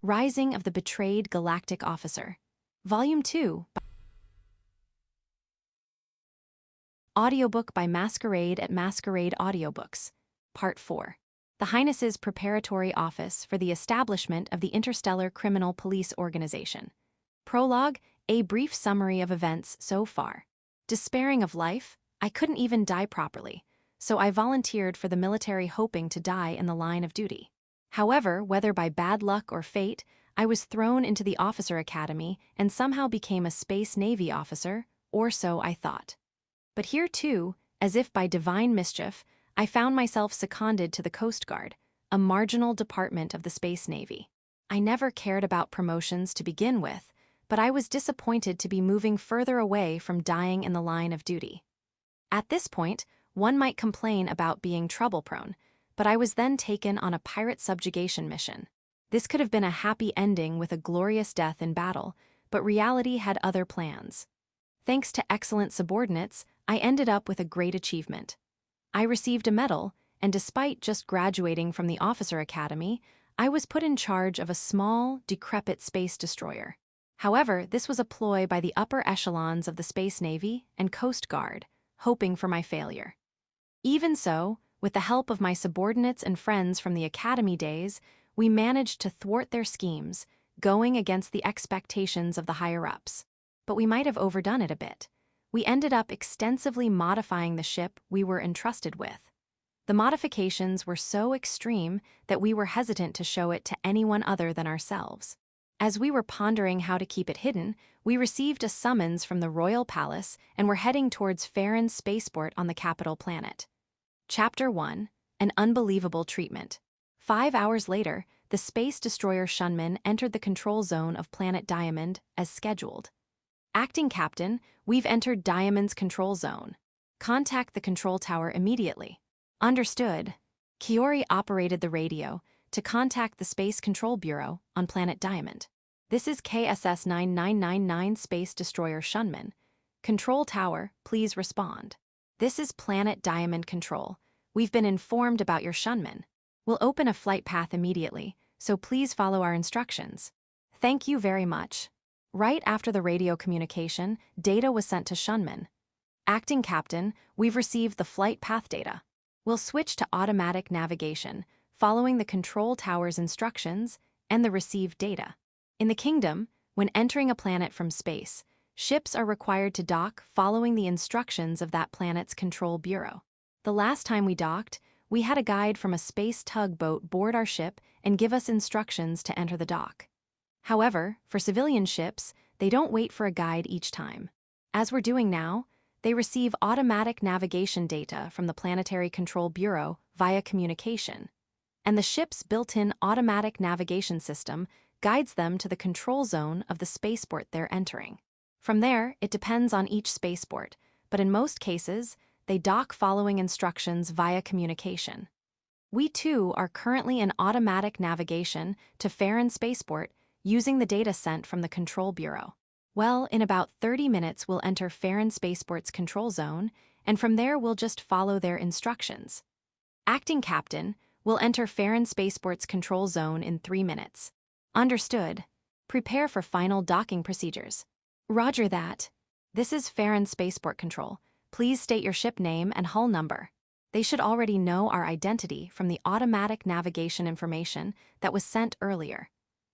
Rising of the Betrayed Galactic Officer. Volume 2. Audiobook by Masquerade at Masquerade Audiobooks. Part 4. The Highness's Preparatory Office for the Establishment of the Interstellar Criminal Police Organization. Prologue, a brief summary of events so far. Despairing of life, I couldn't even die properly, so I volunteered for the military hoping to die in the line of duty. However, whether by bad luck or fate, I was thrown into the officer academy and somehow became a Space Navy officer, or so I thought. But here too, as if by divine mischief, I found myself seconded to the Coast Guard, a marginal department of the Space Navy. I never cared about promotions to begin with, but I was disappointed to be moving further away from dying in the line of duty. At this point, one might complain about being trouble-prone, but I was then taken on a pirate subjugation mission. This could have been a happy ending with a glorious death in battle, but reality had other plans. Thanks to excellent subordinates, I ended up with a great achievement. I received a medal, and despite just graduating from the officer academy, I was put in charge of a small, decrepit space destroyer. However, this was a ploy by the upper echelons of the Space Navy and Coast Guard, hoping for my failure. Even so, with the help of my subordinates and friends from the academy days, we managed to thwart their schemes, going against the expectations of the higher-ups. But we might have overdone it a bit. We ended up extensively modifying the ship we were entrusted with. The modifications were so extreme that we were hesitant to show it to anyone other than ourselves. As we were pondering how to keep it hidden, we received a summons from the Royal Palace and were heading towards Farron's spaceport on the capital planet. Chapter 1. An Unbelievable Treatment. 5 hours later, the space destroyer Shunman entered the control zone of planet Diamond as scheduled. Acting Captain, we've entered Diamond's control zone. Contact the control tower immediately. Understood. Kiori operated the radio to contact the Space Control Bureau on planet Diamond. This is KSS 9999 Space Destroyer Shunman. Control tower, please respond. This is Planet Diamond Control. We've been informed about your Shunman. We'll open a flight path immediately, so please follow our instructions. Thank you very much. Right after the radio communication, data was sent to Shunman. Acting Captain, we've received the flight path data. We'll switch to automatic navigation, following the control tower's instructions and the received data. In the Kingdom, when entering a planet from space, ships are required to dock following the instructions of that planet's control bureau. The last time we docked, we had a guide from a space tugboat board our ship and give us instructions to enter the dock. However, for civilian ships, they don't wait for a guide each time. As we're doing now, they receive automatic navigation data from the Planetary Control Bureau via communication, and the ship's built-in automatic navigation system guides them to the control zone of the spaceport they're entering. From there, it depends on each spaceport, but in most cases, they dock following instructions via communication. We too are currently in automatic navigation to Farron Spaceport using the data sent from the Control Bureau. Well, in about 30 minutes we'll enter Farron Spaceport's control zone, and from there we'll just follow their instructions. Acting Captain, we'll enter Farron Spaceport's control zone in 3 minutes. Understood. Prepare for final docking procedures. Roger that. This is Farron Spaceport Control. Please state your ship name and hull number. They should already know our identity from the automatic navigation information that was sent earlier.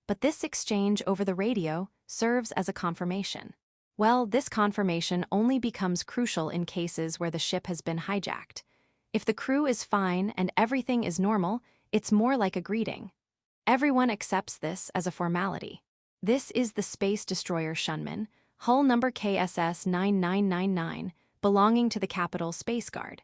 But this exchange over the radio serves as a confirmation. Well, this confirmation only becomes crucial in cases where the ship has been hijacked. If the crew is fine and everything is normal, it's more like a greeting. Everyone accepts this as a formality. This is the Space Destroyer Shunman, hull number KSS 9999, belonging to the Capital Space Guard.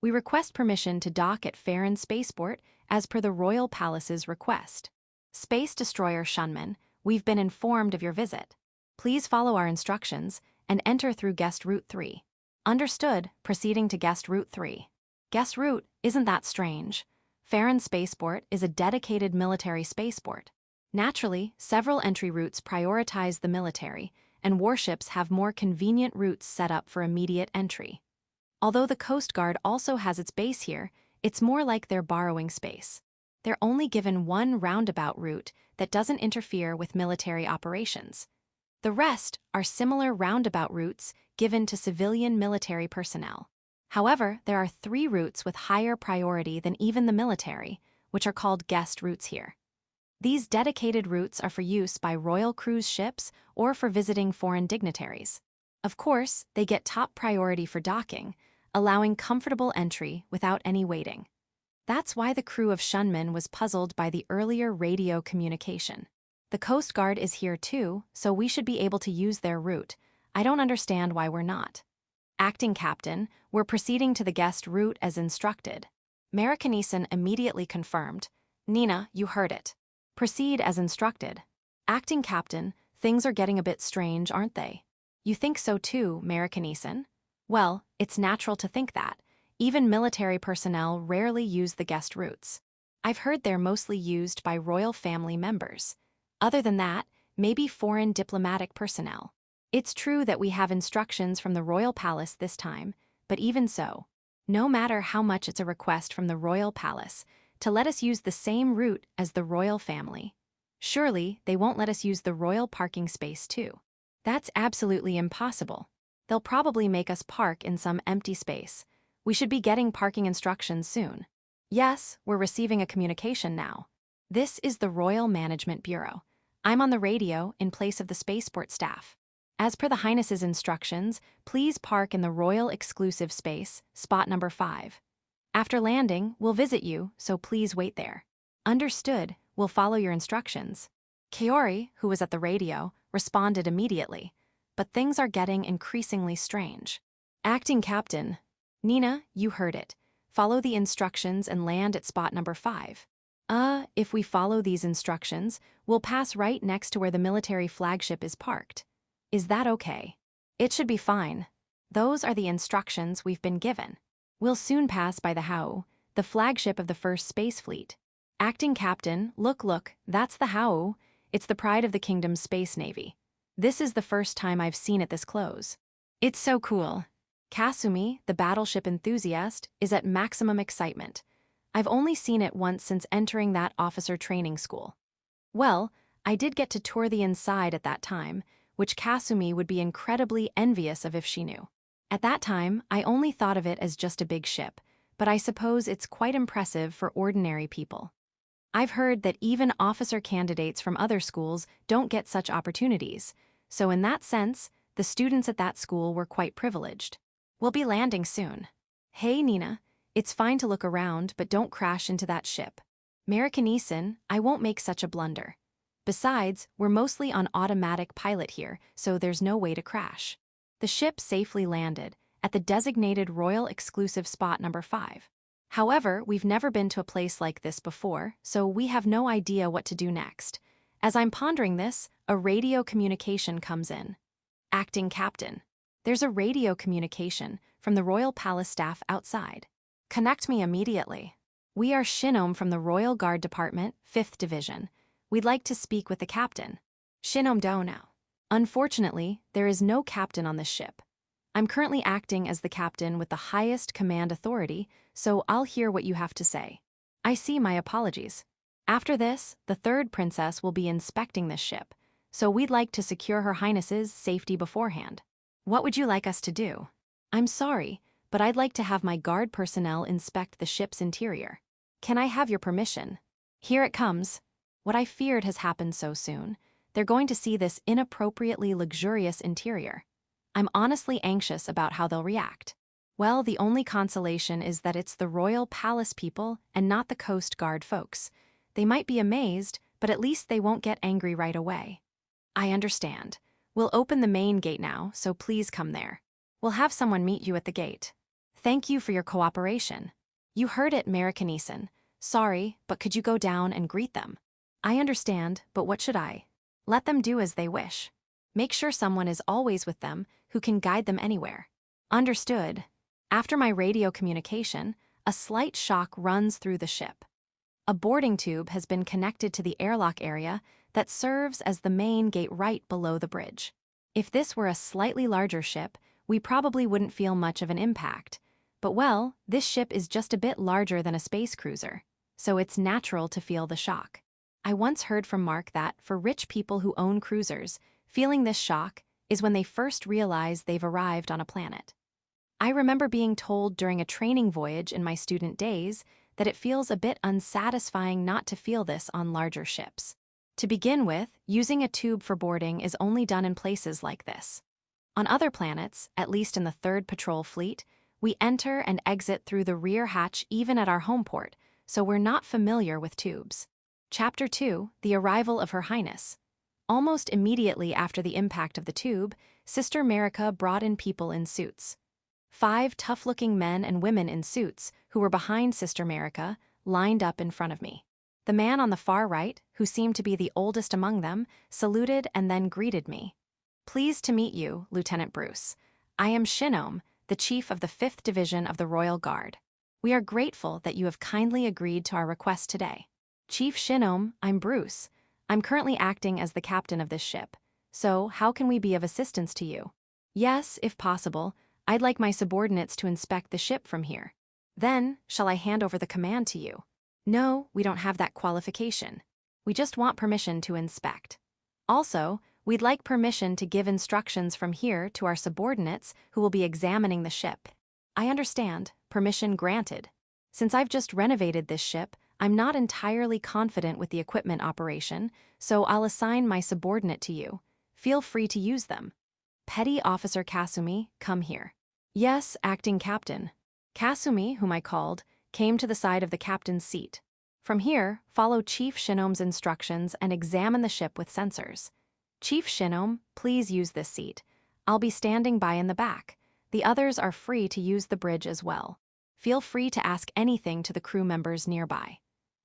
We request permission to dock at Farron Spaceport as per the Royal Palace's request. Space Destroyer Shunman, we've been informed of your visit. Please follow our instructions and enter through Guest Route 3. Understood, proceeding to Guest Route 3. Guest Route, isn't that strange? Farron Spaceport is a dedicated military spaceport. Naturally, several entry routes prioritize the military, and warships have more convenient routes set up for immediate entry. Although the Coast Guard also has its base here, it's more like they're borrowing space. They're only given one roundabout route that doesn't interfere with military operations. The rest are similar roundabout routes given to civilian military personnel. However, there are 3 routes with higher priority than even the military, which are called guest routes here. These dedicated routes are for use by royal cruise ships or for visiting foreign dignitaries. Of course, they get top priority for docking, allowing comfortable entry without any waiting. That's why the crew of Shunman was puzzled by the earlier radio communication. The Coast Guard is here too, so we should be able to use their route. I don't understand why we're not. Acting Captain, we're proceeding to the guest route as instructed. Marikaneson immediately confirmed. Nina, you heard it. Proceed as instructed. Acting Captain, things are getting a bit strange, aren't they? You think so too, Marikaneson? Well, it's natural to think that. Even military personnel rarely use the guest routes. I've heard they're mostly used by royal family members. Other than that, maybe foreign diplomatic personnel. It's true that we have instructions from the royal palace this time, but even so, no matter how much it's a request from the royal palace to let us use the same route as the royal family, surely they won't let us use the royal parking space too. That's absolutely impossible. They'll probably make us park in some empty space. We should be getting parking instructions soon. Yes, we're receiving a communication now. This is the Royal Management Bureau. I'm on the radio in place of the spaceport staff. As per the Highness's instructions, please park in the Royal Exclusive Space, spot number 5. After landing, we'll visit you, so please wait there. Understood, we'll follow your instructions. Kaori, who was at the radio, responded immediately, but things are getting increasingly strange. Acting Captain, Nina, you heard it. Follow the instructions and land at spot number 5. If we follow these instructions, we'll pass right next to where the military flagship is parked. Is that okay? It should be fine. Those are the instructions we've been given. We'll soon pass by the Hau, the flagship of the First Space Fleet. Acting Captain, look, that's the Hau. It's the pride of the kingdom's space navy. This is the first time I've seen it this close. It's so cool. Kasumi, the battleship enthusiast, is at maximum excitement. I've only seen it once since entering that officer training school. Well, I did get to tour the inside at that time, which Kasumi would be incredibly envious of if she knew. At that time, I only thought of it as just a big ship, but I suppose it's quite impressive for ordinary people. I've heard that even officer candidates from other schools don't get such opportunities, so in that sense, the students at that school were quite privileged. We'll be landing soon. Hey, Nina, it's fine to look around, but don't crash into that ship. Marikaneson, I won't make such a blunder. Besides, we're mostly on automatic pilot here, so there's no way to crash. The ship safely landed at the designated Royal Exclusive Spot number 5. However, we've never been to a place like this before, so we have no idea what to do next. As I'm pondering this, a radio communication comes in. Acting Captain. There's a radio communication from the Royal Palace staff outside. Connect me immediately. We are Shinome from the Royal Guard Department, 5th Division. We'd like to speak with the captain. Shinome do now. Unfortunately, there is no captain on this ship. I'm currently acting as the captain with the highest command authority, so I'll hear what you have to say. I see, my apologies. After this, the 3rd princess will be inspecting this ship, so we'd like to secure Her Highness's safety beforehand. What would you like us to do? I'm sorry, but I'd like to have my guard personnel inspect the ship's interior. Can I have your permission? Here it comes. What I feared has happened so soon. They're going to see this inappropriately luxurious interior. I'm honestly anxious about how they'll react. Well, the only consolation is that it's the Royal Palace people and not the Coast Guard folks. They might be amazed, but at least they won't get angry right away. I understand. We'll open the main gate now, so please come there. We'll have someone meet you at the gate. Thank you for your cooperation. You heard it, Marikaneson. Sorry, but could you go down and greet them? I understand, but what should I? Let them do as they wish. Make sure someone is always with them who can guide them anywhere. Understood. After my radio communication, a slight shock runs through the ship. A boarding tube has been connected to the airlock area that serves as the main gate right below the bridge. If this were a slightly larger ship, we probably wouldn't feel much of an impact. But well, this ship is just a bit larger than a space cruiser, so it's natural to feel the shock. I once heard from Mark that, for rich people who own cruisers, feeling this shock is when they first realize they've arrived on a planet. I remember being told during a training voyage in my student days that it feels a bit unsatisfying not to feel this on larger ships. To begin with, using a tube for boarding is only done in places like this. On other planets, at least in the 3rd Patrol Fleet, we enter and exit through the rear hatch even at our home port, so we're not familiar with tubes. Chapter 2, The Arrival of Her Highness. Almost immediately after the impact of the tube, Sister Merica brought in people in suits. 5 tough-looking men and women in suits, who were behind Sister Merica, lined up in front of me. The man on the far right, who seemed to be the oldest among them, saluted and then greeted me. "Pleased to meet you, Lieutenant Bruce. I am Shinome, the Chief of the 5th Division of the Royal Guard. We are grateful that you have kindly agreed to our request today." "Chief Shinome, I'm Bruce. I'm currently acting as the captain of this ship. So, how can we be of assistance to you?" "Yes, if possible, I'd like my subordinates to inspect the ship from here. Then, shall I hand over the command to you?" "No, we don't have that qualification. We just want permission to inspect. Also, we'd like permission to give instructions from here to our subordinates who will be examining the ship." "I understand. Permission granted. Since I've just renovated this ship, I'm not entirely confident with the equipment operation, so I'll assign my subordinate to you. Feel free to use them." "Petty Officer Kasumi, come here." "Yes, Acting Captain." Kasumi, whom I called, came to the side of the captain's seat. "From here, follow Chief Shinome's instructions and examine the ship with sensors. Chief Shinome, please use this seat. I'll be standing by in the back. The others are free to use the bridge as well. Feel free to ask anything to the crew members nearby.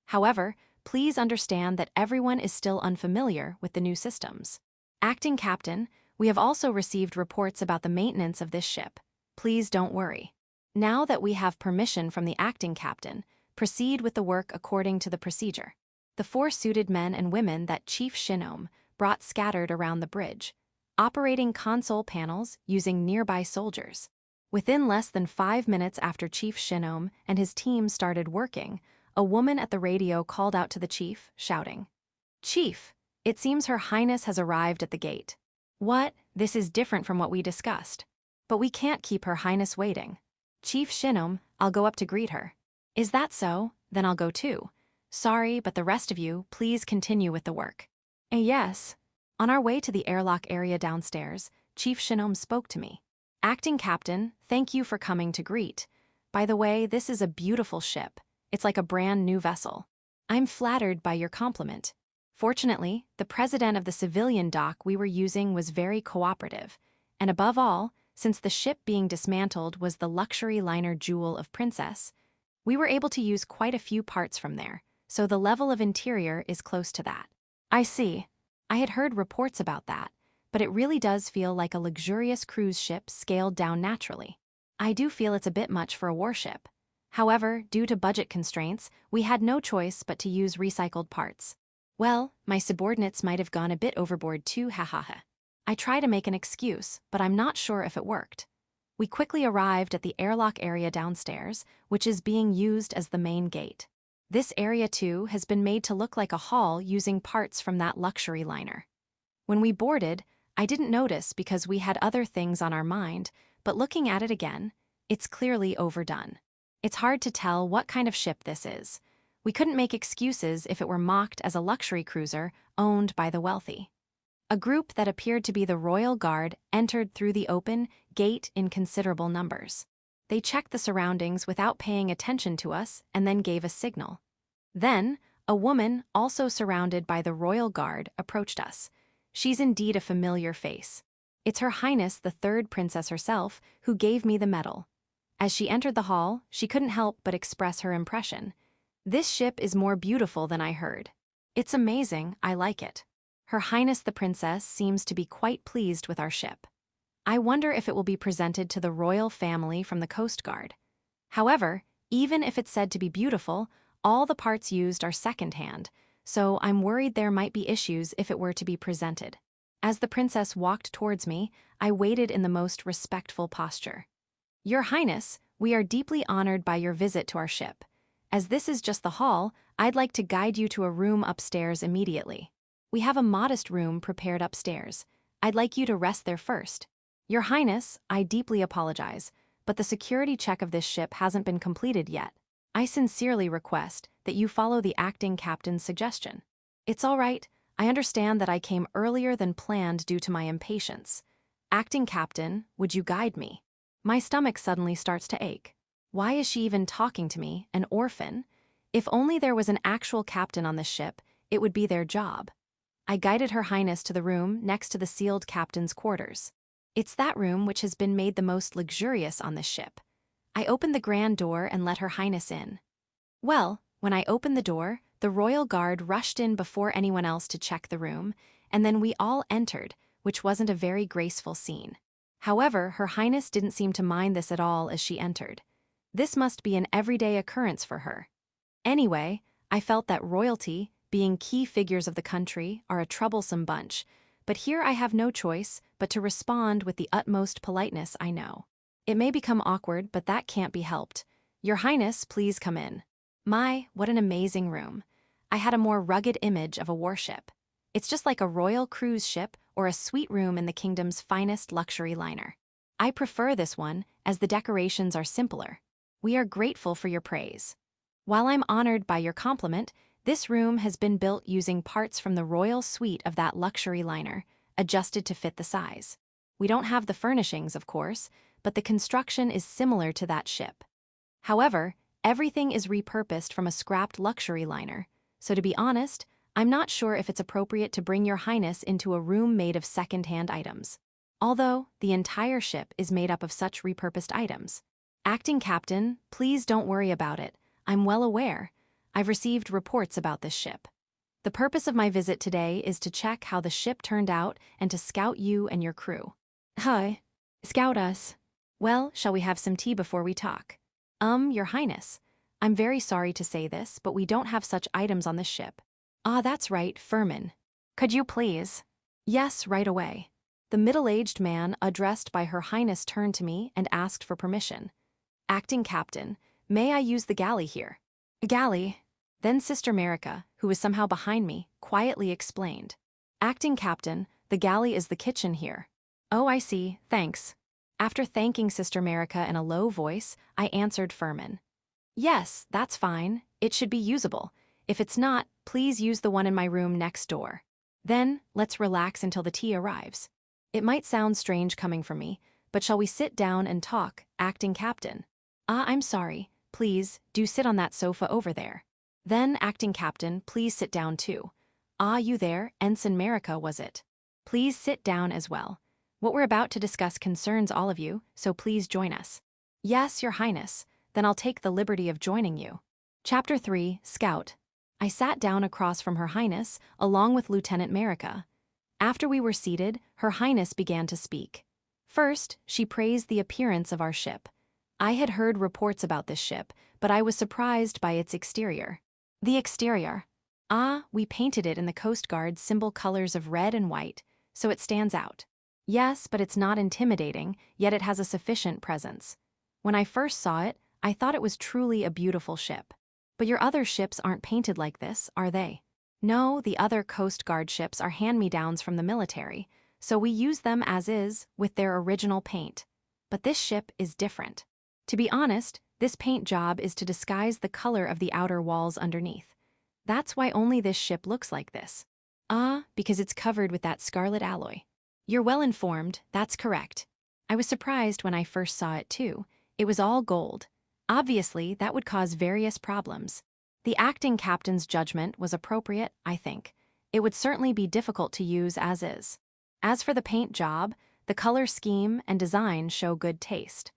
However, please understand that everyone is still unfamiliar with the new systems. Acting Captain, we have also received reports about the maintenance of this ship. Please don't worry. Now that we have permission from the Acting Captain, proceed with the work according to the procedure." The 4 suited men and women that Chief Shinome brought scattered around the bridge, operating console panels using nearby soldiers. Within less than 5 minutes after Chief Shinome and his team started working, a woman at the radio called out to the chief, shouting, "Chief, it seems Her Highness has arrived at the gate." "What? This is different from what we discussed. But we can't keep Her Highness waiting." "Chief Shinome, I'll go up to greet her." "Is that so? Then I'll go too. Sorry, but the rest of you, please continue with the work." Yes." On our way to the airlock area downstairs, Chief Shinome spoke to me. "Acting Captain, thank you for coming to greet. By the way, this is a beautiful ship. It's like a brand new vessel. I'm flattered by your compliment. Fortunately, the president of the civilian dock we were using was very cooperative, and above all, since the ship being dismantled was the luxury liner Jewel of Princess, we were able to use quite a few parts from there, so the level of interior is close to that." "I see. I had heard reports about that, but it really does feel like a luxurious cruise ship scaled down naturally. I do feel it's a bit much for a warship. However, due to budget constraints, we had no choice but to use recycled parts. Well, my subordinates might have gone a bit overboard too, hahaha. I try to make an excuse, but I'm not sure if it worked. We quickly arrived at the airlock area downstairs, which is being used as the main gate. This area, too, has been made to look like a hall using parts from that luxury liner. When we boarded, I didn't notice because we had other things on our mind, but looking at it again, it's clearly overdone. It's hard to tell what kind of ship this is. We couldn't make excuses if it were mocked as a luxury cruiser owned by the wealthy. A group that appeared to be the Royal Guard entered through the open gate in considerable numbers. They checked the surroundings without paying attention to us and then gave a signal. Then, a woman, also surrounded by the Royal Guard, approached us. She's indeed a familiar face. It's Her Highness the 3rd Princess herself who gave me the medal. As she entered the hall, she couldn't help but express her impression. "This ship is more beautiful than I heard. It's amazing, I like it. Her Highness the Princess seems to be quite pleased with our ship. I wonder if it will be presented to the royal family from the Coast Guard. However, even if it's said to be beautiful, all the parts used are second-hand, so I'm worried there might be issues if it were to be presented." As the princess walked towards me, I waited in the most respectful posture. "Your Highness, we are deeply honored by your visit to our ship. As this is just the hall, I'd like to guide you to a room upstairs immediately. We have a modest room prepared upstairs. I'd like you to rest there first. Your Highness, I deeply apologize, but the security check of this ship hasn't been completed yet. I sincerely request that you follow the acting captain's suggestion. It's all right. I understand that I came earlier than planned due to my impatience. Acting captain, would you guide me? My stomach suddenly starts to ache. Why is she even talking to me, an orphan? If only there was an actual captain on this ship, it would be their job. I guided Her Highness to the room next to the sealed captain's quarters. It's that room which has been made the most luxurious on this ship. I opened the grand door and let Her Highness in. Well, when I opened the door, the royal guard rushed in before anyone else to check the room, and then we all entered, which wasn't a very graceful scene. However, Her Highness didn't seem to mind this at all as she entered. This must be an everyday occurrence for her. Anyway, I felt that royalty, being key figures of the country, are a troublesome bunch, but here I have no choice but to respond with the utmost politeness I know. It may become awkward, but that can't be helped. Your Highness, please come in. My, what an amazing room. I had a more rugged image of a warship. It's just like a royal cruise ship or a suite room in the kingdom's finest luxury liner. I prefer this one, as the decorations are simpler. We are grateful for your praise. While I'm honored by your compliment, this room has been built using parts from the royal suite of that luxury liner, adjusted to fit the size. We don't have the furnishings, of course, but the construction is similar to that ship. However, everything is repurposed from a scrapped luxury liner, so to be honest, I'm not sure if it's appropriate to bring Your Highness into a room made of second-hand items. Although, the entire ship is made up of such repurposed items. Acting Captain, please don't worry about it. I'm well aware. I've received reports about this ship. The purpose of my visit today is to check how the ship turned out and to scout you and your crew. Hi. Scout us. Well, shall we have some tea before we talk? Your Highness. I'm very sorry to say this, but we don't have such items on this ship. Ah, that's right, Furman. Could you please? Yes, right away. The middle-aged man addressed by Her Highness turned to me and asked for permission. Acting Captain, may I use the galley here? Galley? Then Sister Merica, who was somehow behind me, quietly explained. Acting Captain, the galley is the kitchen here. Oh, I see, thanks. After thanking Sister Merica in a low voice, I answered Furman. Yes, that's fine. It should be usable. If it's not, please use the one in my room next door. Then, let's relax until the tea arrives. It might sound strange coming from me, but shall we sit down and talk, Acting Captain? Ah, I'm sorry. Please, do sit on that sofa over there. Then, Acting Captain, please sit down too. Ah, you there, Ensign Merica, was it? Please sit down as well. What we're about to discuss concerns all of you, so please join us. Yes, Your Highness. Then I'll take the liberty of joining you. Chapter 3, Scout. I sat down across from Her Highness, along with Lieutenant Merica. After we were seated, Her Highness began to speak. First, she praised the appearance of our ship. I had heard reports about this ship, but I was surprised by its exterior. The exterior. Ah, we painted it in the Coast Guard's symbol colors of red and white, so it stands out. Yes, but it's not intimidating, yet it has a sufficient presence. When I first saw it, I thought it was truly a beautiful ship. But your other ships aren't painted like this, are they? No, the other Coast Guard ships are hand-me-downs from the military, so we use them as is, with their original paint. But this ship is different. To be honest, this paint job is to disguise the color of the outer walls underneath. That's why only this ship looks like this. Ah, because it's covered with that scarlet alloy. You're well informed, that's correct. I was surprised when I first saw it too. It was all gold. Obviously, that would cause various problems. The acting captain's judgment was appropriate, I think. It would certainly be difficult to use as is. As for the paint job, the color scheme and design show good taste.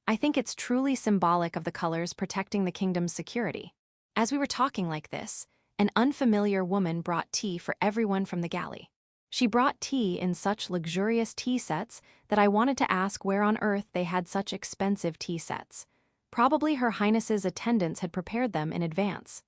I think it's truly symbolic of the colors protecting the kingdom's security. As we were talking like this, an unfamiliar woman brought tea for everyone from the galley. She brought tea in such luxurious tea sets that I wanted to ask where on earth they had such expensive tea sets. Probably Her Highness's attendants had prepared them in advance.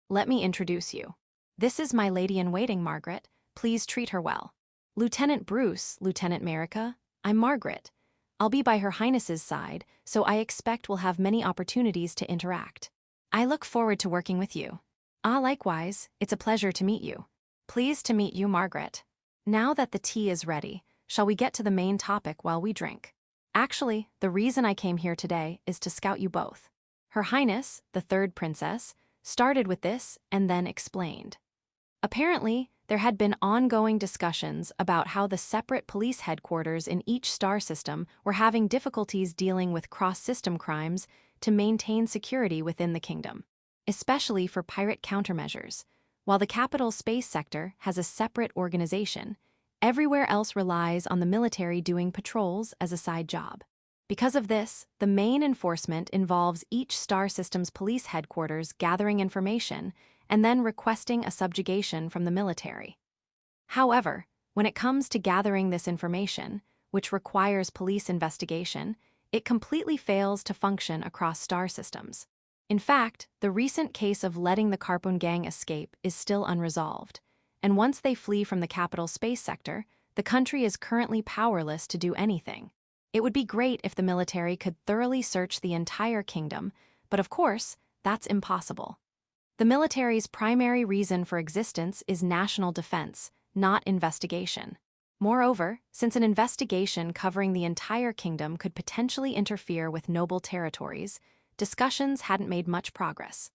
Let me introduce you. This is my lady-in-waiting, Margaret. Please treat her well. Lieutenant Bruce, Lieutenant Merica, I'm Margaret. I'll be by Her Highness's side, so I expect we'll have many opportunities to interact. I look forward to working with you. Likewise, it's a pleasure to meet you. Pleased to meet you, Margaret. Now that the tea is ready, shall we get to the main topic while we drink? Actually, the reason I came here today is to scout you both. Her Highness, the third princess, started with this and then explained. Apparently, there had been ongoing discussions about how the separate police headquarters in each star system were having difficulties dealing with cross-system crimes to maintain security within the kingdom, especially for pirate countermeasures. While the capital space sector has a separate organization, everywhere else relies on the military doing patrols as a side job. Because of this, the main enforcement involves each star system's police headquarters gathering information and then requesting a subjugation from the military. However, when it comes to gathering this information, which requires police investigation, it completely fails to function across star systems. In fact, the recent case of letting the Carpon gang escape is still unresolved, and once they flee from the capital space sector, the country is currently powerless to do anything. It would be great if the military could thoroughly search the entire kingdom, but of course, that's impossible. The military's primary reason for existence is national defense, not investigation. Moreover, since an investigation covering the entire kingdom could potentially interfere with noble territories, discussions hadn't made much progress.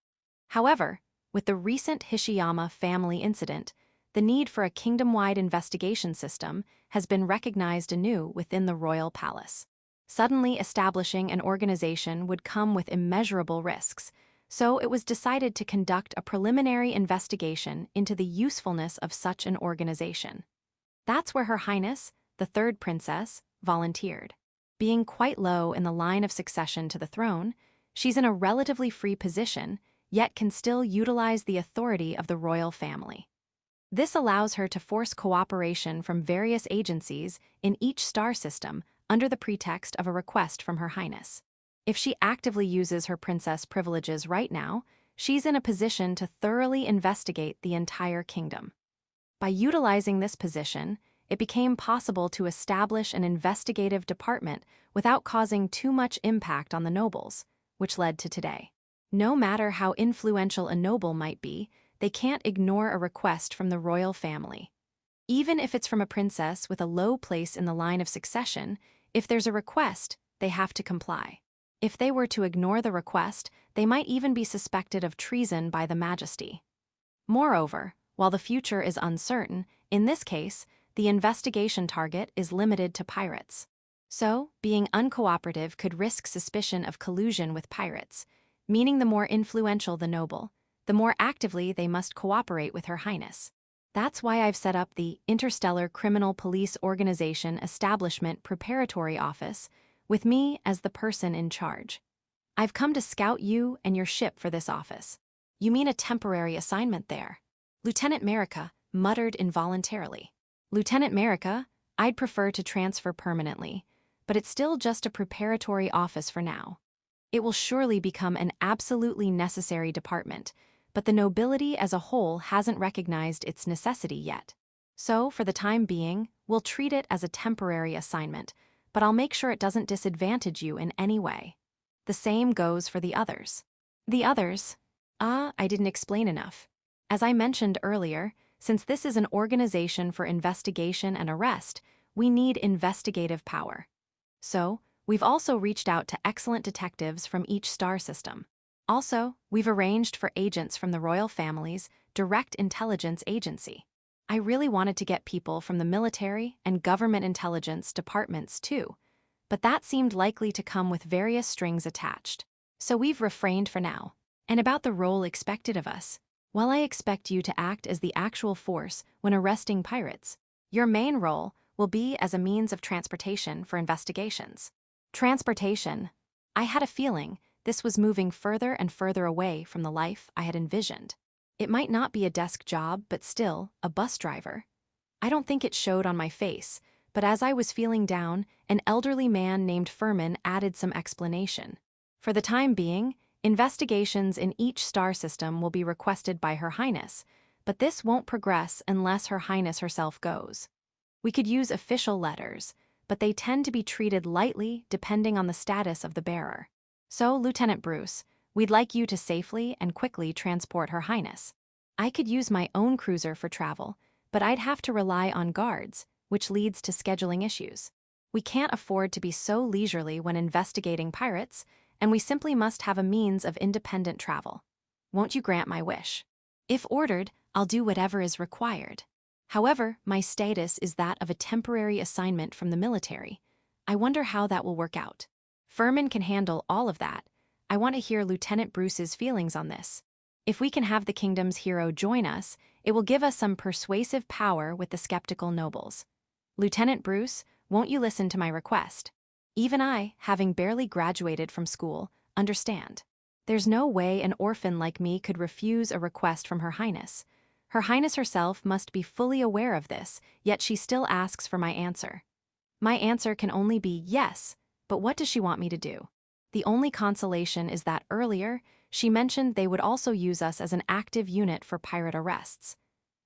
However, with the recent Hishiyama family incident, the need for a kingdom-wide investigation system has been recognized anew within the royal palace. Suddenly establishing an organization would come with immeasurable risks, so it was decided to conduct a preliminary investigation into the usefulness of such an organization. That's where Her Highness, the third princess, volunteered. Being quite low in the line of succession to the throne, she's in a relatively free position, yet can still utilize the authority of the royal family. This allows her to force cooperation from various agencies in each star system under the pretext of a request from Her Highness. If she actively uses her princess privileges right now, she's in a position to thoroughly investigate the entire kingdom. By utilizing this position, it became possible to establish an investigative department without causing too much impact on the nobles, which led to today. No matter how influential a noble might be, they can't ignore a request from the royal family. Even if it's from a princess with a low place in the line of succession, if there's a request, they have to comply. If they were to ignore the request, they might even be suspected of treason by the Majesty. Moreover, while the future is uncertain, in this case, the investigation target is limited to pirates. So, being uncooperative could risk suspicion of collusion with pirates, meaning the more influential the noble, the more actively they must cooperate with Her Highness. That's why I've set up the Interstellar Criminal Police Organization Establishment Preparatory Office, with me as the person in charge. I've come to scout you and your ship for this office. You mean a temporary assignment there? Lieutenant Merica muttered involuntarily. Lieutenant Merica, I'd prefer to transfer permanently, but it's still just a preparatory office for now. It will surely become an absolutely necessary department, but the nobility as a whole hasn't recognized its necessity yet. So, for the time being, we'll treat it as a temporary assignment, but I'll make sure it doesn't disadvantage you in any way. The same goes for the others. The others? I didn't explain enough. As I mentioned earlier, since this is an organization for investigation and arrest, we need investigative power. So, we've also reached out to excellent detectives from each star system. Also, we've arranged for agents from the royal family's direct intelligence agency. I really wanted to get people from the military and government intelligence departments too, but that seemed likely to come with various strings attached. So we've refrained for now. And about the role expected of us, while I expect you to act as the actual force when arresting pirates, your main role will be as a means of transportation for investigations. Transportation. I had a feeling this was moving further and further away from the life I had envisioned. It might not be a desk job, but still, a bus driver. I don't think it showed on my face, but as I was feeling down, an elderly man named Furman added some explanation. For the time being, investigations in each star system will be requested by Her Highness, but this won't progress unless Her Highness herself goes. We could use official letters, but they tend to be treated lightly depending on the status of the bearer. So, Lieutenant Bruce, we'd like you to safely and quickly transport Her Highness. I could use my own cruiser for travel, but I'd have to rely on guards, which leads to scheduling issues. We can't afford to be so leisurely when investigating pirates, and we simply must have a means of independent travel. Won't you grant my wish? If ordered, I'll do whatever is required. However, my status is that of a temporary assignment from the military. I wonder how that will work out. Furman can handle all of that. I want to hear Lieutenant Bruce's feelings on this. If we can have the kingdom's hero join us, it will give us some persuasive power with the skeptical nobles. Lieutenant Bruce, won't you listen to my request? Even I, having barely graduated from school, understand. There's no way an orphan like me could refuse a request from Her Highness. Her Highness herself must be fully aware of this, yet she still asks for my answer. My answer can only be yes, but what does she want me to do? The only consolation is that earlier, she mentioned they would also use us as an active unit for pirate arrests.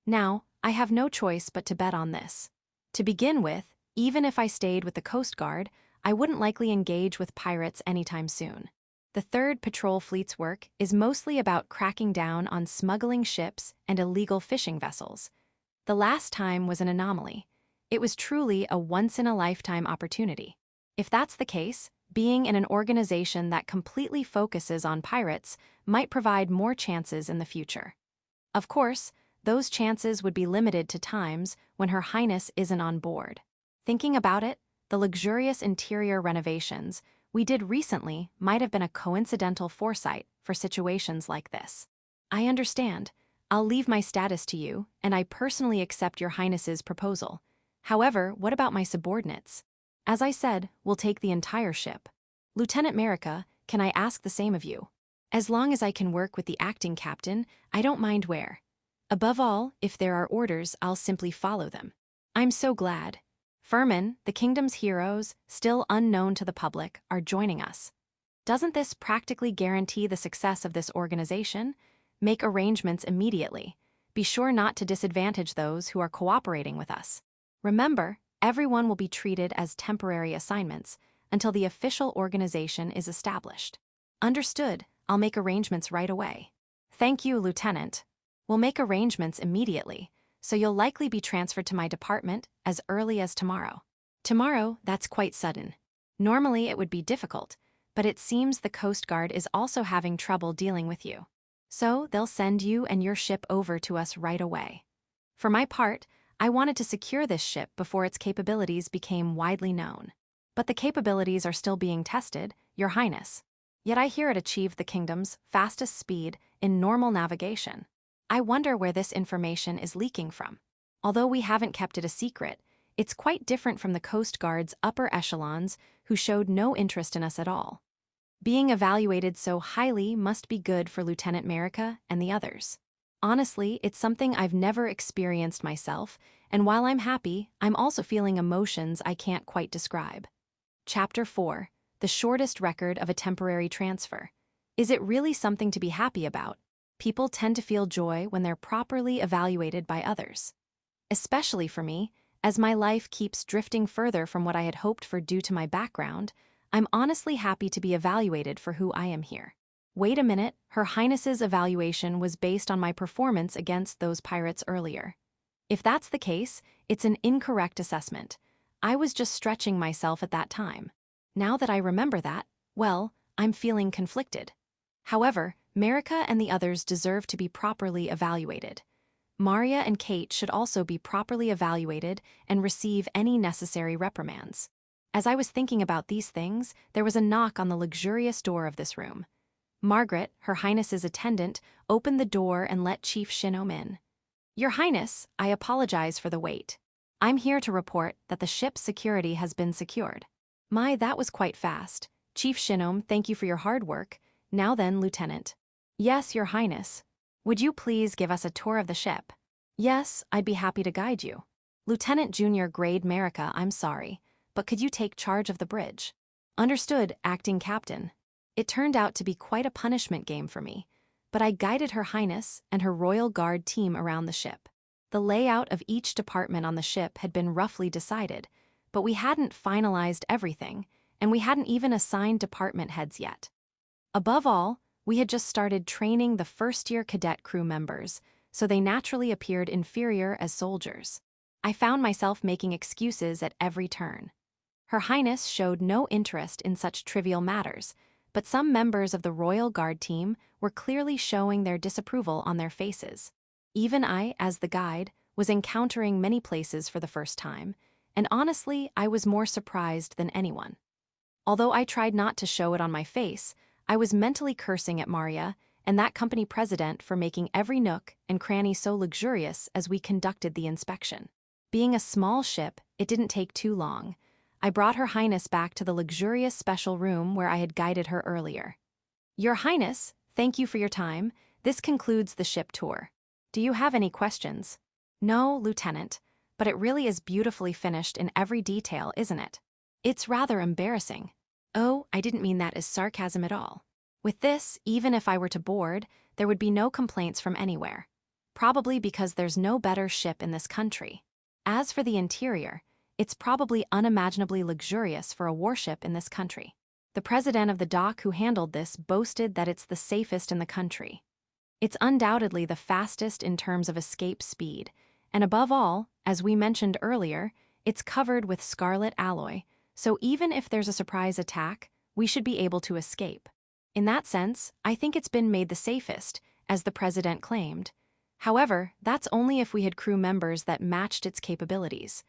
Now, I have no choice but to bet on this. To begin with, even if I stayed with the Coast Guard, I wouldn't likely engage with pirates anytime soon. The 3rd Patrol Fleet's work is mostly about cracking down on smuggling ships and illegal fishing vessels. The last time was an anomaly. It was truly a once-in-a-lifetime opportunity. If that's the case, being in an organization that completely focuses on pirates might provide more chances in the future. Of course, those chances would be limited to times when Her Highness isn't on board. Thinking about it, the luxurious interior renovations we did recently might have been a coincidental foresight for situations like this. I understand. I'll leave my status to you, and I personally accept Your Highness's proposal. However, what about my subordinates? As I said, we'll take the entire ship. Lieutenant Merica, can I ask the same of you? As long as I can work with the acting captain, I don't mind where. Above all, if there are orders, I'll simply follow them. I'm so glad. Furman, the kingdom's heroes, still unknown to the public, are joining us. Doesn't this practically guarantee the success of this organization? Make arrangements immediately. Be sure not to disadvantage those who are cooperating with us. Remember, everyone will be treated as temporary assignments until the official organization is established. Understood. I'll make arrangements right away. Thank you, Lieutenant. We'll make arrangements immediately, so you'll likely be transferred to my department as early as tomorrow. Tomorrow, that's quite sudden. Normally it would be difficult, but it seems the Coast Guard is also having trouble dealing with you. So they'll send you and your ship over to us right away. For my part, I wanted to secure this ship before its capabilities became widely known. But the capabilities are still being tested, Your Highness. Yet I hear it achieved the kingdom's fastest speed in normal navigation. I wonder where this information is leaking from. Although we haven't kept it a secret, it's quite different from the Coast Guard's upper echelons who showed no interest in us at all. Being evaluated so highly must be good for Lieutenant Merica and the others. Honestly, it's something I've never experienced myself, and while I'm happy, I'm also feeling emotions I can't quite describe. Chapter 4. The shortest record of a temporary transfer. Is it really something to be happy about? People tend to feel joy when they're properly evaluated by others. Especially for me, as my life keeps drifting further from what I had hoped for due to my background, I'm honestly happy to be evaluated for who I am here. Wait a minute, Her Highness's evaluation was based on my performance against those pirates earlier. If that's the case, it's an incorrect assessment. I was just stretching myself at that time. Now that I remember that, well, I'm feeling conflicted. However, Merica and the others deserve to be properly evaluated. Maria and Kate should also be properly evaluated and receive any necessary reprimands. As I was thinking about these things, there was a knock on the luxurious door of this room. Margaret, Her Highness's attendant, opened the door and let Chief Shinome in. Your Highness, I apologize for the wait. I'm here to report that the ship's security has been secured. My, that was quite fast. Chief Shinome, thank you for your hard work. Now then, Lieutenant. Yes, Your Highness. Would you please give us a tour of the ship? Yes, I'd be happy to guide you. Lieutenant Junior Grade Merica, I'm sorry, but could you take charge of the bridge? Understood, Acting Captain. It turned out to be quite a punishment game for me, but I guided Her Highness and her Royal Guard team around the ship. The layout of each department on the ship had been roughly decided, but we hadn't finalized everything, and we hadn't even assigned department heads yet. Above all, we had just started training the first-year cadet crew members, so they naturally appeared inferior as soldiers. I found myself making excuses at every turn. Her Highness showed no interest in such trivial matters, but some members of the Royal Guard team were clearly showing their disapproval on their faces. Even I, as the guide, was encountering many places for the first time, and honestly, I was more surprised than anyone. Although I tried not to show it on my face, I was mentally cursing at Maria and that company president for making every nook and cranny so luxurious as we conducted the inspection. Being a small ship, it didn't take too long. I brought Her Highness back to the luxurious special room where I had guided her earlier. Your Highness, thank you for your time. This concludes the ship tour. Do you have any questions? No, Lieutenant, but it really is beautifully finished in every detail, isn't it? It's rather embarrassing. Oh, I didn't mean that as sarcasm at all. With this, even if I were to board, there would be no complaints from anywhere. Probably because there's no better ship in this country. As for the interior, it's probably unimaginably luxurious for a warship in this country. The president of the dock who handled this boasted that it's the safest in the country. It's undoubtedly the fastest in terms of escape speed, and above all, as we mentioned earlier, it's covered with scarlet alloy, so even if there's a surprise attack, we should be able to escape. In that sense, I think it's been made the safest, as the president claimed. However, that's only if we had crew members that matched its capabilities.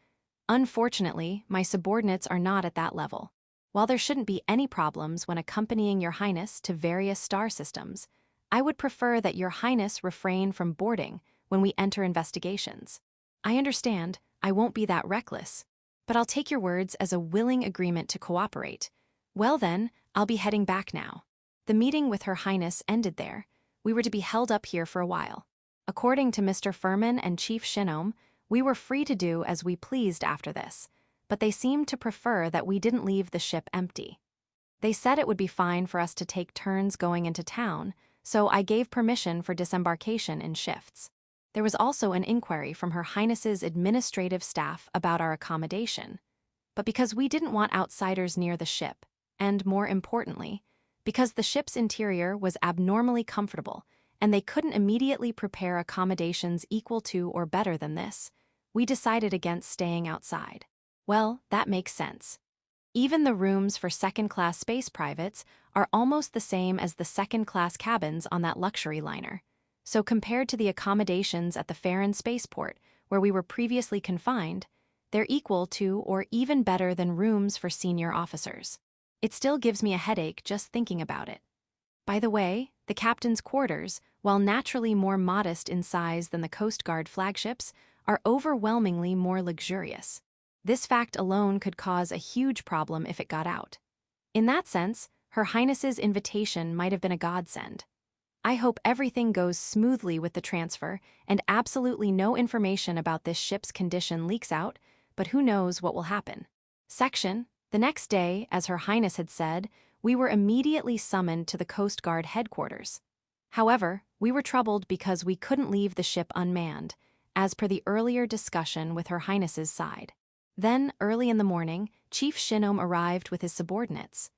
Unfortunately, my subordinates are not at that level. While there shouldn't be any problems when accompanying Your Highness to various star systems, I would prefer that Your Highness refrain from boarding when we enter investigations. I understand, I won't be that reckless, but I'll take your words as a willing agreement to cooperate. Well then, I'll be heading back now. The meeting with Her Highness ended there. We were to be held up here for a while. According to Mr. Furman and Chief Shinome, we were free to do as we pleased after this, but they seemed to prefer that we didn't leave the ship empty. They said it would be fine for us to take turns going into town, so I gave permission for disembarkation in shifts. There was also an inquiry from Her Highness's administrative staff about our accommodation. But because we didn't want outsiders near the ship, and more importantly, because the ship's interior was abnormally comfortable and they couldn't immediately prepare accommodations equal to or better than this, we decided against staying outside. Well, that makes sense. Even the rooms for second-class space privates are almost the same as the second-class cabins on that luxury liner. So compared to the accommodations at the Farron spaceport, where we were previously confined, they're equal to or even better than rooms for senior officers. It still gives me a headache just thinking about it. By the way, the captain's quarters, while naturally more modest in size than the Coast Guard flagships, are overwhelmingly more luxurious. This fact alone could cause a huge problem if it got out. In that sense, Her Highness's invitation might have been a godsend. I hope everything goes smoothly with the transfer and absolutely no information about this ship's condition leaks out, but who knows what will happen. The next day, as Her Highness had said, we were immediately summoned to the Coast Guard headquarters. However, we were troubled because we couldn't leave the ship unmanned, as per the earlier discussion with Her Highness's side. Then, early in the morning, Chief Shinome arrived with his subordinates.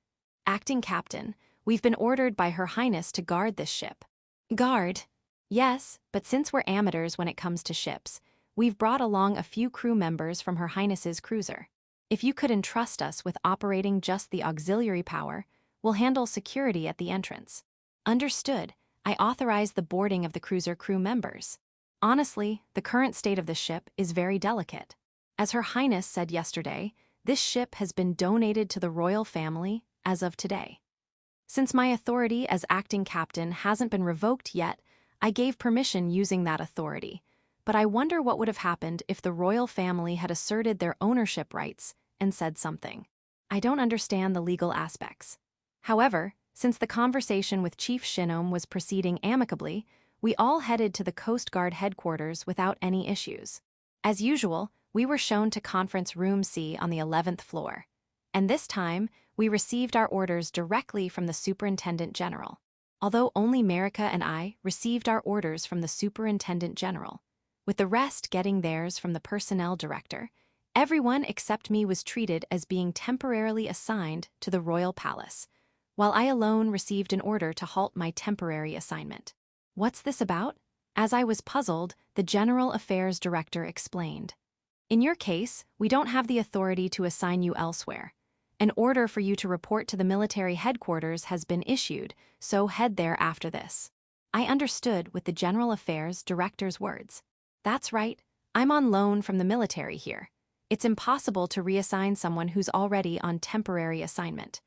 Acting Captain, we've been ordered by Her Highness to guard this ship. Guard? Yes, but since we're amateurs when it comes to ships, we've brought along a few crew members from Her Highness's cruiser. If you could entrust us with operating just the auxiliary power, we'll handle security at the entrance. Understood. I authorize the boarding of the cruiser crew members. Honestly, the current state of the ship is very delicate. As Her Highness said yesterday, this ship has been donated to the royal family as of today. Since my authority as acting captain hasn't been revoked yet, I gave permission using that authority. But I wonder what would have happened if the royal family had asserted their ownership rights and said something. I don't understand the legal aspects. However, since the conversation with Chief Shinome was proceeding amicably, we all headed to the Coast Guard headquarters without any issues. As usual, we were shown to Conference Room C on the 11th floor. And this time, we received our orders directly from the Superintendent General. Although only Merica and I received our orders from the Superintendent General, with the rest getting theirs from the Personnel Director, everyone except me was treated as being temporarily assigned to the Royal Palace, while I alone received an order to halt my temporary assignment. What's this about? As I was puzzled, the General Affairs Director explained. In your case, we don't have the authority to assign you elsewhere. An order for you to report to the military headquarters has been issued, so head there after this. I understood with the General Affairs Director's words. That's right, I'm on loan from the military here. It's impossible to reassign someone who's already on temporary assignment.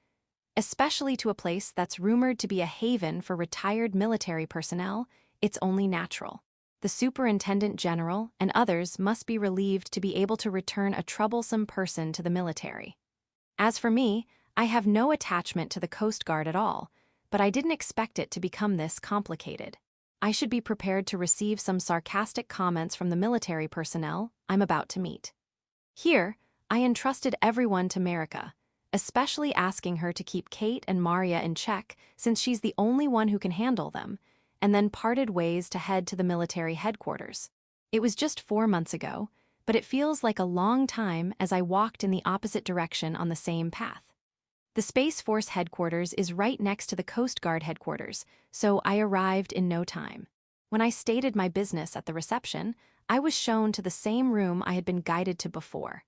Especially to a place that's rumored to be a haven for retired military personnel, it's only natural. The Superintendent General and others must be relieved to be able to return a troublesome person to the military. As for me, I have no attachment to the Coast Guard at all, but I didn't expect it to become this complicated. I should be prepared to receive some sarcastic comments from the military personnel I'm about to meet. Here, I entrusted everyone to Marika, especially asking her to keep Kate and Maria in check since she's the only one who can handle them, and then parted ways to head to the military headquarters. It was just 4 months ago, but it feels like a long time as I walked in the opposite direction on the same path. The Space Force headquarters is right next to the Coast Guard headquarters, so I arrived in no time. When I stated my business at the reception, I was shown to the same room I had been guided to before.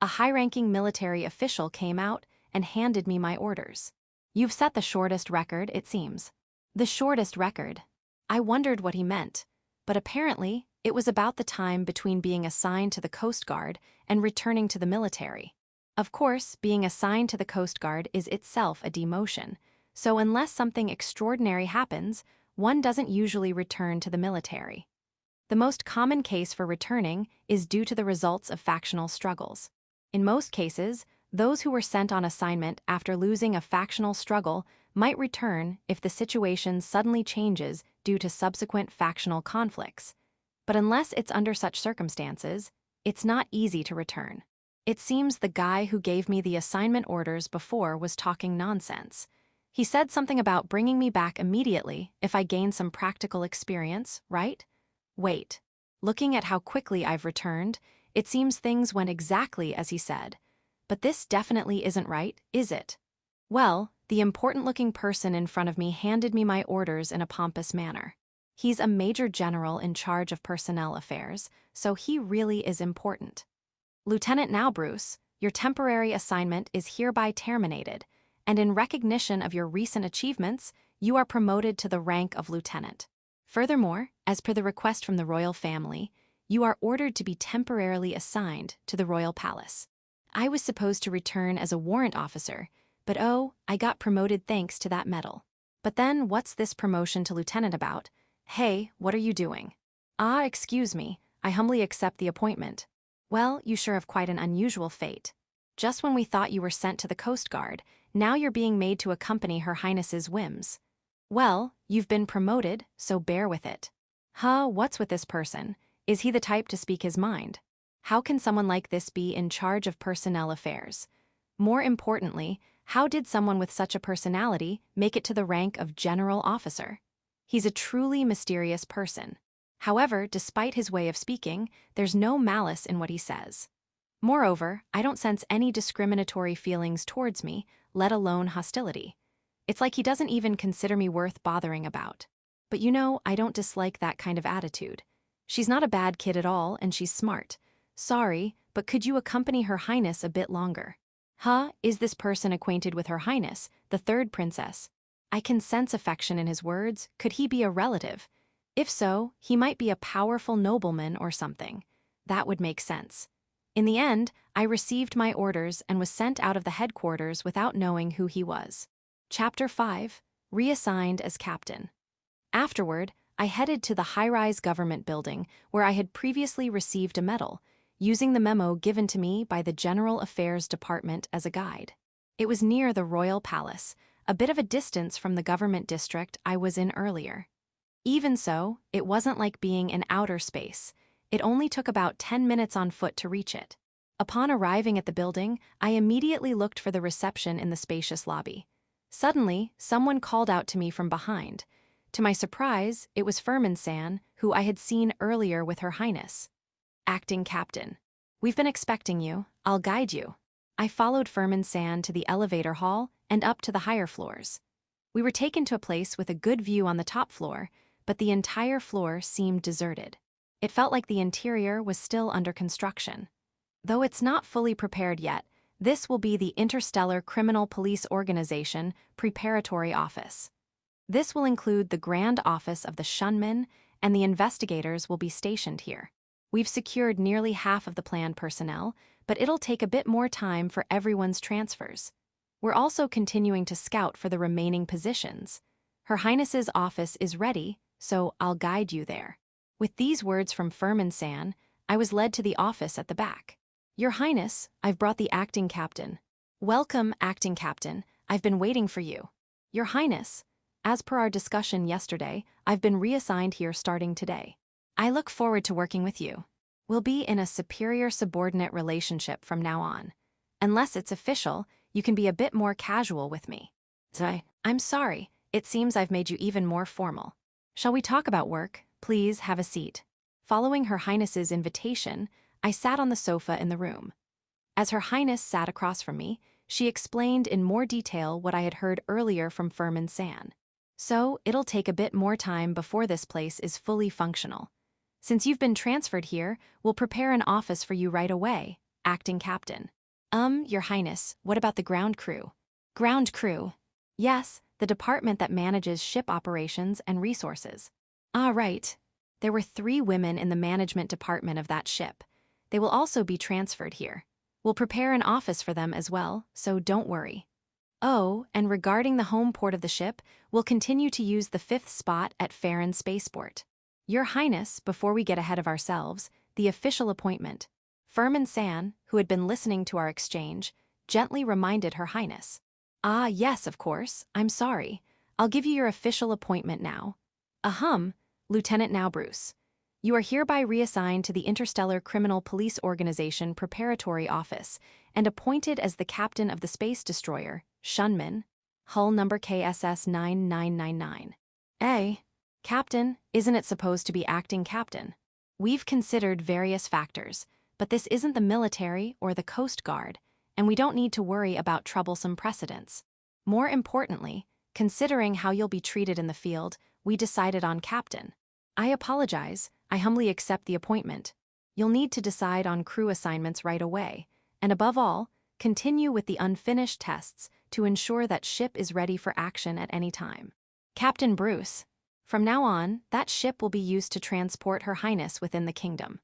A high-ranking military official came out and handed me my orders. You've set the shortest record, it seems. The shortest record. I wondered what he meant, but apparently it was about the time between being assigned to the Coast Guard and returning to the military. Of course, being assigned to the Coast Guard is itself a demotion, so unless something extraordinary happens, one doesn't usually return to the military. The most common case for returning is due to the results of factional struggles. In most cases, those who were sent on assignment after losing a factional struggle might return if the situation suddenly changes due to subsequent factional conflicts. But unless it's under such circumstances, it's not easy to return. It seems the guy who gave me the assignment orders before was talking nonsense. He said something about bringing me back immediately if I gain some practical experience, right? Wait. Looking at how quickly I've returned, it seems things went exactly as he said. But this definitely isn't right, is it? Well, the important-looking person in front of me handed me my orders in a pompous manner. He's a major general in charge of personnel affairs, so he really is important. Lieutenant Now Bruce, your temporary assignment is hereby terminated, and in recognition of your recent achievements, you are promoted to the rank of lieutenant. Furthermore, as per the request from the royal family, you are ordered to be temporarily assigned to the royal palace. I was supposed to return as a warrant officer, but oh, I got promoted thanks to that medal. But then what's this promotion to lieutenant about? Hey, what are you doing? Ah, excuse me, I humbly accept the appointment. Well, you sure have quite an unusual fate. Just when we thought you were sent to the Coast Guard, now you're being made to accompany Her Highness's whims. Well, you've been promoted, so bear with it. Huh, what's with this person? Is he the type to speak his mind? How can someone like this be in charge of personnel affairs? More importantly, how did someone with such a personality make it to the rank of general officer? He's a truly mysterious person. However, despite his way of speaking, there's no malice in what he says. Moreover, I don't sense any discriminatory feelings towards me, let alone hostility. It's like he doesn't even consider me worth bothering about. But you know, I don't dislike that kind of attitude. She's not a bad kid at all, and she's smart. Sorry, but could you accompany Her Highness a bit longer? Huh, is this person acquainted with Her Highness, the third princess? I can sense affection in his words. Could he be a relative? If so, he might be a powerful nobleman or something. That would make sense. In the end, I received my orders and was sent out of the headquarters without knowing who he was. Chapter 5. Reassigned as captain. Afterward, I headed to the high-rise government building where I had previously received a medal, using the memo given to me by the General Affairs Department as a guide. It was near the Royal Palace, a bit of a distance from the government district I was in earlier. Even so, it wasn't like being in outer space. It only took about 10 minutes on foot to reach it. Upon arriving at the building, I immediately looked for the reception in the spacious lobby. Suddenly, someone called out to me from behind. To my surprise, it was Furman-san, who I had seen earlier with Her Highness. Acting Captain. We've been expecting you. I'll guide you. I followed Furman-san to the elevator hall and up to the higher floors. We were taken to a place with a good view on the top floor, but the entire floor seemed deserted. It felt like the interior was still under construction. Though it's not fully prepared yet, this will be the Interstellar Criminal Police Organization Preparatory Office. This will include the Grand Office of the Shunmen, and the investigators will be stationed here. We've secured nearly half of the planned personnel, but it'll take a bit more time for everyone's transfers. We're also continuing to scout for the remaining positions. Her Highness's office is ready, so I'll guide you there. With these words from Furman-san, I was led to the office at the back. Your Highness, I've brought the acting captain. Welcome, acting captain. I've been waiting for you. Your Highness, as per our discussion yesterday, I've been reassigned here starting today. I look forward to working with you. We'll be in a superior-subordinate relationship from now on. Unless it's official, you can be a bit more casual with me. I'm sorry, it seems I've made you even more formal. Shall we talk about work? Please have a seat. Following Her Highness's invitation, I sat on the sofa in the room. As Her Highness sat across from me, she explained in more detail what I had heard earlier from Furman-san. So, it'll take a bit more time before this place is fully functional. Since you've been transferred here, we'll prepare an office for you right away, acting captain. Your Highness, what about the ground crew? Ground crew? Yes, the department that manages ship operations and resources. Ah, right. There were 3 women in the management department of that ship. They will also be transferred here. We'll prepare an office for them as well, so don't worry. Oh, and regarding the home port of the ship, we'll continue to use the 5th spot at Farron Spaceport. Your Highness, before we get ahead of ourselves, the official appointment. Furman-san, who had been listening to our exchange, gently reminded Her Highness. Ah, yes, of course, I'm sorry. I'll give you your official appointment now. Lieutenant Now Bruce. You are hereby reassigned to the Interstellar Criminal Police Organization Preparatory Office and appointed as the captain of the space destroyer, Shunman, hull number KSS 9999. Captain, isn't it supposed to be acting captain? We've considered various factors, but this isn't the military or the Coast Guard, and we don't need to worry about troublesome precedents. More importantly, considering how you'll be treated in the field, we decided on captain. I apologize, I humbly accept the appointment. You'll need to decide on crew assignments right away, and above all, continue with the unfinished tests to ensure that ship is ready for action at any time. Captain Bruce. From now on, that ship will be used to transport Her Highness within the kingdom.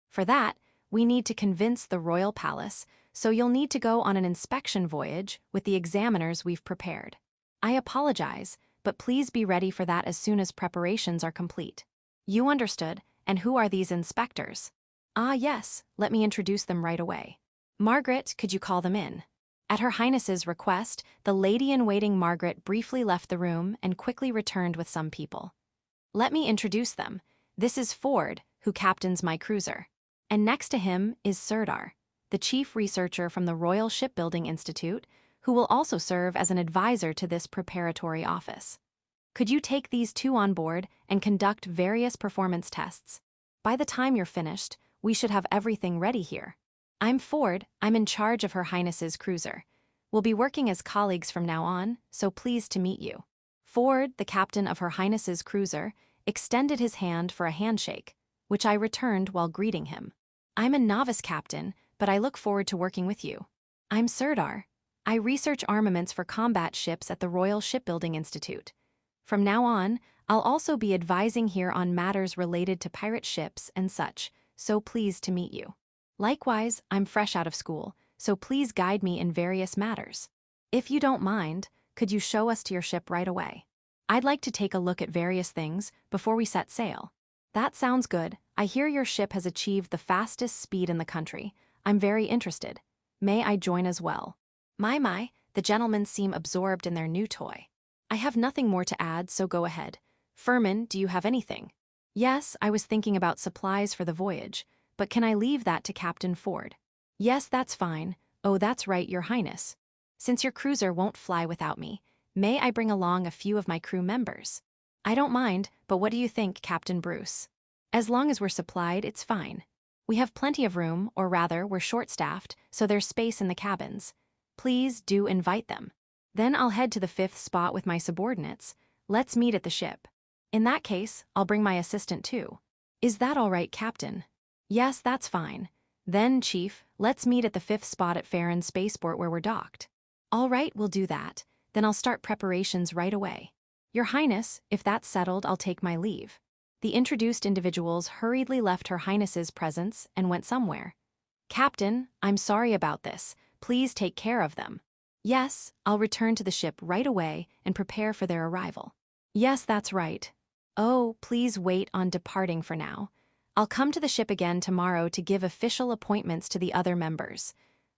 For that, we need to convince the Royal Palace, so you'll need to go on an inspection voyage with the examiners we've prepared. I apologize, but please be ready for that as soon as preparations are complete. You understood, and who are these inspectors? Ah, yes, let me introduce them right away. Margaret, could you call them in? At Her Highness's request, the lady-in-waiting Margaret briefly left the room and quickly returned with some people. Let me introduce them. This is Ford, who captains my cruiser. And next to him is Serdar, the chief researcher from the Royal Shipbuilding Institute, who will also serve as an advisor to this preparatory office. Could you take these 2 on board and conduct various performance tests? By the time you're finished, we should have everything ready here. I'm Ford, I'm in charge of Her Highness's cruiser. We'll be working as colleagues from now on, so pleased to meet you. Ford, the captain of Her Highness's cruiser, extended his hand for a handshake, which I returned while greeting him. I'm a novice captain, but I look forward to working with you. I'm Serdar. I research armaments for combat ships at the Royal Shipbuilding Institute. From now on, I'll also be advising here on matters related to pirate ships and such, so pleased to meet you. Likewise, I'm fresh out of school, so please guide me in various matters. If you don't mind, could you show us to your ship right away? I'd like to take a look at various things before we set sail. That sounds good. I hear your ship has achieved the fastest speed in the country. I'm very interested. May I join as well? My, the gentlemen seem absorbed in their new toy. I have nothing more to add, so go ahead. Furman, do you have anything? Yes, I was thinking about supplies for the voyage, but can I leave that to Captain Ford? Yes, that's fine. Oh, that's right, Your Highness. Since your cruiser won't fly without me, may I bring along a few of my crew members? I don't mind, but what do you think, Captain Bruce? As long as we're supplied, it's fine. We have plenty of room, or rather, we're short-staffed, so there's space in the cabins. Please do invite them. Then I'll head to the 5th spot with my subordinates. Let's meet at the ship. In that case, I'll bring my assistant too. Is that all right, Captain? Yes, that's fine. Then, Chief, let's meet at the 5th spot at Farron Spaceport where we're docked. All right, we'll do that. Then I'll start preparations right away. Your Highness, if that's settled, I'll take my leave. The introduced individuals hurriedly left Her Highness's presence and went somewhere. Captain, I'm sorry about this. Please take care of them. Yes, I'll return to the ship right away and prepare for their arrival. Yes, that's right. Oh, please wait on departing for now. I'll come to the ship again tomorrow to give official appointments to the other members.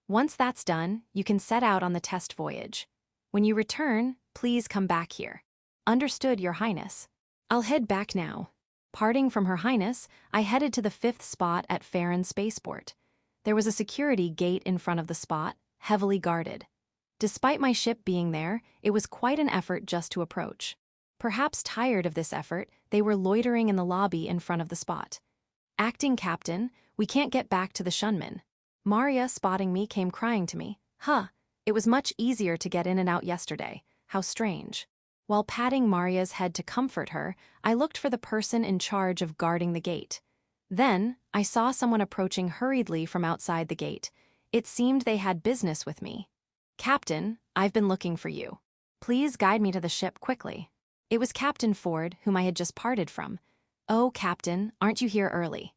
Once that's done, you can set out on the test voyage. When you return, please come back here. Understood, Your Highness. I'll head back now. Parting from Her Highness, I headed to the 5th spot at Farron Spaceport. There was a security gate in front of the spot, heavily guarded. Despite my ship being there, it was quite an effort just to approach. Perhaps tired of this effort, they were loitering in the lobby in front of the spot. Acting Captain, we can't get back to the Shunman. Maria, spotting me, came crying to me. It was much easier to get in and out yesterday. How strange. While patting Maria's head to comfort her, I looked for the person in charge of guarding the gate. Then, I saw someone approaching hurriedly from outside the gate. It seemed they had business with me. Captain, I've been looking for you. Please guide me to the ship quickly. It was Captain Ford, whom I had just parted from. Oh, Captain, aren't you here early?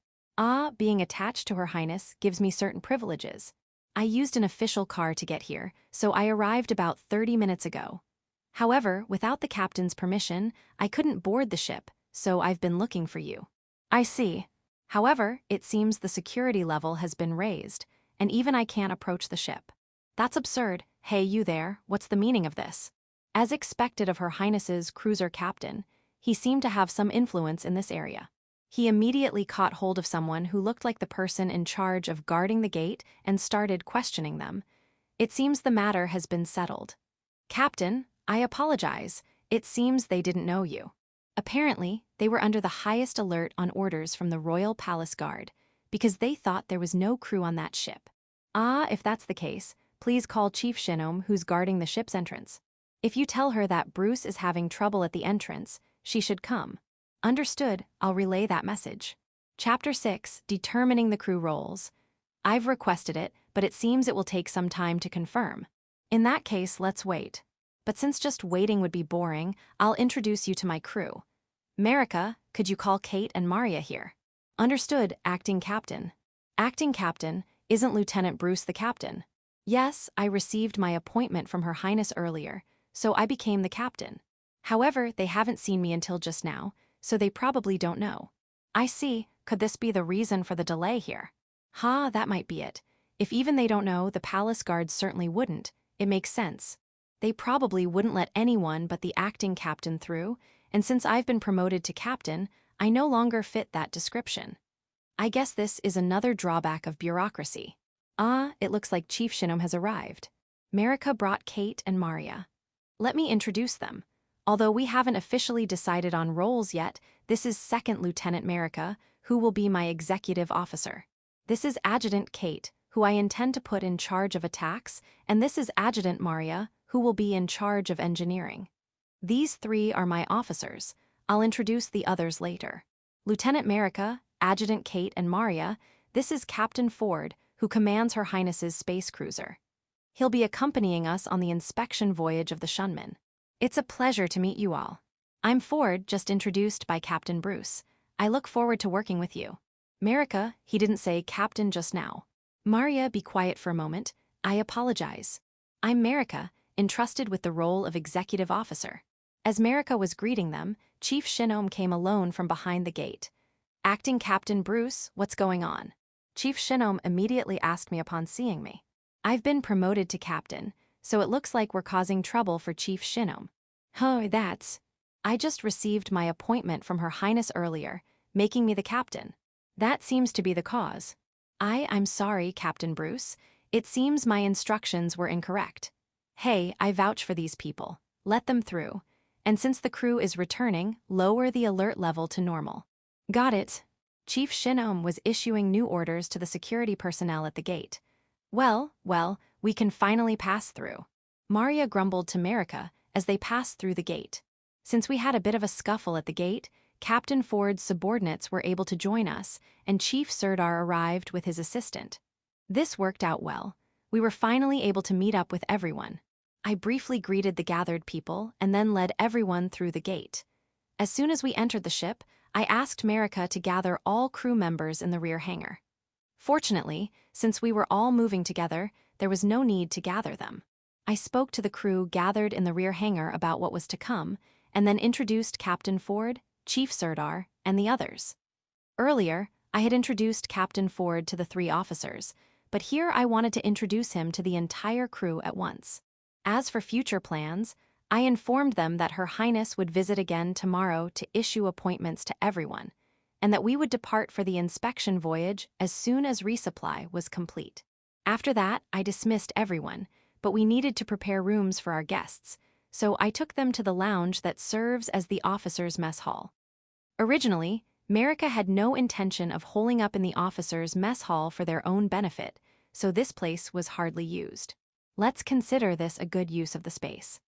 Being attached to Her Highness gives me certain privileges. I used an official car to get here, so I arrived about 30 minutes ago. However, without the captain's permission, I couldn't board the ship, so I've been looking for you. I see. However, it seems the security level has been raised, and even I can't approach the ship. That's absurd. Hey, you there, what's the meaning of this? As expected of Her Highness's cruiser captain, he seemed to have some influence in this area. He immediately caught hold of someone who looked like the person in charge of guarding the gate and started questioning them. It seems the matter has been settled. Captain, I apologize. It seems they didn't know you. Apparently, they were under the highest alert on orders from the Royal Palace Guard, because they thought there was no crew on that ship. If that's the case, please call Chief Shinnom, who's guarding the ship's entrance. If you tell her that Bruce is having trouble at the entrance, she should come. Understood, I'll relay that message. Chapter 6, Determining the Crew Roles. I've requested it, but it seems it will take some time to confirm. In that case, let's wait. But since just waiting would be boring, I'll introduce you to my crew. Marika, could you call Kate and Maria here? Understood, Acting Captain. Acting Captain, isn't Lieutenant Bruce the captain? Yes, I received my appointment from Her Highness earlier, so I became the captain. However, they haven't seen me until just now, so they probably don't know. I see, could this be the reason for the delay here? That might be it. If even they don't know, the palace guards certainly wouldn't. It makes sense. They probably wouldn't let anyone but the acting captain through, and since I've been promoted to captain, I no longer fit that description. I guess this is another drawback of bureaucracy. It looks like Chief Shinnom has arrived. Marika brought Kate and Maria. Let me introduce them. Although we haven't officially decided on roles yet, this is Second Lieutenant Marika, who will be my executive officer. This is Adjutant Kate, who I intend to put in charge of attacks, and this is Adjutant Maria, who will be in charge of engineering. These three are my officers. I'll introduce the others later. Lieutenant Marika, Adjutant Kate, and Maria, this is Captain Ford, who commands Her Highness's space cruiser. He'll be accompanying us on the inspection voyage of the Shunman. It's a pleasure to meet you all. I'm Ford, just introduced by Captain Bruce. I look forward to working with you. Marika, he didn't say Captain just now. Maria, be quiet for a moment. I apologize. I'm Marika, entrusted with the role of executive officer. As Marika was greeting them, Chief Shinnom came alone from behind the gate. Acting Captain Bruce, what's going on? Chief Shinnom immediately asked me upon seeing me. I've been promoted to captain, so it looks like we're causing trouble for Chief Shinnom. I just received my appointment from Her Highness earlier, making me the captain. That seems to be the cause. I'm sorry, Captain Bruce. It seems my instructions were incorrect. Hey, I vouch for these people. Let them through. And since the crew is returning, lower the alert level to normal. Got it. Chief Shinnom was issuing new orders to the security personnel at the gate. Well, we can finally pass through. Maria grumbled to Marika as they passed through the gate. Since we had a bit of a scuffle at the gate, Captain Ford's subordinates were able to join us, and Chief Sirdar arrived with his assistant. This worked out well. We were finally able to meet up with everyone. I briefly greeted the gathered people and then led everyone through the gate. As soon as we entered the ship, I asked Marika to gather all crew members in the rear hangar. Fortunately, since we were all moving together, there was no need to gather them. I spoke to the crew gathered in the rear hangar about what was to come, and then introduced Captain Ford, Chief Sirdar, and the others. Earlier, I had introduced Captain Ford to the 3 officers, but here I wanted to introduce him to the entire crew at once. As for future plans, I informed them that Her Highness would visit again tomorrow to issue appointments to everyone, and that we would depart for the inspection voyage as soon as resupply was complete. After that, I dismissed everyone, but we needed to prepare rooms for our guests, so I took them to the lounge that serves as the officers' mess hall. Originally, Marika had no intention of holing up in the officers' mess hall for their own benefit, so this place was hardly used. Let's consider this a good use of the space.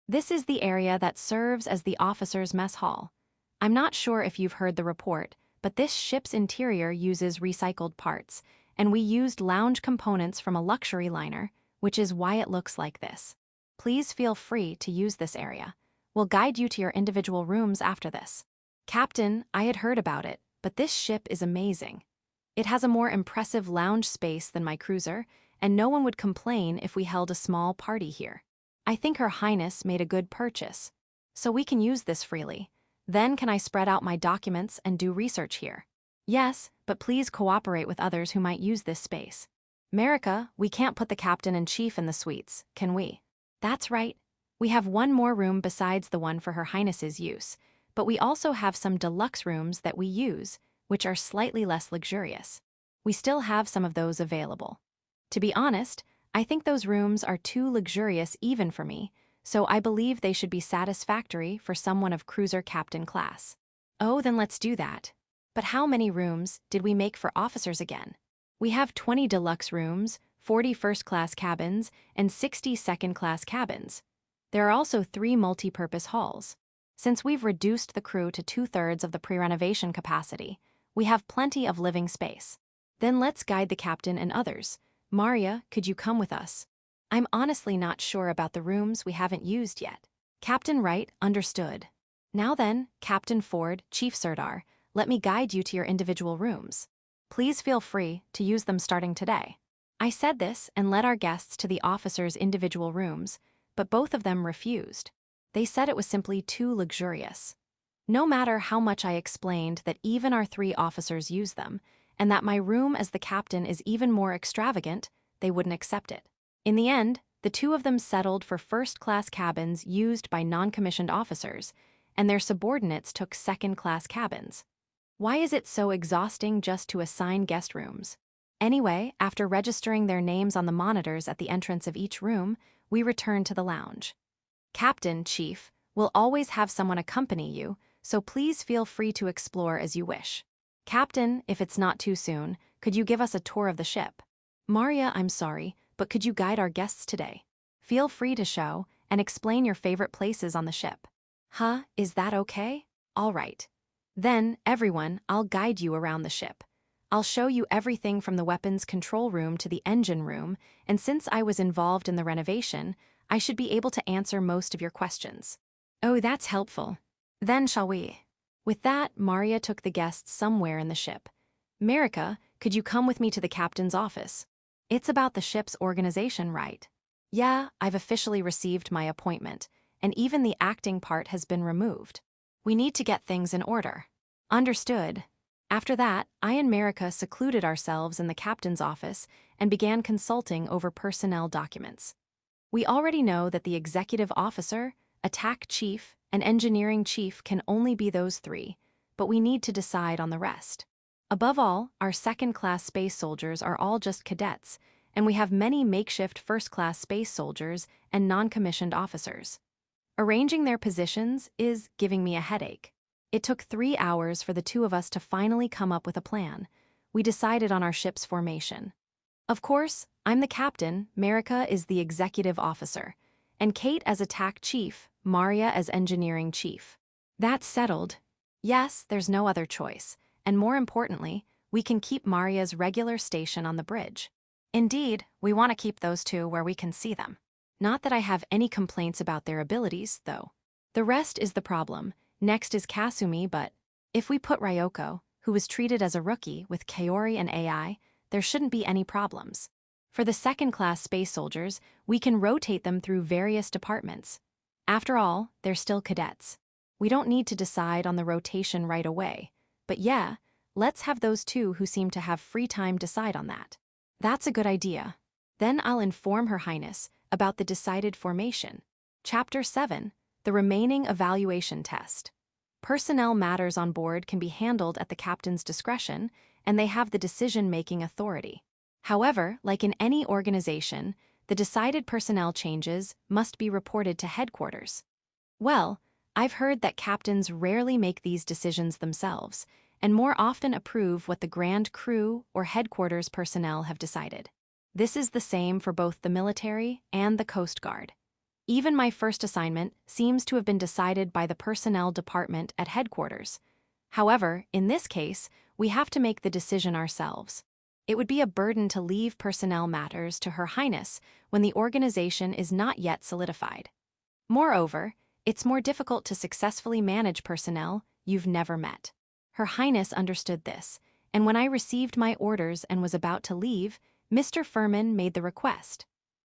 This is the area that serves as the officers' mess hall. I'm not sure if you've heard the report, but this ship's interior uses recycled parts, and we used lounge components from a luxury liner, which is why it looks like this. Please feel free to use this area. We'll guide you to your individual rooms after this. Captain, I had heard about it, but this ship is amazing. It has a more impressive lounge space than my cruiser, and no one would complain if we held a small party here. I think Her Highness made a good purchase, so we can use this freely. Then can I spread out my documents and do research here? Yes, but please cooperate with others who might use this space. Marika, we can't put the captain and chief in the suites, can we? That's right. We have one more room besides the one for Her Highness's use, but we also have some deluxe rooms that we use, which are slightly less luxurious. We still have some of those available. To be honest, I think those rooms are too luxurious even for me, so I believe they should be satisfactory for someone of cruiser captain class. Oh, then let's do that. But how many rooms did we make for officers again? We have 20 deluxe rooms, 40 first-class cabins, and 60 second-class cabins. There are also 3 multi-purpose halls. Since we've reduced the crew to 2/3 of the pre-renovation capacity, we have plenty of living space. Then let's guide the captain and others. Maria, could you come with us? I'm honestly not sure about the rooms we haven't used yet. Captain Wright, understood. Now then, Captain Ford, Chief Sirdar, let me guide you to your individual rooms. Please feel free to use them starting today. I said this and led our guests to the officers' individual rooms, but both of them refused. They said it was simply too luxurious. No matter how much I explained that even our 3 officers use them, and that my room as the captain is even more extravagant, they wouldn't accept it. In the end, the 2 of them settled for first-class cabins used by non-commissioned officers, and their subordinates took second-class cabins. Why is it so exhausting just to assign guest rooms? Anyway, after registering their names on the monitors at the entrance of each room, we returned to the lounge. Captain, Chief, will always have someone accompany you, so please feel free to explore as you wish. Captain, if it's not too soon, could you give us a tour of the ship? Maria, I'm sorry, but could you guide our guests today? Feel free to show and explain your favorite places on the ship. Huh, is that okay? All right. Then, everyone, I'll guide you around the ship. I'll show you everything from the weapons control room to the engine room, and since I was involved in the renovation, I should be able to answer most of your questions. Oh, that's helpful. Then shall we? With that, Maria took the guests somewhere in the ship. Marika, could you come with me to the captain's office? It's about the ship's organization, right? Yeah, I've officially received my appointment, and even the acting part has been removed. We need to get things in order. Understood. After that, I and Marika secluded ourselves in the captain's office and began consulting over personnel documents. We already know that the executive officer, attack chief, and engineering chief can only be those 3, but we need to decide on the rest. Above all, our second-class space soldiers are all just cadets, and we have many makeshift first-class space soldiers and non-commissioned officers. Arranging their positions is giving me a headache. It took 3 hours for the 2 of us to finally come up with a plan. We decided on our ship's formation. Of course, I'm the captain, Marika is the executive officer, and Kate as attack chief, Maria as engineering chief. That's settled. Yes, there's no other choice, and more importantly, we can keep Maria's regular station on the bridge. Indeed, we want to keep those two where we can see them. Not that I have any complaints about their abilities, though. The rest is the problem. Next is Kasumi, but if we put Ryoko, who was treated as a rookie, with Kaori and AI, there shouldn't be any problems. For the second-class space soldiers, we can rotate them through various departments. After all, they're still cadets. We don't need to decide on the rotation right away. But yeah, let's have those two who seem to have free time decide on that. That's a good idea. Then I'll inform Her Highness about the decided formation. Chapter 7, the remaining evaluation test. Personnel matters on board can be handled at the captain's discretion, and they have the decision-making authority. However, like in any organization, the decided personnel changes must be reported to headquarters. Well, I've heard that captains rarely make these decisions themselves, and more often approve what the Grand Crew or headquarters personnel have decided. This is the same for both the military and the Coast Guard. Even my first assignment seems to have been decided by the personnel department at headquarters. However, in this case, we have to make the decision ourselves. It would be a burden to leave personnel matters to Her Highness when the organization is not yet solidified. Moreover, it's more difficult to successfully manage personnel you've never met. Her Highness understood this, and when I received my orders and was about to leave, Mr. Furman made the request.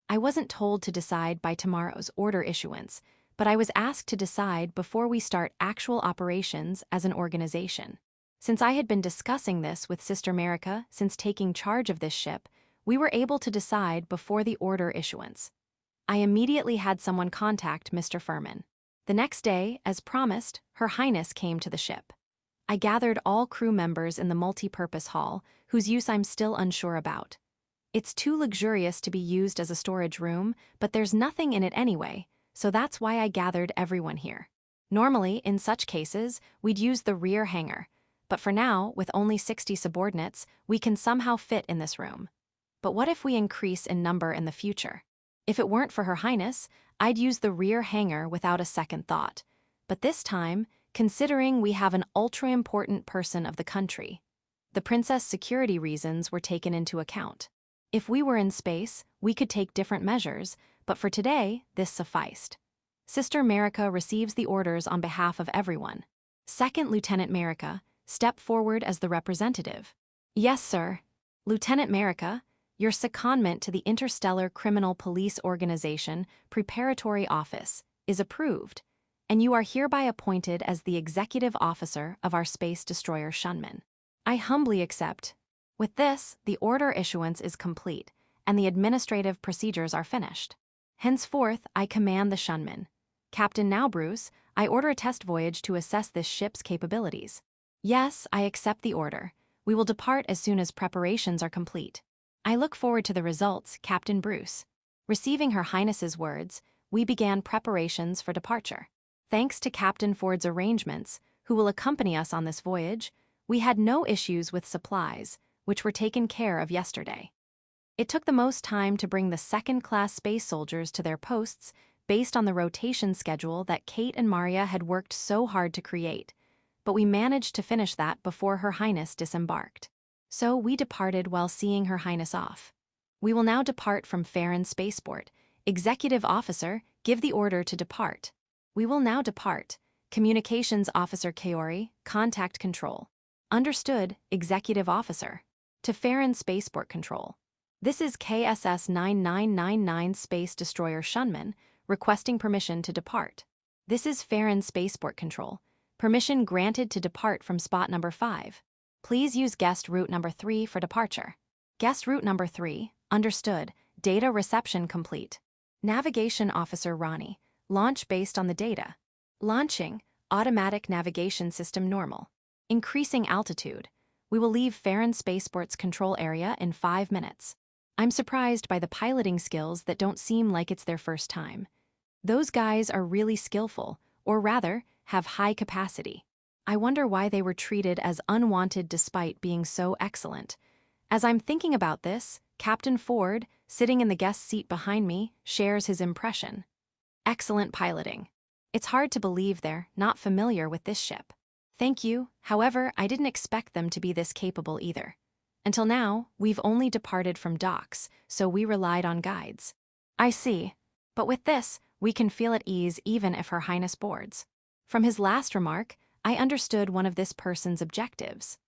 I wasn't told to decide by tomorrow's order issuance, but I was asked to decide before we start actual operations as an organization. Since I had been discussing this with Sister Merica since taking charge of this ship, we were able to decide before the order issuance. I immediately had someone contact Mr. Furman. The next day, as promised, Her Highness came to the ship. I gathered all crew members in the multi-purpose hall, whose use I'm still unsure about. It's too luxurious to be used as a storage room, but there's nothing in it anyway, so that's why I gathered everyone here. Normally, in such cases, we'd use the rear hangar, but for now, with only 60 subordinates, we can somehow fit in this room. But what if we increase in number in the future? If it weren't for Her Highness, I'd use the rear hangar without a second thought. But this time, considering we have an ultra-important person of the country, the princess' security reasons were taken into account. If we were in space, we could take different measures, but for today, this sufficed. Sister Merica receives the orders on behalf of everyone. Second Lieutenant Merica, step forward as the representative. Yes, sir. Lieutenant Merica, your secondment to the Interstellar Criminal Police Organization Preparatory Office is approved, and you are hereby appointed as the executive officer of our space destroyer Shunman. I humbly accept. With this, the order issuance is complete, and the administrative procedures are finished. Henceforth, I command the Shunman. Captain Now Bruce, I order a test voyage to assess this ship's capabilities. Yes, I accept the order. We will depart as soon as preparations are complete. I look forward to the results, Captain Bruce. Receiving Her Highness's words, we began preparations for departure. Thanks to Captain Ford's arrangements, who will accompany us on this voyage, we had no issues with supplies, which were taken care of yesterday. It took the most time to bring the second-class space soldiers to their posts based on the rotation schedule that Kate and Maria had worked so hard to create, but we managed to finish that before Her Highness disembarked. So we departed while seeing Her Highness off. We will now depart from Farron Spaceport. Executive Officer, give the order to depart. We will now depart. Communications Officer Kaori, contact control. Understood, Executive Officer. To Farron Spaceport Control. This is KSS 9999 Space Destroyer Shunman, requesting permission to depart. This is Farron Spaceport Control. Permission granted to depart from spot number 5. Please use guest route number 3 for departure. Guest route number 3, understood, data reception complete. Navigation Officer Ronnie, launch based on the data. Launching, automatic navigation system normal. Increasing altitude. We will leave Farron Spaceport's control area in 5 minutes. I'm surprised by the piloting skills that don't seem like it's their first time. Those guys are really skillful, or rather, have high capacity. I wonder why they were treated as unwanted despite being so excellent. As I'm thinking about this, Captain Ford, sitting in the guest seat behind me, shares his impression. Excellent piloting. It's hard to believe they're not familiar with this ship. Thank you, however, I didn't expect them to be this capable either. Until now, we've only departed from docks, so we relied on guides. I see. But with this, we can feel at ease even if Her Highness boards. From his last remark, I understood one of this person's objectives.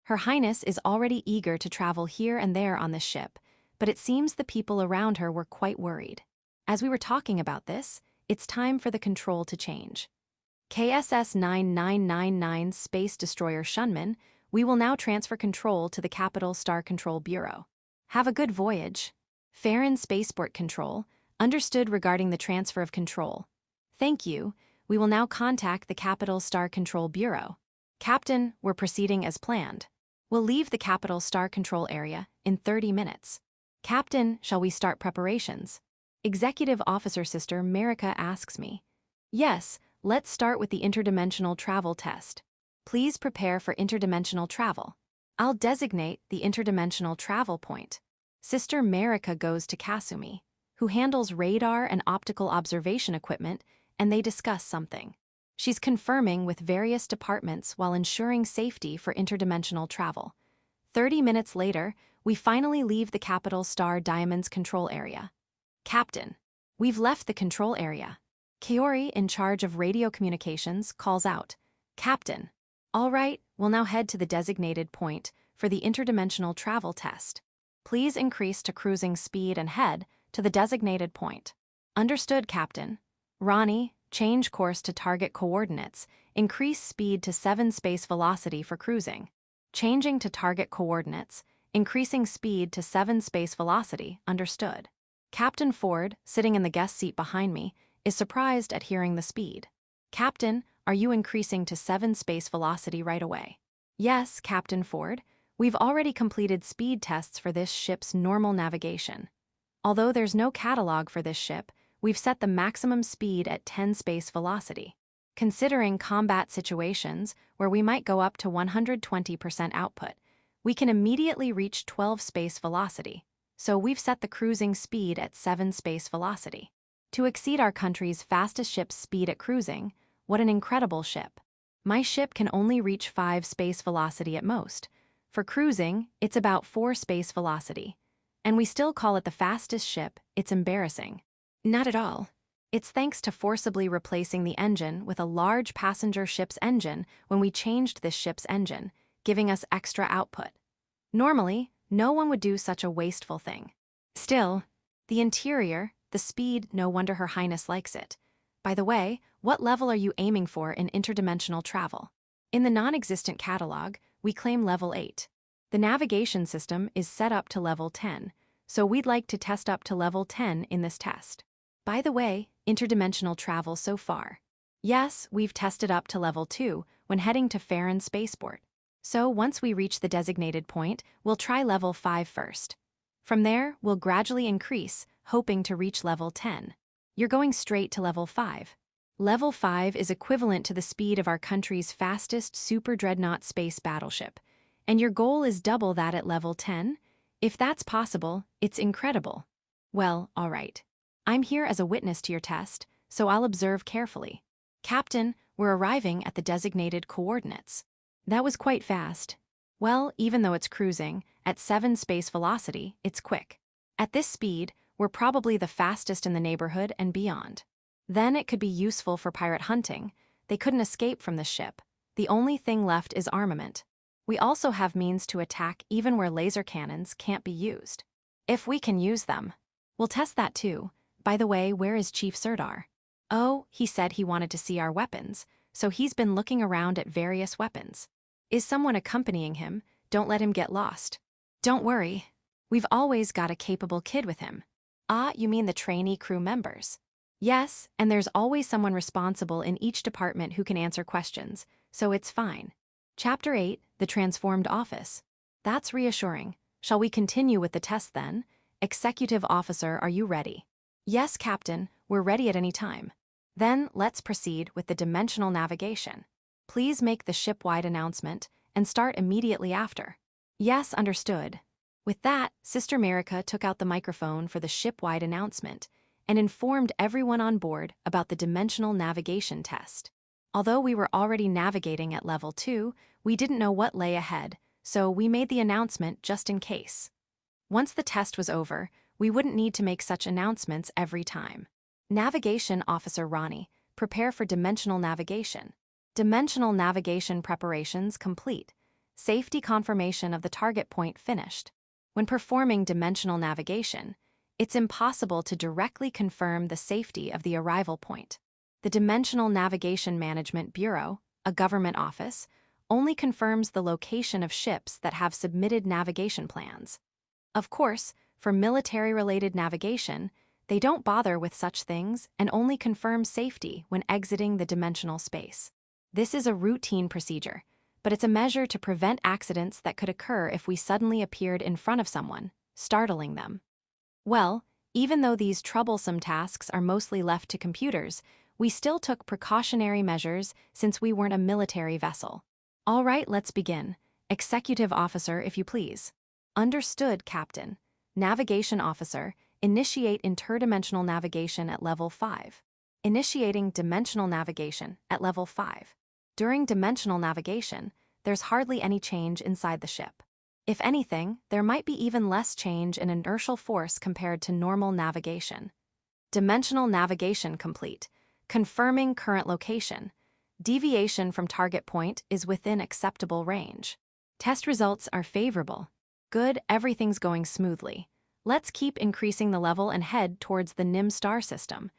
Her Highness is already eager to travel here and there on this ship, but it seems the people around her were quite worried. As we were talking about this, it's time for the control to change. KSS 9999 Space Destroyer Shunman, we will now transfer control to the Capital Star Control Bureau. Have a good voyage. Farron Spaceport Control, understood regarding the transfer of control. Thank you. We will now contact the Capital Star Control Bureau. Captain, we're proceeding as planned. We'll leave the Capital Star Control area in 30 minutes. Captain, shall we start preparations? Executive Officer Sister Marika asks me. Yes, let's start with the interdimensional travel test. Please prepare for interdimensional travel. I'll designate the interdimensional travel point. Sister Marika goes to Kasumi, who handles radar and optical observation equipment, and they discuss something. She's confirming with various departments while ensuring safety for interdimensional travel. 30 minutes later, we finally leave the Capital Star Diamond's control area. Captain, we've left the control area. Kaori, in charge of radio communications, calls out, Captain. All right, we'll now head to the designated point for the interdimensional travel test. Please increase to cruising speed and head to the designated point. Understood, Captain. Ronnie, change course to target coordinates. Increase speed to 7 space velocity for cruising. Changing to target coordinates. Increasing speed to 7 space velocity. Understood. Captain Ford, sitting in the guest seat behind me, is surprised at hearing the speed. Captain, are you increasing to 7 space velocity right away? Yes, Captain Ford. We've already completed speed tests for this ship's normal navigation. Although there's no catalog for this ship, we've set the maximum speed at 10 space velocity. Considering combat situations where we might go up to 120% output, we can immediately reach 12 space velocity, so we've set the cruising speed at 7 space velocity. To exceed our country's fastest ship's speed at cruising, what an incredible ship. My ship can only reach 5 space velocity at most. For cruising, it's about 4 space velocity. And we still call it the fastest ship. It's embarrassing. Not at all. It's thanks to forcibly replacing the engine with a large passenger ship's engine when we changed this ship's engine, giving us extra output. Normally, no one would do such a wasteful thing. Still, the interior, the speed, no wonder Her Highness likes it. By the way, what level are you aiming for in interdimensional travel? In the non-existent catalog, we claim level 8. The navigation system is set up to level 10, so we'd like to test up to level 10 in this test. By the way, interdimensional travel so far. Yes, we've tested up to level 2 when heading to Farron Spaceport. So once we reach the designated point, we'll try level 5 first. From there, we'll gradually increase, hoping to reach level 10. You're going straight to level 5. Level 5 is equivalent to the speed of our country's fastest super dreadnought space battleship, and your goal is double that at level 10? If that's possible, it's incredible. Well, all right. I'm here as a witness to your test, so I'll observe carefully. Captain, we're arriving at the designated coordinates. That was quite fast. Well, even though it's cruising, at 7 space velocity, it's quick. At this speed, we're probably the fastest in the neighborhood and beyond. Then it could be useful for pirate hunting. They couldn't escape from this ship. The only thing left is armament. We also have means to attack even where laser cannons can't be used. If we can use them. We'll test that too. By the way, where is Chief Sirdar? Oh, he said he wanted to see our weapons, so he's been looking around at various weapons. Is someone accompanying him? Don't let him get lost. Don't worry. We've always got a capable kid with him. Ah, you mean the trainee crew members? Yes, and there's always someone responsible in each department who can answer questions, so it's fine. Chapter 8, The Transformed Office. That's reassuring. Shall we continue with the test then? Executive Officer, are you ready? Yes, Captain, we're ready at any time. Then let's proceed with the dimensional navigation. Please make the ship-wide announcement and start immediately after. Yes, understood. With that, Sister Marika took out the microphone for the ship-wide announcement, and informed everyone on board about the dimensional navigation test. Although we were already navigating at level 2, we didn't know what lay ahead, so we made the announcement just in case. Once the test was over, we wouldn't need to make such announcements every time. Navigation Officer Ronnie, prepare for dimensional navigation. Dimensional navigation preparations complete. Safety confirmation of the target point finished. When performing dimensional navigation, it's impossible to directly confirm the safety of the arrival point. The Dimensional Navigation Management Bureau, a government office, only confirms the location of ships that have submitted navigation plans. Of course, for military-related navigation, they don't bother with such things and only confirm safety when exiting the dimensional space. This is a routine procedure, but it's a measure to prevent accidents that could occur if we suddenly appeared in front of someone, startling them. Well, even though these troublesome tasks are mostly left to computers, we still took precautionary measures since we weren't a military vessel. All right, let's begin. Executive Officer, if you please. Understood, Captain. Navigation Officer, initiate interdimensional navigation at level 5. Initiating dimensional navigation at level 5. During dimensional navigation, there's hardly any change inside the ship. If anything, there might be even less change in inertial force compared to normal navigation. Dimensional navigation complete. Confirming current location. Deviation from target point is within acceptable range. Test results are favorable. Good, everything's going smoothly. Let's keep increasing the level and head towards the NIM star system.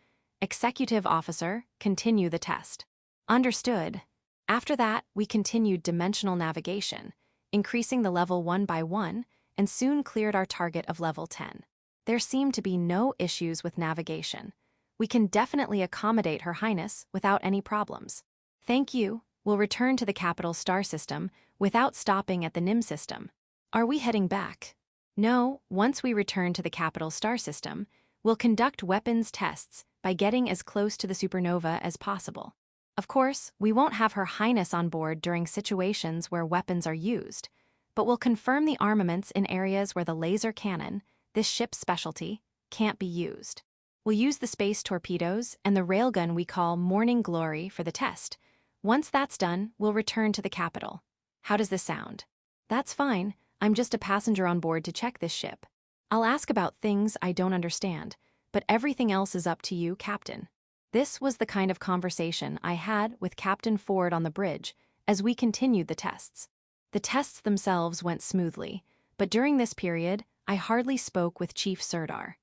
Executive Officer, continue the test. Understood. After that, we continued dimensional navigation, increasing the level 1 by 1, and soon cleared our target of level 10. There seemed to be no issues with navigation. We can definitely accommodate Her Highness without any problems. Thank you. We'll return to the capital star system without stopping at the NIM system. Are we heading back? No, once we return to the capital star system, we'll conduct weapons tests by getting as close to the supernova as possible. Of course, we won't have Her Highness on board during situations where weapons are used, but we'll confirm the armaments in areas where the laser cannon, this ship's specialty, can't be used. We'll use the space torpedoes and the railgun we call Morning Glory for the test. Once that's done, we'll return to the capital. How does this sound? That's fine. I'm just a passenger on board to check this ship. I'll ask about things I don't understand, but everything else is up to you, Captain. This was the kind of conversation I had with Captain Ford on the bridge as we continued the tests. The tests themselves went smoothly, but during this period, I hardly spoke with Chief Sirdar.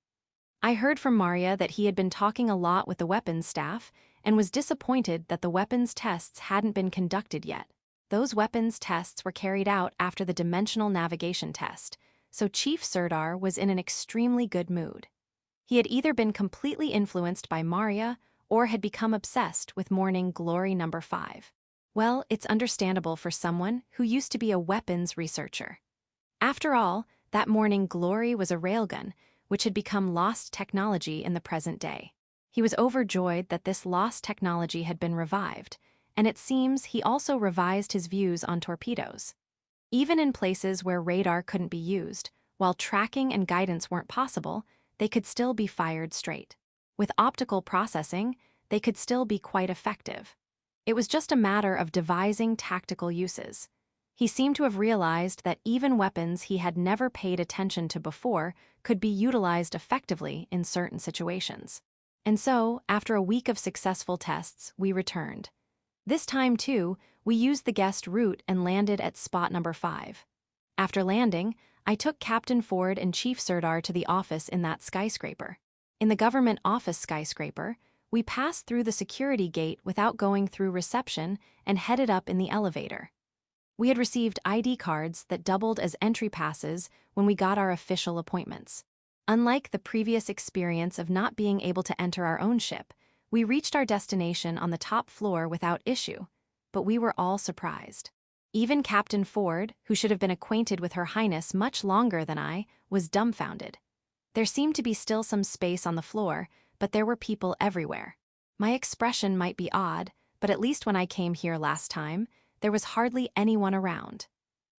I heard from Maria that he had been talking a lot with the weapons staff and was disappointed that the weapons tests hadn't been conducted yet. Those weapons tests were carried out after the dimensional navigation test, so Chief Sirdar was in an extremely good mood. He had either been completely influenced by Maria or had become obsessed with Morning Glory number 5. Well, it's understandable for someone who used to be a weapons researcher. After all, that Morning Glory was a railgun, which had become lost technology in the present day. He was overjoyed that this lost technology had been revived, and it seems he also revised his views on torpedoes. Even in places where radar couldn't be used, while tracking and guidance weren't possible, they could still be fired straight. With optical processing, they could still be quite effective. It was just a matter of devising tactical uses. He seemed to have realized that even weapons he had never paid attention to before could be utilized effectively in certain situations. And so, after a week of successful tests, we returned. This time, too, we used the guest route and landed at spot number 5. After landing, I took Captain Ford and Chief Sirdar to the office in that skyscraper. In the government office skyscraper, we passed through the security gate without going through reception and headed up in the elevator. We had received ID cards that doubled as entry passes when we got our official appointments. Unlike the previous experience of not being able to enter our own ship, we reached our destination on the top floor without issue, but we were all surprised. Even Captain Ford, who should have been acquainted with Her Highness much longer than I, was dumbfounded. There seemed to be still some space on the floor, but there were people everywhere. My expression might be odd, but at least when I came here last time, there was hardly anyone around.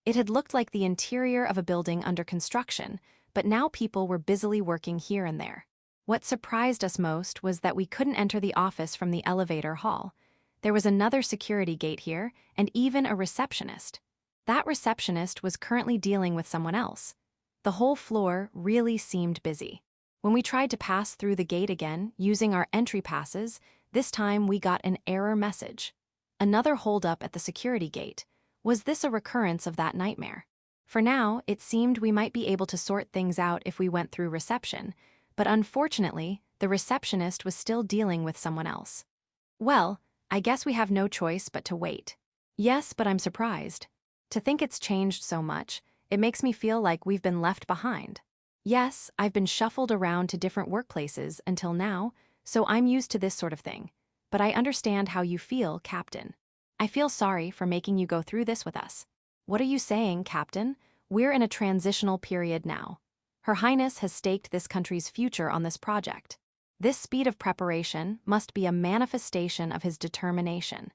It had looked like the interior of a building under construction, but now people were busily working here and there. What surprised us most was that we couldn't enter the office from the elevator hall. There was another security gate here, and even a receptionist. That receptionist was currently dealing with someone else. The whole floor really seemed busy. When we tried to pass through the gate again, using our entry passes, this time we got an error message. Another holdup at the security gate. Was this a recurrence of that nightmare? For now, it seemed we might be able to sort things out if we went through reception, but unfortunately, the receptionist was still dealing with someone else. Well, I guess we have no choice but to wait. Yes, but I'm surprised. To think it's changed so much, it makes me feel like we've been left behind. Yes, I've been shuffled around to different workplaces until now, so I'm used to this sort of thing. But I understand how you feel, Captain. I feel sorry for making you go through this with us. What are you saying, Captain? We're in a transitional period now. Her Highness has staked this country's future on this project. This speed of preparation must be a manifestation of his determination.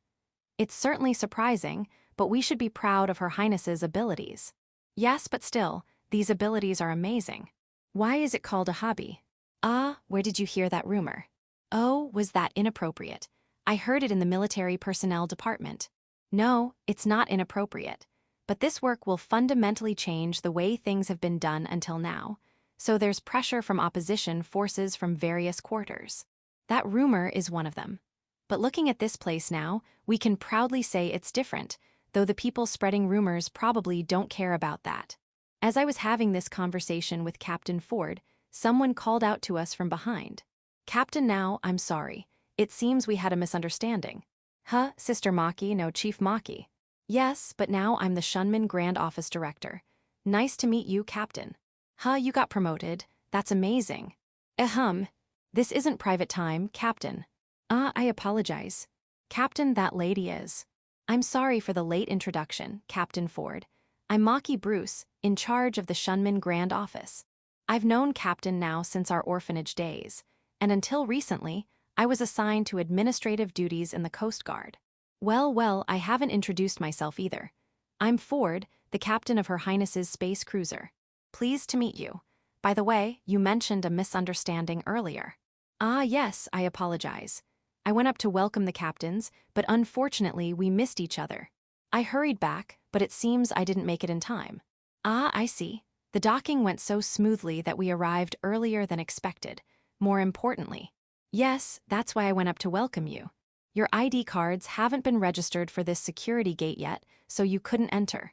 It's certainly surprising, but we should be proud of Her Highness's abilities. Yes, but still, these abilities are amazing. Why is it called a hobby? Ah, where did you hear that rumor? Oh, was that inappropriate? I heard it in the military personnel department. No, it's not inappropriate. But this work will fundamentally change the way things have been done until now, so there's pressure from opposition forces from various quarters. That rumor is one of them. But looking at this place now, we can proudly say it's different, though the people spreading rumors probably don't care about that. As I was having this conversation with Captain Ford, someone called out to us from behind. Captain, now, I'm sorry. It seems we had a misunderstanding. Huh, Sister Maki, no Chief Maki. Yes, but now I'm the Shunman Grand Office Director. Nice to meet you, Captain. Huh, you got promoted. That's amazing. This isn't private time, Captain. I apologize. Captain, that lady is. I'm sorry for the late introduction, Captain Ford. I'm Maki Bruce, in charge of the Shunman Grand Office. I've known Captain now since our orphanage days, and until recently, I was assigned to administrative duties in the Coast Guard. Well, I haven't introduced myself either. I'm Ford, the captain of Her Highness's space cruiser. Pleased to meet you. By the way, you mentioned a misunderstanding earlier. Ah, yes, I apologize. I went up to welcome the captains, but unfortunately we missed each other. I hurried back, but it seems I didn't make it in time. Ah, I see. The docking went so smoothly that we arrived earlier than expected. More importantly. Yes, that's why I went up to welcome you. Your ID cards haven't been registered for this security gate yet, so you couldn't enter.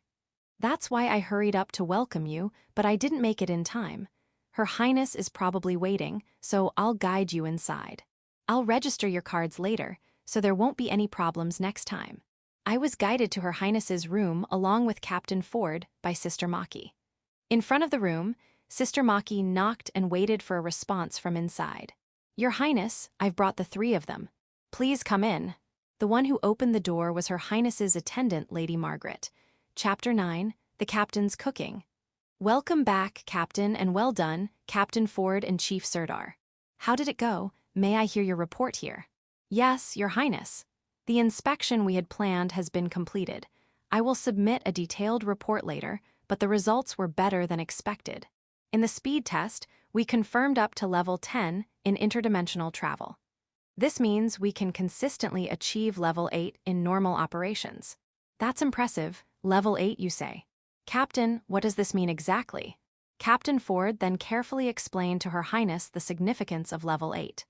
That's why I hurried up to welcome you, but I didn't make it in time. Her Highness is probably waiting, so I'll guide you inside. I'll register your cards later, so there won't be any problems next time. I was guided to Her Highness's room along with Captain Ford by Sister Maki. In front of the room, Sister Maki knocked and waited for a response from inside. Your Highness, I've brought the three of them. Please come in. The one who opened the door was Her Highness's attendant, Lady Margaret. Chapter 9, The Captain's Cooking. Welcome back, Captain, and well done, Captain Ford and Chief Sirdar. How did it go? May I hear your report here? Yes, Your Highness. The inspection we had planned has been completed. I will submit a detailed report later, but the results were better than expected. In the speed test, we confirmed up to level 10 in interdimensional travel. This means we can consistently achieve level 8 in normal operations. That's impressive. Level 8, you say. Captain, what does this mean exactly? Captain Ford then carefully explained to Her Highness the significance of level 8.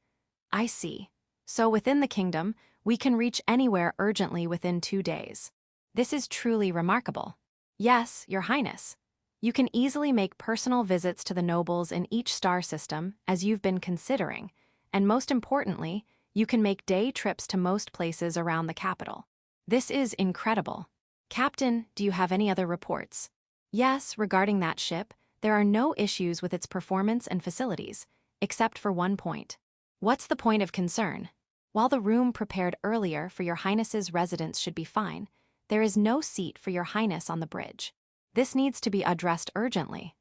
I see. So within the kingdom, we can reach anywhere urgently within 2 days. This is truly remarkable. Yes, Your Highness. You can easily make personal visits to the nobles in each star system, as you've been considering, and most importantly, you can make day trips to most places around the capital. This is incredible. Captain, do you have any other reports? Yes, regarding that ship, there are no issues with its performance and facilities, except for one point. What's the point of concern? While the room prepared earlier for Your Highness's residence should be fine, there is no seat for Your Highness on the bridge. This needs to be addressed urgently.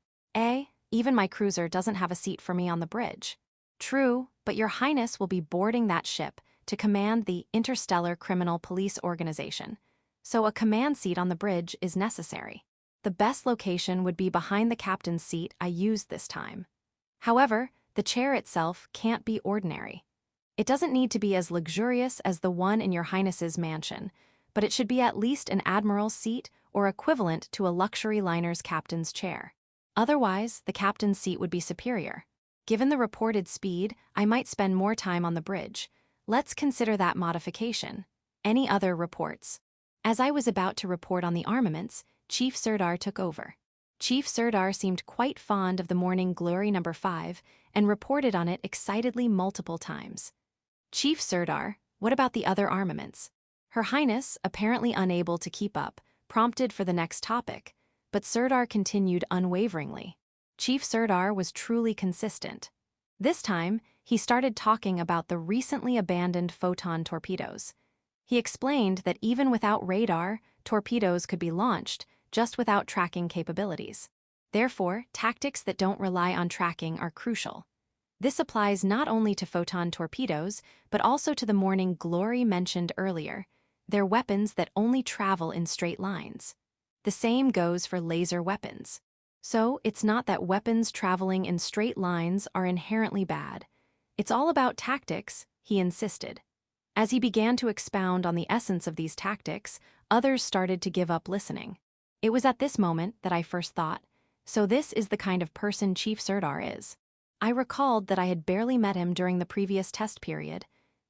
Even my cruiser doesn't have a seat for me on the bridge. True, but Your Highness will be boarding that ship to command the Interstellar Criminal Police Organization, so a command seat on the bridge is necessary. The best location would be behind the captain's seat I used this time. However, The chair itself can't be ordinary. It doesn't need to be as luxurious as the one in Your Highness's mansion, but it should be at least an admiral's seat or equivalent to a luxury liner's captain's chair. Otherwise, the captain's seat would be superior. Given the reported speed, I might spend more time on the bridge. Let's consider that modification. Any other reports? As I was about to report on the armaments, Chief Sirdar took over. Chief Sirdar seemed quite fond of the Morning Glory No. 5 and reported on it excitedly multiple times. Chief Sirdar, what about the other armaments? Her Highness, apparently unable to keep up, prompted for the next topic, but Sirdar continued unwaveringly. Chief Sirdar was truly consistent. This time, he started talking about the recently abandoned photon torpedoes. He explained that even without radar, torpedoes could be launched, just without tracking capabilities. Therefore, tactics that don't rely on tracking are crucial. This applies not only to photon torpedoes, but also to the Morning Glory mentioned earlier. They're weapons that only travel in straight lines. The same goes for laser weapons. So, it's not that weapons traveling in straight lines are inherently bad. It's all about tactics, he insisted. As he began to expound on the essence of these tactics, others started to give up listening. It was at this moment that I first thought, so this is the kind of person Chief Sirdar is. I recalled that I had barely met him during the previous test period.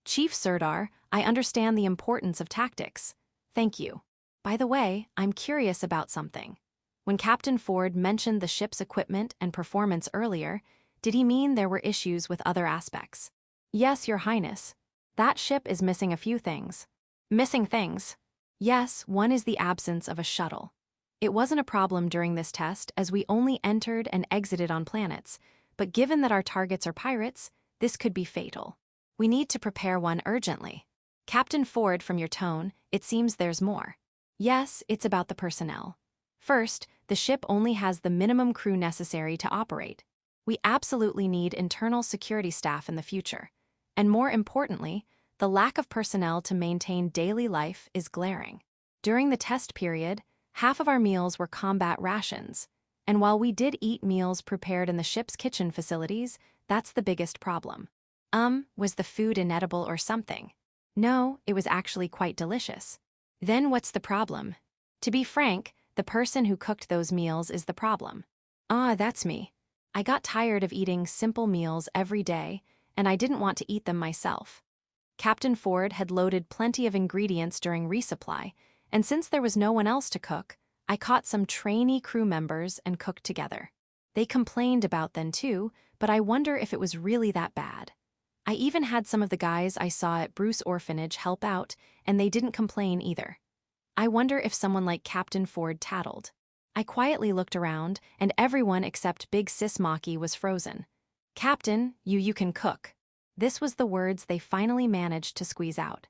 Chief Sirdar, I understand the importance of tactics. Thank you. By the way, I'm curious about something. When Captain Ford mentioned the ship's equipment and performance earlier, did he mean there were issues with other aspects? Yes, Your Highness. That ship is missing a few things. Missing things? Yes, one is the absence of a shuttle. It wasn't a problem during this test as we only entered and exited on planets, but given that our targets are pirates, this could be fatal. We need to prepare one urgently. Captain Ford, from your tone, it seems there's more. Yes, it's about the personnel. First, the ship only has the minimum crew necessary to operate. We absolutely need internal security staff in the future. And more importantly, the lack of personnel to maintain daily life is glaring. During the test period, half of our meals were combat rations, and while we did eat meals prepared in the ship's kitchen facilities, that's the biggest problem. Was the food inedible or something? No, it was actually quite delicious. Then what's the problem? To be frank, the person who cooked those meals is the problem. That's me. I got tired of eating simple meals every day, and I didn't want to eat them myself. Captain Ford had loaded plenty of ingredients during resupply, and since there was no one else to cook, I caught some trainee crew members and cooked together. They complained about them too, but I wonder if it was really that bad. I even had some of the guys I saw at Bruce Orphanage help out, and they didn't complain either. I wonder if someone like Captain Ford tattled. I quietly looked around, and everyone except Big Sis Maki was frozen. Captain, you can cook. This was the words they finally managed to squeeze out.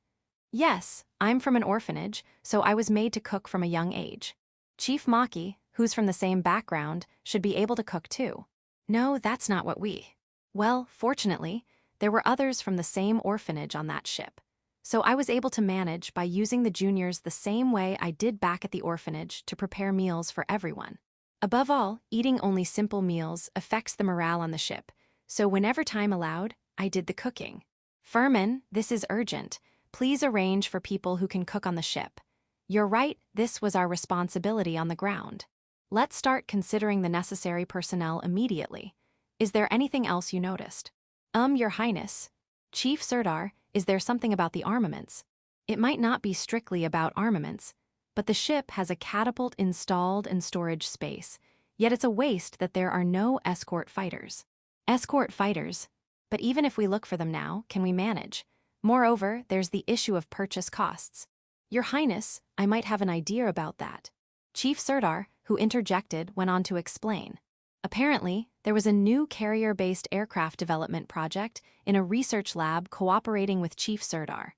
Yes, I'm from an orphanage, so I was made to cook from a young age. Chief Maki, who's from the same background, should be able to cook too. No, that's not what we. Well, fortunately, there were others from the same orphanage on that ship. So I was able to manage by using the juniors the same way I did back at the orphanage to prepare meals for everyone. Above all, eating only simple meals affects the morale on the ship, so whenever time allowed, I did the cooking. Furman, this is urgent. Please arrange for people who can cook on the ship. You're right, this was our responsibility on the ground. Let's start considering the necessary personnel immediately. Is there anything else you noticed? Your Highness. Chief Sirdar, is there something about the armaments? It might not be strictly about armaments, but the ship has a catapult installed in storage space, yet it's a waste that there are no escort fighters. Escort fighters? But even if we look for them now, can we manage? Moreover, there's the issue of purchase costs. Your Highness, I might have an idea about that. Chief Sirdar, who interjected, went on to explain. Apparently, there was a new carrier-based aircraft development project in a research lab cooperating with Chief Sirdar,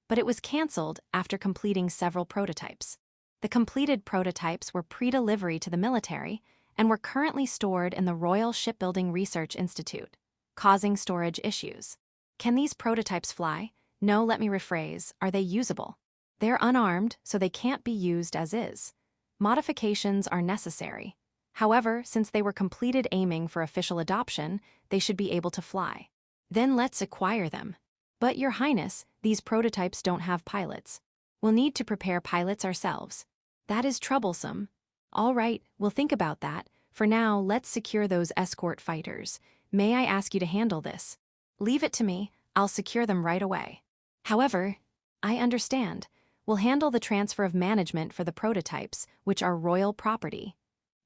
but it was cancelled after completing several prototypes. The completed prototypes were pre-delivery to the military and were currently stored in the Royal Shipbuilding Research Institute, causing storage issues. Can these prototypes fly? No, let me rephrase, are they usable? They're unarmed, so they can't be used as is. Modifications are necessary. However, since they were completed aiming for official adoption, they should be able to fly. Then let's acquire them. But Your Highness, these prototypes don't have pilots. We'll need to prepare pilots ourselves. That is troublesome. All right, we'll think about that. For now, let's secure those escort fighters. May I ask you to handle this? Leave it to me, I'll secure them right away. However, I understand. We'll handle the transfer of management for the prototypes, which are royal property.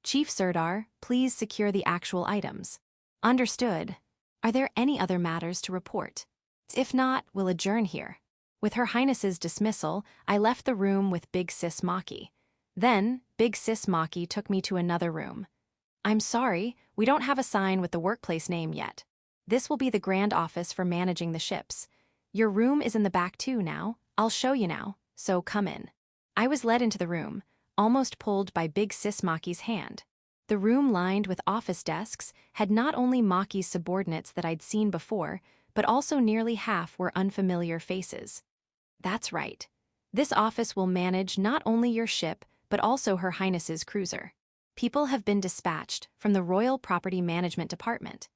Chief Sirdar, please secure the actual items. Understood. Are there any other matters to report? If not, we'll adjourn here. With Her Highness's dismissal, I left the room with Big Sis Maki. Then, Big Sis Maki took me to another room. I'm sorry, we don't have a sign with the workplace name yet. This will be the grand office for managing the ships. Your room is in the back too now. I'll show you now, so come in. I was led into the room, almost pulled by Big Sis Maki's hand. The room lined with office desks had not only Maki's subordinates that I'd seen before, but also nearly half were unfamiliar faces. That's right. This office will manage not only your ship, but also Her Highness's cruiser. People have been dispatched from the Royal Property Management Department.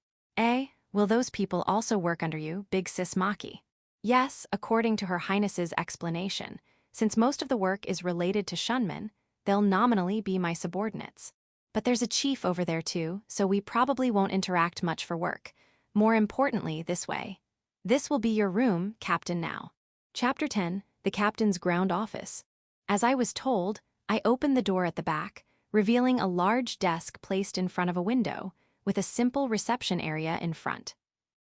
Will those people also work under you, Big Sis Maki? Yes, according to Her Highness's explanation. Since most of the work is related to Shunmen, they'll nominally be my subordinates. But there's a chief over there too, so we probably won't interact much for work. More importantly, this way. This will be your room, Captain now. Chapter 10, The Captain's Ground Office. As I was told, I opened the door at the back, revealing a large desk placed in front of a window, with a simple reception area in front.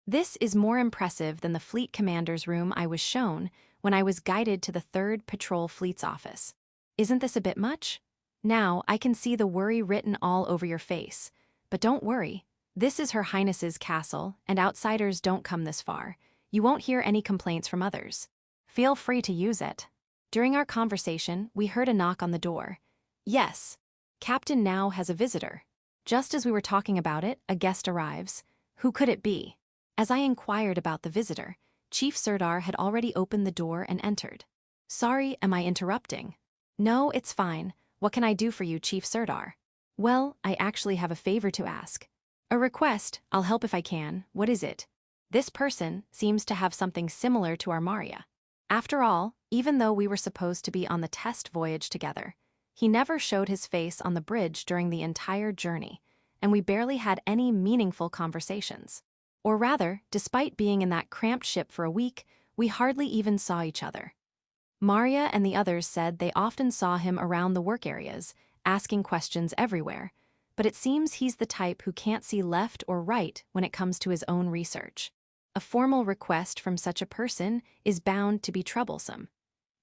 This is more impressive than the fleet commander's room I was shown when I was guided to the 3rd Patrol Fleet's office. Isn't this a bit much? Now, I can see the worry written all over your face. But don't worry, this is Her Highness's castle, and outsiders don't come this far. You won't hear any complaints from others. Feel free to use it. During our conversation, we heard a knock on the door. Yes, Captain now has a visitor. Just as we were talking about it, a guest arrives. Who could it be? As I inquired about the visitor, Chief Sirdar had already opened the door and entered. Sorry, am I interrupting? No, it's fine. What can I do for you, Chief Sirdar? Well, I actually have a favor to ask. A request, I'll help if I can. What is it? This person seems to have something similar to our Maria. After all, even though we were supposed to be on the test voyage together, he never showed his face on the bridge during the entire journey, and we barely had any meaningful conversations. Or rather, despite being in that cramped ship for a week, we hardly even saw each other. Maria and the others said they often saw him around the work areas, asking questions everywhere, but it seems he's the type who can't see left or right when it comes to his own research. A formal request from such a person is bound to be troublesome.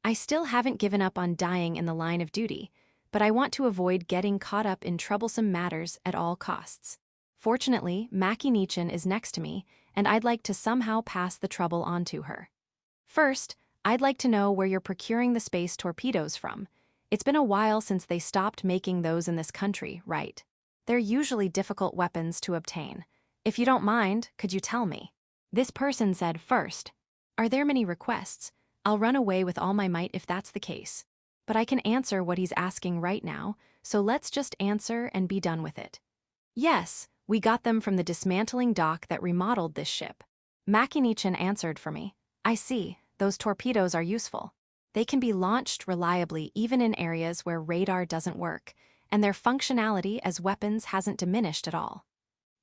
I still haven't given up on dying in the line of duty, but I want to avoid getting caught up in troublesome matters at all costs. Fortunately, Maki Nichin is next to me, and I'd like to somehow pass the trouble on to her. First, I'd like to know where you're procuring the space torpedoes from. It's been a while since they stopped making those in this country, right? They're usually difficult weapons to obtain. If you don't mind, could you tell me? This person said first. Are there many requests? I'll run away with all my might if that's the case. But I can answer what he's asking right now, so let's just answer and be done with it. Yes, we got them from the dismantling dock that remodeled this ship. Maki Nichin answered for me. I see, those torpedoes are useful. They can be launched reliably even in areas where radar doesn't work, and their functionality as weapons hasn't diminished at all.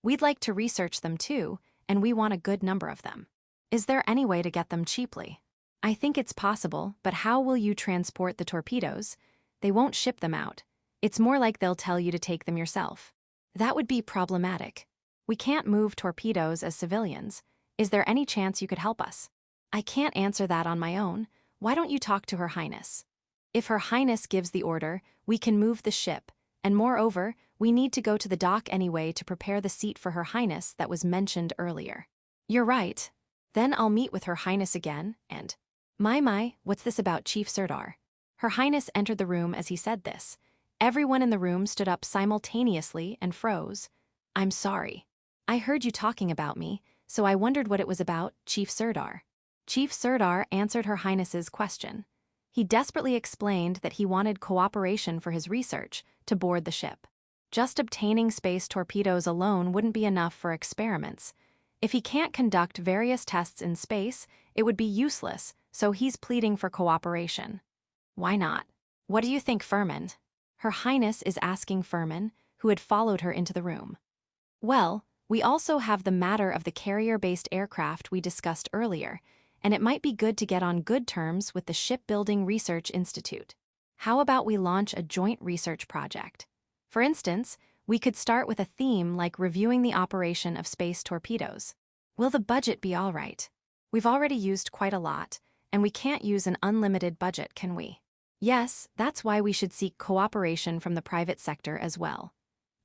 We'd like to research them too, and we want a good number of them. Is there any way to get them cheaply? I think it's possible, but how will you transport the torpedoes? They won't ship them out. It's more like they'll tell you to take them yourself. That would be problematic. We can't move torpedoes as civilians. Is there any chance you could help us? I can't answer that on my own. Why don't you talk to Her Highness? If Her Highness gives the order, we can move the ship, and moreover, we need to go to the dock anyway to prepare the seat for Her Highness that was mentioned earlier. You're right. Then I'll meet with Her Highness again, and... My, what's this about Chief Sirdar? Her Highness entered the room as he said this. Everyone in the room stood up simultaneously and froze. I'm sorry. I heard you talking about me, so I wondered what it was about, Chief Sirdar. Chief Sirdar answered Her Highness's question. He desperately explained that he wanted cooperation for his research to board the ship. Just obtaining space torpedoes alone wouldn't be enough for experiments. If he can't conduct various tests in space, it would be useless, so he's pleading for cooperation. Why not? What do you think, Furman? Her Highness is asking Furman, who had followed her into the room. Well, we also have the matter of the carrier-based aircraft we discussed earlier, and it might be good to get on good terms with the Shipbuilding Research Institute. How about we launch a joint research project? For instance, we could start with a theme like reviewing the operation of space torpedoes. Will the budget be all right? We've already used quite a lot, and we can't use an unlimited budget, can we? Yes, that's why we should seek cooperation from the private sector as well.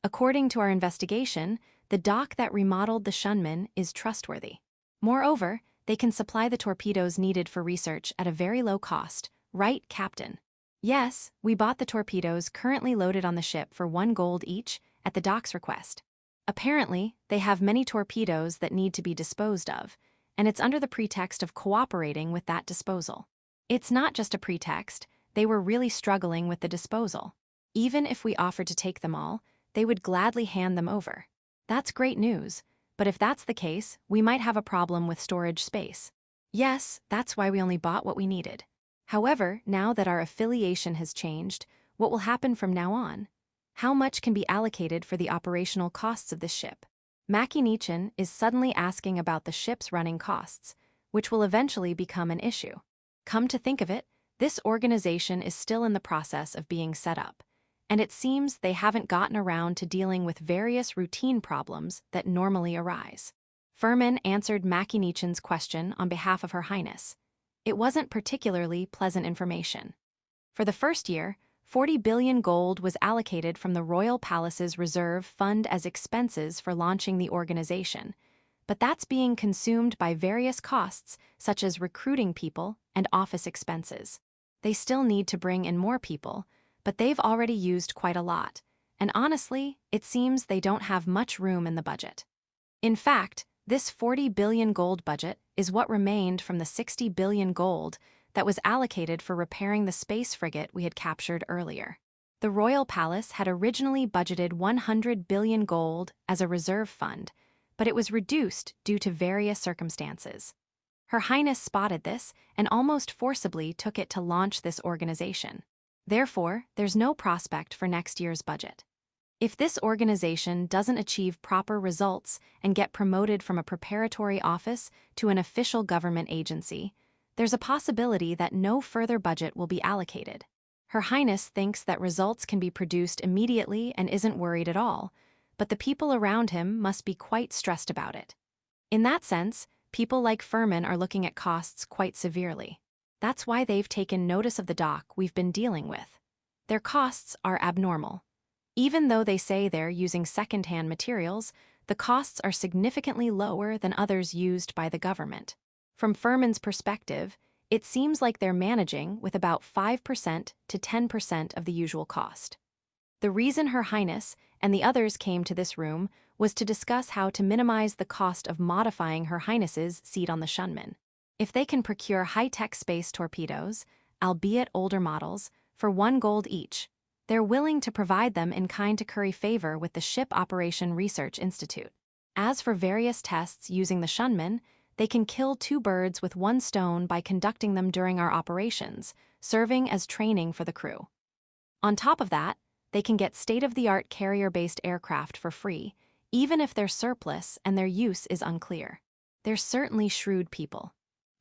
According to our investigation, the dock that remodeled the Shunman is trustworthy. Moreover, they can supply the torpedoes needed for research at a very low cost, right, Captain? Yes, we bought the torpedoes currently loaded on the ship for 1 gold each, at the dock's request. Apparently, they have many torpedoes that need to be disposed of, and it's under the pretext of cooperating with that disposal. It's not just a pretext, they were really struggling with the disposal. Even if we offered to take them all, they would gladly hand them over. That's great news, but if that's the case, we might have a problem with storage space. Yes, that's why we only bought what we needed. However, now that our affiliation has changed, what will happen from now on? How much can be allocated for the operational costs of this ship? Mackie-Nichin is suddenly asking about the ship's running costs, which will eventually become an issue. Come to think of it, this organization is still in the process of being set up, and it seems they haven't gotten around to dealing with various routine problems that normally arise. Furman answered Mackie-Nichin's question on behalf of Her Highness. It wasn't particularly pleasant information. For the first year, 40 billion gold was allocated from the Royal Palace's reserve fund as expenses for launching the organization, but that's being consumed by various costs such as recruiting people and office expenses. They still need to bring in more people, but they've already used quite a lot, and honestly, it seems they don't have much room in the budget. In fact, this 40 billion gold budget is what remained from the 60 billion gold that was allocated for repairing the space frigate we had captured earlier. The Royal Palace had originally budgeted 100 billion gold as a reserve fund, but it was reduced due to various circumstances. Her Highness spotted this and almost forcibly took it to launch this organization. Therefore, there's no prospect for next year's budget. If this organization doesn't achieve proper results and get promoted from a preparatory office to an official government agency, there's a possibility that no further budget will be allocated. Her Highness thinks that results can be produced immediately and isn't worried at all, but the people around him must be quite stressed about it. In that sense, people like Furman are looking at costs quite severely. That's why they've taken notice of the dock we've been dealing with. Their costs are abnormal. Even though they say they're using second-hand materials, the costs are significantly lower than others used by the government. From Furman's perspective, it seems like they're managing with about 5% to 10% of the usual cost. The reason Her Highness and the others came to this room was to discuss how to minimize the cost of modifying Her Highness's seat on the Shunman. If they can procure high-tech space torpedoes, albeit older models, for 1 gold each, they're willing to provide them in kind to curry favor with the Ship Operation Research Institute. As for various tests using the Shunman, they can kill 2 birds with 1 stone by conducting them during our operations, serving as training for the crew. On top of that, they can get state-of-the-art carrier-based aircraft for free, even if they're surplus and their use is unclear. They're certainly shrewd people.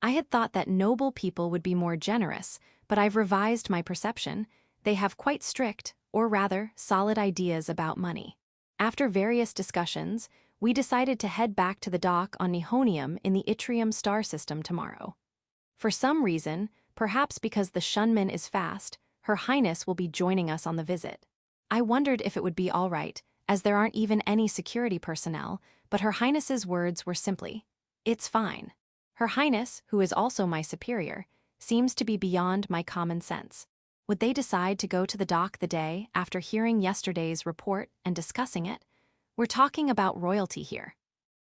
I had thought that noble people would be more generous, but I've revised my perception. They have quite strict, or rather, solid ideas about money. After various discussions, we decided to head back to the dock on Nihonium in the Yttrium star system tomorrow. For some reason, perhaps because the Shunman is fast, Her Highness will be joining us on the visit. I wondered if it would be all right, as there aren't even any security personnel, but Her Highness's words were simply, "It's fine." Her Highness, who is also my superior, seems to be beyond my common sense. Would they decide to go to the dock the day after hearing yesterday's report and discussing it? We're talking about royalty here.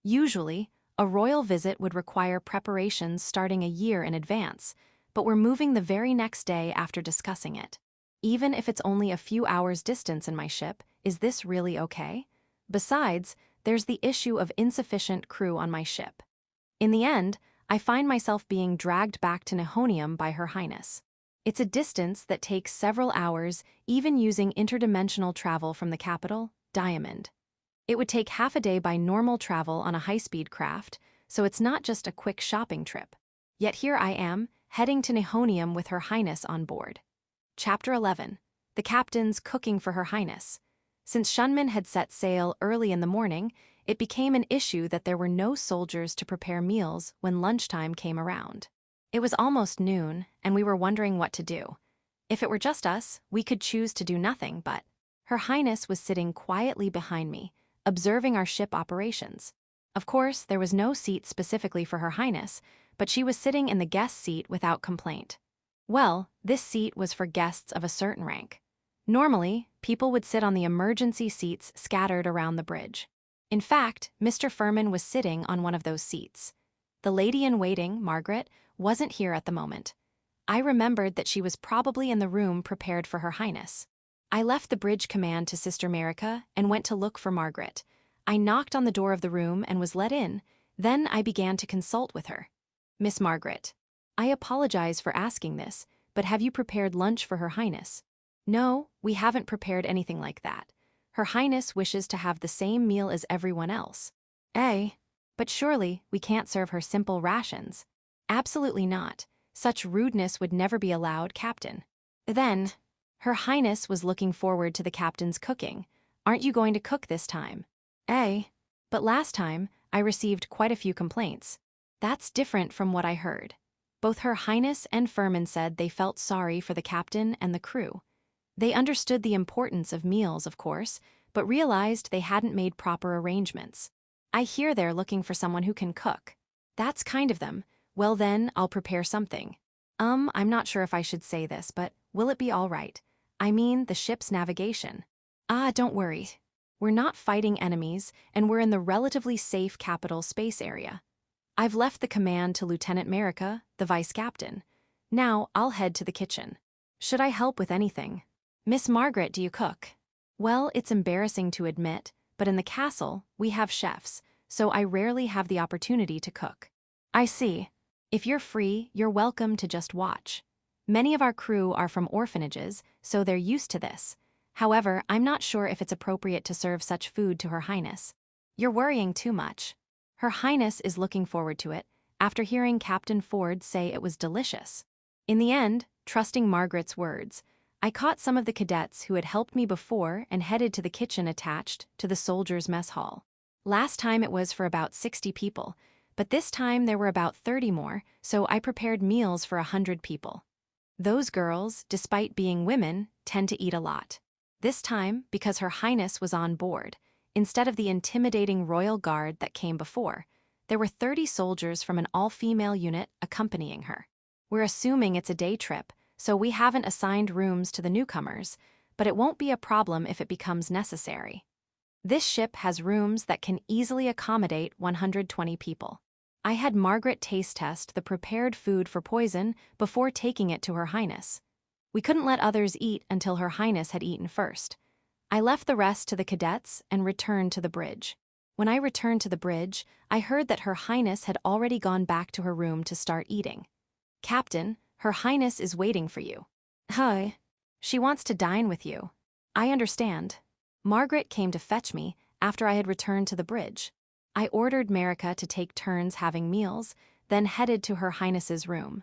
Usually, a royal visit would require preparations starting a year in advance, but we're moving the very next day after discussing it. Even if it's only a few hours' distance in my ship, is this really okay? Besides, there's the issue of insufficient crew on my ship. In the end, I find myself being dragged back to Nihonium by Her Highness. It's a distance that takes several hours, even using interdimensional travel from the capital, Diamond. It would take half a day by normal travel on a high-speed craft, so it's not just a quick shopping trip. Yet here I am, heading to Nihonium with Her Highness on board. Chapter 11. The Captain's Cooking for Her Highness. Since Shunman had set sail early in the morning, it became an issue that there were no soldiers to prepare meals when lunchtime came around. It was almost noon, and we were wondering what to do. If it were just us, we could choose to do nothing, but Her Highness was sitting quietly behind me, observing our ship operations. Of course, there was no seat specifically for Her Highness, but she was sitting in the guest seat without complaint. Well, this seat was for guests of a certain rank. Normally, people would sit on the emergency seats scattered around the bridge. In fact, Mr. Furman was sitting on one of those seats. The lady-in-waiting, Margaret, wasn't here at the moment. I remembered that she was probably in the room prepared for Her Highness. I left the bridge command to Sister Merica and went to look for Margaret. I knocked on the door of the room and was let in. Then I began to consult with her. Miss Margaret, I apologize for asking this, but have you prepared lunch for Her Highness? No, we haven't prepared anything like that. Her Highness wishes to have the same meal as everyone else. But surely we can't serve her simple rations. Absolutely not. Such rudeness would never be allowed, Captain. Then, Her Highness was looking forward to the Captain's cooking. Aren't you going to cook this time? But last time, I received quite a few complaints. That's different from what I heard. Both Her Highness and Furman said they felt sorry for the captain and the crew. They understood the importance of meals, of course, but realized they hadn't made proper arrangements. I hear they're looking for someone who can cook. That's kind of them. Well then, I'll prepare something. I'm not sure if I should say this, but will it be all right? I mean, the ship's navigation. Don't worry. We're not fighting enemies, and we're in the relatively safe capital space area. I've left the command to Lieutenant Merica, the vice captain. Now, I'll head to the kitchen. Should I help with anything? Miss Margaret, do you cook? Well, it's embarrassing to admit, but in the castle, we have chefs, so I rarely have the opportunity to cook. I see. If you're free, you're welcome to just watch. Many of our crew are from orphanages, so they're used to this. However, I'm not sure if it's appropriate to serve such food to Her Highness. You're worrying too much. Her Highness is looking forward to it, after hearing Captain Ford say it was delicious. In the end, trusting Margaret's words, I caught some of the cadets who had helped me before and headed to the kitchen attached to the soldiers' mess hall. Last time it was for about 60 people, but this time there were about 30 more, so I prepared meals for 100 people. Those girls, despite being women, tend to eat a lot. This time, because Her Highness was on board, instead of the intimidating royal guard that came before, there were 30 soldiers from an all-female unit accompanying her. We're assuming it's a day trip, so we haven't assigned rooms to the newcomers, but it won't be a problem if it becomes necessary. This ship has rooms that can easily accommodate 120 people. I had Margaret taste test the prepared food for poison before taking it to Her Highness. We couldn't let others eat until Her Highness had eaten first. I left the rest to the cadets and returned to the bridge. When I returned to the bridge, I heard that Her Highness had already gone back to her room to start eating. Captain, Her Highness is waiting for you. Hi. She wants to dine with you. I understand. Margaret came to fetch me after I had returned to the bridge. I ordered Merica to take turns having meals, then headed to Her Highness's room.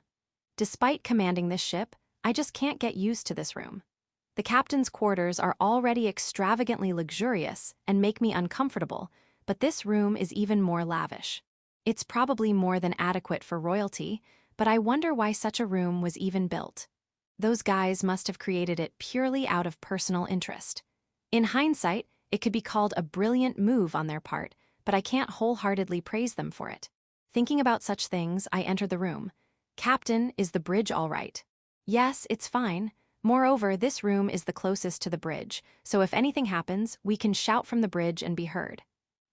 Despite commanding this ship, I just can't get used to this room. The captain's quarters are already extravagantly luxurious and make me uncomfortable, but this room is even more lavish. It's probably more than adequate for royalty, but I wonder why such a room was even built. Those guys must have created it purely out of personal interest. In hindsight, it could be called a brilliant move on their part, but I can't wholeheartedly praise them for it. Thinking about such things, I entered the room. Captain, is the bridge all right? Yes, it's fine. Moreover, this room is the closest to the bridge, so if anything happens, we can shout from the bridge and be heard.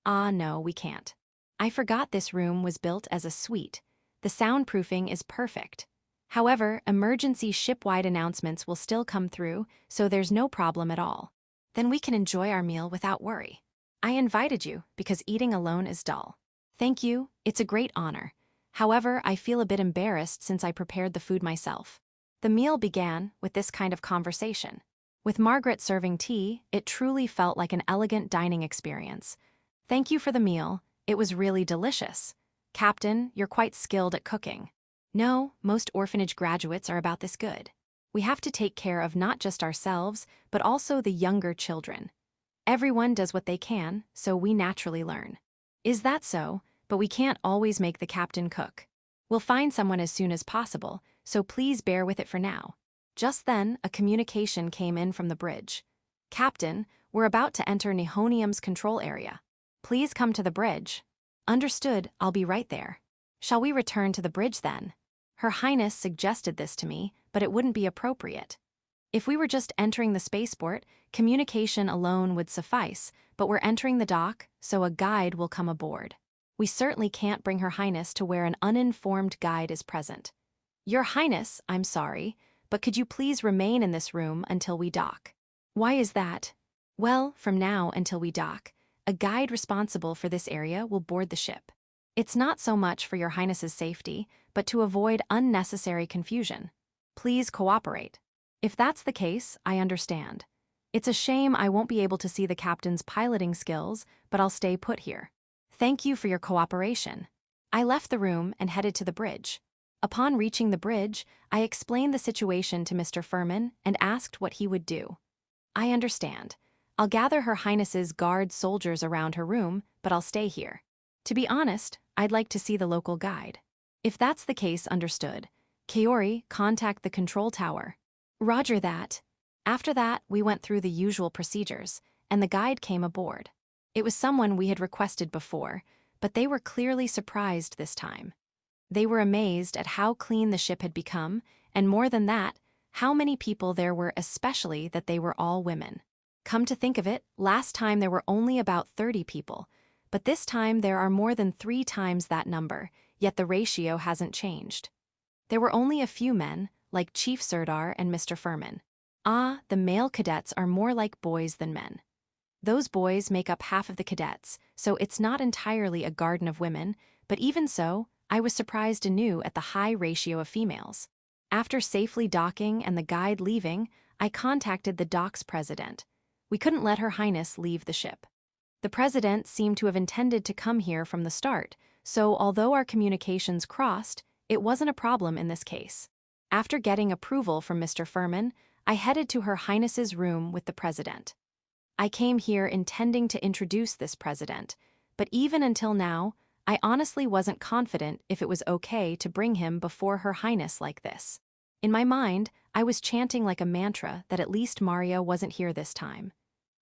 No, we can't. I forgot this room was built as a suite. The soundproofing is perfect. However, emergency ship-wide announcements will still come through, so there's no problem at all. Then we can enjoy our meal without worry. I invited you because eating alone is dull. Thank you, it's a great honor. However, I feel a bit embarrassed since I prepared the food myself. The meal began with this kind of conversation. With Margaret serving tea, it truly felt like an elegant dining experience. Thank you for the meal, it was really delicious. Captain, you're quite skilled at cooking. No, most orphanage graduates are about this good. We have to take care of not just ourselves, but also the younger children. Everyone does what they can, so we naturally learn. Is that so? But we can't always make the captain cook. We'll find someone as soon as possible, so please bear with it for now. Just then, a communication came in from the bridge. Captain, we're about to enter Nihonium's control area. Please come to the bridge. Understood, I'll be right there. Shall we return to the bridge then? Her Highness suggested this to me, but it wouldn't be appropriate. If we were just entering the spaceport, communication alone would suffice, but we're entering the dock, so a guide will come aboard. We certainly can't bring Her Highness to where an uninformed guide is present. Your Highness, I'm sorry, but could you please remain in this room until we dock? Why is that? Well, from now until we dock, a guide responsible for this area will board the ship. It's not so much for Your Highness's safety, but to avoid unnecessary confusion. Please cooperate. If that's the case, I understand. It's a shame I won't be able to see the captain's piloting skills, but I'll stay put here. Thank you for your cooperation. I left the room and headed to the bridge. Upon reaching the bridge, I explained the situation to Mr. Furman and asked what he would do. I understand. I'll gather Her Highness's guard soldiers around her room, but I'll stay here. To be honest, I'd like to see the local guide. If that's the case, understood. Kaori, contact the control tower. Roger that. After that, we went through the usual procedures, and the guide came aboard. It was someone we had requested before, but they were clearly surprised this time. They were amazed at how clean the ship had become, and more than that, how many people there were, especially that they were all women. Come to think of it, last time there were only about 30 people, but this time there are more than 3 times that number, yet the ratio hasn't changed. There were only a few men, like Chief Sirdar and Mr. Furman. Ah, the male cadets are more like boys than men. Those boys make up half of the cadets, so it's not entirely a garden of women, but even so, I was surprised anew at the high ratio of females. After safely docking and the guide leaving, I contacted the dock's president. We couldn't let Her Highness leave the ship. The president seemed to have intended to come here from the start, so although our communications crossed, it wasn't a problem in this case. After getting approval from Mr. Furman, I headed to Her Highness's room with the president. I came here intending to introduce this president, but even until now, I honestly wasn't confident if it was okay to bring him before Her Highness like this. In my mind, I was chanting like a mantra that at least Mario wasn't here this time.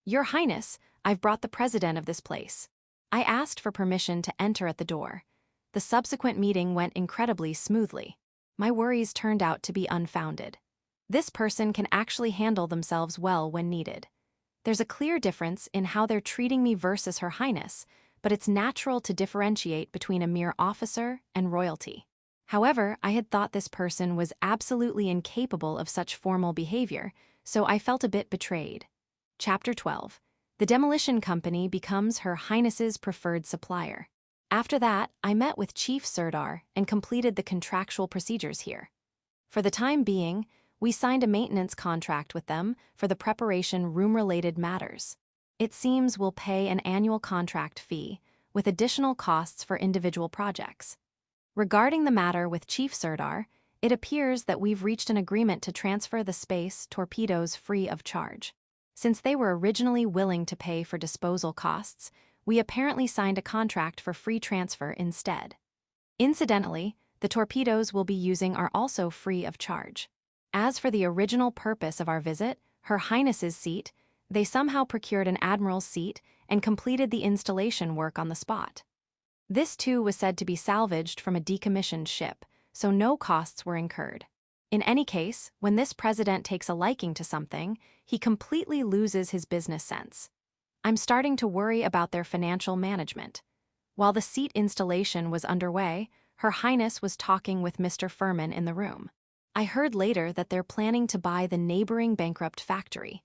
Your Highness, I've brought the president of this place. I asked for permission to enter at the door. The subsequent meeting went incredibly smoothly. My worries turned out to be unfounded. This person can actually handle themselves well when needed. There's a clear difference in how they're treating me versus Her Highness, but it's natural to differentiate between a mere officer and royalty. However, I had thought this person was absolutely incapable of such formal behavior, so I felt a bit betrayed. Chapter 12. The demolition company becomes Her Highness's preferred supplier. After that, I met with Chief Sirdar and completed the contractual procedures here. For the time being, we signed a maintenance contract with them for the preparation room-related matters. It seems we'll pay an annual contract fee, with additional costs for individual projects. Regarding the matter with Chief Sirdar, it appears that we've reached an agreement to transfer the space torpedoes free of charge. Since they were originally willing to pay for disposal costs, we apparently signed a contract for free transfer instead. Incidentally, the torpedoes we'll be using are also free of charge. As for the original purpose of our visit, Her Highness's seat, they somehow procured an admiral's seat and completed the installation work on the spot. This too was said to be salvaged from a decommissioned ship, so no costs were incurred. In any case, when this president takes a liking to something, he completely loses his business sense. I'm starting to worry about their financial management. While the seat installation was underway, Her Highness was talking with Mr. Furman in the room. I heard later that they're planning to buy the neighboring bankrupt factory.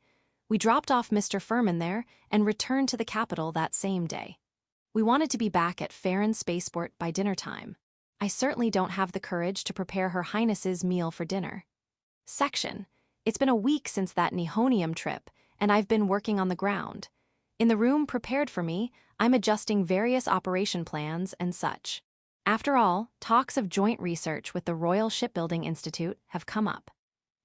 We dropped off Mr. Furman there and returned to the capital that same day. We wanted to be back at Farron Spaceport by dinner time. I certainly don't have the courage to prepare Her Highness's meal for dinner. Section. It's been a week since that Nihonium trip, and I've been working on the ground. In the room prepared for me, I'm adjusting various operation plans and such. After all, talks of joint research with the Royal Shipbuilding Institute have come up.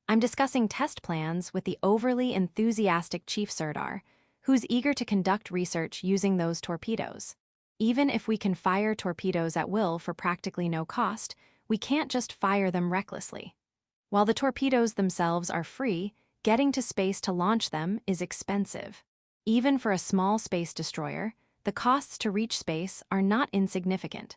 I'm discussing test plans with the overly enthusiastic Chief Sirdar, who's eager to conduct research using those torpedoes. Even if we can fire torpedoes at will for practically no cost, we can't just fire them recklessly. While the torpedoes themselves are free, getting to space to launch them is expensive. Even for a small space destroyer, the costs to reach space are not insignificant.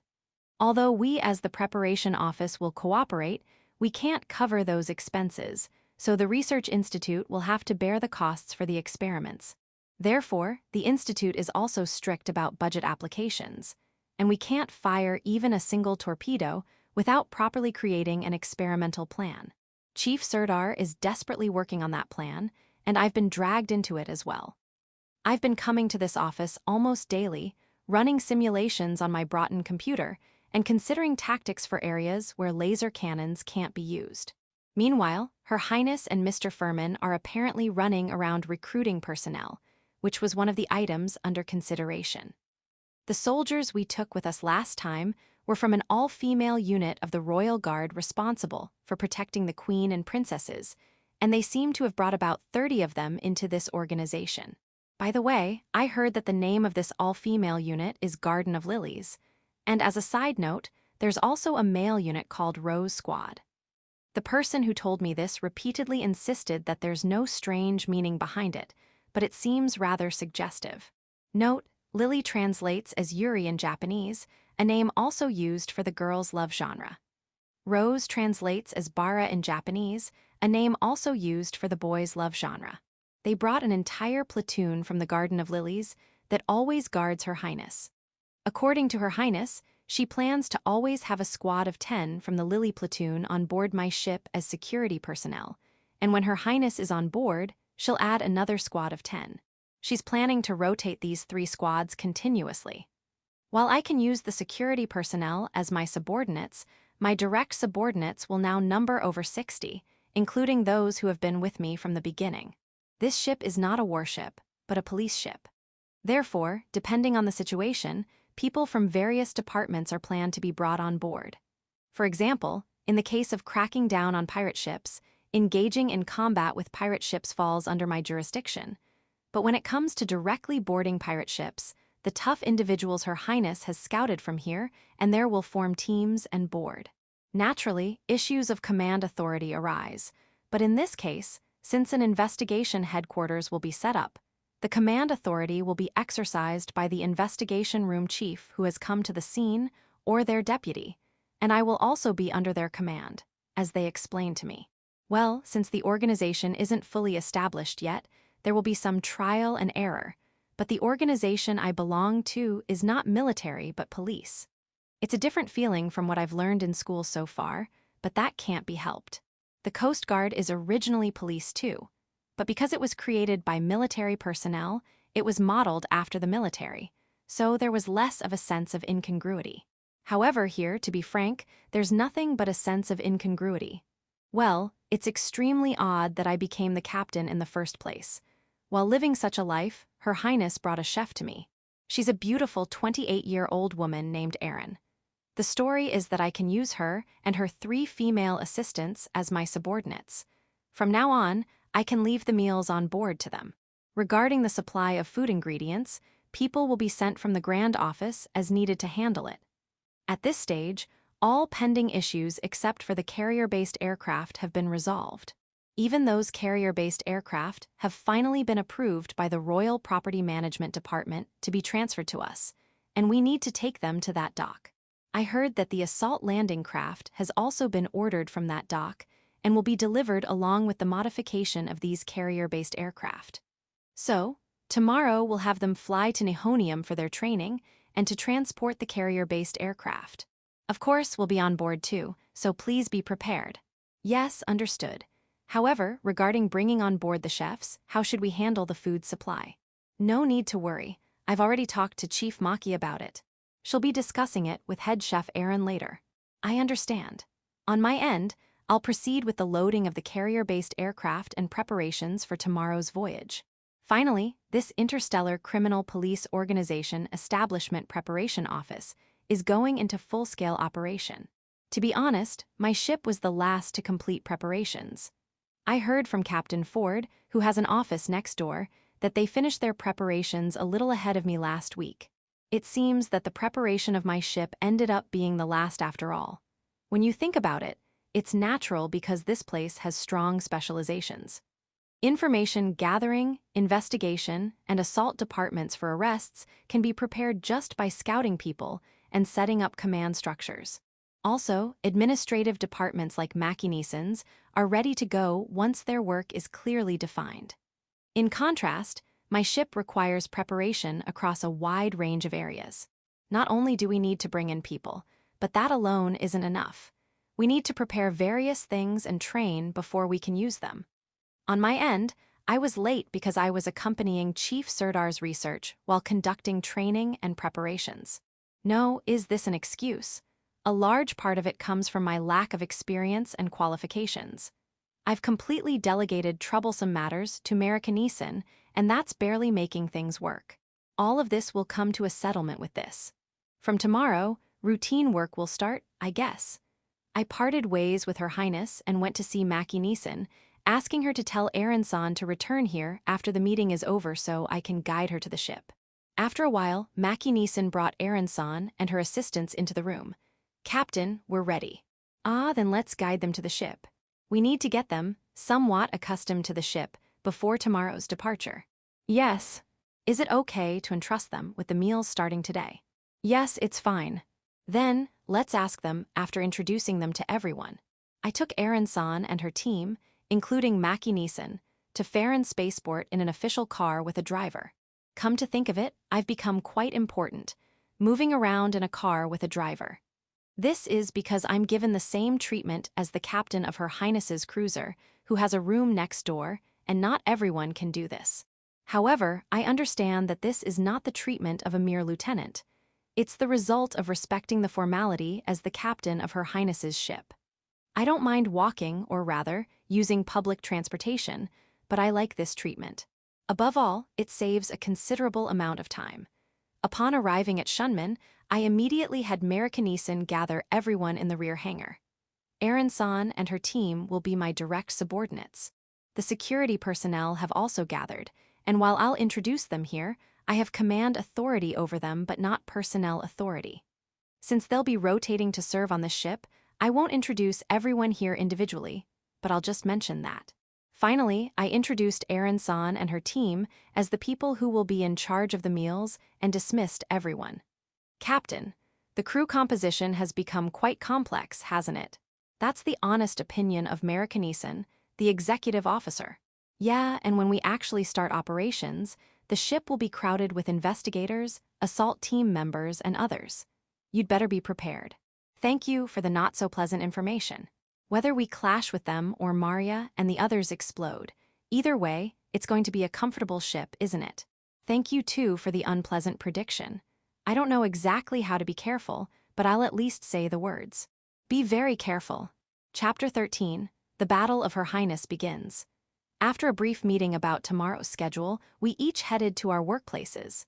Although we as the Preparation Office will cooperate, we can't cover those expenses, so the Research Institute will have to bear the costs for the experiments. Therefore, the Institute is also strict about budget applications, and we can't fire even a single torpedo without properly creating an experimental plan. Chief Sirdar is desperately working on that plan, and I've been dragged into it as well. I've been coming to this office almost daily, running simulations on my Broughton computer, and considering tactics for areas where laser cannons can't be used. Meanwhile, Her Highness and Mr. Furman are apparently running around recruiting personnel, which was one of the items under consideration. The soldiers we took with us last time were from an all-female unit of the Royal Guard responsible for protecting the Queen and princesses, and they seem to have brought about 30 of them into this organization. By the way, I heard that the name of this all-female unit is Garden of Lilies, and as a side note, there's also a male unit called Rose Squad. The person who told me this repeatedly insisted that there's no strange meaning behind it, but it seems rather suggestive. Note, Lily translates as Yuri in Japanese, a name also used for the girls' love genre. Rose translates as Bara in Japanese, a name also used for the boys' love genre. They brought an entire platoon from the Garden of Lilies that always guards Her Highness. According to Her Highness, she plans to always have a squad of 10 from the Lily platoon on board my ship as security personnel, and when Her Highness is on board, she'll add another squad of 10. She's planning to rotate these 3 squads continuously. While I can use the security personnel as my subordinates, my direct subordinates will now number over 60, including those who have been with me from the beginning. This ship is not a warship, but a police ship. Therefore, depending on the situation, people from various departments are planned to be brought on board. For example, in the case of cracking down on pirate ships, engaging in combat with pirate ships falls under my jurisdiction. But when it comes to directly boarding pirate ships, the tough individuals Her Highness has scouted from here and there will form teams and board. Naturally, issues of command authority arise, but in this case, since an investigation headquarters will be set up, the command authority will be exercised by the investigation room chief who has come to the scene or their deputy, and I will also be under their command, as they explained to me. Well, since the organization isn't fully established yet, there will be some trial and error, but the organization I belong to is not military but police. It's a different feeling from what I've learned in school so far, but that can't be helped. The Coast Guard is originally police too, but because it was created by military personnel, it was modeled after the military, so there was less of a sense of incongruity. However, here, to be frank, there's nothing but a sense of incongruity. Well, it's extremely odd that I became the captain in the first place. While living such a life, Her Highness brought a chef to me. She's a beautiful 28-year-old woman named Erin. The story is that I can use her and her 3 female assistants as my subordinates. From now on, I can leave the meals on board to them. Regarding the supply of food ingredients, people will be sent from the Grand Office as needed to handle it. At this stage, all pending issues except for the carrier-based aircraft have been resolved. Even those carrier-based aircraft have finally been approved by the Royal Property Management Department to be transferred to us, and we need to take them to that dock. I heard that the assault landing craft has also been ordered from that dock and will be delivered along with the modification of these carrier-based aircraft. So, tomorrow we'll have them fly to Nihonium for their training and to transport the carrier-based aircraft. Of course, we'll be on board too, so please be prepared. Yes, understood. However, regarding bringing on board the chefs, how should we handle the food supply? No need to worry. I've already talked to Chief Maki about it. She'll be discussing it with head chef Aaron later. I understand. On my end, I'll proceed with the loading of the carrier-based aircraft and preparations for tomorrow's voyage. Finally, this Interstellar Criminal Police Organization Establishment Preparation Office is going into full-scale operation. To be honest, my ship was the last to complete preparations. I heard from Captain Ford, who has an office next door, that they finished their preparations a little ahead of me last week. It seems that the preparation of my ship ended up being the last after all. When you think about it, it's natural because this place has strong specializations. Information gathering, investigation, and assault departments for arrests can be prepared just by scouting people and setting up command structures. Also, administrative departments like Machinisons are ready to go once their work is clearly defined. In contrast, my ship requires preparation across a wide range of areas. Not only do we need to bring in people, but that alone isn't enough. We need to prepare various things and train before we can use them. On my end, I was late because I was accompanying Chief Sirdar's research while conducting training and preparations. No, is this an excuse? A large part of it comes from my lack of experience and qualifications. I've completely delegated troublesome matters to Americanison, and that's barely making things work. All of this will come to a settlement with this. From tomorrow, routine work will start, I guess. I parted ways with Her Highness and went to see Machinison, asking her to tell Aaron-san to return here after the meeting is over so I can guide her to the ship. After a while, Machinison brought Aaron-san and her assistants into the room. Captain, we're ready. Ah, then let's guide them to the ship. We need to get them, somewhat accustomed to the ship, before tomorrow's departure. Yes. Is it okay to entrust them with the meals starting today? Yes, it's fine. Then, let's ask them after introducing them to everyone. I took Aaron-san and her team, including Machinison, to Farron Spaceport in an official car with a driver. Come to think of it, I've become quite important, moving around in a car with a driver. This is because I'm given the same treatment as the captain of Her Highness's cruiser, who has a room next door, and not everyone can do this. However, I understand that this is not the treatment of a mere lieutenant. It's the result of respecting the formality as the captain of Her Highness's ship. I don't mind walking, or rather, using public transportation, but I like this treatment. Above all, it saves a considerable amount of time. Upon arriving at Shunman, I immediately had Machinison gather everyone in the rear hangar. Aaron-san and her team will be my direct subordinates. The security personnel have also gathered, and while I'll introduce them here, I have command authority over them but not personnel authority. Since they'll be rotating to serve on the ship, I won't introduce everyone here individually, but I'll just mention that. Finally, I introduced Aaron-san and her team as the people who will be in charge of the meals and dismissed everyone. Captain, the crew composition has become quite complex, hasn't it? That's the honest opinion of Machinison, the executive officer. Yeah, and when we actually start operations, the ship will be crowded with investigators, assault team members, and others. You'd better be prepared. Thank you for the not-so-pleasant information. Whether we clash with them or Maria and the others explode, either way, it's going to be a comfortable ship, isn't it? Thank you, too, for the unpleasant prediction. I don't know exactly how to be careful, but I'll at least say the words. Be very careful. Chapter 13, The Battle of Her Highness begins. After a brief meeting about tomorrow's schedule, we each headed to our workplaces.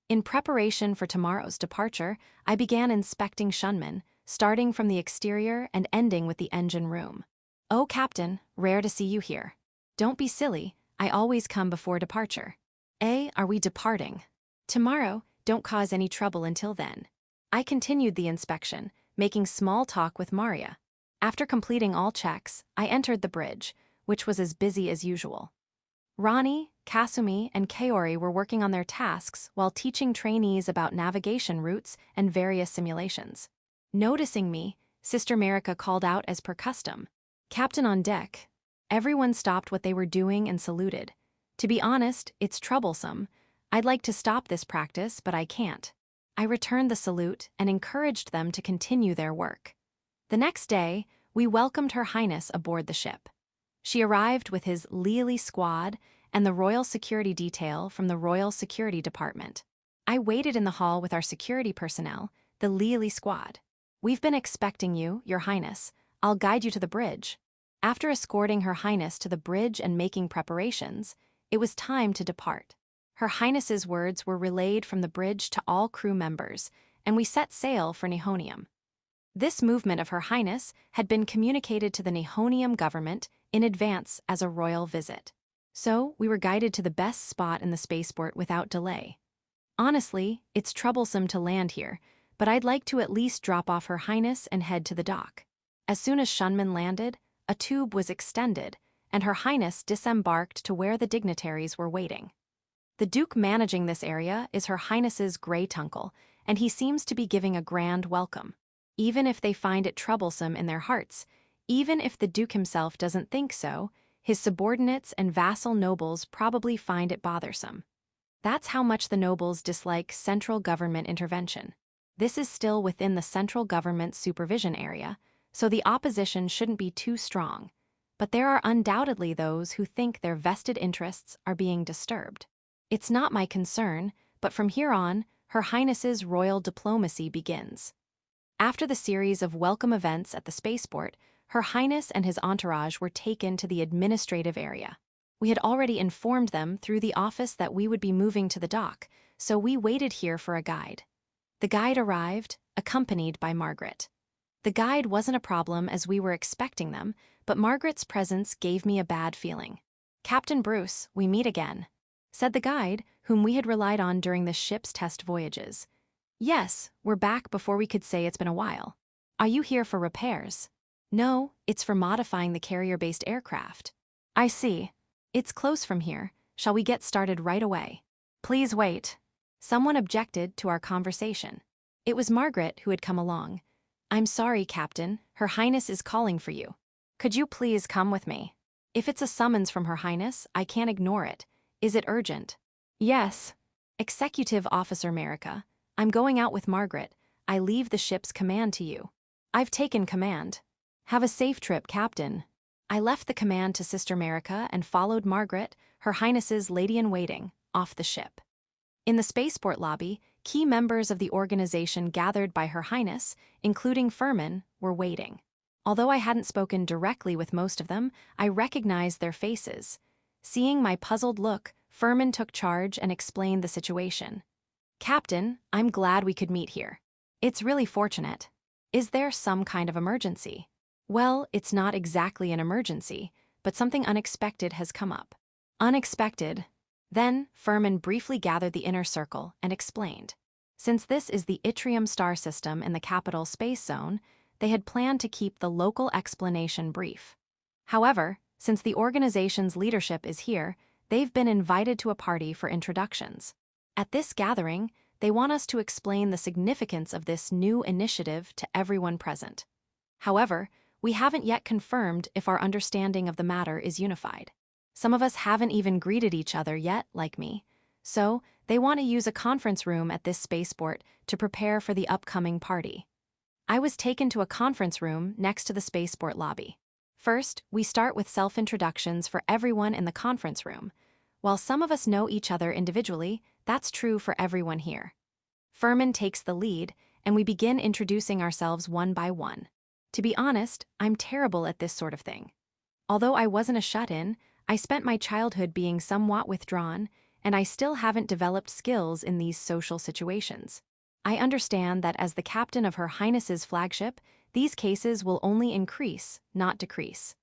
In preparation for tomorrow's departure, I began inspecting Shunman, starting from the exterior and ending with the engine room. Oh, Captain, rare to see you here. Don't be silly, I always come before departure. Are we departing? Tomorrow, don't cause any trouble until then. I continued the inspection, making small talk with Maria. After completing all checks, I entered the bridge, which was as busy as usual. Ronnie, Kasumi, and Kaori were working on their tasks while teaching trainees about navigation routes and various simulations. Noticing me, Sister Marika called out as per custom. Captain on deck. Everyone stopped what they were doing and saluted. To be honest, it's troublesome. I'd like to stop this practice, but I can't. I returned the salute and encouraged them to continue their work. The next day, We welcomed Her Highness aboard the ship. She arrived with his Leely squad and the Royal Security Detail from the Royal Security Department. I waited in the hall with our security personnel, the Leely squad. "We've been expecting you, Your Highness. I'll guide you to the bridge." After escorting Her Highness to the bridge and making preparations, it was time to depart. Her Highness's words were relayed from the bridge to all crew members, and we set sail for Nihonium. This movement of Her Highness had been communicated to the Nihonium government in advance as a royal visit. So we were guided to the best spot in the spaceport without delay. Honestly, it's troublesome to land here, but I'd like to at least drop off Her Highness and head to the dock. As soon as Shunman landed, a tube was extended, and Her Highness disembarked to where the dignitaries were waiting. The Duke managing this area is Her Highness's Great Uncle, and he seems to be giving a grand welcome. Even if they find it troublesome in their hearts, even if the Duke himself doesn't think so, his subordinates and vassal nobles probably find it bothersome. That's how much the nobles dislike central government intervention. This is still within the central government's supervision area, so the opposition shouldn't be too strong. But there are undoubtedly those who think their vested interests are being disturbed. It's not my concern, but from here on, Her Highness's royal diplomacy begins. After the series of welcome events at the spaceport, Her Highness and his entourage were taken to the administrative area. We had already informed them through the office that we would be moving to the dock, so we waited here for a guide. The guide arrived, accompanied by Margaret. The guide wasn't a problem as we were expecting them, but Margaret's presence gave me a bad feeling. "Captain Bruce, we meet again," said the guide, whom we had relied on during the ship's test voyages. "Yes, we're back before we could say it's been a while. Are you here for repairs?" "No, it's for modifying the carrier-based aircraft." "I see. It's close from here. Shall we get started right away?" "Please wait." Someone objected to our conversation. It was Margaret who had come along. "I'm sorry, Captain. Her Highness is calling for you. Could you please come with me?" "If it's a summons from Her Highness, I can't ignore it. Is it urgent?" "Yes." "Executive Officer Merica, I'm going out with Margaret. I leave the ship's command to you." "I've taken command." "Have a safe trip, Captain." I left the command to Sister Merica and followed Margaret, Her Highness's lady-in-waiting, off the ship. In the spaceport lobby, key members of the organization gathered by Her Highness, including Furman, were waiting. Although I hadn't spoken directly with most of them, I recognized their faces. Seeing my puzzled look, Furman took charge and explained the situation. "Captain, I'm glad we could meet here. It's really fortunate. Is there some kind of emergency?" "Well, it's not exactly an emergency, but something unexpected has come up." "Unexpected?" Then, Furman briefly gathered the inner circle and explained. Since this is the Yttrium star system in the capital space zone, they had planned to keep the local explanation brief. However, since the organization's leadership is here, they've been invited to a party for introductions. At this gathering, they want us to explain the significance of this new initiative to everyone present. However, we haven't yet confirmed if our understanding of the matter is unified. Some of us haven't even greeted each other yet, like me. So, they want to use a conference room at this spaceport to prepare for the upcoming party. I was taken to a conference room next to the spaceport lobby. First, we start with self-introductions for everyone in the conference room. While some of us know each other individually, that's true for everyone here. Furman takes the lead, and we begin introducing ourselves one by one. To be honest, I'm terrible at this sort of thing. Although I wasn't a shut-in, I spent my childhood being somewhat withdrawn, and I still haven't developed skills in these social situations. I understand that as the captain of Her Highness's flagship, these cases will only increase, not decrease.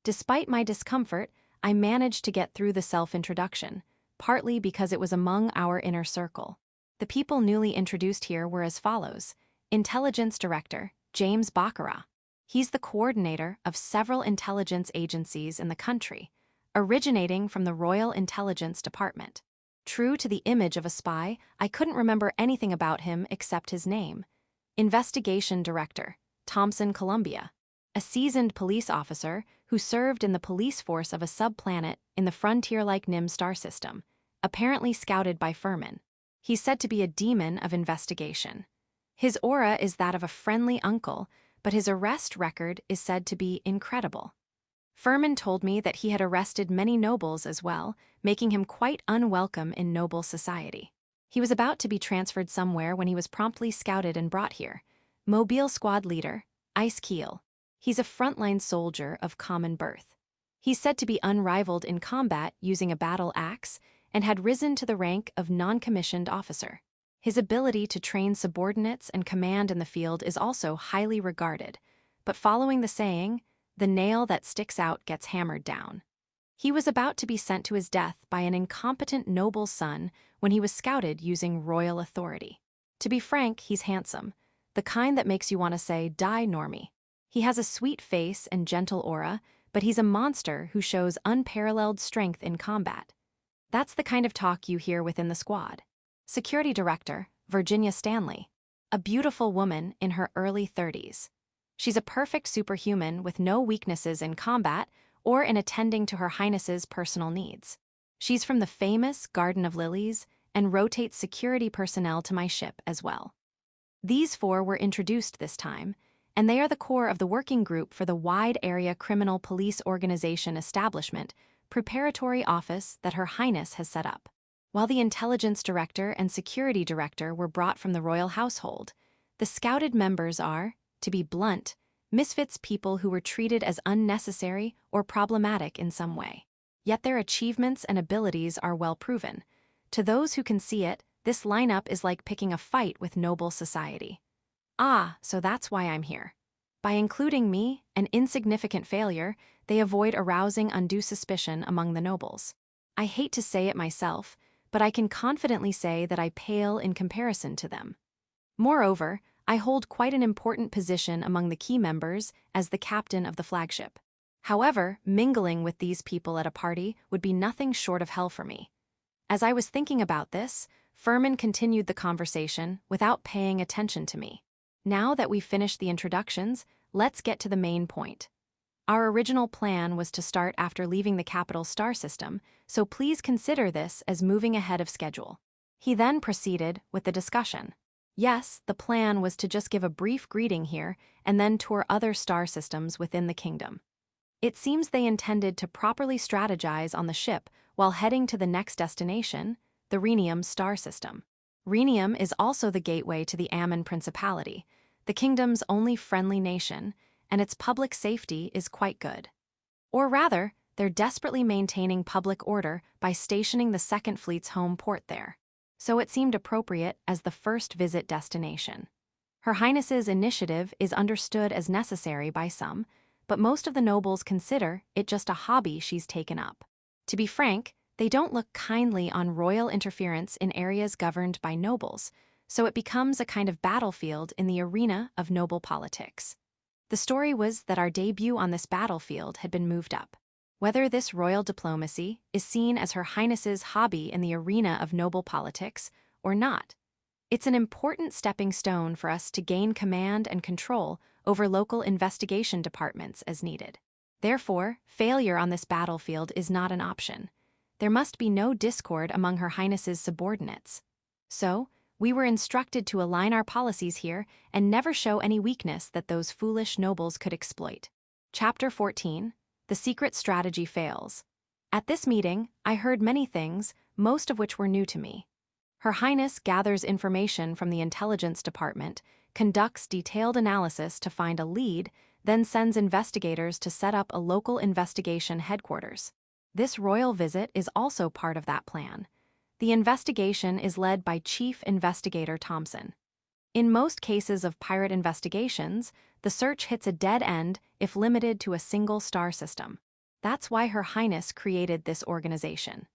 Despite my discomfort, I managed to get through the self-introduction, partly because it was among our inner circle. The people newly introduced here were as follows. Intelligence Director, James Baccarat. He's the coordinator of several intelligence agencies in the country, originating from the Royal Intelligence Department. True to the image of a spy, I couldn't remember anything about him except his name. Investigation Director, Thompson Columbia. A seasoned police officer who served in the police force of a subplanet in the frontier-like Nim star system, apparently scouted by Furman. He's said to be a demon of investigation. His aura is that of a friendly uncle, but his arrest record is said to be incredible. Furman told me that he had arrested many nobles as well, making him quite unwelcome in noble society. He was about to be transferred somewhere when he was promptly scouted and brought here. Mobile Squad Leader, Ice Keel. He's a frontline soldier of common birth. He's said to be unrivaled in combat using a battle axe and had risen to the rank of non-commissioned officer. His ability to train subordinates and command in the field is also highly regarded, but following the saying, the nail that sticks out gets hammered down. He was about to be sent to his death by an incompetent noble's son when he was scouted using royal authority. To be frank, he's handsome, the kind that makes you want to say, "Die, Normie." He has a sweet face and gentle aura, but he's a monster who shows unparalleled strength in combat. That's the kind of talk you hear within the squad. Security Director, Virginia Stanley. A beautiful woman in her early 30s. She's a perfect superhuman with no weaknesses in combat or in attending to Her Highness's personal needs. She's from the famous Garden of Lilies and rotates security personnel to my ship as well. These four were introduced this time, and they are the core of the working group for the Wide Area Criminal Police Organization Establishment preparatory office that Her Highness has set up. While the Intelligence Director and Security Director were brought from the royal household, the scouted members are, to be blunt, misfits, people who were treated as unnecessary or problematic in some way. Yet their achievements and abilities are well proven. To those who can see it, this lineup is like picking a fight with noble society. Ah, so that's why I'm here. By including me, an insignificant failure, they avoid arousing undue suspicion among the nobles. I hate to say it myself, but I can confidently say that I pale in comparison to them. Moreover, I hold quite an important position among the key members as the captain of the flagship. However, mingling with these people at a party would be nothing short of hell for me. As I was thinking about this, Furman continued the conversation without paying attention to me. Now that we've finished the introductions, let's get to the main point. Our original plan was to start after leaving the capital star system, so please consider this as moving ahead of schedule. He then proceeded with the discussion. Yes, the plan was to just give a brief greeting here and then tour other star systems within the kingdom. It seems they intended to properly strategize on the ship while heading to the next destination, the Rhenium star system. Rhenium is also the gateway to the Ammon Principality, the kingdom's only friendly nation, and its public safety is quite good. Or rather, they're desperately maintaining public order by stationing the Second Fleet's home port there. So it seemed appropriate as the first visit destination. Her Highness's initiative is understood as necessary by some, but most of the nobles consider it just a hobby she's taken up. To be frank, they don't look kindly on royal interference in areas governed by nobles, so it becomes a kind of battlefield in the arena of noble politics. The story was that our debut on this battlefield had been moved up. Whether this royal diplomacy is seen as Her Highness's hobby in the arena of noble politics or not, it's an important stepping stone for us to gain command and control over local investigation departments as needed. Therefore, failure on this battlefield is not an option. There must be no discord among Her Highness's subordinates. So, we were instructed to align our policies here and never show any weakness that those foolish nobles could exploit. Chapter 14. The Secret Strategy Fails. At this meeting, I heard many things, most of which were new to me. Her Highness gathers information from the Intelligence Department, conducts detailed analysis to find a lead, then sends investigators to set up a local investigation headquarters. This royal visit is also part of that plan. The investigation is led by Chief Investigator Thompson. In most cases of pirate investigations, the search hits a dead end if limited to a single star system. That's why Her Highness created this organization.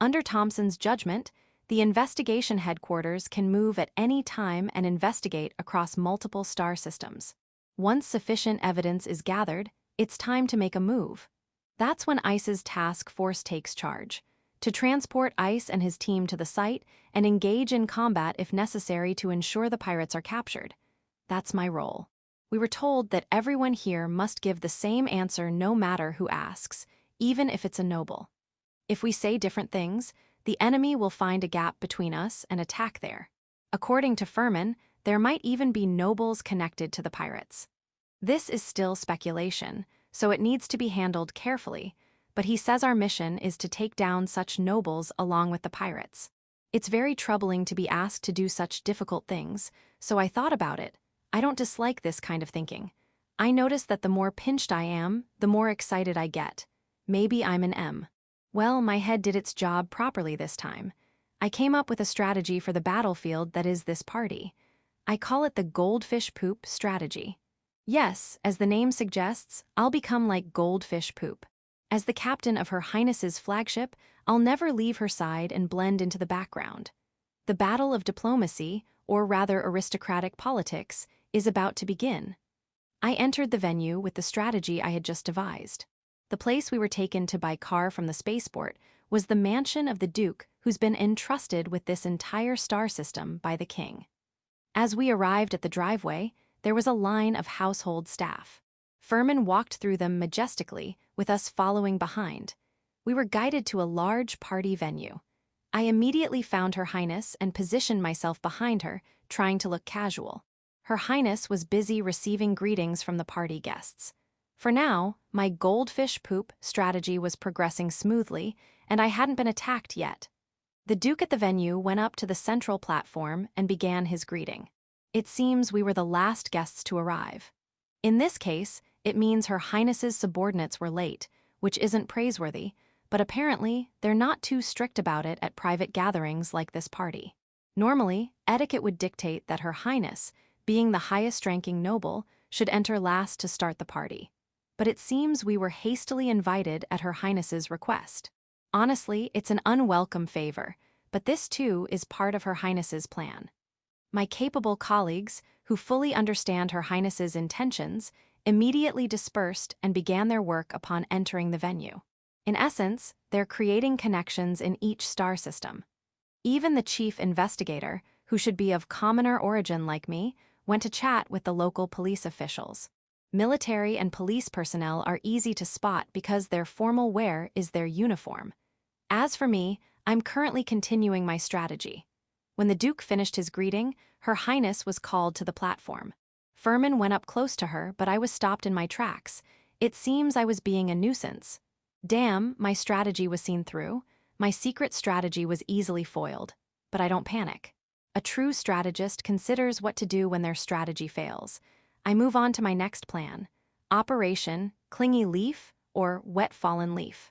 Under Thompson's judgment, the investigation headquarters can move at any time and investigate across multiple star systems. Once sufficient evidence is gathered, it's time to make a move. That's when ICE's task force takes charge, to transport ICE and his team to the site and engage in combat if necessary to ensure the pirates are captured. That's my role. We were told that everyone here must give the same answer no matter who asks, even if it's a noble. If we say different things, the enemy will find a gap between us and attack there. According to Furman, there might even be nobles connected to the pirates. This is still speculation, so it needs to be handled carefully, but he says our mission is to take down such nobles along with the pirates. It's very troubling to be asked to do such difficult things, so I thought about it. I don't dislike this kind of thinking. I notice that the more pinched I am, the more excited I get. Maybe I'm an M. Well, my head did its job properly this time. I came up with a strategy for the battlefield that is this party. I call it the goldfish poop strategy. Yes, as the name suggests, I'll become like goldfish poop. As the captain of Her Highness's flagship, I'll never leave her side and blend into the background. The battle of diplomacy, or rather aristocratic politics, is about to begin. I entered the venue with the strategy I had just devised. The place we were taken to by car from the spaceport was the mansion of the Duke, who's been entrusted with this entire star system by the king. As we arrived at the driveway, there was a line of household staff. Furman walked through them majestically, with us following behind. We were guided to a large party venue. I immediately found Her Highness and positioned myself behind her, trying to look casual. Her Highness was busy receiving greetings from the party guests. For now, my goldfish poop strategy was progressing smoothly, and I hadn't been attacked yet. The Duke at the venue went up to the central platform and began his greeting. It seems we were the last guests to arrive. In this case, it means Her Highness's subordinates were late, which isn't praiseworthy, but apparently they're not too strict about it at private gatherings like this party. Normally, etiquette would dictate that Her Highness, being the highest-ranking noble, should enter last to start the party. But it seems we were hastily invited at Her Highness's request. Honestly, it's an unwelcome favor, but this too is part of Her Highness's plan. My capable colleagues, who fully understand Her Highness's intentions, immediately dispersed and began their work upon entering the venue. In essence, they're creating connections in each star system. Even the chief investigator, who should be of commoner origin like me, went to chat with the local police officials. Military and police personnel are easy to spot because their formal wear is their uniform. As for me, I'm currently continuing my strategy. When the Duke finished his greeting, Her Highness was called to the platform. Furman went up close to her, but I was stopped in my tracks. It seems I was being a nuisance. Damn, my strategy was seen through. My secret strategy was easily foiled. But I don't panic. A true strategist considers what to do when their strategy fails. I move on to my next plan. Operation Clingy Leaf or Wet Fallen Leaf.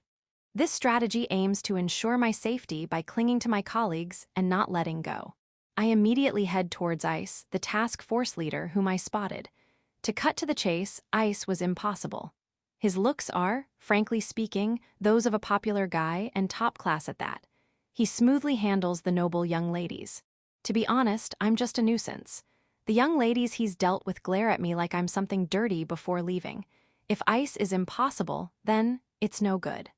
This strategy aims to ensure my safety by clinging to my colleagues and not letting go. I immediately head towards Ice, the task force leader whom I spotted. To cut to the chase, Ice was impossible. His looks are, frankly speaking, those of a popular guy and top class at that. He smoothly handles the noble young ladies. To be honest, I'm just a nuisance. The young ladies he's dealt with glare at me like I'm something dirty before leaving. If Ice is impossible, then it's no good.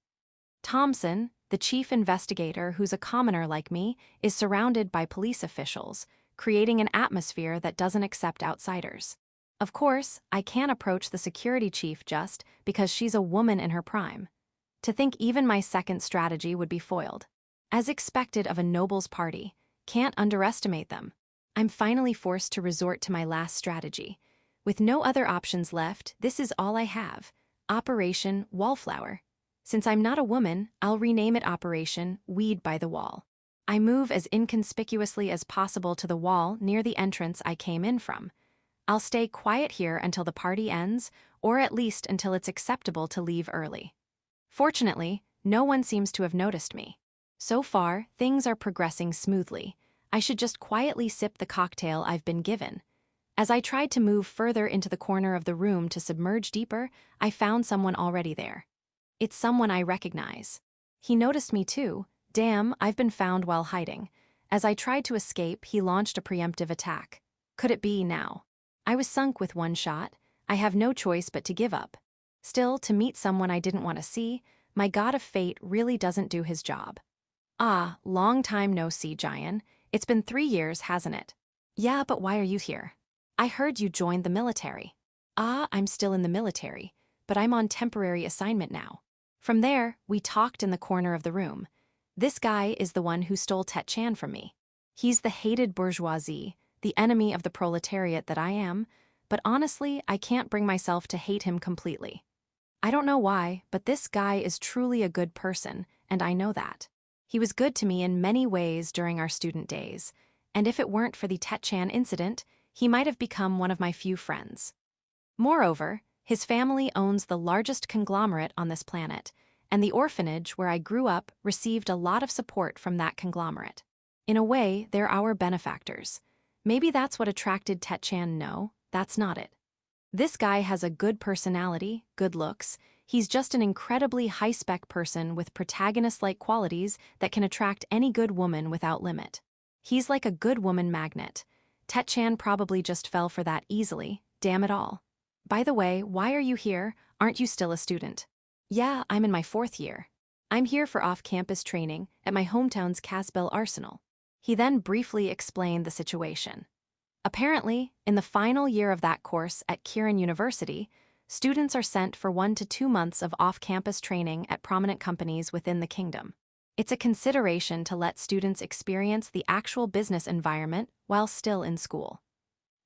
Thompson, the chief investigator who's a commoner like me, is surrounded by police officials, creating an atmosphere that doesn't accept outsiders. Of course, I can't approach the security chief just because she's a woman in her prime. To think even my second strategy would be foiled. As expected of a noble's party, can't underestimate them. I'm finally forced to resort to my last strategy. With no other options left, this is all I have. Operation Wallflower. Since I'm not a woman, I'll rename it Operation Weed by the Wall. I move as inconspicuously as possible to the wall near the entrance I came in from. I'll stay quiet here until the party ends, or at least until it's acceptable to leave early. Fortunately, no one seems to have noticed me. So far, things are progressing smoothly. I should just quietly sip the cocktail I've been given. As I tried to move further into the corner of the room to submerge deeper, I found someone already there. It's someone I recognize. He noticed me too. Damn, I've been found while hiding. As I tried to escape, he launched a preemptive attack. Could it be now? I was sunk with one shot. I have no choice but to give up. Still, to meet someone I didn't want to see, my god of fate really doesn't do his job. Ah, long time no see, Giant. It's been 3 years, hasn't it? Yeah, but why are you here? I heard you joined the military. Ah, I'm still in the military, but I'm on temporary assignment now. From there, we talked in the corner of the room. This guy is the one who stole Tet Chan from me. He's the hated bourgeoisie, the enemy of the proletariat that I am, but honestly, I can't bring myself to hate him completely. I don't know why, but this guy is truly a good person, and I know that. He was good to me in many ways during our student days, and if it weren't for the Tetchan incident, he might have become one of my few friends. Moreover, his family owns the largest conglomerate on this planet, and the orphanage where I grew up received a lot of support from that conglomerate. In a way, they're our benefactors. Maybe that's what attracted Tetchan. No, that's not it. This guy has a good personality, good looks. He's just an incredibly high-spec person with protagonist-like qualities that can attract any good woman without limit. He's like a good woman magnet. Tetchan probably just fell for that easily, damn it all. By the way, why are you here? Aren't you still a student? Yeah, I'm in my 4th year. I'm here for off-campus training at my hometown's Casbell Arsenal. He then briefly explained the situation. Apparently, in the final year of that course at Kirin University, students are sent for 1 to 2 months of off-campus training at prominent companies within the kingdom. It's a consideration to let students experience the actual business environment while still in school.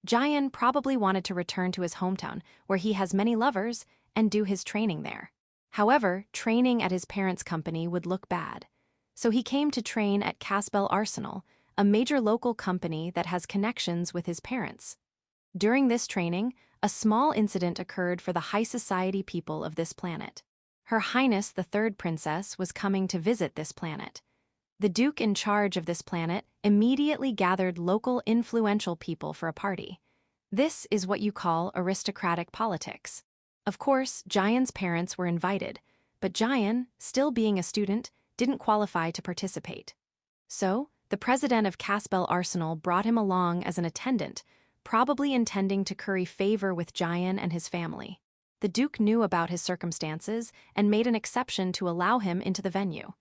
Jayan probably wanted to return to his hometown, where he has many lovers, and do his training there. However, training at his parents' company would look bad. So he came to train at Casbell Arsenal, a major local company that has connections with his parents. During this training, a small incident occurred for the high society people of this planet. Her Highness the Third Princess was coming to visit this planet. The Duke in charge of this planet immediately gathered local influential people for a party. This is what you call aristocratic politics. Of course, Jayan's parents were invited, but Jayan, still being a student, didn't qualify to participate. So, the president of Casbell Arsenal brought him along as an attendant, probably intending to curry favor with Jayan and his family. The Duke knew about his circumstances and made an exception to allow him into the venue.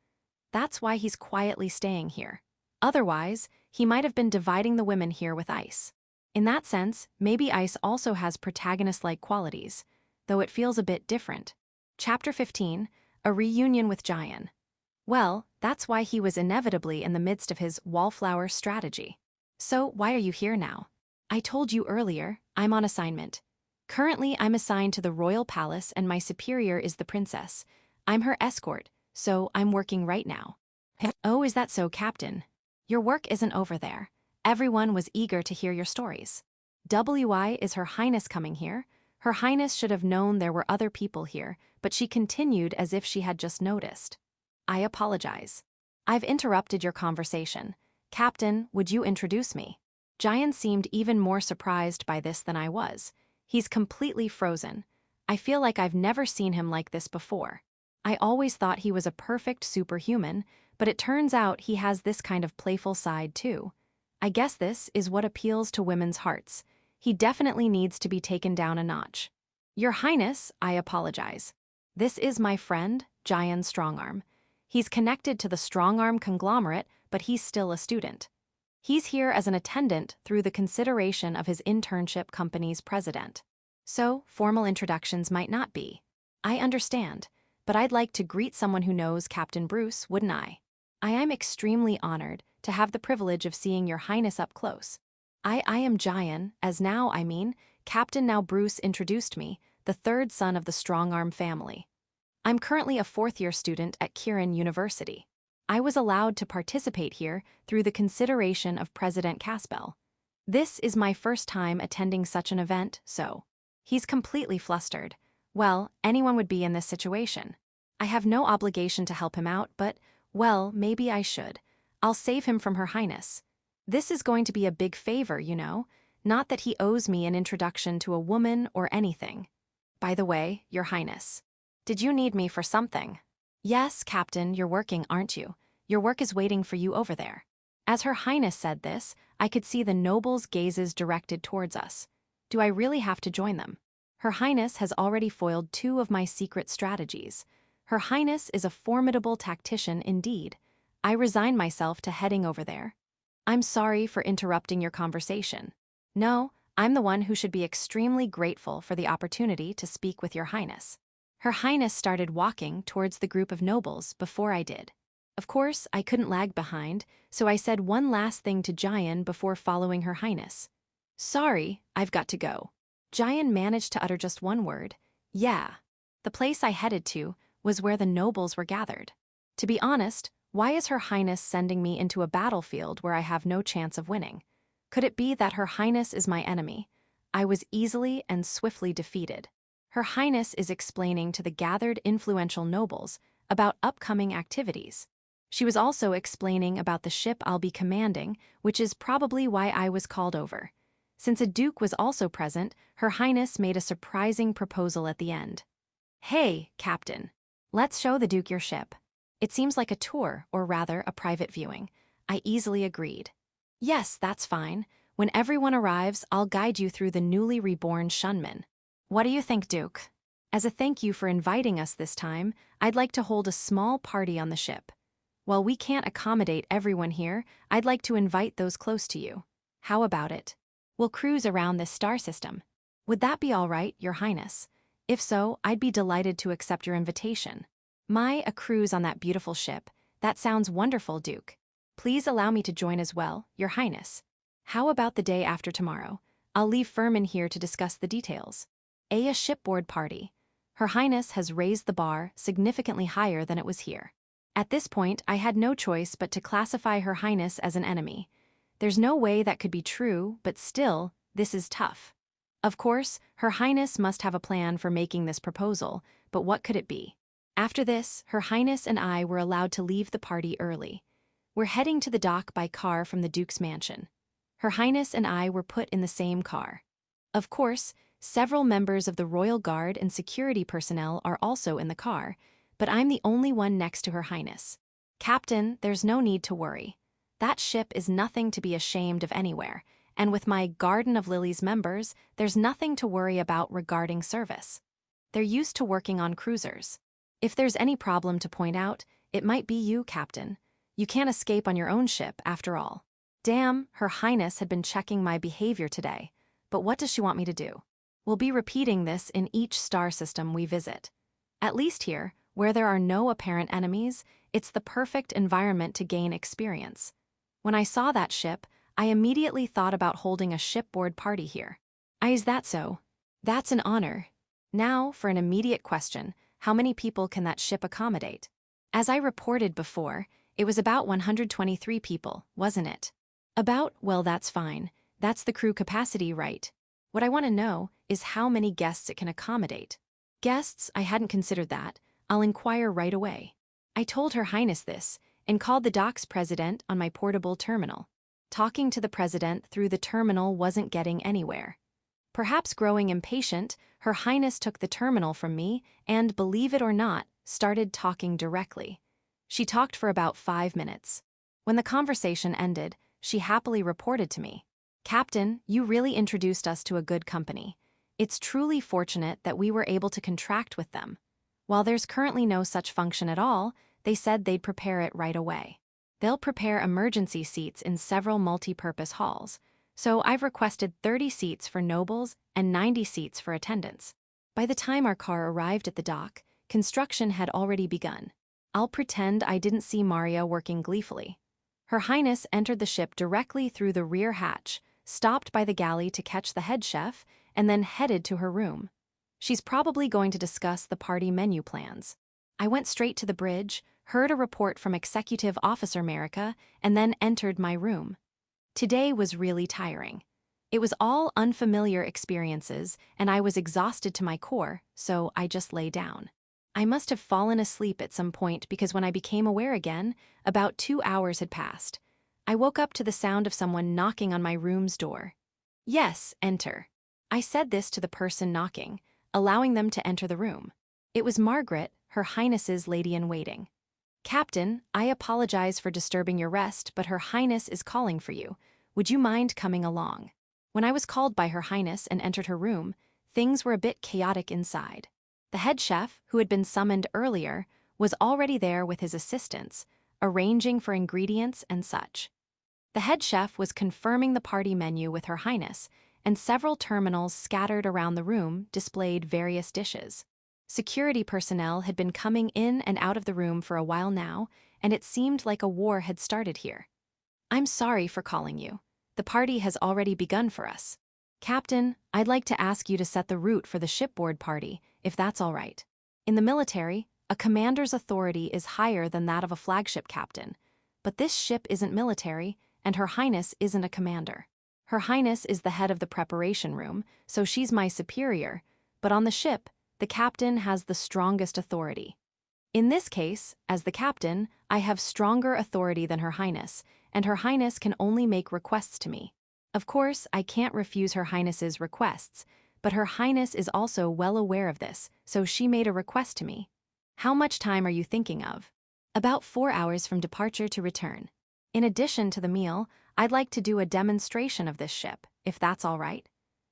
That's why he's quietly staying here. Otherwise, he might have been dividing the women here with Ice. In that sense, maybe Ice also has protagonist-like qualities, though it feels a bit different. Chapter 15, A Reunion with Jayan. Well, that's why he was inevitably in the midst of his wallflower strategy. So, why are you here now? I told you earlier, I'm on assignment. Currently, I'm assigned to the royal palace and my superior is the princess. I'm her escort, so I'm working right now. Oh, is that so, Captain? Your work isn't over there. Everyone was eager to hear your stories. Why is Her Highness coming here? Her Highness should have known there were other people here, but she continued as if she had just noticed. I apologize. I've interrupted your conversation. Captain, would you introduce me? Jayan seemed even more surprised by this than I was. He's completely frozen. I feel like I've never seen him like this before. I always thought he was a perfect superhuman, but it turns out he has this kind of playful side too. I guess this is what appeals to women's hearts. He definitely needs to be taken down a notch. Your Highness, I apologize. This is my friend, Jayan Strongarm. He's connected to the Strongarm conglomerate, but he's still a student. He's here as an attendant through the consideration of his internship company's president. So, formal introductions might not be. I understand, but I'd like to greet someone who knows Captain Bruce, wouldn't I? I am extremely honored to have the privilege of seeing Your Highness up close. I am Jayan, as now, Captain now Bruce introduced me, the third son of the Strongarm family. I'm currently a 4th-year student at Kirin University. I was allowed to participate here through the consideration of President Casbell. This is my first time attending such an event, so. He's completely flustered. Well, anyone would be in this situation. I have no obligation to help him out, but, well, maybe I should. I'll save him from Her Highness. This is going to be a big favor, you know, not that he owes me an introduction to a woman or anything. By the way, Your Highness. Did you need me for something? Yes, Captain, you're working, aren't you? Your work is waiting for you over there. As Her Highness said this, I could see the nobles' gazes directed towards us. Do I really have to join them? Her Highness has already foiled 2 of my secret strategies. Her Highness is a formidable tactician indeed. I resign myself to heading over there. I'm sorry for interrupting your conversation. No, I'm the one who should be extremely grateful for the opportunity to speak with Your Highness. Her Highness started walking towards the group of nobles before I did. Of course, I couldn't lag behind, so I said one last thing to Jayan before following Her Highness. Sorry, I've got to go. Jian managed to utter just one word. Yeah. The place I headed to was where the nobles were gathered. To be honest, why is Her Highness sending me into a battlefield where I have no chance of winning? Could it be that Her Highness is my enemy? I was easily and swiftly defeated. Her Highness is explaining to the gathered influential nobles about upcoming activities. She was also explaining about the ship I'll be commanding, which is probably why I was called over. Since a duke was also present, Her Highness made a surprising proposal at the end. Hey, Captain. Let's show the duke your ship. It seems like a tour, or rather, a private viewing. I easily agreed. Yes, that's fine. When everyone arrives, I'll guide you through the newly reborn Shunman. What do you think, Duke? As a thank you for inviting us this time, I'd like to hold a small party on the ship. While we can't accommodate everyone here, I'd like to invite those close to you. How about it? We'll cruise around this star system. Would that be all right, Your Highness? If so, I'd be delighted to accept your invitation. A cruise on that beautiful ship. That sounds wonderful, Duke. Please allow me to join as well, Your Highness. How about the day after tomorrow? I'll leave Furman here to discuss the details. A shipboard party. Her Highness has raised the bar significantly higher than it was here. At this point, I had no choice but to classify Her Highness as an enemy. There's no way that could be true, but still, this is tough. Of course, Her Highness must have a plan for making this proposal, but what could it be? After this, Her Highness and I were allowed to leave the party early. We're heading to the dock by car from the Duke's mansion. Her Highness and I were put in the same car. Of course, several members of the Royal Guard and security personnel are also in the car, but I'm the only one next to Her Highness. Captain, there's no need to worry. That ship is nothing to be ashamed of anywhere, and with my Garden of Lilies members, there's nothing to worry about regarding service. They're used to working on cruisers. If there's any problem to point out, it might be you, Captain. You can't escape on your own ship, after all. Damn, Her Highness had been checking my behavior today, but what does she want me to do? We'll be repeating this in each star system we visit. At least here, where there are no apparent enemies, it's the perfect environment to gain experience. When I saw that ship, I immediately thought about holding a shipboard party here. Is that so? That's an honor. Now, for an immediate question, how many people can that ship accommodate? As I reported before, it was about 123 people, wasn't it? Well, that's fine. That's the crew capacity, right? What I want to know is how many guests it can accommodate. Guests, I hadn't considered that. I'll inquire right away. I told Her Highness this, and called the dock's president on my portable terminal. Talking to the president through the terminal wasn't getting anywhere. Perhaps growing impatient, Her Highness took the terminal from me and, believe it or not, started talking directly. She talked for about 5 minutes. When the conversation ended, she happily reported to me, "Captain, you really introduced us to a good company. It's truly fortunate that we were able to contract with them. While there's currently no such function at all, they said they'd prepare it right away. They'll prepare emergency seats in several multi-purpose halls, so I've requested 30 seats for nobles and 90 seats for attendants." By the time our car arrived at the dock, construction had already begun. I'll pretend I didn't see Maria working gleefully. Her Highness entered the ship directly through the rear hatch, stopped by the galley to catch the head chef, and then headed to her room. She's probably going to discuss the party menu plans. I went straight to the bridge, heard a report from Executive Officer America, and then entered my room. Today was really tiring. It was all unfamiliar experiences, and I was exhausted to my core, so I just lay down. I must have fallen asleep at some point because when I became aware again, about 2 hours had passed. I woke up to the sound of someone knocking on my room's door. "Yes, enter." I said this to the person knocking, allowing them to enter the room. It was Margaret, Her Highness's lady-in-waiting. "Captain, I apologize for disturbing your rest, but Her Highness is calling for you. Would you mind coming along?" When I was called by Her Highness and entered her room, things were a bit chaotic inside. The head chef, who had been summoned earlier, was already there with his assistants, arranging for ingredients and such. The head chef was confirming the party menu with Her Highness, and several terminals scattered around the room displayed various dishes. Security personnel had been coming in and out of the room for a while now, and it seemed like a war had started here. "I'm sorry for calling you. The party has already begun for us." Captain, I'd like to ask you to set the route for the shipboard party, if that's all right. In the military, a commander's authority is higher than that of a flagship captain. But this ship isn't military, and Her Highness isn't a commander. Her Highness is the head of the preparation room, so she's my superior, but on the ship, the captain has the strongest authority. In this case, as the captain, I have stronger authority than Her Highness, and Her Highness can only make requests to me. Of course, I can't refuse Her Highness's requests, but Her Highness is also well aware of this, so she made a request to me. How much time are you thinking of? About 4 hours from departure to return. In addition to the meal, I'd like to do a demonstration of this ship, if that's all right.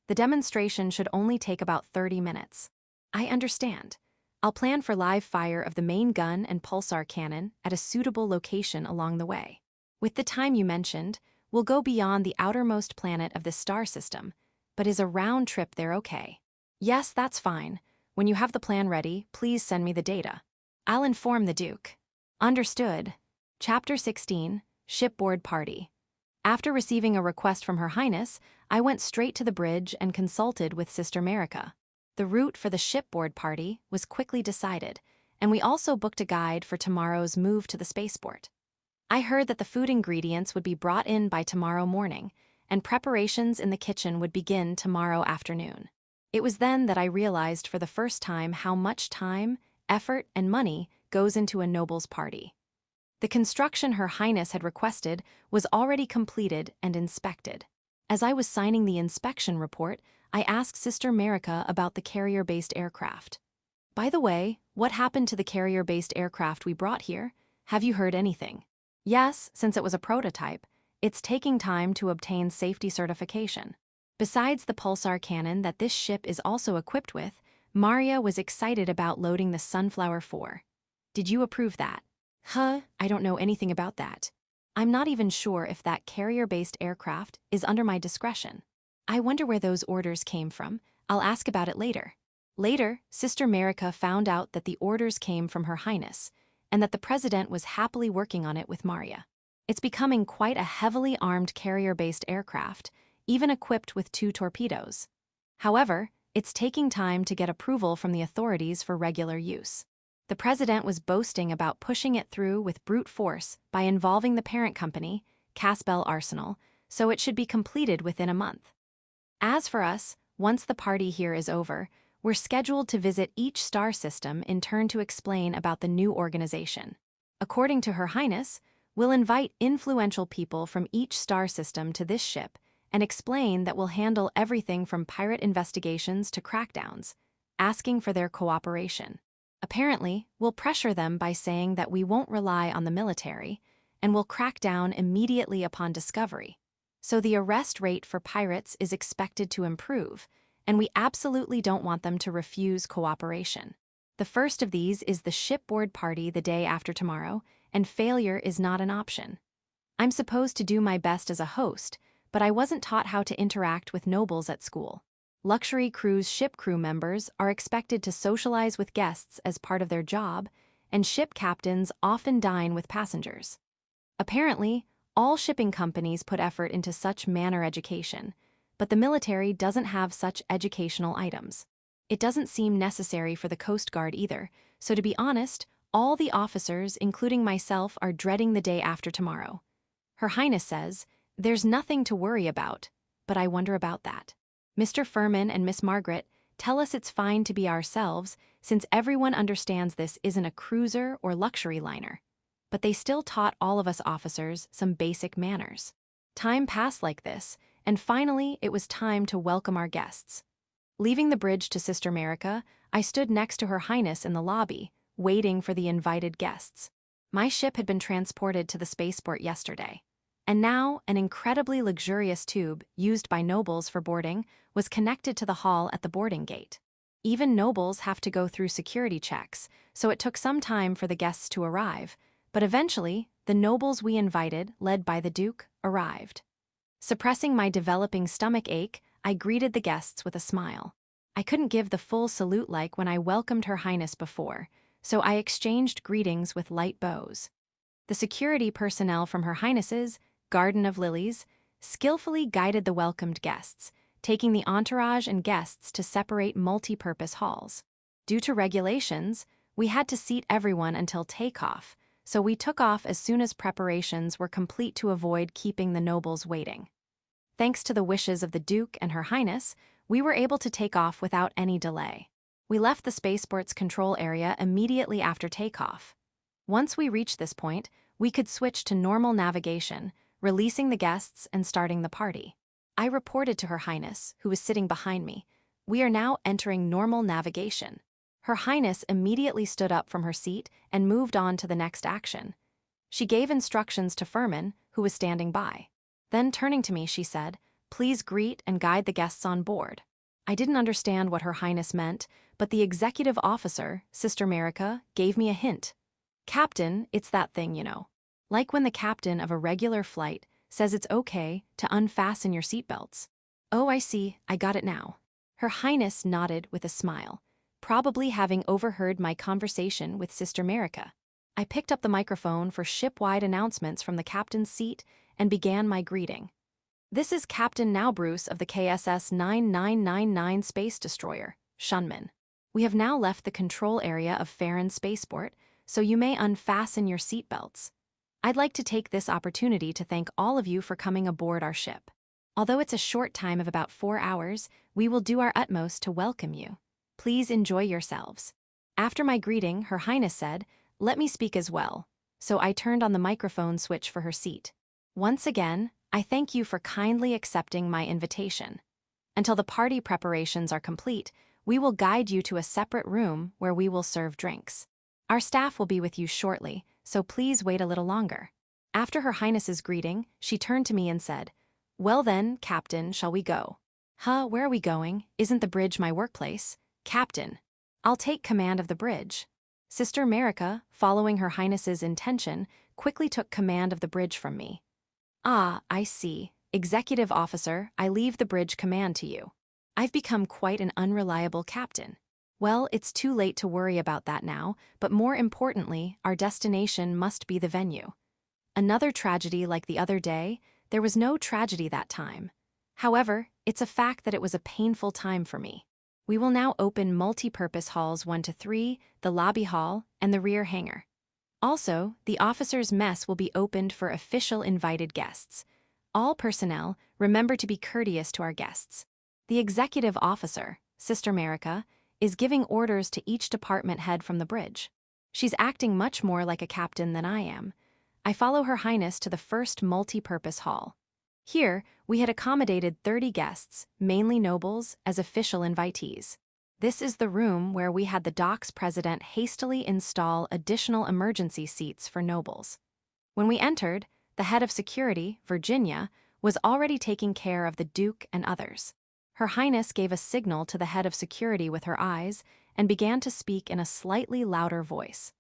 The demonstration should only take about 30 minutes. I understand. I'll plan for live fire of the main gun and pulsar cannon at a suitable location along the way. With the time you mentioned, we'll go beyond the outermost planet of this star system, but is a round trip there okay? Yes, that's fine. When you have the plan ready, please send me the data. I'll inform the Duke. Understood. Chapter 16, Shipboard Party. After receiving a request from Her Highness, I went straight to the bridge and consulted with Sister Merica. The route for the shipboard party was quickly decided, and we also booked a guide for tomorrow's move to the spaceport. I heard that the food ingredients would be brought in by tomorrow morning, and preparations in the kitchen would begin tomorrow afternoon. It was then that I realized for the first time how much time, effort, and money goes into a noble's party. The construction Her Highness had requested was already completed and inspected. As I was signing the inspection report, I asked Sister Merica about the carrier-based aircraft. By the way, what happened to the carrier-based aircraft we brought here? Have you heard anything? Yes, since it was a prototype, it's taking time to obtain safety certification. Besides the pulsar cannon that this ship is also equipped with, Maria was excited about loading the Sunflower 4. Did you approve that? I don't know anything about that. I'm not even sure if that carrier-based aircraft is under my discretion. I wonder where those orders came from. I'll ask about it later. Later, Sister Merica found out that the orders came from Her Highness, and that the President was happily working on it with Maria. It's becoming quite a heavily armed carrier-based aircraft, even equipped with 2 torpedoes. However, it's taking time to get approval from the authorities for regular use. The President was boasting about pushing it through with brute force by involving the parent company, Casbell Arsenal, so it should be completed within a month. As for us, once the party here is over, we're scheduled to visit each star system in turn to explain about the new organization. According to Her Highness, we'll invite influential people from each star system to this ship and explain that we'll handle everything from pirate investigations to crackdowns, asking for their cooperation. Apparently, we'll pressure them by saying that we won't rely on the military and will crack down immediately upon discovery. So the arrest rate for pirates is expected to improve, and we absolutely don't want them to refuse cooperation. The first of these is the shipboard party the day after tomorrow, and failure is not an option. I'm supposed to do my best as a host, but I wasn't taught how to interact with nobles at school. Luxury cruise ship crew members are expected to socialize with guests as part of their job, and ship captains often dine with passengers. Apparently, all shipping companies put effort into such manner education, but the military doesn't have such educational items. It doesn't seem necessary for the Coast Guard either, so to be honest, all the officers, including myself, are dreading the day after tomorrow. Her Highness says, there's nothing to worry about, but I wonder about that. Mr. Furman and Miss Margaret tell us it's fine to be ourselves since everyone understands this isn't a cruiser or luxury liner. But they still taught all of us officers some basic manners. Time passed like this, and finally it was time to welcome our guests. Leaving the bridge to Sister Merica, I stood next to Her Highness in the lobby, waiting for the invited guests. My ship had been transported to the spaceport yesterday, and now an incredibly luxurious tube used by nobles for boarding was connected to the hall at the boarding gate. Even nobles have to go through security checks, so it took some time for the guests to arrive, but eventually, the nobles we invited, led by the Duke, arrived. Suppressing my developing stomach ache, I greeted the guests with a smile. I couldn't give the full salute like when I welcomed Her Highness before, so I exchanged greetings with light bows. The security personnel from Her Highness's Garden of Lilies skillfully guided the welcomed guests, taking the entourage and guests to separate multi-purpose halls. Due to regulations, we had to seat everyone until takeoff, so we took off as soon as preparations were complete to avoid keeping the nobles waiting. Thanks to the wishes of the Duke and Her Highness, we were able to take off without any delay. We left the spaceport's control area immediately after takeoff. Once we reached this point, we could switch to normal navigation, releasing the guests and starting the party. I reported to Her Highness, who was sitting behind me. We are now entering normal navigation. Her Highness immediately stood up from her seat and moved on to the next action. She gave instructions to Furman, who was standing by. Then turning to me, she said, "Please greet and guide the guests on board." I didn't understand what Her Highness meant, but the executive officer, Sister Merica, gave me a hint. "Captain, it's that thing, you know. Like when the captain of a regular flight says it's okay to unfasten your seatbelts." "Oh, I see, I got it now." Her Highness nodded with a smile, probably having overheard my conversation with Sister Merica. I picked up the microphone for ship-wide announcements from the captain's seat and began my greeting. "This is Captain Now Bruce of the KSS 9999 Space Destroyer, Shunman. We have now left the control area of Farron Spaceport, so you may unfasten your seatbelts. I'd like to take this opportunity to thank all of you for coming aboard our ship. Although it's a short time of about 4 hours, we will do our utmost to welcome you. Please enjoy yourselves." After my greeting, Her Highness said, "Let me speak as well," so I turned on the microphone switch for her seat. "Once again, I thank you for kindly accepting my invitation. Until the party preparations are complete, we will guide you to a separate room where we will serve drinks. Our staff will be with you shortly, so please wait a little longer." After Her Highness's greeting, she turned to me and said, "Well then, Captain, shall we go?" "Huh, where are we going? Isn't the bridge my workplace?" "Captain, I'll take command of the bridge." Sister Merica, following Her Highness's intention, quickly took command of the bridge from me. "Ah, I see. Executive officer, I leave the bridge command to you. I've become quite an unreliable captain. Well, it's too late to worry about that now, but more importantly, our destination must be the venue. Another tragedy like the other day, there was no tragedy that time. However, it's a fact that it was a painful time for me. We will now open multi-purpose halls 1 to 3, the lobby hall, and the rear hangar. Also, the officers' mess will be opened for official invited guests. All personnel, remember to be courteous to our guests. The executive officer, Sister Merica, is giving orders to each department head from the bridge. She's acting much more like a captain than I am. I follow Her Highness to the first multi-purpose hall. Here, we had accommodated 30 guests, mainly nobles, as official invitees. This is the room where we had the docks president hastily install additional emergency seats for nobles. When we entered, the head of security, Virginia, was already taking care of the Duke and others. Her Highness gave a signal to the head of security with her eyes and began to speak in a slightly louder voice.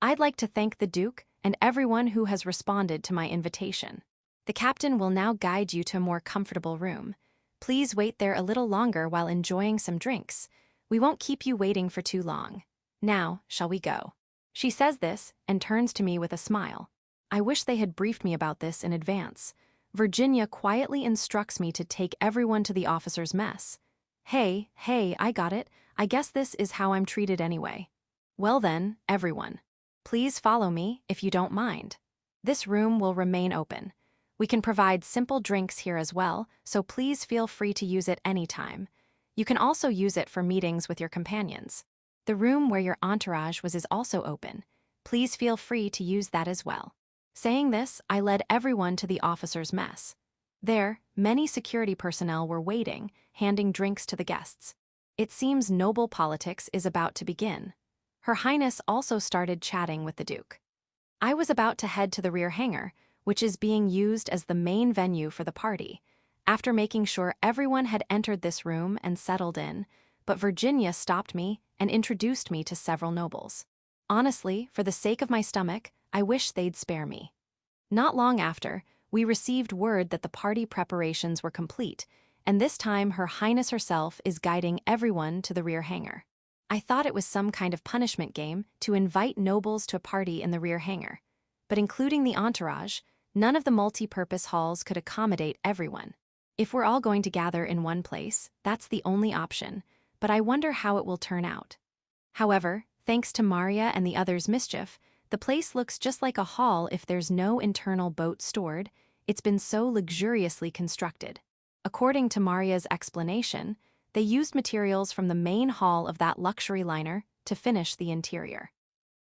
"I'd like to thank the Duke and everyone who has responded to my invitation. The captain will now guide you to a more comfortable room. Please wait there a little longer while enjoying some drinks. We won't keep you waiting for too long. Now, shall we go?" She says this and turns to me with a smile. I wish they had briefed me about this in advance. Virginia quietly instructs me to take everyone to the officers' mess. Hey, I got it. I guess this is how I'm treated anyway. Well then, everyone. Please follow me if you don't mind. This room will remain open. We can provide simple drinks here as well, so please feel free to use it anytime. You can also use it for meetings with your companions. The room where your entourage was is also open. Please feel free to use that as well. Saying this, I led everyone to the officers' mess. There, many security personnel were waiting, handing drinks to the guests. It seems noble politics is about to begin. Her Highness also started chatting with the Duke. I was about to head to the rear hangar, which is being used as the main venue for the party, after making sure everyone had entered this room and settled in, but Virginia stopped me and introduced me to several nobles. Honestly, for the sake of my stomach, I wish they'd spare me. Not long after, we received word that the party preparations were complete, and this time Her Highness herself is guiding everyone to the rear hangar. I thought it was some kind of punishment game to invite nobles to a party in the rear hangar, but including the entourage, none of the multi-purpose halls could accommodate everyone. If we're all going to gather in one place, that's the only option, but I wonder how it will turn out. However, thanks to Maria and the others' mischief, the place looks just like a hall if there's no internal boat stored. It's been so luxuriously constructed. According to Maria's explanation, they used materials from the main hull of that luxury liner to finish the interior.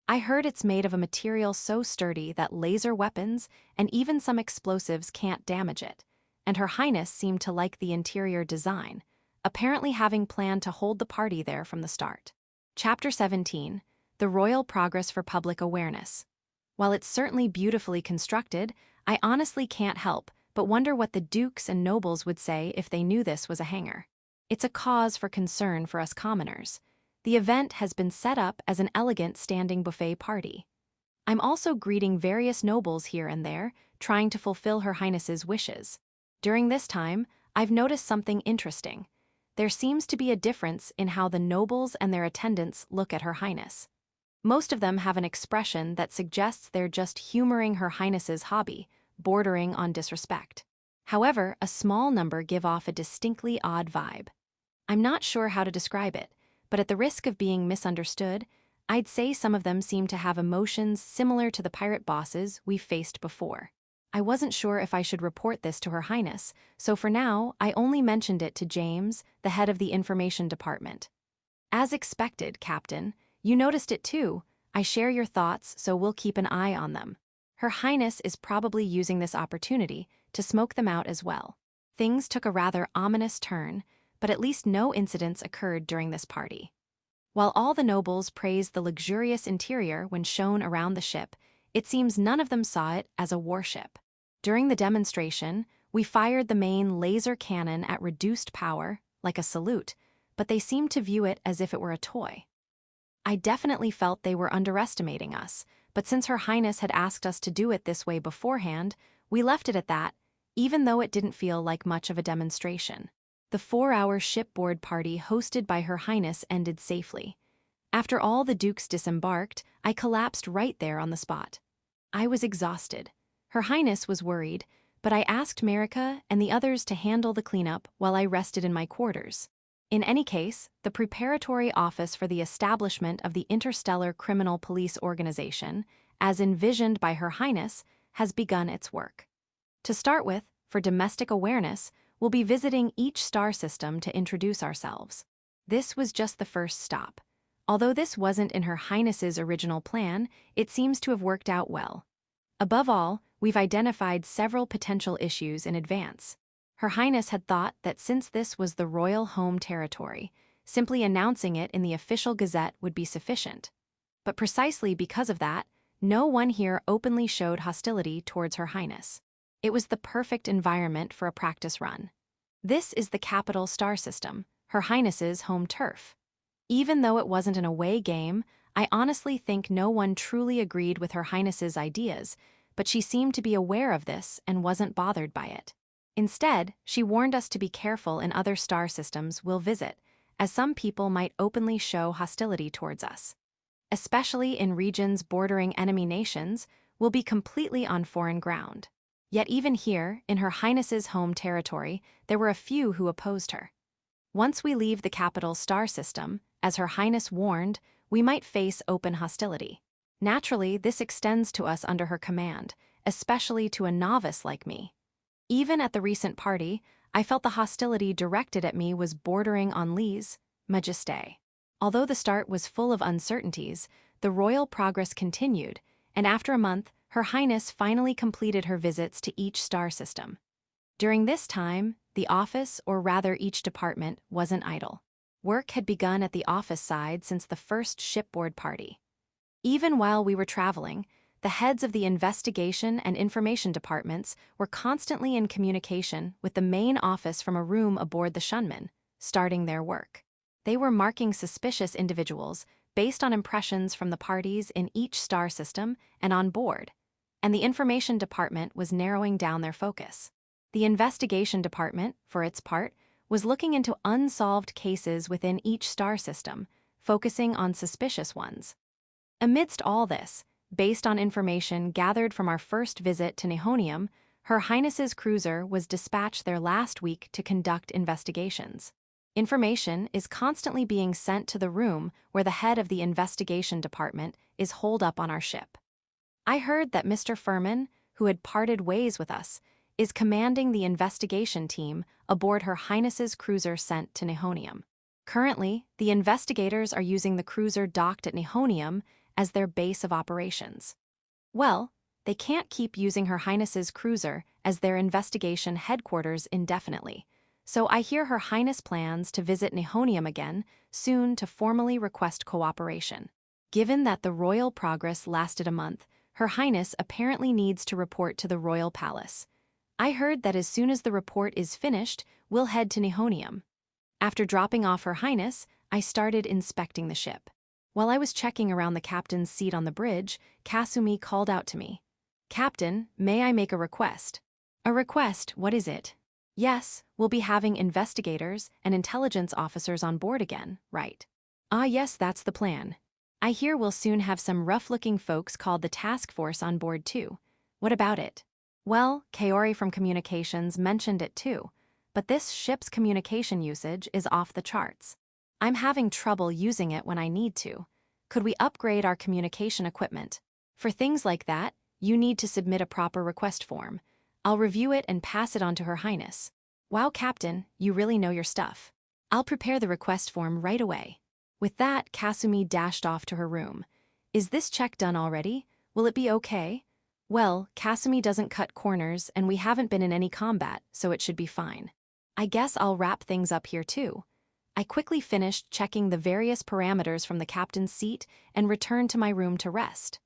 I heard it's made of a material so sturdy that laser weapons and even some explosives can't damage it, and Her Highness seemed to like the interior design, apparently having planned to hold the party there from the start. Chapter 17, The Royal Progress for Public Awareness. While it's certainly beautifully constructed, I honestly can't help but wonder what the dukes and nobles would say if they knew this was a hangar. It's a cause for concern for us commoners. The event has been set up as an elegant standing buffet party. I'm also greeting various nobles here and there, trying to fulfill Her Highness's wishes. During this time, I've noticed something interesting. There seems to be a difference in how the nobles and their attendants look at Her Highness. Most of them have an expression that suggests they're just humoring Her Highness's hobby, bordering on disrespect. However, a small number give off a distinctly odd vibe. I'm not sure how to describe it, but at the risk of being misunderstood, I'd say some of them seem to have emotions similar to the pirate bosses we've faced before. I wasn't sure if I should report this to Her Highness, so for now, I only mentioned it to James, the head of the information department. As expected, Captain, you noticed it too. I share your thoughts, so we'll keep an eye on them. Her Highness is probably using this opportunity to smoke them out as well. Things took a rather ominous turn, but at least no incidents occurred during this party. While all the nobles praised the luxurious interior when shown around the ship, it seems none of them saw it as a warship. During the demonstration, we fired the main laser cannon at reduced power, like a salute, but they seemed to view it as if it were a toy. I definitely felt they were underestimating us, but since Her Highness had asked us to do it this way beforehand, we left it at that, even though it didn't feel like much of a demonstration. The 4-hour shipboard party hosted by Her Highness ended safely. After all the dukes disembarked, I collapsed right there on the spot. I was exhausted. Her Highness was worried, but I asked Marika and the others to handle the cleanup while I rested in my quarters. In any case, the preparatory office for the establishment of the Interstellar Criminal Police Organization, as envisioned by Her Highness, has begun its work. To start with, for domestic awareness, we'll be visiting each star system to introduce ourselves. This was just the first stop. Although this wasn't in Her Highness's original plan, it seems to have worked out well. Above all, we've identified several potential issues in advance. Her Highness had thought that since this was the royal home territory, simply announcing it in the official gazette would be sufficient. But precisely because of that, no one here openly showed hostility towards Her Highness. It was the perfect environment for a practice run. This is the capital star system, Her Highness's home turf. Even though it wasn't an away game, I honestly think no one truly agreed with Her Highness's ideas, but she seemed to be aware of this and wasn't bothered by it. Instead, she warned us to be careful in other star systems we'll visit, as some people might openly show hostility towards us. Especially in regions bordering enemy nations, we'll be completely on foreign ground. Yet even here, in Her Highness's home territory, there were a few who opposed her. Once we leave the capital star system, as Her Highness warned, we might face open hostility. Naturally, this extends to us under her command, especially to a novice like me. Even at the recent party, I felt the hostility directed at me was bordering on lèse majesté. Although the start was full of uncertainties, the royal progress continued, and after a month, Her Highness finally completed her visits to each star system. During this time, the office, or rather each department, wasn't idle. Work had begun at the office side since the first shipboard party. Even while we were traveling, the heads of the investigation and information departments were constantly in communication with the main office from a room aboard the Shunman, starting their work. They were marking suspicious individuals based on impressions from the parties in each star system and on board, and the information department was narrowing down their focus. The investigation department, for its part, was looking into unsolved cases within each star system, focusing on suspicious ones. Amidst all this, based on information gathered from our first visit to Nihonium, Her Highness's cruiser was dispatched there last week to conduct investigations. Information is constantly being sent to the room where the head of the investigation department is holed up on our ship. I heard that Mr. Furman, who had parted ways with us, is commanding the investigation team aboard Her Highness's cruiser sent to Nihonium. Currently, the investigators are using the cruiser docked at Nihonium as their base of operations. Well, they can't keep using Her Highness's cruiser as their investigation headquarters indefinitely, so I hear Her Highness plans to visit Nihonium again soon to formally request cooperation. Given that the royal progress lasted a month, Her Highness apparently needs to report to the royal palace. I heard that as soon as the report is finished, we'll head to Nihonium. After dropping off Her Highness, I started inspecting the ship. While I was checking around the captain's seat on the bridge, Kasumi called out to me. "Captain, may I make a request?" "A request, what is it?" "Yes, we'll be having investigators and intelligence officers on board again, right?" "Ah yes, that's the plan. I hear we'll soon have some rough-looking folks called the task force on board too. What about it?" "Well, Kaori from communications mentioned it too, but this ship's communication usage is off the charts. I'm having trouble using it when I need to. Could we upgrade our communication equipment? For things like that, you need to submit a proper request form. I'll review it and pass it on to Her Highness." "Wow, Captain, you really know your stuff. I'll prepare the request form right away." With that, Kasumi dashed off to her room. "Is this check done already? Will it be okay?" "Well, Kasumi doesn't cut corners and we haven't been in any combat, so it should be fine. I guess I'll wrap things up here too." I quickly finished checking the various parameters from the captain's seat and returned to my room to rest.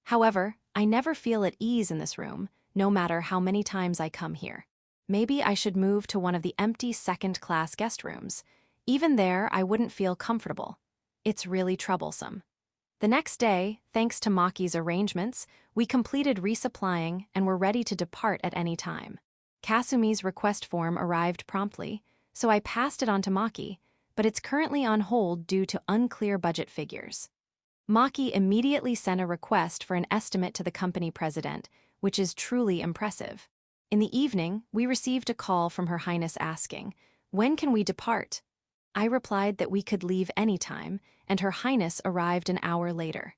However, I never feel at ease in this room, no matter how many times I come here. Maybe I should move to one of the empty second-class guest rooms. Even there, I wouldn't feel comfortable. It's really troublesome. The next day, thanks to Maki's arrangements, we completed resupplying and were ready to depart at any time. Kasumi's request form arrived promptly, so I passed it on to Maki, but it's currently on hold due to unclear budget figures. Maki immediately sent a request for an estimate to the company president, which is truly impressive. In the evening, we received a call from Her Highness asking, "When can we depart?" I replied that we could leave anytime, and Her Highness arrived an hour later.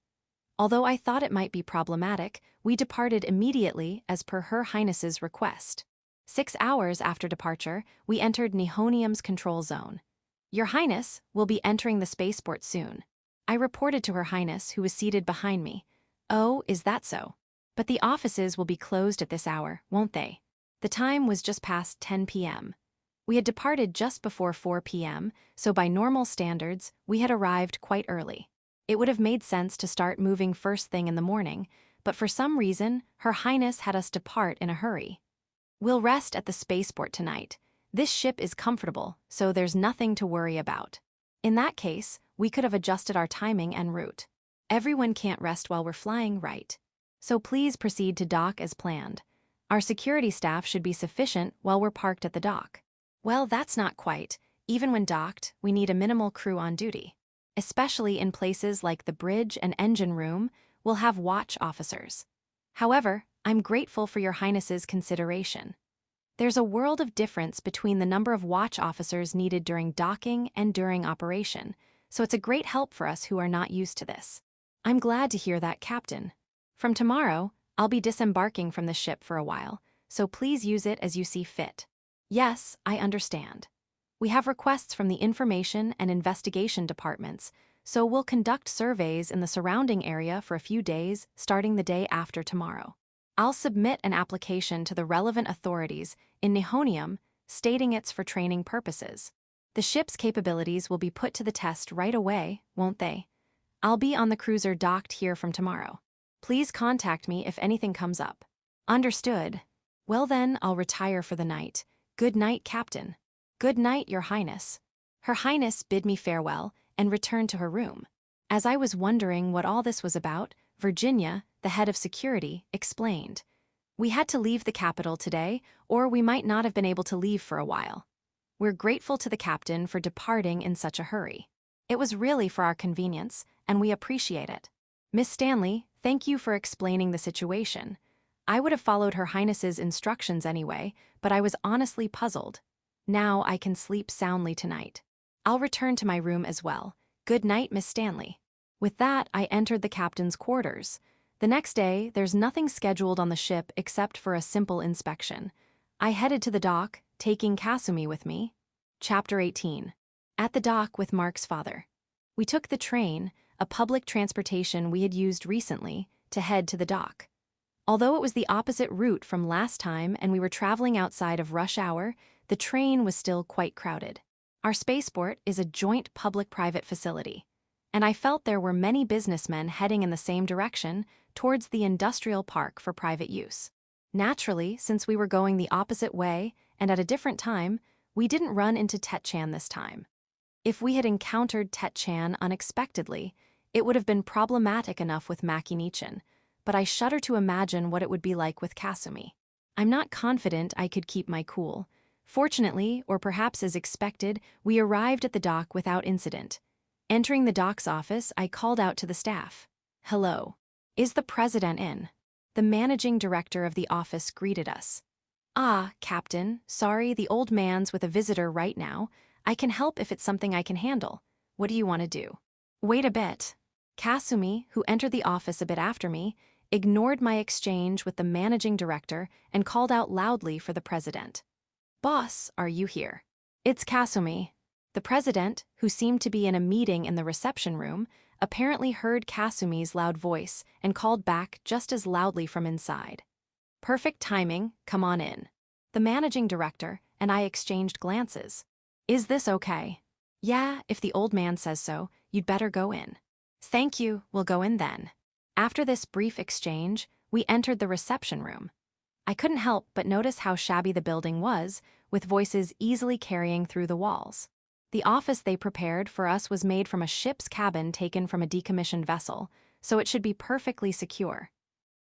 Although I thought it might be problematic, we departed immediately as per Her Highness's request. 6 hours after departure, we entered Nihonium's control zone. "Your Highness will be entering the spaceport soon." I reported to Her Highness, who was seated behind me. "Oh, is that so? But the offices will be closed at this hour, won't they?" The time was just past 10 p.m. We had departed just before 4 p.m., so by normal standards, we had arrived quite early. It would have made sense to start moving first thing in the morning, but for some reason, Her Highness had us depart in a hurry. "We'll rest at the spaceport tonight. This ship is comfortable, so there's nothing to worry about." In that case, we could have adjusted our timing en route. Everyone can't rest while we're flying, right? So please proceed to dock as planned. Our security staff should be sufficient while we're parked at the dock. Well, that's not quite. Even when docked, we need a minimal crew on duty. Especially in places like the bridge and engine room, we'll have watch officers. However, I'm grateful for Your Highness's consideration. There's a world of difference between the number of watch officers needed during docking and during operation, so it's a great help for us who are not used to this. I'm glad to hear that, Captain. From tomorrow, I'll be disembarking from the ship for a while, so please use it as you see fit. Yes, I understand. We have requests from the information and investigation departments, so we'll conduct surveys in the surrounding area for a few days, starting the day after tomorrow. I'll submit an application to the relevant authorities in Nihonium stating it's for training purposes. The ship's capabilities will be put to the test right away, won't they? I'll be on the cruiser docked here from tomorrow. Please contact me if anything comes up. Understood. Well then, I'll retire for the night. Good night, Captain. Good night, Your Highness. Her Highness bid me farewell and returned to her room. As I was wondering what all this was about, Virginia, the head of security, explained. "We had to leave the capital today, or we might not have been able to leave for a while. We're grateful to the captain for departing in such a hurry. It was really for our convenience, and we appreciate it. Miss Stanley, thank you for explaining the situation. I would have followed Her Highness's instructions anyway, but I was honestly puzzled. Now I can sleep soundly tonight. I'll return to my room as well. Good night, Miss Stanley. With that, I entered the captain's quarters. The next day, there's nothing scheduled on the ship except for a simple inspection. I headed to the dock, taking Kasumi with me. Chapter 18. At the dock with Mark's father. We took the train, a public transportation we had used recently, to head to the dock. Although it was the opposite route from last time and we were traveling outside of rush hour, the train was still quite crowded. Our spaceport is a joint public-private facility, and I felt there were many businessmen heading in the same direction towards the industrial park for private use. Naturally, since we were going the opposite way and at a different time, we didn't run into Tet-chan this time. If we had encountered Tet-chan unexpectedly, it would have been problematic enough with Maki-nichan, but I shudder to imagine what it would be like with Kasumi. I'm not confident I could keep my cool. Fortunately, or perhaps as expected, we arrived at the dock without incident. Entering the dock's office, I called out to the staff. "Hello. Is the president in?" The managing director of the office greeted us. "Ah, Captain, sorry, the old man's with a visitor right now. I can help if it's something I can handle. What do you want to do?" "Wait a bit." Kasumi, who entered the office a bit after me, ignored my exchange with the managing director and called out loudly for the president. "Boss, are you here?" "It's Kasumi." The president, who seemed to be in a meeting in the reception room, apparently heard Kasumi's loud voice and called back just as loudly from inside. "Perfect timing, come on in." The managing director and I exchanged glances. "Is this okay?" "Yeah, if the old man says so, you'd better go in." "Thank you, we'll go in then." After this brief exchange, we entered the reception room. I couldn't help but notice how shabby the building was, with voices easily carrying through the walls. The office they prepared for us was made from a ship's cabin taken from a decommissioned vessel, so it should be perfectly secure.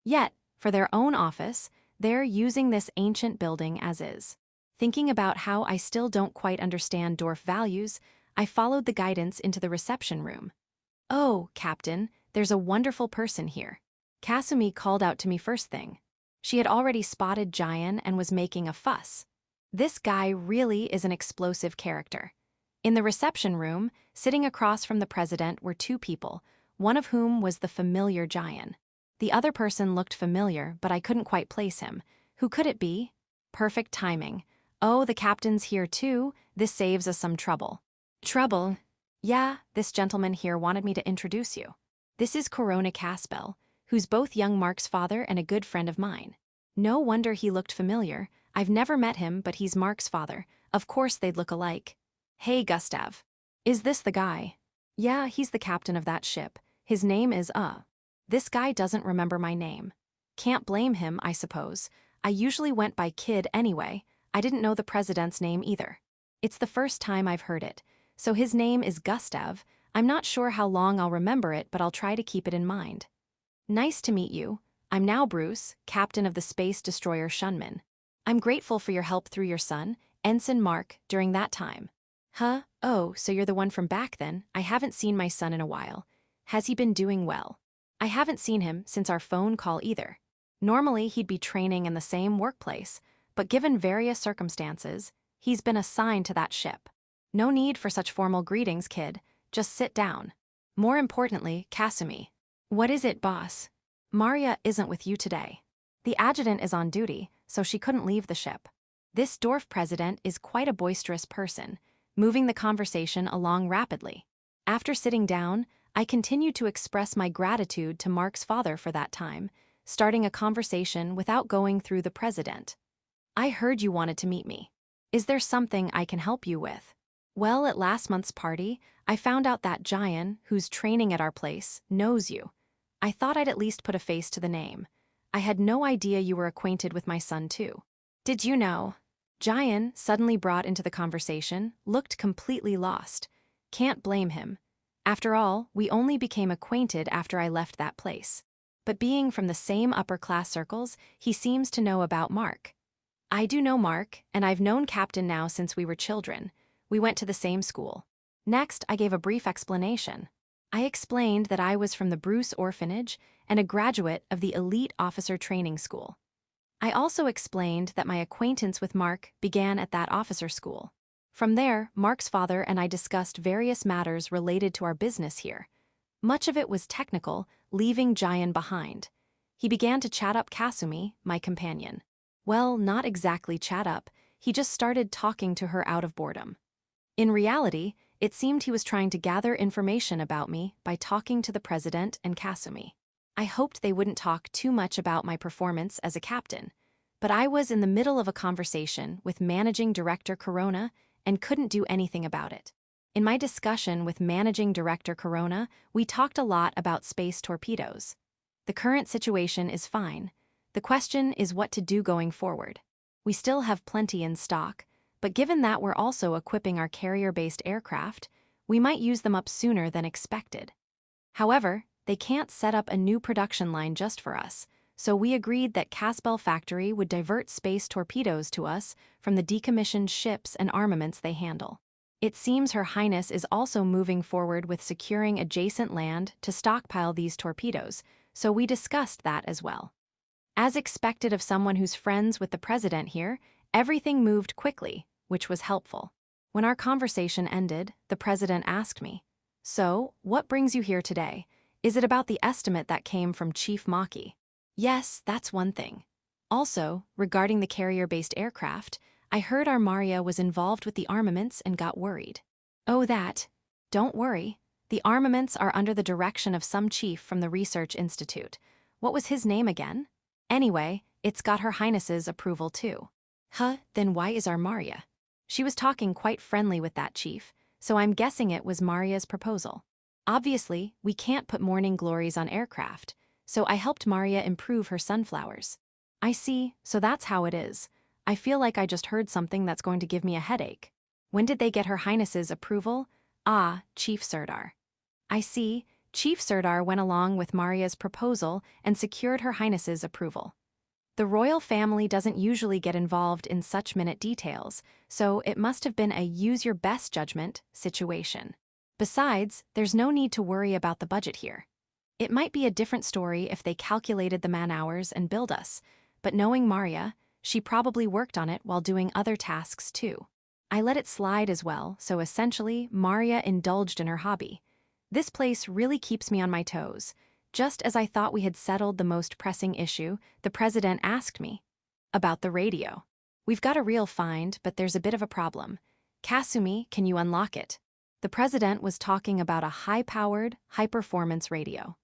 Yet, for their own office, they're using this ancient building as is. Thinking about how I still don't quite understand dwarf values, I followed the guidance into the reception room. "Oh, Captain, there's a wonderful person here." Kasumi called out to me first thing. She had already spotted Giant and was making a fuss. This guy really is an explosive character. In the reception room, sitting across from the president were two people, one of whom was the familiar Giant. The other person looked familiar, but I couldn't quite place him. Who could it be? Perfect timing. "Oh, the captain's here too. This saves us some trouble." "Trouble?" "Yeah, this gentleman here wanted me to introduce you. This is Corona Caspel, who's both young Mark's father and a good friend of mine." No wonder he looked familiar. I've never met him, but he's Mark's father. Of course they'd look alike. "Hey, Gustav. Is this the guy?" "Yeah, he's the captain of that ship. His name is This guy doesn't remember my name. Can't blame him, I suppose. I usually went by Kid anyway. I didn't know the president's name either. It's the first time I've heard it. So his name is Gustav. I'm not sure how long I'll remember it, but I'll try to keep it in mind. "Nice to meet you. I'm now Bruce, captain of the space destroyer Shunman. I'm grateful for your help through your son, Ensign Mark, during that time." "Huh? Oh, so you're the one from back then. I haven't seen my son in a while. Has he been doing well?" "I haven't seen him since our phone call either. Normally he'd be training in the same workplace, but given various circumstances, he's been assigned to that ship." "No need for such formal greetings, kid. Just sit down. More importantly, Kasumi." "What is it, boss?" "Maria isn't with you today. The adjutant is on duty, so she couldn't leave the ship. This dwarf president is quite a boisterous person, moving the conversation along rapidly. After sitting down, I continued to express my gratitude to Mark's father for that time, starting a conversation without going through the president. "I heard you wanted to meet me. Is there something I can help you with?" "Well, at last month's party, I found out that Giant, who's training at our place, knows you. I thought I'd at least put a face to the name. I had no idea you were acquainted with my son too." "Did you know?" Giant, suddenly brought into the conversation, looked completely lost. Can't blame him. After all, we only became acquainted after I left that place. But being from the same upper-class circles, he seems to know about Mark. "I do know Mark, and I've known Captain now since we were children. We went to the same school." Next, I gave a brief explanation. I explained that I was from the Bruce Orphanage and a graduate of the elite officer training school. I also explained that my acquaintance with Mark began at that officer school. From there, Mark's father and I discussed various matters related to our business here. Much of it was technical, leaving Jayan behind. He began to chat up Kasumi, my companion. Well, not exactly chat up, he just started talking to her out of boredom. In reality, it seemed he was trying to gather information about me by talking to the president and Kasumi. I hoped they wouldn't talk too much about my performance as a captain, but I was in the middle of a conversation with Managing Director Corona and couldn't do anything about it. In my discussion with Managing Director Corona, we talked a lot about space torpedoes. The current situation is fine. The question is what to do going forward. We still have plenty in stock, but given that we're also equipping our carrier-based aircraft, we might use them up sooner than expected. However, they can't set up a new production line just for us, so we agreed that Casbel Factory would divert space torpedoes to us from the decommissioned ships and armaments they handle. It seems Her Highness is also moving forward with securing adjacent land to stockpile these torpedoes, so we discussed that as well. As expected of someone who's friends with the president here, everything moved quickly, which was helpful. When our conversation ended, the president asked me, "So, what brings you here today? Is it about the estimate that came from Chief Maki?" "Yes, that's one thing. Also, regarding the carrier-based aircraft, I heard our Maria was involved with the armaments and got worried." "Oh, that. Don't worry. The armaments are under the direction of some chief from the Research Institute. What was his name again? Anyway, it's got Her Highness's approval too." "Huh, then why is our Maria?" "She was talking quite friendly with that chief, so I'm guessing it was Maria's proposal. Obviously, we can't put morning glories on aircraft, so I helped Maria improve her sunflowers." "I see, so that's how it is. I feel like I just heard something that's going to give me a headache. When did they get Her Highness's approval?" "Ah, Chief Sirdar." "I see, Chief Sirdar went along with Maria's proposal and secured Her Highness's approval. The royal family doesn't usually get involved in such minute details, so it must have been a use-your-best-judgment situation. Besides, there's no need to worry about the budget here. It might be a different story if they calculated the man-hours and billed us, but knowing Maria, she probably worked on it while doing other tasks too. I let it slide as well, so essentially, Maria indulged in her hobby. This place really keeps me on my toes. Just as I thought we had settled the most pressing issue, the president asked me about the radio. "We've got a real find, but there's a bit of a problem. Kasumi, can you unlock it?" The president was talking about a high-powered, high-performance radio.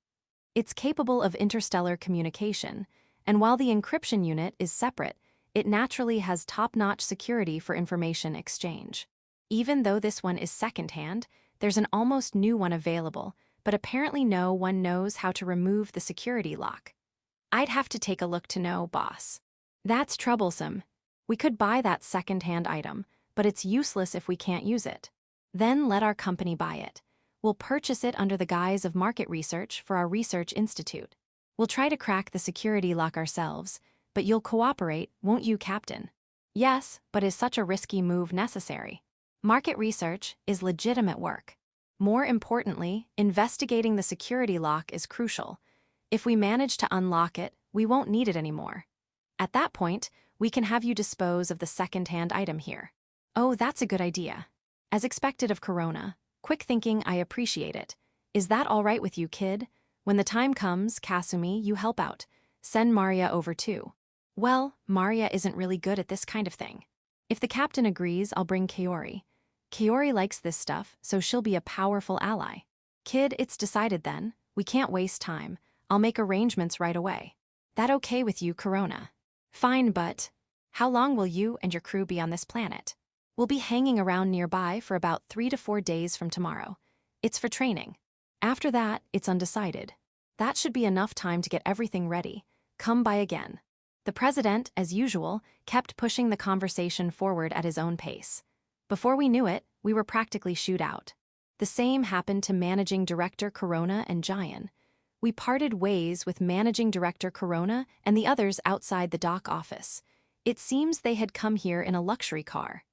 It's capable of interstellar communication, and while the encryption unit is separate, it naturally has top-notch security for information exchange. Even though this one is second-hand, there's an almost new one available, but apparently no one knows how to remove the security lock. "I'd have to take a look to know, boss." "That's troublesome. We could buy that second-hand item, but it's useless if we can't use it. Then let our company buy it. We'll purchase it under the guise of market research for our research institute. We'll try to crack the security lock ourselves, but you'll cooperate, won't you, Captain?" "Yes, but is such a risky move necessary? Market research is legitimate work. More importantly, investigating the security lock is crucial. If we manage to unlock it, we won't need it anymore. At that point, we can have you dispose of the second-hand item here." "Oh, that's a good idea." As expected of Corona, quick thinking, I appreciate it. "Is that all right with you, kid? When the time comes, Kasumi, you help out. Send Maria over too." "Well, Maria isn't really good at this kind of thing. If the captain agrees, I'll bring Kaori. Kaori likes this stuff, so she'll be a powerful ally." "Kid, it's decided then. We can't waste time. I'll make arrangements right away." "That okay with you, Corona?" "Fine, but how long will you and your crew be on this planet?" "We'll be hanging around nearby for about 3 to 4 days from tomorrow. It's for training. After that, it's undecided. That should be enough time to get everything ready. Come by again." The president, as usual, kept pushing the conversation forward at his own pace. Before we knew it, we were practically chewed out. The same happened to Managing Director Corona and Jayan. We parted ways with Managing Director Corona and the others outside the dock office. It seems they had come here in a luxury car.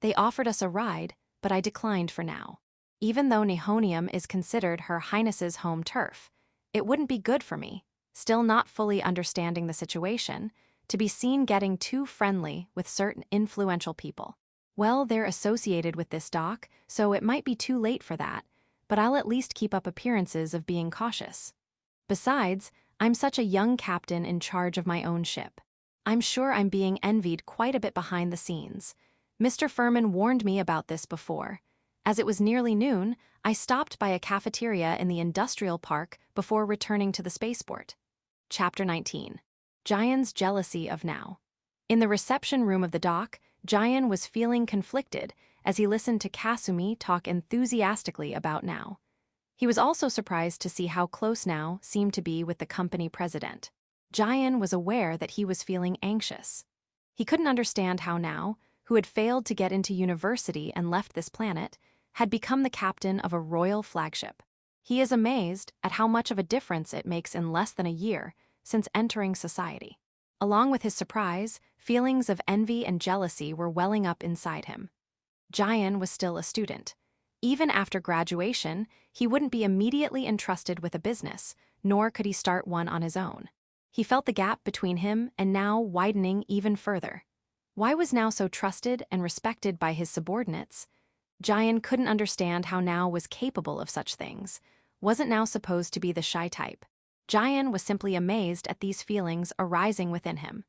They offered us a ride, but I declined for now. Even though Nihonium is considered Her Highness's home turf, it wouldn't be good for me, still not fully understanding the situation, to be seen getting too friendly with certain influential people. Well, they're associated with this dock, so it might be too late for that, but I'll at least keep up appearances of being cautious. Besides, I'm such a young captain in charge of my own ship. I'm sure I'm being envied quite a bit behind the scenes. Mr. Furman warned me about this before. As it was nearly noon, I stopped by a cafeteria in the industrial park before returning to the spaceport. Chapter 19. Jayan's jealousy of Now. In the reception room of the dock, Jayan was feeling conflicted as he listened to Kasumi talk enthusiastically about Now. He was also surprised to see how close Now seemed to be with the company president. Jayan was aware that he was feeling anxious. He couldn't understand how Now, who had failed to get into university and left this planet, had become the captain of a royal flagship. He is amazed at how much of a difference it makes in less than a year since entering society. Along with his surprise, feelings of envy and jealousy were welling up inside him. Jayan was still a student. Even after graduation, he wouldn't be immediately entrusted with a business, nor could he start one on his own. He felt the gap between him and Now widening even further. Why was Now so trusted and respected by his subordinates? Jayan couldn't understand how Now was capable of such things. Wasn't Now supposed to be the shy type? Jayan was simply amazed at these feelings arising within him.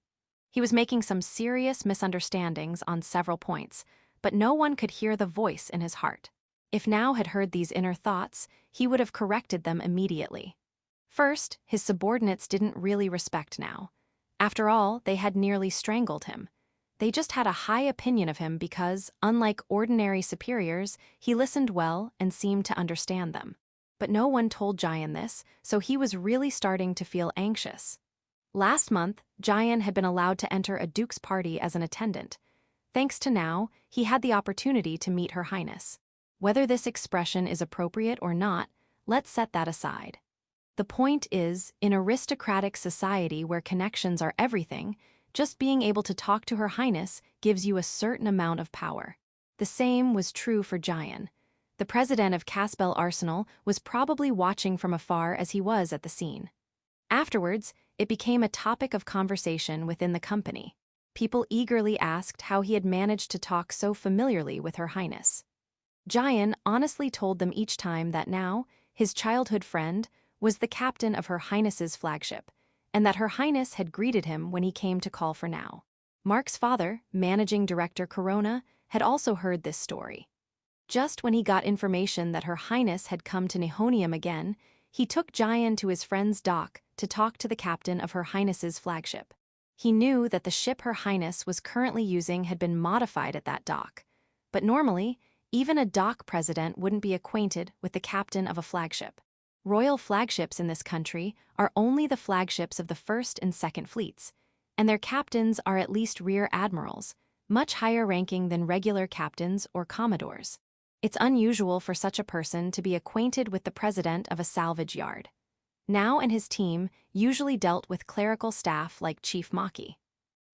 He was making some serious misunderstandings on several points, but no one could hear the voice in his heart. If Now had heard these inner thoughts, he would have corrected them immediately. First, his subordinates didn't really respect Now. After all, they had nearly strangled him. They just had a high opinion of him because, unlike ordinary superiors, he listened well and seemed to understand them. But no one told Jayan this, so he was really starting to feel anxious. Last month, Jayan had been allowed to enter a duke's party as an attendant. Thanks to Now, he had the opportunity to meet Her Highness. Whether this expression is appropriate or not, let's set that aside. The point is, in aristocratic society where connections are everything, just being able to talk to Her Highness gives you a certain amount of power. The same was true for Jayan. The president of Casbel Arsenal was probably watching from afar as he was at the scene. Afterwards, it became a topic of conversation within the company. People eagerly asked how he had managed to talk so familiarly with Her Highness. Jayan honestly told them each time that Now, his childhood friend, was the captain of Her Highness's flagship, and that Her Highness had greeted him when he came to call for Now. Mark's father, managing director Corona, had also heard this story. Just when he got information that Her Highness had come to Nihonium again, he took Jayan to his friend's dock to talk to the captain of Her Highness's flagship. He knew that the ship Her Highness was currently using had been modified at that dock, but normally, even a dock president wouldn't be acquainted with the captain of a flagship. Royal flagships in this country are only the flagships of the First and Second Fleets, and their captains are at least rear admirals, much higher ranking than regular captains or commodores. It's unusual for such a person to be acquainted with the president of a salvage yard. Now and his team usually dealt with clerical staff like Chief Maki.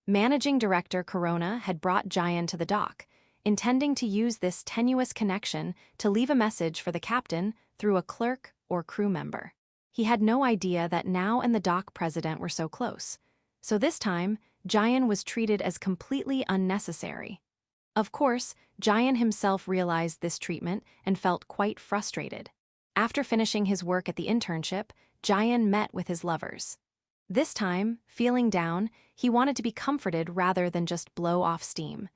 Managing Director Corona had brought Jayan to the dock, intending to use this tenuous connection to leave a message for the captain through a clerk or crew member. He had no idea that Now and the dock president were so close, so this time, Jayan was treated as completely unnecessary. Of course, Jayan himself realized this treatment and felt quite frustrated. After finishing his work at the internship, Jayan met with his lovers. This time, feeling down, he wanted to be comforted rather than just blow off steam.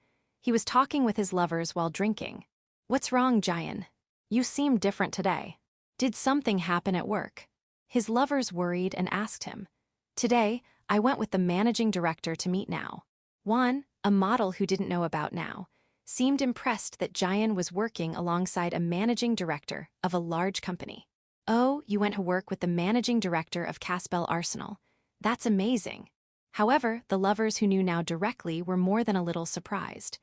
He was talking with his lovers while drinking. "What's wrong, Jayan? You seem different today. Did something happen at work?" His lovers worried and asked him. "Today, I went with the managing director to meet Now." Juan, a model who didn't know about Now, seemed impressed that Jayan was working alongside a managing director of a large company. "Oh, you went to work with the managing director of Casbel Arsenal. That's amazing." However, the lovers who knew Now directly were more than a little surprised.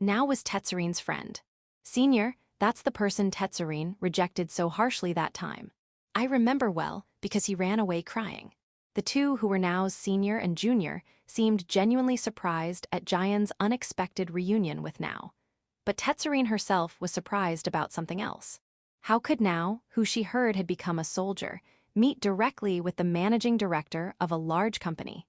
Now was Tetsurine's friend. "Senior, that's the person Tetsurine rejected so harshly that time. I remember well because he ran away crying." The two who were Now's senior and junior seemed genuinely surprised at Jayan's unexpected reunion with Now. But Tetsurine herself was surprised about something else. How could Now, who she heard had become a soldier, meet directly with the managing director of a large company?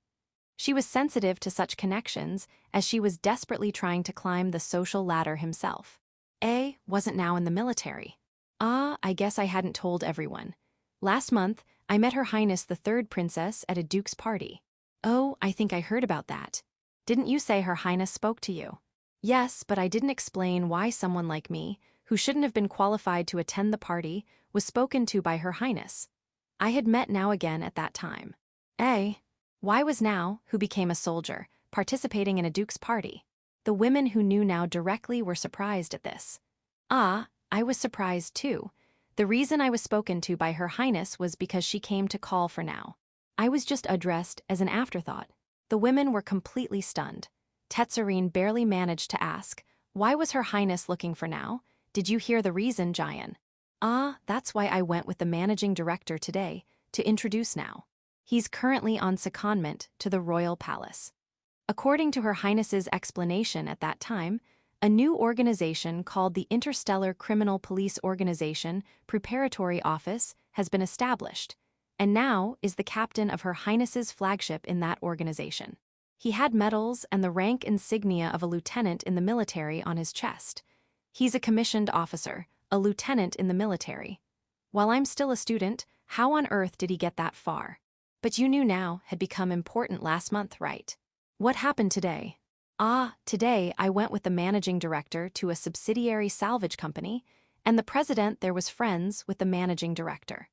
She was sensitive to such connections as she was desperately trying to climb the social ladder himself. A wasn't now in the military. I guess I hadn't told everyone. Last month, I met Her Highness the Third Princess at a duke's party. Oh, I think I heard about that. Didn't you say Her Highness spoke to you? Yes, but I didn't explain why someone like me, who shouldn't have been qualified to attend the party, was spoken to by Her Highness. I had met Now again at that time. Why was Now, who became a soldier, participating in a duke's party? The women who knew Now directly were surprised at this. I was surprised too. The reason I was spoken to by Her Highness was because she came to call for Now. I was just addressed as an afterthought. The women were completely stunned. Tetsurine barely managed to ask, "Why was Her Highness looking for Now? Did you hear the reason, Jian?" That's why I went with the managing director today, to introduce Now. He's currently on secondment to the royal palace. According to Her Highness's explanation at that time, a new organization called the Interstellar Criminal Police Organization Preparatory Office has been established, and Now is the captain of Her Highness's flagship in that organization. He had medals and the rank insignia of a lieutenant in the military on his chest. He's a commissioned officer, a lieutenant in the military. While I'm still a student, how on earth did he get that far? But you knew Now had become important last month, right? What happened today? Today I went with the managing director to a subsidiary salvage company, and the president there was friends with the managing director.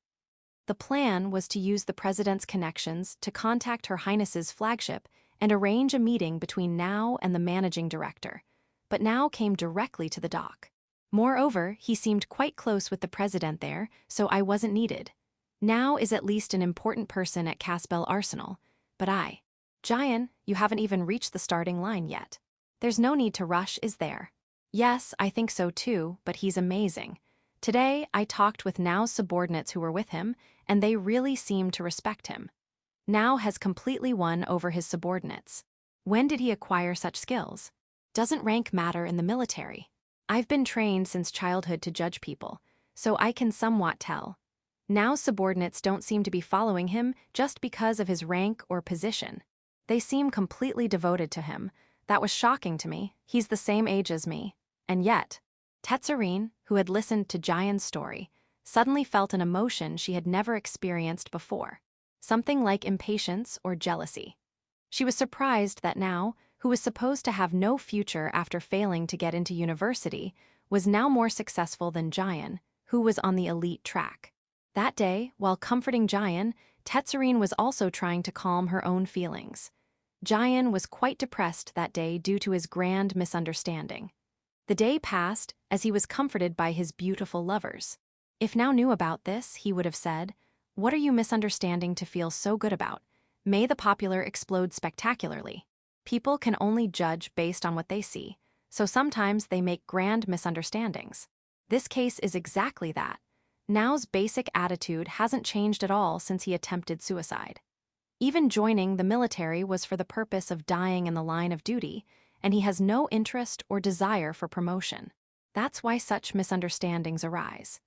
The plan was to use the president's connections to contact Her Highness's flagship and arrange a meeting between Now and the managing director, but Now came directly to the dock. Moreover, he seemed quite close with the president there, so I wasn't needed. Now is at least an important person at Casbel Arsenal, but Jian, you haven't even reached the starting line yet. There's no need to rush, is there? Yes, I think so too, but he's amazing. Today, I talked with Now's subordinates who were with him, and they really seemed to respect him. Now has completely won over his subordinates. When did he acquire such skills? Doesn't rank matter in the military? I've been trained since childhood to judge people, so I can somewhat tell. Now's subordinates don't seem to be following him just because of his rank or position. They seem completely devoted to him. That was shocking to me. He's the same age as me. And yet, Tetsurine, who had listened to Jian's story, suddenly felt an emotion she had never experienced before. Something like impatience or jealousy. She was surprised that Now, who was supposed to have no future after failing to get into university, was now more successful than Jian, who was on the elite track. That day, while comforting Jian, Tetsurine was also trying to calm her own feelings. Jian was quite depressed that day due to his grand misunderstanding. The day passed as he was comforted by his beautiful lovers. If Now knew about this, he would have said, "What are you misunderstanding to feel so good about? May the popular explode spectacularly." People can only judge based on what they see, so sometimes they make grand misunderstandings. This case is exactly that. Now's basic attitude hasn't changed at all since he attempted suicide. Even joining the military was for the purpose of dying in the line of duty, and he has no interest or desire for promotion. That's why such misunderstandings arise.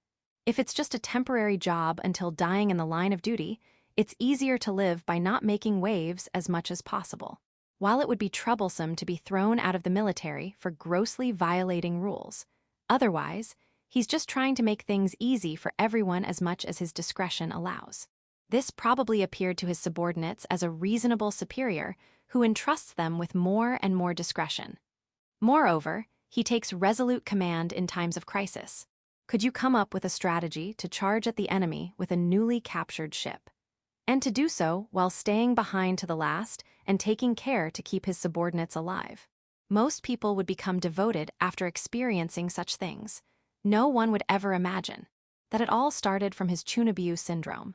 If it's just a temporary job until dying in the line of duty, it's easier to live by not making waves as much as possible. While it would be troublesome to be thrown out of the military for grossly violating rules, otherwise, he's just trying to make things easy for everyone as much as his discretion allows. This probably appeared to his subordinates as a reasonable superior who entrusts them with more and more discretion. Moreover, he takes resolute command in times of crisis. Could you come up with a strategy to charge at the enemy with a newly captured ship? And to do so while staying behind to the last and taking care to keep his subordinates alive. Most people would become devoted after experiencing such things. No one would ever imagine that it all started from his Chunabiu syndrome.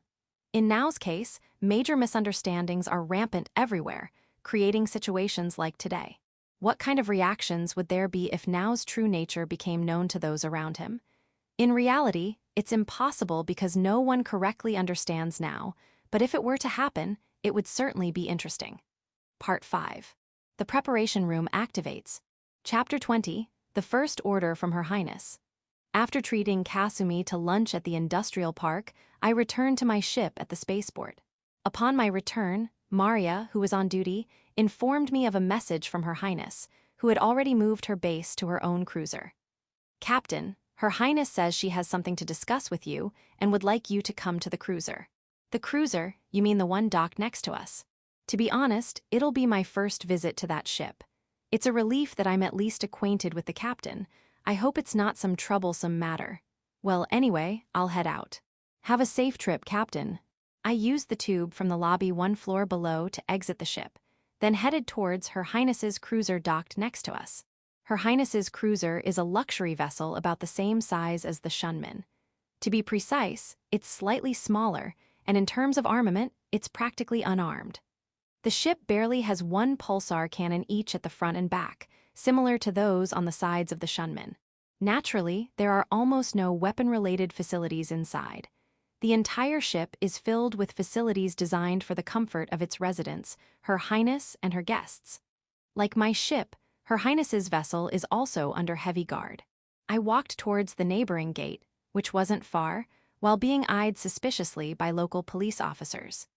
In Now's case, major misunderstandings are rampant everywhere, creating situations like today. What kind of reactions would there be if Now's true nature became known to those around him? In reality, it's impossible because no one correctly understands Now, but if it were to happen, it would certainly be interesting. Part 5. The preparation room activates. Chapter 20. The first order from Her Highness. After treating Kasumi to lunch at the industrial park, I returned to my ship at the spaceport. Upon my return, Maria, who was on duty, informed me of a message from Her Highness, who had already moved her base to her own cruiser. Captain, Her Highness says she has something to discuss with you and would like you to come to the cruiser. The cruiser, you mean the one docked next to us? To be honest, it'll be my first visit to that ship. It's a relief that I'm at least acquainted with the captain. I hope it's not some troublesome matter. Well, anyway, I'll head out. Have a safe trip, Captain. I used the tube from the lobby one floor below to exit the ship, then headed towards Her Highness's cruiser docked next to us. Her Highness's cruiser is a luxury vessel about the same size as the Shunman. To be precise, it's slightly smaller, and in terms of armament, it's practically unarmed. The ship barely has one pulsar cannon each at the front and back, similar to those on the sides of the Shunman. Naturally, there are almost no weapon-related facilities inside. The entire ship is filled with facilities designed for the comfort of its residents, Her Highness and her guests. Like my ship, Her Highness's vessel is also under heavy guard. I walked towards the neighboring gate, which wasn't far, while being eyed suspiciously by local police officers.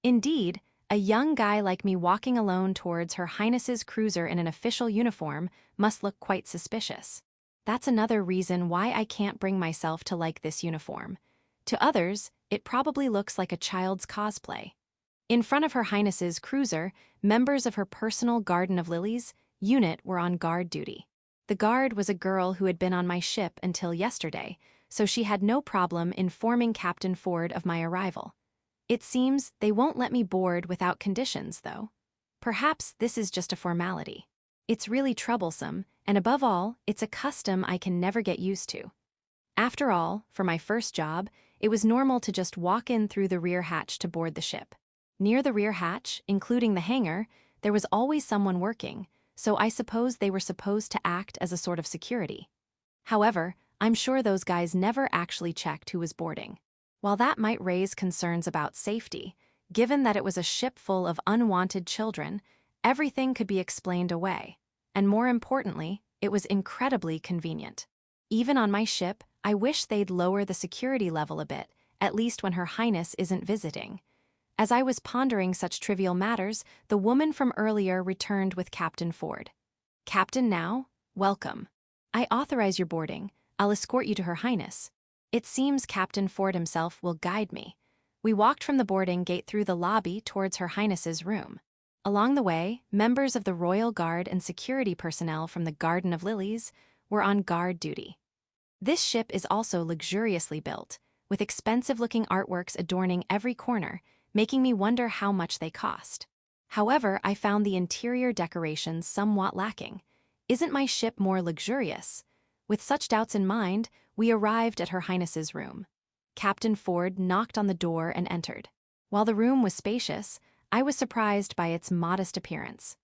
Indeed, a young guy like me walking alone towards Her Highness's cruiser in an official uniform must look quite suspicious. That's another reason why I can't bring myself to like this uniform. To others, it probably looks like a child's cosplay. In front of Her Highness's cruiser, members of her personal Garden of Lilies unit were on guard duty. The guard was a girl who had been on my ship until yesterday, so she had no problem informing Captain Ford of my arrival. It seems they won't let me board without conditions, though. Perhaps this is just a formality. It's really troublesome, and above all, it's a custom I can never get used to. After all, for my first job, it was normal to just walk in through the rear hatch to board the ship. Near the rear hatch, including the hangar, there was always someone working, so I suppose they were supposed to act as a sort of security. However, I'm sure those guys never actually checked who was boarding. While that might raise concerns about safety, given that it was a ship full of unwanted children, everything could be explained away. And more importantly, it was incredibly convenient. Even on my ship, I wish they'd lower the security level a bit, at least when Her Highness isn't visiting. As I was pondering such trivial matters, the woman from earlier returned with Captain Ford. Captain now, welcome. I authorize your boarding. I'll escort you to Her Highness. It seems Captain Ford himself will guide me. We walked from the boarding gate through the lobby towards Her Highness's room. Along the way, members of the Royal Guard and security personnel from the Garden of Lilies were on guard duty. This ship is also luxuriously built, with expensive-looking artworks adorning every corner, making me wonder how much they cost. However, I found the interior decorations somewhat lacking. Isn't my ship more luxurious? With such doubts in mind, we arrived at Her Highness's room. Captain Ford knocked on the door and entered. While the room was spacious, I was surprised by its modest appearance.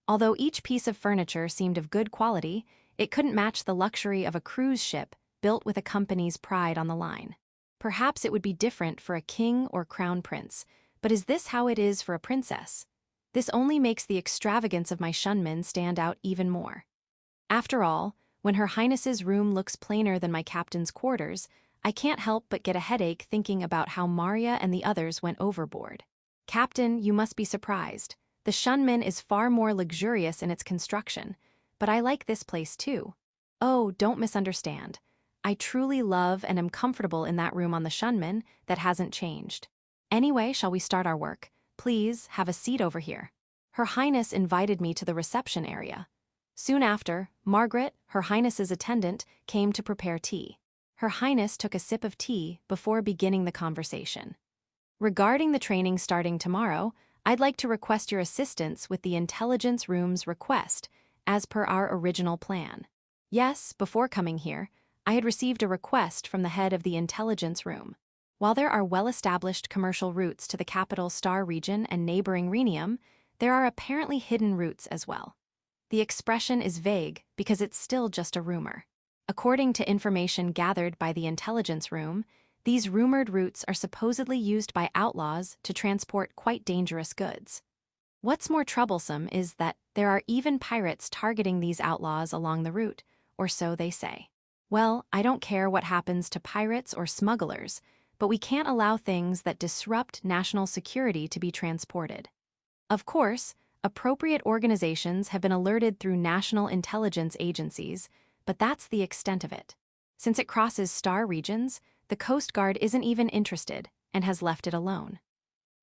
Although each piece of furniture seemed of good quality, it couldn't match the luxury of a cruise ship built with a company's pride on the line. Perhaps it would be different for a king or crown prince, but is this how it is for a princess? This only makes the extravagance of my Shunman stand out even more. After all, when Her Highness's room looks plainer than my captain's quarters, I can't help but get a headache thinking about how Maria and the others went overboard. Captain, you must be surprised. The Shunman is far more luxurious in its construction, but I like this place too. Oh, don't misunderstand. I truly love and am comfortable in that room on the Shunman that hasn't changed. Anyway, shall we start our work? Please, have a seat over here. Her Highness invited me to the reception area. Soon after, Margaret, Her Highness's attendant, came to prepare tea. Her Highness took a sip of tea before beginning the conversation. Regarding the training starting tomorrow, I'd like to request your assistance with the intelligence room's request, as per our original plan. Yes, before coming here, I had received a request from the head of the intelligence room. While there are well-established commercial routes to the capital Star region and neighboring Rhenium, there are apparently hidden routes as well. The expression is vague because it's still just a rumor. According to information gathered by the intelligence room, these rumored routes are supposedly used by outlaws to transport quite dangerous goods. What's more troublesome is that there are even pirates targeting these outlaws along the route, or so they say. Well, I don't care what happens to pirates or smugglers, but we can't allow things that disrupt national security to be transported. Of course, appropriate organizations have been alerted through national intelligence agencies, but that's the extent of it. Since it crosses star regions, the Coast Guard isn't even interested and has left it alone.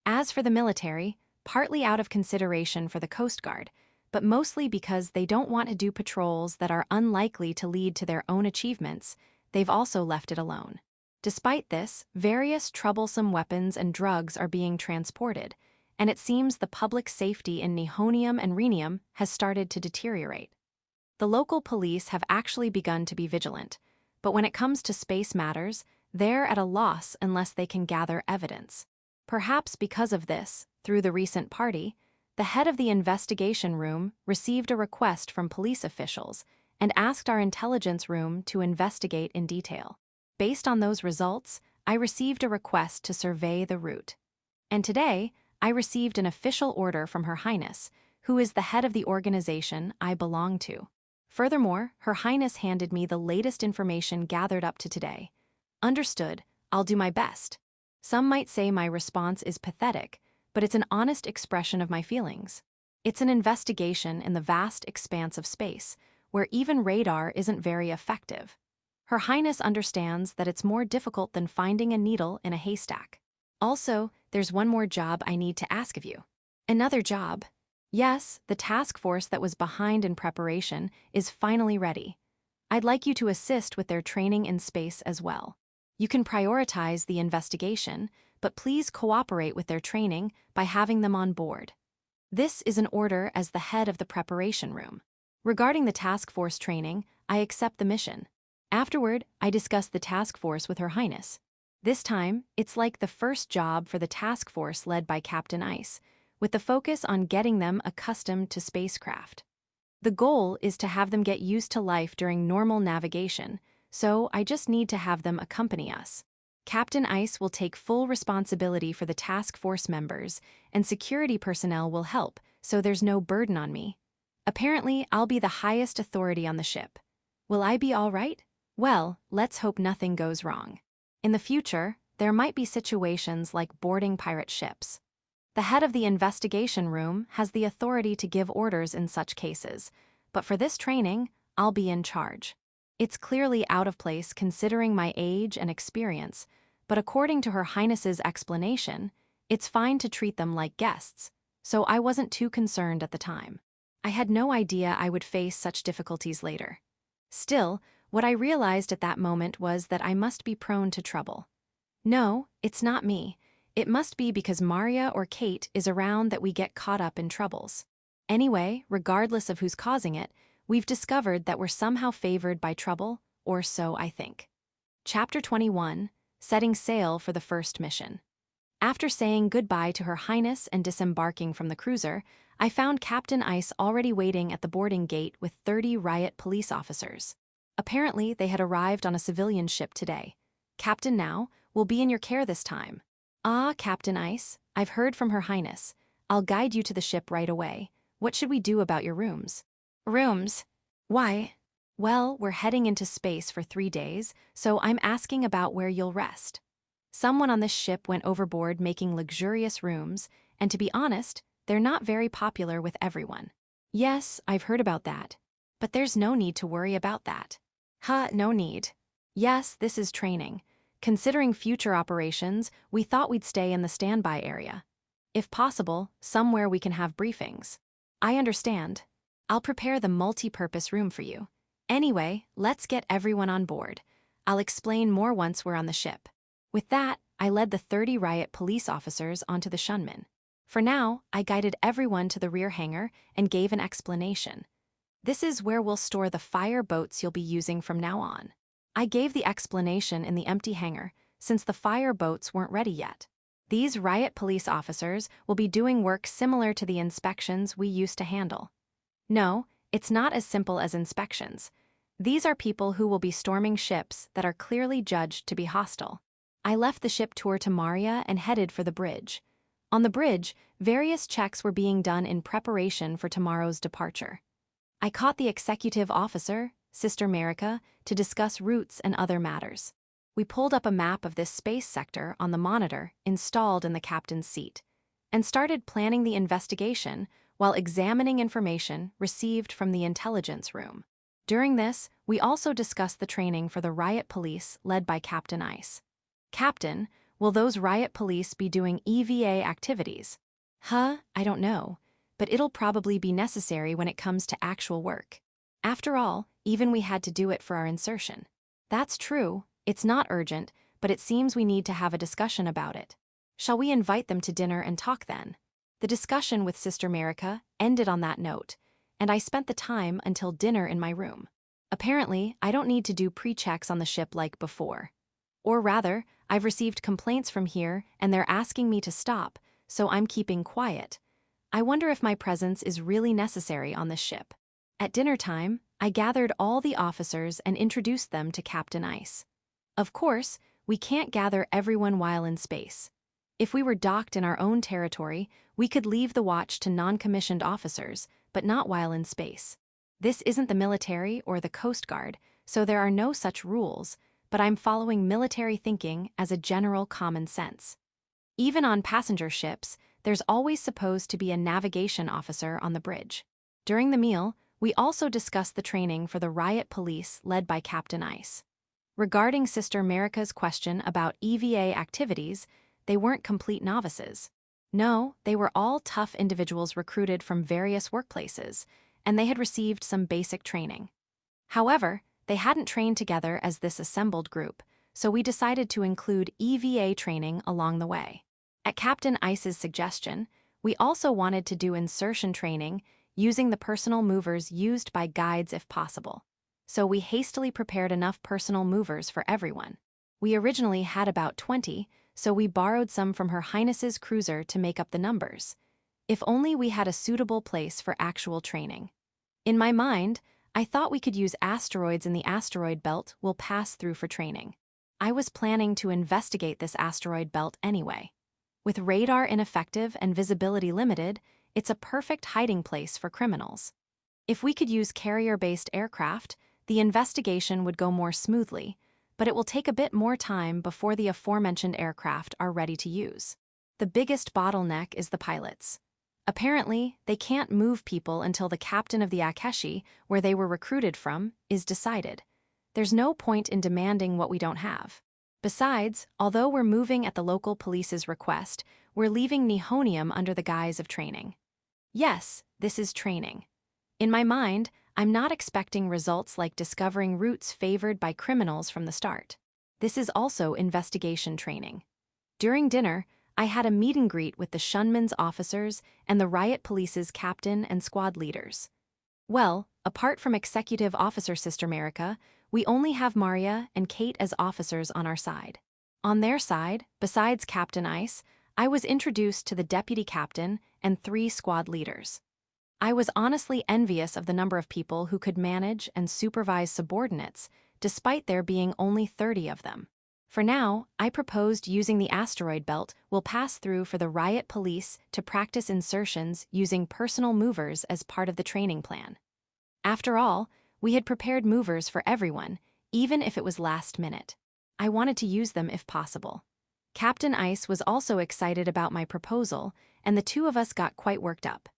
As for the military, partly out of consideration for the Coast Guard, but mostly because they don't want to do patrols that are unlikely to lead to their own achievements, they've also left it alone. Despite this, various troublesome weapons and drugs are being transported, and it seems the public safety in Nihonium and Rhenium has started to deteriorate. The local police have actually begun to be vigilant, but when it comes to space matters, they're at a loss unless they can gather evidence. Perhaps because of this, through the recent party, the head of the investigation room received a request from police officials and asked our intelligence room to investigate in detail. Based on those results, I received a request to survey the route. And today, I received an official order from Her Highness, who is the head of the organization I belong to. Furthermore, Her Highness handed me the latest information gathered up to today. Understood, I'll do my best. Some might say my response is pathetic, but it's an honest expression of my feelings. It's an investigation in the vast expanse of space, where even radar isn't very effective. Her Highness understands that it's more difficult than finding a needle in a haystack. Also, there's one more job I need to ask of you. Another job? Yes, the task force that was behind in preparation is finally ready. I'd like you to assist with their training in space as well. You can prioritize the investigation, but please cooperate with their training by having them on board. This is an order as the head of the preparation room. Regarding the task force training, I accept the mission. Afterward, I discuss the task force with Her Highness. This time, it's like the first job for the task force led by Captain Ice, with the focus on getting them accustomed to spacecraft. The goal is to have them get used to life during normal navigation, so I just need to have them accompany us. Captain Ice will take full responsibility for the task force members, and security personnel will help, so there's no burden on me. Apparently, I'll be the highest authority on the ship. Will I be all right? Well, let's hope nothing goes wrong. In the future, there might be situations like boarding pirate ships. The head of the investigation room has the authority to give orders in such cases, but for this training, I'll be in charge. It's clearly out of place considering my age and experience, but according to Her Highness's explanation, it's fine to treat them like guests, so I wasn't too concerned at the time. I had no idea I would face such difficulties later. Still, what I realized at that moment was that I must be prone to trouble. No, it's not me. It must be because Maria or Kate is around that we get caught up in troubles. Anyway, regardless of who's causing it, we've discovered that we're somehow favored by trouble, or so I think. Chapter 21, Setting Sail for the First Mission. After saying goodbye to Her Highness and disembarking from the cruiser, I found Captain Ice already waiting at the boarding gate with 30 riot police officers. Apparently, they had arrived on a civilian ship today. Captain Now, will be in your care this time. Ah, Captain Ice, I've heard from Her Highness. I'll guide you to the ship right away. What should we do about your rooms? Rooms? Why? Well, we're heading into space for 3 days, so I'm asking about where you'll rest. Someone on this ship went overboard making luxurious rooms, and to be honest, they're not very popular with everyone. Yes, I've heard about that. But there's no need to worry about that. No need. Yes, this is training. Considering future operations, we thought we'd stay in the standby area. If possible, somewhere we can have briefings. I understand. I'll prepare the multi-purpose room for you. Anyway, let's get everyone on board. I'll explain more once we're on the ship. With that, I led the 30 riot police officers onto the Shunman. For now, I guided everyone to the rear hangar and gave an explanation. This is where we'll store the fire boats you'll be using from now on. I gave the explanation in the empty hangar, since the fire boats weren't ready yet. These riot police officers will be doing work similar to the inspections we used to handle. No, it's not as simple as inspections. These are people who will be storming ships that are clearly judged to be hostile. I left the ship tour to Maria and headed for the bridge. On the bridge, various checks were being done in preparation for tomorrow's departure. I caught the executive officer, Sister Merica, to discuss routes and other matters. We pulled up a map of this space sector on the monitor installed in the captain's seat. and started planning the investigation while examining information received from the intelligence room. During this, we also discussed the training for the riot police led by Captain Ice. Captain, will those riot police be doing EVA activities? I don't know, but it'll probably be necessary when it comes to actual work. After all, even we had to do it for our insertion. That's true, it's not urgent, but it seems we need to have a discussion about it. Shall we invite them to dinner and talk then? The discussion with Sister Merica ended on that note, and I spent the time until dinner in my room. Apparently, I don't need to do pre-checks on the ship like before. Or rather, I've received complaints from here and they're asking me to stop, so I'm keeping quiet. I wonder if my presence is really necessary on this ship. At dinner time, I gathered all the officers and introduced them to Captain Ice. Of course, we can't gather everyone while in space. If we were docked in our own territory, we could leave the watch to non-commissioned officers, but not while in space. This isn't the military or the Coast Guard, so there are no such rules, but I'm following military thinking as a general common sense. Even on passenger ships, there's always supposed to be a navigation officer on the bridge. During the meal, we also discussed the training for the riot police led by Captain Ice. Regarding Sister Merica's question about EVA activities, they weren't complete novices. No, they were all tough individuals recruited from various workplaces, and they had received some basic training. However, they hadn't trained together as this assembled group, so we decided to include EVA training along the way. At Captain Ice's suggestion, we also wanted to do insertion training using the personal movers used by guides if possible. So we hastily prepared enough personal movers for everyone. We originally had about 20, so we borrowed some from Her Highness's cruiser to make up the numbers. If only we had a suitable place for actual training. In my mind, I thought we could use asteroids in the asteroid belt we'll pass through for training. I was planning to investigate this asteroid belt anyway. With radar ineffective and visibility limited, it's a perfect hiding place for criminals. If we could use carrier-based aircraft, the investigation would go more smoothly, but it will take a bit more time before the aforementioned aircraft are ready to use. The biggest bottleneck is the pilots. Apparently, they can't move people until the captain of the Akeshi, where they were recruited from, is decided. There's no point in demanding what we don't have. Besides, although we're moving at the local police's request, we're leaving Nihonium under the guise of training. Yes, this is training. In my mind, I'm not expecting results like discovering routes favored by criminals from the start. This is also investigation training. During dinner, I had a meet and greet with the Shunman's officers and the riot police's captain and squad leaders. Well, apart from Executive Officer Sister Merica, we only have Maria and Kate as officers on our side. On their side, besides Captain Ice, I was introduced to the deputy captain and 3 squad leaders. I was honestly envious of the number of people who could manage and supervise subordinates, despite there being only 30 of them. For now, I proposed using the asteroid belt we'll pass through for the riot police to practice insertions using personal movers as part of the training plan. After all, we had prepared movers for everyone, even if it was last minute. I wanted to use them if possible. Captain Ice was also excited about my proposal, and the 2 of us got quite worked up.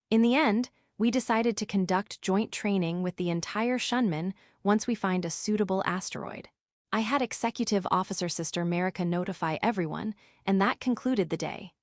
In the end, we decided to conduct joint training with the entire Shunman once we find a suitable asteroid. I had Executive Officer Sister Merica notify everyone, and that concluded the day.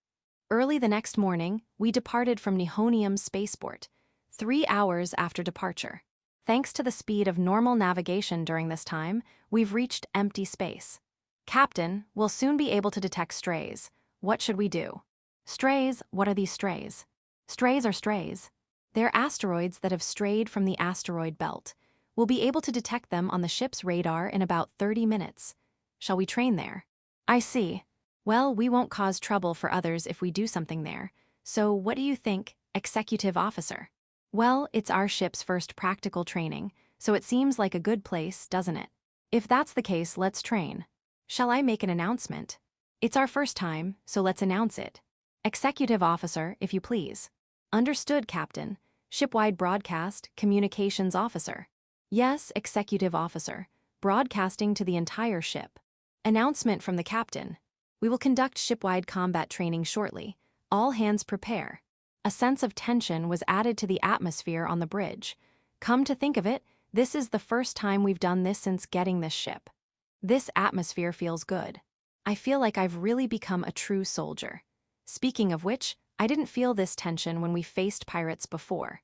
Early the next morning, we departed from Nihonium spaceport, 3 hours after departure. Thanks to the speed of normal navigation during this time, we've reached empty space. Captain, we'll soon be able to detect strays. What should we do? Strays? What are these strays? Strays are strays. They're asteroids that have strayed from the asteroid belt. We'll be able to detect them on the ship's radar in about 30 minutes. Shall we train there? I see. Well, we won't cause trouble for others if we do something there. So what do you think, Executive Officer? Well, it's our ship's first practical training, so it seems like a good place, doesn't it? If that's the case, let's train. Shall I make an announcement? It's our first time, so let's announce it. Executive Officer, if you please. Understood, Captain. Shipwide Broadcast, Communications Officer. Yes, Executive Officer. Broadcasting to the entire ship. Announcement from the Captain. We will conduct shipwide combat training shortly. All hands prepare. A sense of tension was added to the atmosphere on the bridge. Come to think of it, this is the first time we've done this since getting this ship. This atmosphere feels good. I feel like I've really become a true soldier. Speaking of which, I didn't feel this tension when we faced pirates before.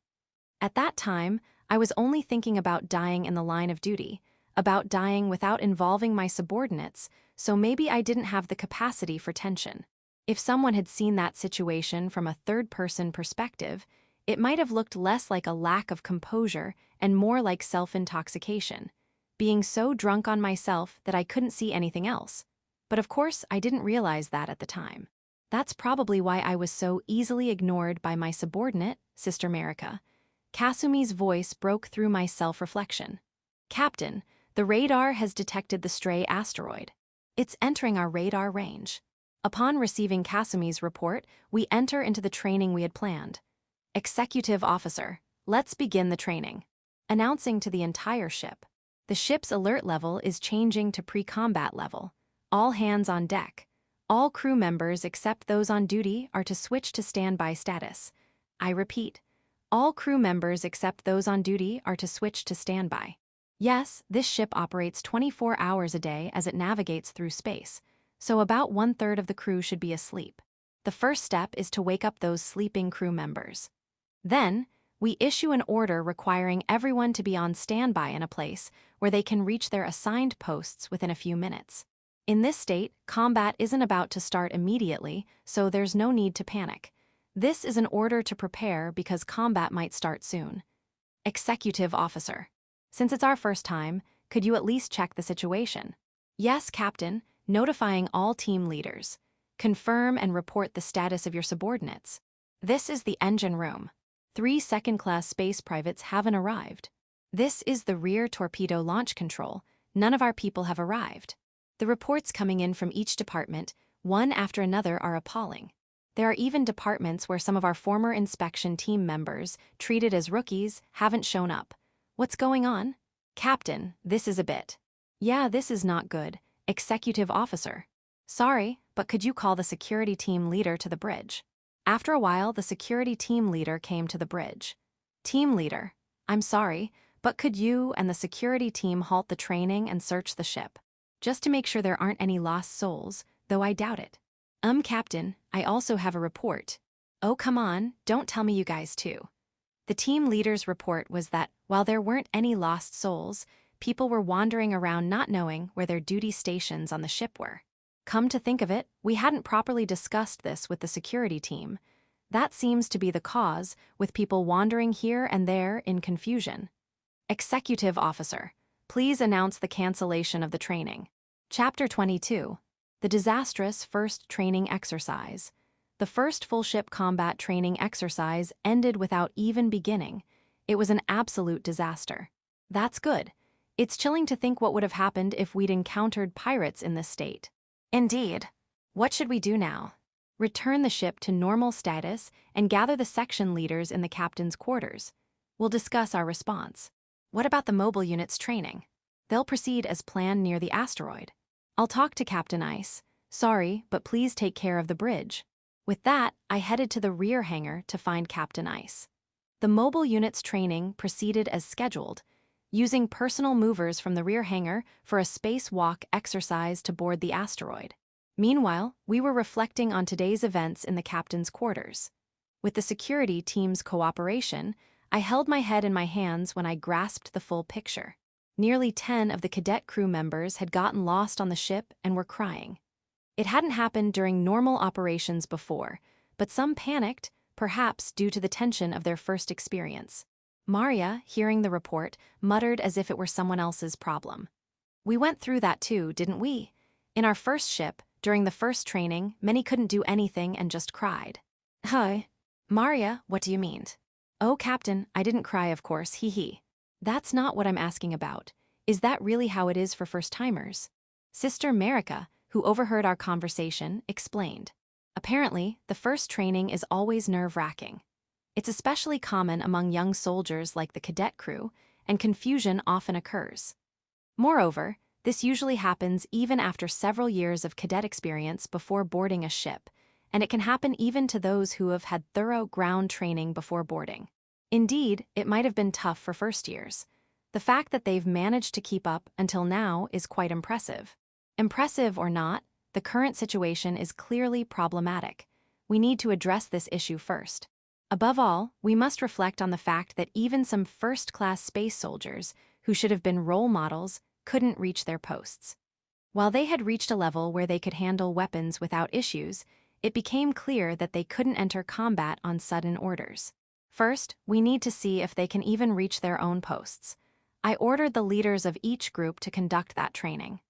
At that time, I was only thinking about dying in the line of duty, about dying without involving my subordinates, so maybe I didn't have the capacity for tension. If someone had seen that situation from a third-person perspective, it might have looked less like a lack of composure and more like self-intoxication, being so drunk on myself that I couldn't see anything else. But of course, I didn't realize that at the time. That's probably why I was so easily ignored by my subordinate, Sister Marika. Kasumi's voice broke through my self-reflection. Captain, the radar has detected the stray asteroid. It's entering our radar range. Upon receiving Kasumi's report, we enter into the training we had planned. Executive Officer, let's begin the training. Announcing to the entire ship. The ship's alert level is changing to pre-combat level. All hands on deck. All crew members except those on duty are to switch to standby status. I repeat, all crew members except those on duty are to switch to standby. Yes, this ship operates 24 hours a day as it navigates through space, so about 1/3 of the crew should be asleep. The first step is to wake up those sleeping crew members. Then, we issue an order requiring everyone to be on standby in a place where they can reach their assigned posts within a few minutes. In this state, combat isn't about to start immediately, so there's no need to panic. This is an order to prepare because combat might start soon. Executive Officer. Since it's our first time, could you at least check the situation? Yes, Captain, notifying all team leaders. Confirm and report the status of your subordinates. This is the engine room. 3 second-class space privates haven't arrived. This is the rear torpedo launch control. None of our people have arrived. The reports coming in from each department, one after another, are appalling. There are even departments where some of our former inspection team members, treated as rookies, haven't shown up. What's going on? Captain, this is a bit. Yeah, this is not good. Executive Officer. Sorry, but could you call the security team leader to the bridge? After a while, the security team leader came to the bridge. Team leader, I'm sorry, but could you and the security team halt the training and search the ship? Just to make sure there aren't any lost souls, though I doubt it. Captain, I also have a report. Oh, come on, don't tell me you guys too. The team leader's report was that, while there weren't any lost souls, people were wandering around not knowing where their duty stations on the ship were. Come to think of it, we hadn't properly discussed this with the security team. That seems to be the cause, with people wandering here and there in confusion. Executive Officer, please announce the cancellation of the training. Chapter 22. The disastrous first training exercise. The first full ship combat training exercise ended without even beginning. It was an absolute disaster. That's good. It's chilling to think what would have happened if we'd encountered pirates in this state. Indeed. What should we do now? Return the ship to normal status and gather the section leaders in the captain's quarters. We'll discuss our response. What about the mobile unit's training? They'll proceed as planned near the asteroid. I'll talk to Captain Ice. Sorry, but please take care of the bridge. With that, I headed to the rear hangar to find Captain Ice. The mobile unit's training proceeded as scheduled, using personal movers from the rear hangar for a spacewalk exercise to board the asteroid. Meanwhile, we were reflecting on today's events in the captain's quarters. With the security team's cooperation, I held my head in my hands when I grasped the full picture. Nearly 10 of the cadet crew members had gotten lost on the ship and were crying. It hadn't happened during normal operations before, but some panicked, perhaps due to the tension of their first experience. Maria, hearing the report, muttered as if it were someone else's problem. We went through that too, didn't we? In our first ship, during the first training, many couldn't do anything and just cried. Hi. Maria, what do you mean? Oh, Captain, I didn't cry, of course, hee. That's not what I'm asking about. Is that really how it is for first-timers? Sister Marika, who overheard our conversation, explained. Apparently, the first training is always nerve-wracking. It's especially common among young soldiers like the cadet crew, and confusion often occurs. Moreover, this usually happens even after several years of cadet experience before boarding a ship, and it can happen even to those who have had thorough ground training before boarding. Indeed, it might have been tough for first years. The fact that they've managed to keep up until now is quite impressive. Impressive or not, the current situation is clearly problematic. We need to address this issue first. Above all, we must reflect on the fact that even some first-class space soldiers, who should have been role models, couldn't reach their posts. While they had reached a level where they could handle weapons without issues, it became clear that they couldn't enter combat on sudden orders. First, we need to see if they can even reach their own posts. I ordered the leaders of each group to conduct that training.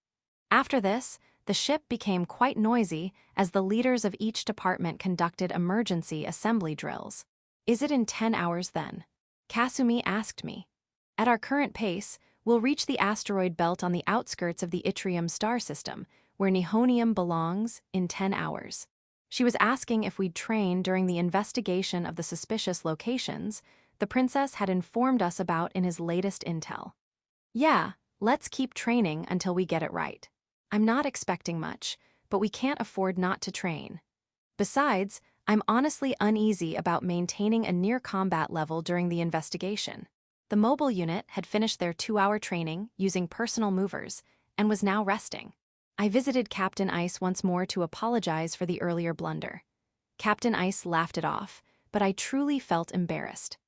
After this, the ship became quite noisy as the leaders of each department conducted emergency assembly drills. "Is it in 10 hours then?" Kasumi asked me. "At our current pace, we'll reach the asteroid belt on the outskirts of the Yttrium star system, where Nihonium belongs, in 10 hours. She was asking if we'd train during the investigation of the suspicious locations the princess had informed us about in his latest intel. Yeah, let's keep training until we get it right. I'm not expecting much, but we can't afford not to train. Besides, I'm honestly uneasy about maintaining a near-combat level during the investigation." The mobile unit had finished their 2-hour training using personal movers and was now resting. I visited Captain Ice once more to apologize for the earlier blunder. Captain Ice laughed it off, but I truly felt embarrassed.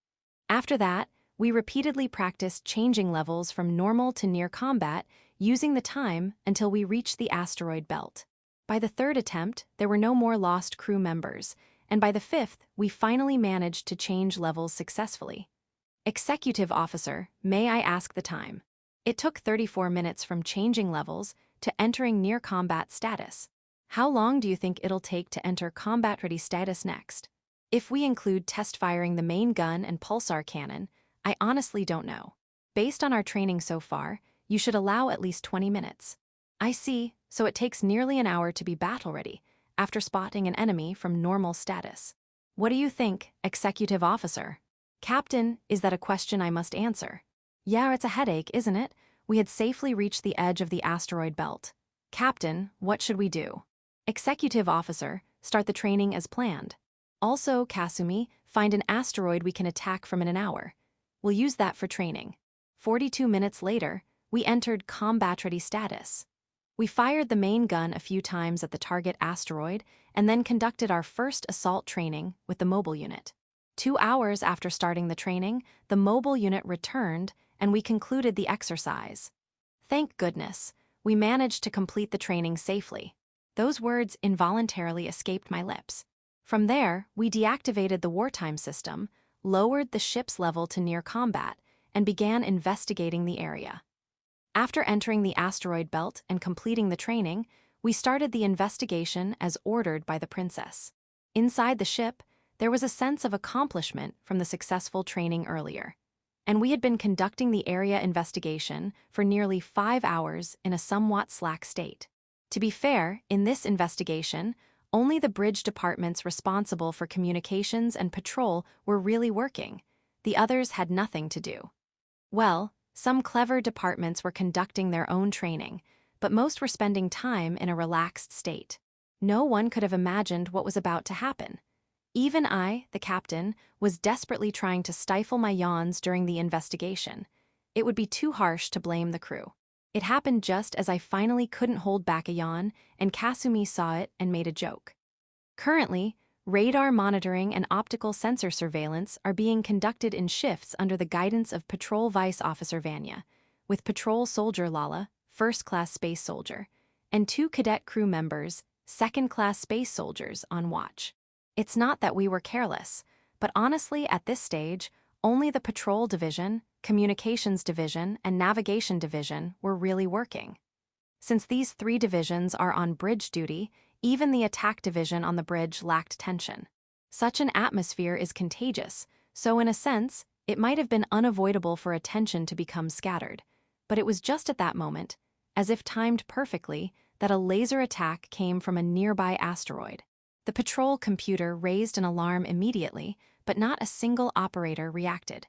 After that, we repeatedly practiced changing levels from normal to near combat, using the time until we reached the asteroid belt. By the third attempt, there were no more lost crew members, and by the fifth, we finally managed to change levels successfully. "Executive Officer, may I ask the time?" It took 34 minutes from changing levels to entering near combat status. "How long do you think it'll take to enter combat-ready status next?" "If we include test-firing the main gun and pulsar cannon, I honestly don't know. Based on our training so far, you should allow at least 20 minutes. "I see, so it takes nearly an hour to be battle-ready, after spotting an enemy from normal status. What do you think, Executive Officer?" "Captain, is that a question I must answer?" "Yeah, it's a headache, isn't it? We had safely reached the edge of the asteroid belt. Captain, what should we do?" "Executive Officer, start the training as planned. Also, Kasumi, find an asteroid we can attack from in an hour. We'll use that for training." 42 minutes later, we entered combat-ready status. We fired the main gun a few times at the target asteroid and then conducted our first assault training with the mobile unit. 2 hours after starting the training, the mobile unit returned and we concluded the exercise. Thank goodness, we managed to complete the training safely. Those words involuntarily escaped my lips. From there, we deactivated the wartime system, lowered the ship's level to near combat, and began investigating the area. After entering the asteroid belt and completing the training, we started the investigation as ordered by the princess. Inside the ship, there was a sense of accomplishment from the successful training earlier, and we had been conducting the area investigation for nearly 5 hours in a somewhat slack state. To be fair, in this investigation, only the bridge departments responsible for communications and patrol were really working. The others had nothing to do. Well, some clever departments were conducting their own training, but most were spending time in a relaxed state. No one could have imagined what was about to happen. Even I, the captain, was desperately trying to stifle my yawns during the investigation. It would be too harsh to blame the crew. It happened just as I finally couldn't hold back a yawn, and Kasumi saw it and made a joke. Currently, radar monitoring and optical sensor surveillance are being conducted in shifts under the guidance of Patrol Vice Officer Vanya, with Patrol Soldier Lala, first-class space soldier, and 2 cadet crew members, second-class space soldiers, on watch. It's not that we were careless, but honestly, at this stage, only the Patrol Division, Communications Division, and Navigation Division were really working. Since these 3 divisions are on bridge duty, even the attack division on the bridge lacked tension. Such an atmosphere is contagious, so in a sense, it might have been unavoidable for attention to become scattered. But it was just at that moment, as if timed perfectly, that a laser attack came from a nearby asteroid. The patrol computer raised an alarm immediately, but not a single operator reacted.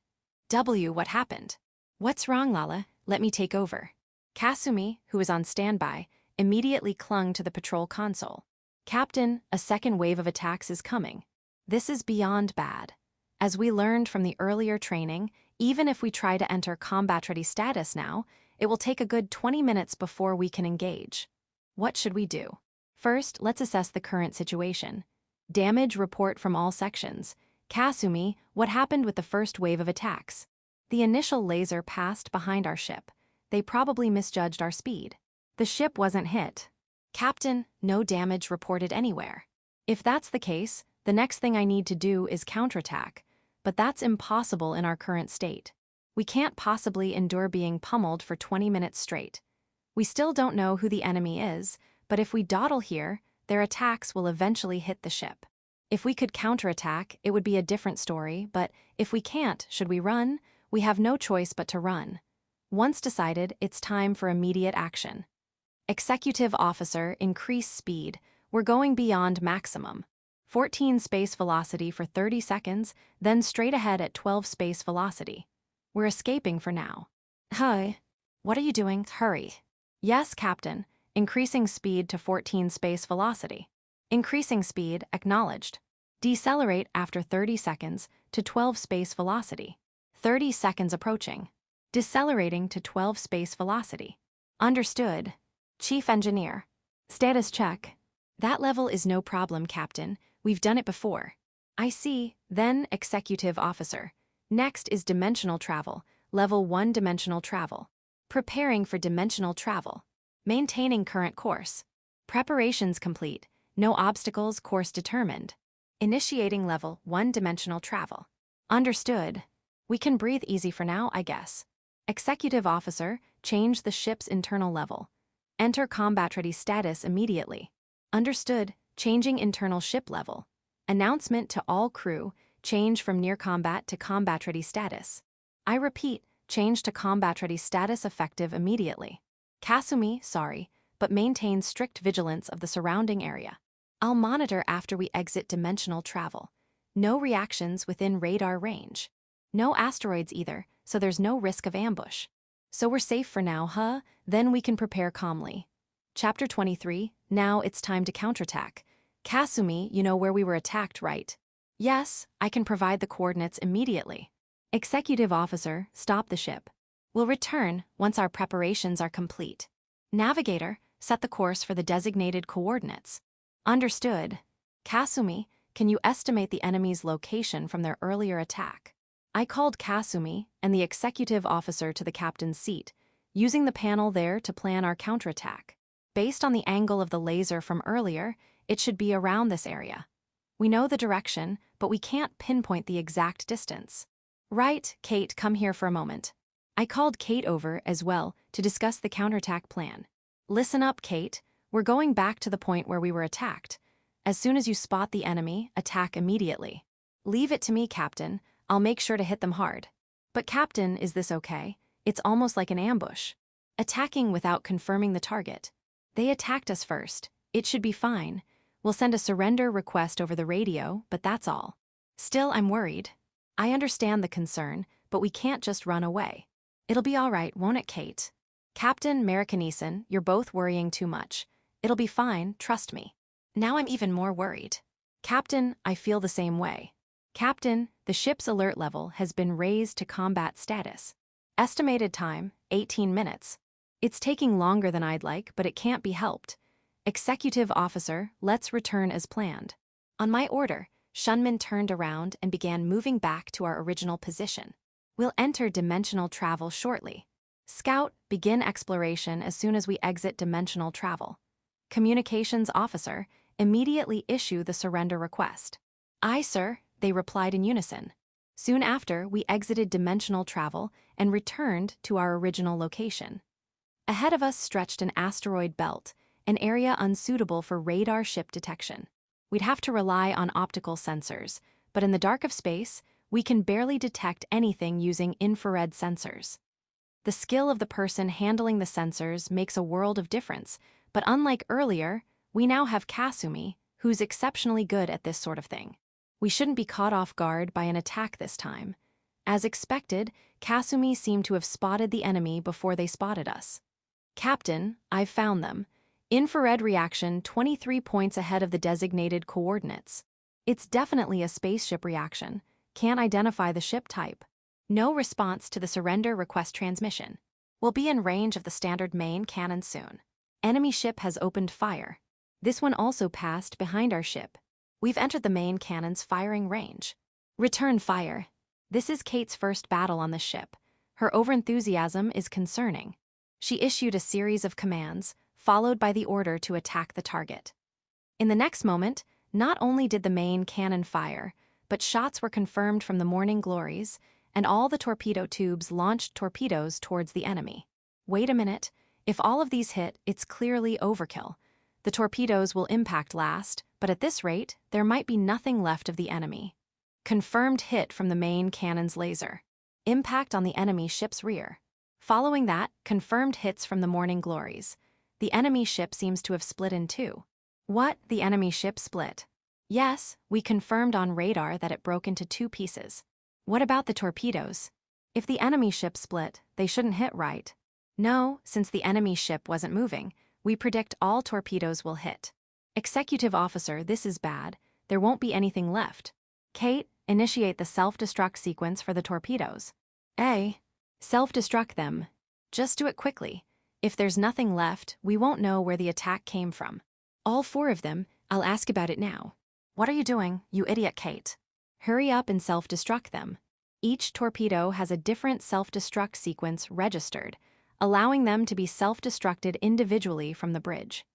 What happened? "What's wrong, Lala? Let me take over." Kasumi, who was on standby, immediately clung to the patrol console. Captain, a second wave of attacks is coming. This is beyond bad. As we learned from the earlier training, even if we try to enter combat-ready status now, it will take a good 20 minutes before we can engage. What should we do? First, let's assess the current situation. Damage report from all sections. Kasumi, what happened with the first wave of attacks? The initial laser passed behind our ship. They probably misjudged our speed. The ship wasn't hit. Captain, no damage reported anywhere. If that's the case, the next thing I need to do is counterattack, but that's impossible in our current state. We can't possibly endure being pummeled for 20 minutes straight. We still don't know who the enemy is, but if we dawdle here, their attacks will eventually hit the ship. If we could counterattack, it would be a different story, but if we can't, should we run? We have no choice but to run. Once decided, it's time for immediate action. Executive Officer, increase speed. We're going beyond maximum. 14 space velocity for 30 seconds, then straight ahead at 12 space velocity. We're escaping for now. Hi. What are you doing? Hurry. Yes, Captain. Increasing speed to 14 space velocity. Increasing speed, acknowledged. Decelerate after 30 seconds to 12 space velocity. 30 seconds approaching. Decelerating to 12 space velocity. Understood. Chief Engineer. Status check. That level is no problem, Captain. We've done it before. I see. Then, Executive Officer. Next is dimensional travel. Level 1 dimensional travel. Preparing for dimensional travel. Maintaining current course. Preparations complete. No obstacles, course determined. Initiating level 1 dimensional travel. Understood. We can breathe easy for now, I guess. Executive Officer, change the ship's internal level. Enter combat-ready status immediately. Understood. Changing internal ship level. Announcement to all crew, change from near combat to combat-ready status. I repeat, change to combat-ready status effective immediately. Kasumi, sorry, but maintain strict vigilance of the surrounding area. I'll monitor after we exit dimensional travel. No reactions within radar range. No asteroids either, so there's no risk of ambush. So we're safe for now, huh? Then we can prepare calmly. Chapter 23, now it's time to counterattack. Kasumi, you know where we were attacked, right? Yes, I can provide the coordinates immediately. Executive Officer, stop the ship. We'll return once our preparations are complete. Navigator, set the course for the designated coordinates. Understood. Kasumi, can you estimate the enemy's location from their earlier attack? I called Kasumi and the Executive Officer to the captain's seat, using the panel there to plan our counterattack. Based on the angle of the laser from earlier, it should be around this area. We know the direction, but we can't pinpoint the exact distance. Right, Kate, come here for a moment. I called Kate over as well to discuss the counterattack plan. Listen up, Kate. We're going back to the point where we were attacked. As soon as you spot the enemy, attack immediately. Leave it to me, Captain. I'll make sure to hit them hard. But Captain, is this okay? It's almost like an ambush. Attacking without confirming the target. They attacked us first. It should be fine. We'll send a surrender request over the radio, but that's all. Still, I'm worried. I understand the concern, but we can't just run away. It'll be all right, won't it, Kate? Captain Americaneson, you're both worrying too much. It'll be fine, trust me. Now I'm even more worried. Captain, I feel the same way. Captain, the ship's alert level has been raised to combat status. Estimated time, 18 minutes. It's taking longer than I'd like, but it can't be helped. Executive Officer, let's return as planned. On my order, Shunman turned around and began moving back to our original position. We'll enter dimensional travel shortly. Scout, begin exploration as soon as we exit dimensional travel. Communications Officer, immediately issue the surrender request. Aye, sir, they replied in unison. Soon after, we exited dimensional travel and returned to our original location. Ahead of us stretched an asteroid belt, an area unsuitable for radar ship detection. We'd have to rely on optical sensors, but in the dark of space, we can barely detect anything using infrared sensors. The skill of the person handling the sensors makes a world of difference, but unlike earlier, we now have Kasumi, who's exceptionally good at this sort of thing. We shouldn't be caught off guard by an attack this time. As expected, Kasumi seemed to have spotted the enemy before they spotted us. Captain, I've found them. Infrared reaction 23 points ahead of the designated coordinates. It's definitely a spaceship reaction. Can't identify the ship type. No response to the surrender request transmission. We'll be in range of the standard main cannon soon. Enemy ship has opened fire. This one also passed behind our ship. We've entered the main cannon's firing range. Return fire. This is Kate's first battle on the ship. Her overenthusiasm is concerning. She issued a series of commands, followed by the order to attack the target. In the next moment, not only did the main cannon fire, but shots were confirmed from the morning glories, and all the torpedo tubes launched torpedoes towards the enemy. Wait a minute, if all of these hit, it's clearly overkill. The torpedoes will impact last, but at this rate, there might be nothing left of the enemy. Confirmed hit from the main cannon's laser. Impact on the enemy ship's rear. Following that, confirmed hits from the morning glories. The enemy ship seems to have split in two. What? The enemy ship split? Yes, we confirmed on radar that it broke into two pieces. What about the torpedoes? If the enemy ship split, they shouldn't hit, right? No, since the enemy ship wasn't moving, we predict all torpedoes will hit. Executive officer, this is bad. There won't be anything left. Kate, initiate the self-destruct sequence for the torpedoes. A. Self-destruct them. Just do it quickly. If there's nothing left, we won't know where the attack came from. All four of them, I'll ask about it now. What are you doing, you idiot, Kate? Hurry up and self-destruct them. Each torpedo has a different self-destruct sequence registered, allowing them to be self-destructed individually from the bridge.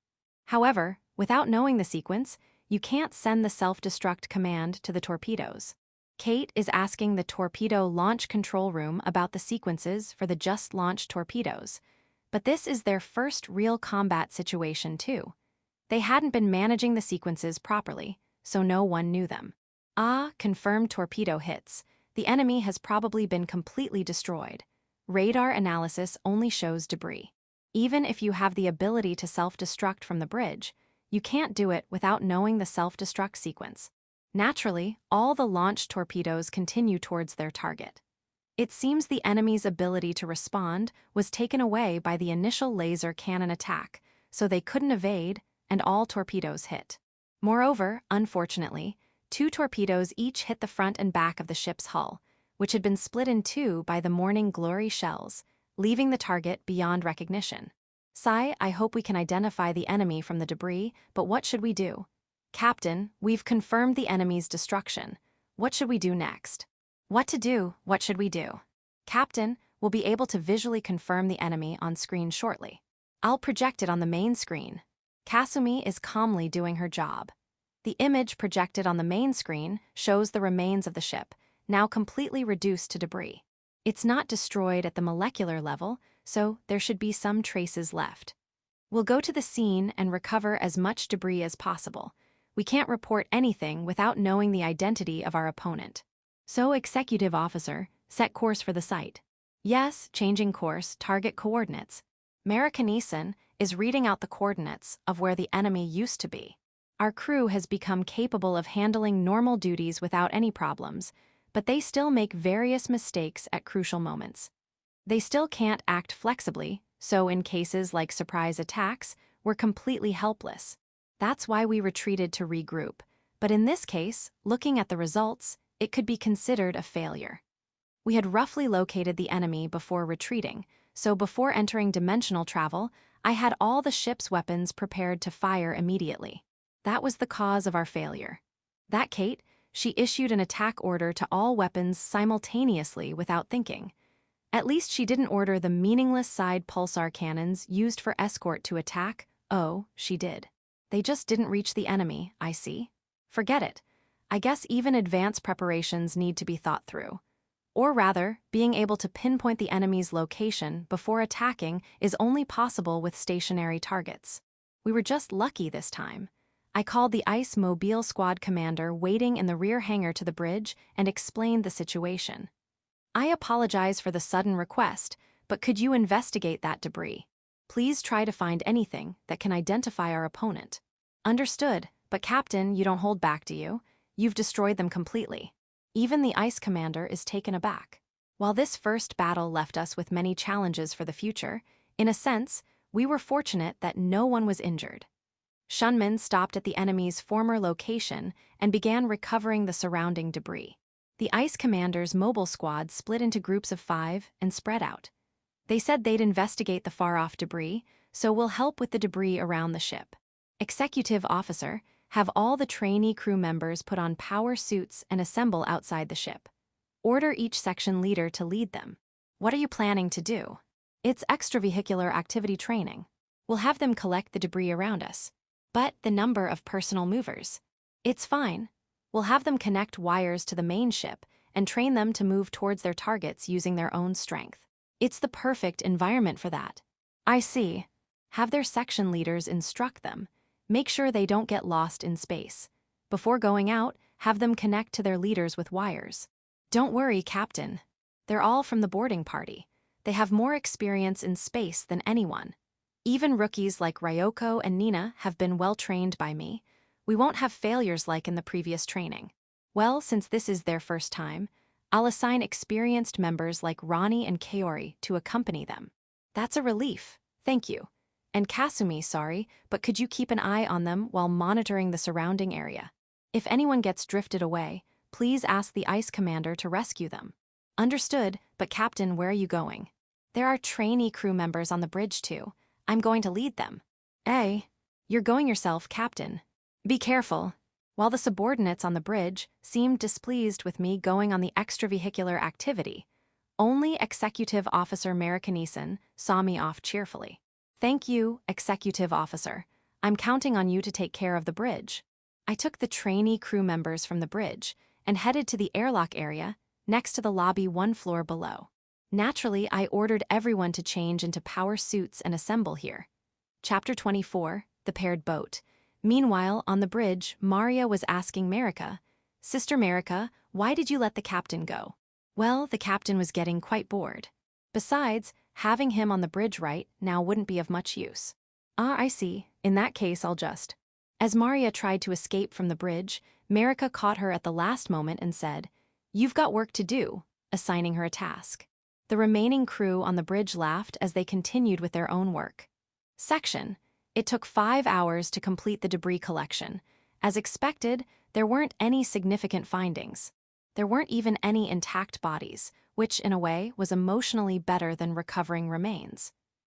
However, without knowing the sequence, you can't send the self-destruct command to the torpedoes. Kate is asking the torpedo launch control room about the sequences for the just-launched torpedoes, but this is their first real combat situation too. They hadn't been managing the sequences properly, so no one knew them. Confirmed torpedo hits. The enemy has probably been completely destroyed. Radar analysis only shows debris. Even if you have the ability to self-destruct from the bridge, you can't do it without knowing the self-destruct sequence. Naturally, all the launched torpedoes continue towards their target. It seems the enemy's ability to respond was taken away by the initial laser cannon attack, so they couldn't evade, and all torpedoes hit. Moreover, unfortunately, 2 torpedoes each hit the front and back of the ship's hull, which had been split in two by the Morning Glory shells, leaving the target beyond recognition. Sai, I hope we can identify the enemy from the debris, but what should we do? Captain, we've confirmed the enemy's destruction. What should we do next? What to do? What should we do? Captain, we'll be able to visually confirm the enemy on screen shortly. I'll project it on the main screen. Kasumi is calmly doing her job. The image projected on the main screen shows the remains of the ship, now completely reduced to debris. It's not destroyed at the molecular level, so there should be some traces left. We'll go to the scene and recover as much debris as possible. We can't report anything without knowing the identity of our opponent. So, Executive Officer, set course for the site. Yes, changing course, target coordinates. Marikaneson is reading out the coordinates of where the enemy used to be. Our crew has become capable of handling normal duties without any problems, but they still make various mistakes at crucial moments. They still can't act flexibly, so in cases like surprise attacks, we're completely helpless. That's why we retreated to regroup, but in this case, looking at the results, it could be considered a failure. We had roughly located the enemy before retreating, so before entering dimensional travel, I had all the ship's weapons prepared to fire immediately. That was the cause of our failure. That Kate, she issued an attack order to all weapons simultaneously without thinking. At least she didn't order the meaningless side pulsar cannons used for escort to attack. Oh, she did. They just didn't reach the enemy, I see. Forget it. I guess even advanced preparations need to be thought through. Or rather, being able to pinpoint the enemy's location before attacking is only possible with stationary targets. We were just lucky this time. I called the Ice Mobile Squad commander waiting in the rear hangar to the bridge and explained the situation. I apologize for the sudden request, but could you investigate that debris? Please try to find anything that can identify our opponent. Understood, but Captain, you don't hold back, do you? You've destroyed them completely. Even the Ice Commander is taken aback. While this first battle left us with many challenges for the future, in a sense, We were fortunate that no one was injured. Shunmen stopped at the enemy's former location and began recovering the surrounding debris. The ICE commander's mobile squad split into groups of 5 and spread out. They said they'd investigate the far-off debris, so we'll help with the debris around the ship. Executive officer, have all the trainee crew members put on power suits and assemble outside the ship. Order each section leader to lead them. What are you planning to do? It's extravehicular activity training. We'll have them collect the debris around us. But the number of personal movers. It's fine. We'll have them connect wires to the main ship and train them to move towards their targets using their own strength. It's the perfect environment for that. I see. Have their section leaders instruct them. Make sure they don't get lost in space. Before going out, have them connect to their leaders with wires. Don't worry, Captain. They're all from the boarding party. They have more experience in space than anyone. Even rookies like Ryoko and Nina have been well trained by me. We won't have failures like in the previous training. Well, since this is their first time, I'll assign experienced members like Ronnie and Kaori to accompany them. That's a relief. Thank you. And Kasumi, sorry, but could you keep an eye on them while monitoring the surrounding area? If anyone gets drifted away, please ask the ICE commander to rescue them. Understood, but Captain, where are you going? There are trainee crew members on the bridge too. I'm going to lead them. You're going yourself, Captain. Be careful. While the subordinates on the bridge seemed displeased with me going on the extravehicular activity, only Executive Officer Marikaneson saw me off cheerfully. Thank you, Executive Officer. I'm counting on you to take care of the bridge. I took the trainee crew members from the bridge and headed to the airlock area next to the lobby 1 floor below. Naturally, I ordered everyone to change into power suits and assemble here. Chapter 24, The Paired Boat. Meanwhile, on the bridge, Maria was asking Marika, "Sister Marika, why did you let the captain go?" Well, the captain was getting quite bored. Besides, having him on the bridge right now wouldn't be of much use. I see. In that case, I'll just... As Maria tried to escape from the bridge, Marika caught her at the last moment and said, "You've got work to do," assigning her a task. The remaining crew on the bridge laughed as they continued with their own work. Section. It took 5 hours to complete the debris collection. As expected, there weren't any significant findings. There weren't even any intact bodies, which, in a way, was emotionally better than recovering remains.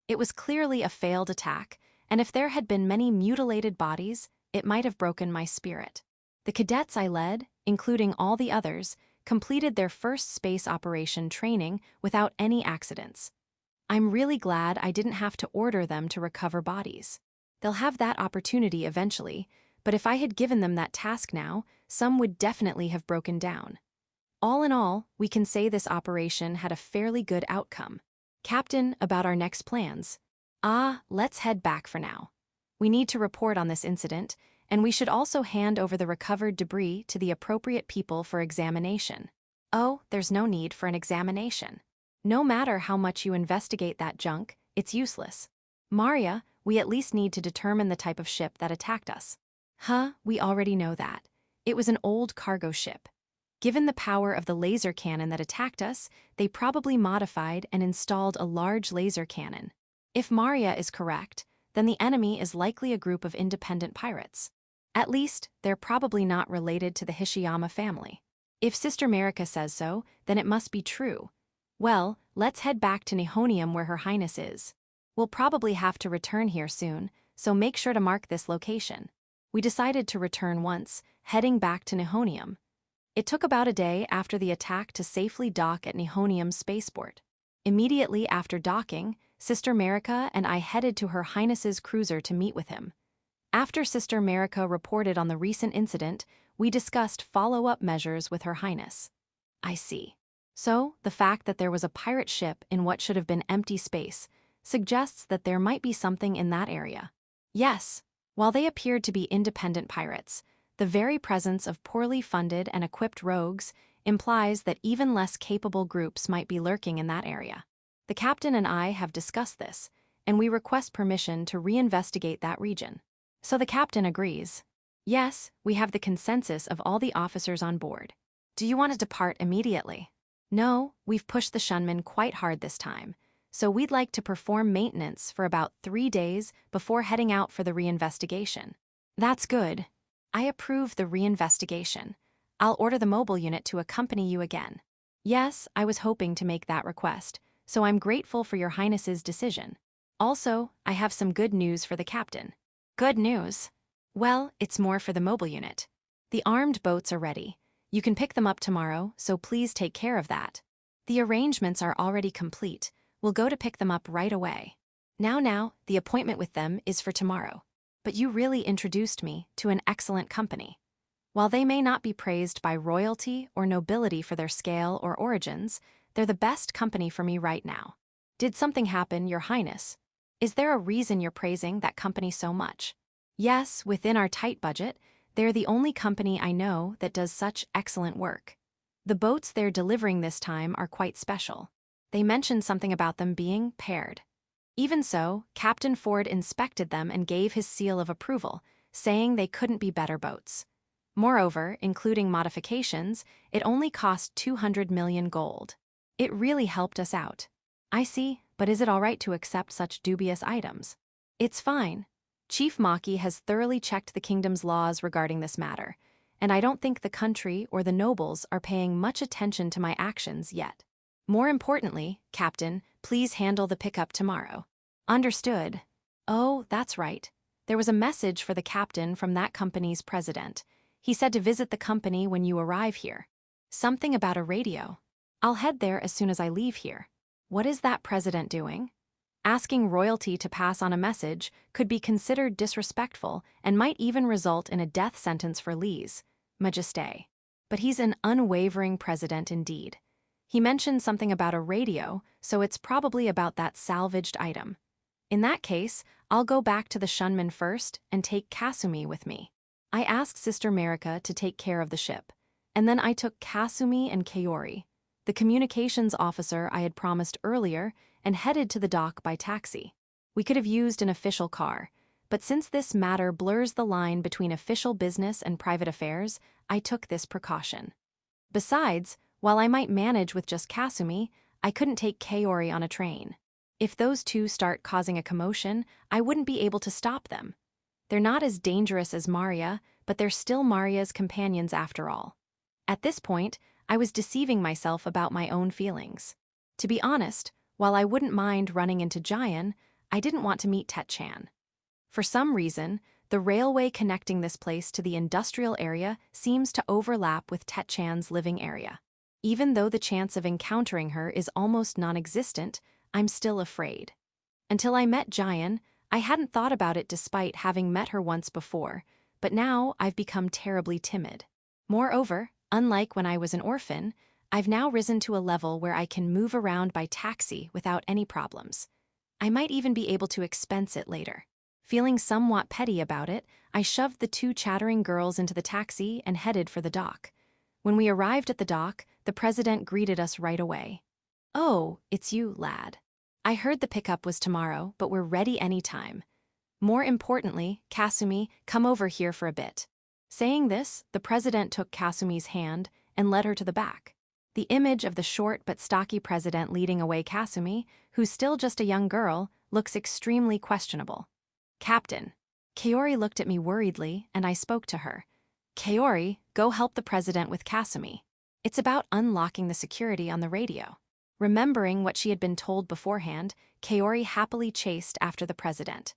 It was clearly a failed attack, and if there had been many mutilated bodies, it might have broken my spirit. The cadets I led, including all the others, completed their first space operation training without any accidents. I'm really glad I didn't have to order them to recover bodies. They'll have that opportunity eventually, but if I had given them that task now, some would definitely have broken down. All in all, we can say this operation had a fairly good outcome. Captain, about our next plans. Let's head back for now. We need to report on this incident, and we should also hand over the recovered debris to the appropriate people for examination. Oh, there's no need for an examination. No matter how much you investigate that junk, it's useless. Maria, we at least need to determine the type of ship that attacked us. We already know that. It was an old cargo ship. Given the power of the laser cannon that attacked us, they probably modified and installed a large laser cannon. If Maria is correct, then the enemy is likely a group of independent pirates. At least, they're probably not related to the Hishiyama family. If Sister Marika says so, then it must be true. Well, let's head back to Nihonium where Her Highness is. We'll probably have to return here soon, so make sure to mark this location. We decided to return once, heading back to Nihonium. It took about a day after the attack to safely dock at Nihonium's spaceport. Immediately after docking, Sister Marika and I headed to Her Highness's cruiser to meet with him. After Sister Marika reported on the recent incident, we discussed follow-up measures with Her Highness. I see. So, the fact that there was a pirate ship in what should have been empty space suggests that there might be something in that area. Yes, while they appeared to be independent pirates, the very presence of poorly funded and equipped rogues implies that even less capable groups might be lurking in that area. The captain and I have discussed this, and we request permission to reinvestigate that region. So the captain agrees. Yes, we have the consensus of all the officers on board. Do you want to depart immediately? No, we've pushed the Shunmen quite hard this time, so we'd like to perform maintenance for about 3 days before heading out for the reinvestigation. That's good. I approve the reinvestigation. I'll order the mobile unit to accompany you again. Yes, I was hoping to make that request, so I'm grateful for Your Highness's decision. Also, I have some good news for the captain. Good news? Well, it's more for the mobile unit. The armed boats are ready. You can pick them up tomorrow, so please take care of that. The arrangements are already complete. We'll go to pick them up right away. Now, the appointment with them is for tomorrow. But you really introduced me to an excellent company. While they may not be praised by royalty or nobility for their scale or origins, they're the best company for me right now. Did something happen, Your Highness? Is there a reason you're praising that company so much? Yes, within our tight budget, they're the only company I know that does such excellent work. The boats they're delivering this time are quite special. They mentioned something about them being paired. Even so, Captain Ford inspected them and gave his seal of approval, saying they couldn't be better boats. Moreover, including modifications, it only cost 200 million gold. It really helped us out. I see, but is it all right to accept such dubious items? It's fine. Chief Maki has thoroughly checked the kingdom's laws regarding this matter, and I don't think the country or the nobles are paying much attention to my actions yet. More importantly, Captain, please handle the pickup tomorrow. Understood. Oh, that's right. There was a message for the captain from that company's president. He said to visit the company when you arrive here. Something about a radio. I'll head there as soon as I leave here. What is that president doing? Asking royalty to pass on a message could be considered disrespectful and might even result in a death sentence for Lise, Majesté. But he's an unwavering president indeed. He mentioned something about a radio, so it's probably about that salvaged item. In that case, I'll go back to the Shunman first and take Kasumi with me. I asked Sister Marika to take care of the ship, and then I took Kasumi and Kaori, the communications officer I had promised earlier, and headed to the dock by taxi. We could have used an official car, but since this matter blurs the line between official business and private affairs, I took this precaution. Besides, while I might manage with just Kasumi, I couldn't take Kaori on a train. If those two start causing a commotion, I wouldn't be able to stop them. They're not as dangerous as Maria, but they're still Maria's companions after all. At this point, I was deceiving myself about my own feelings. To be honest, while I wouldn't mind running into Jayan, I didn't want to meet Tet-chan. For some reason, the railway connecting this place to the industrial area seems to overlap with Tet-chan's living area. Even though the chance of encountering her is almost non-existent, I'm still afraid. Until I met Jayan, I hadn't thought about it despite having met her once before, but now I've become terribly timid. Moreover, unlike when I was an orphan, I've now risen to a level where I can move around by taxi without any problems. I might even be able to expense it later. Feeling somewhat petty about it, I shoved the two chattering girls into the taxi and headed for the dock. When we arrived at the dock, the president greeted us right away. "Oh, it's you, lad. I heard the pickup was tomorrow, but we're ready anytime. More importantly, Kasumi, come over here for a bit." Saying this, the president took Kasumi's hand and led her to the back. The image of the short but stocky president leading away Kasumi, who's still just a young girl, looks extremely questionable. "Captain." Kaori looked at me worriedly, and I spoke to her. "Kaori, go help the president with Kasumi. It's about unlocking the security on the radio." Remembering what she had been told beforehand, Kaori happily chased after the president.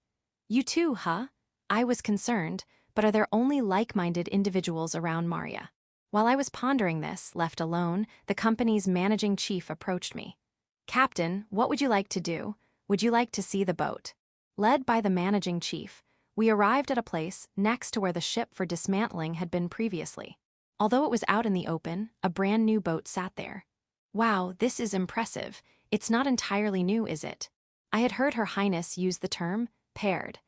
"You too, huh?" I was concerned, but are there only like-minded individuals around Maria? While I was pondering this, left alone, the company's managing chief approached me. "Captain, what would you like to do? Would you like to see the boat?" Led by the managing chief, we arrived at a place next to where the ship for dismantling had been previously. Although it was out in the open, a brand new boat sat there. Wow, this is impressive. It's not entirely new, is it? I had heard Her Highness use the term paired.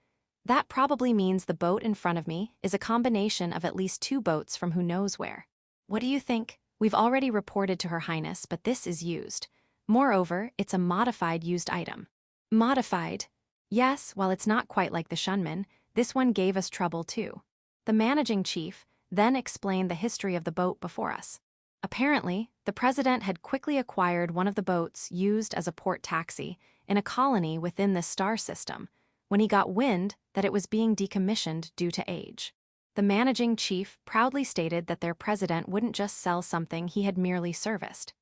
That probably means the boat in front of me is a combination of at least two boats from who knows where. What do you think? We've already reported to Her Highness, but this is used. Moreover, it's a modified used item. Modified? Yes, while it's not quite like the Shunman, this one gave us trouble too. The managing chief then explained the history of the boat before us. Apparently, the president had quickly acquired one of the boats used as a port taxi in a colony within the star system when he got wind that it was being decommissioned due to age. The managing chief proudly stated that their president wouldn't just sell something he had merely serviced.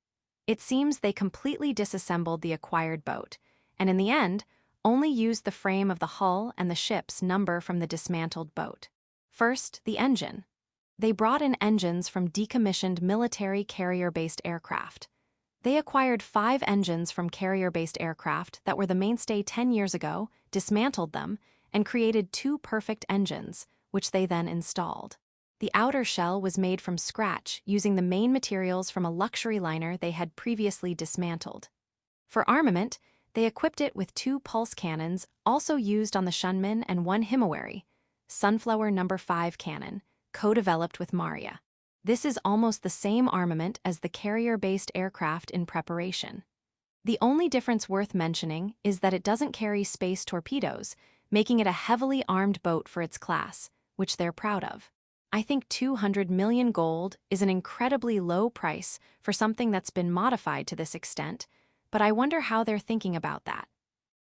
It seems they completely disassembled the acquired boat, and in the end, only used the frame of the hull and the ship's number from the dismantled boat. First, the engine. They brought in engines from decommissioned military carrier-based aircraft. They acquired 5 engines from carrier-based aircraft that were the mainstay 10 years ago, dismantled them, and created 2 perfect engines, which they then installed. The outer shell was made from scratch using the main materials from a luxury liner they had previously dismantled. For armament, they equipped it with 2 pulse cannons also used on the Shunman and 1 Himawari, Sunflower No. 5 cannon, co-developed with Maria. This is almost the same armament as the carrier-based aircraft in preparation. The only difference worth mentioning is that it doesn't carry space torpedoes, making it a heavily armed boat for its class, which they're proud of. I think 200 million gold is an incredibly low price for something that's been modified to this extent, but I wonder how they're thinking about that.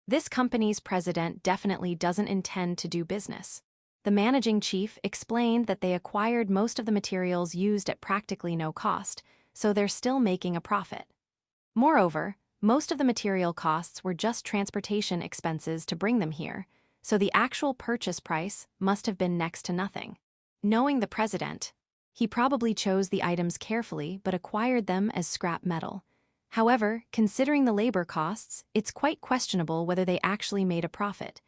This company's president definitely doesn't intend to do business. The managing chief explained that they acquired most of the materials used at practically no cost, so they're still making a profit. Moreover, most of the material costs were just transportation expenses to bring them here, so the actual purchase price must have been next to nothing. Knowing the president, he probably chose the items carefully but acquired them as scrap metal. However, considering the labor costs, it's quite questionable whether they actually made a profit.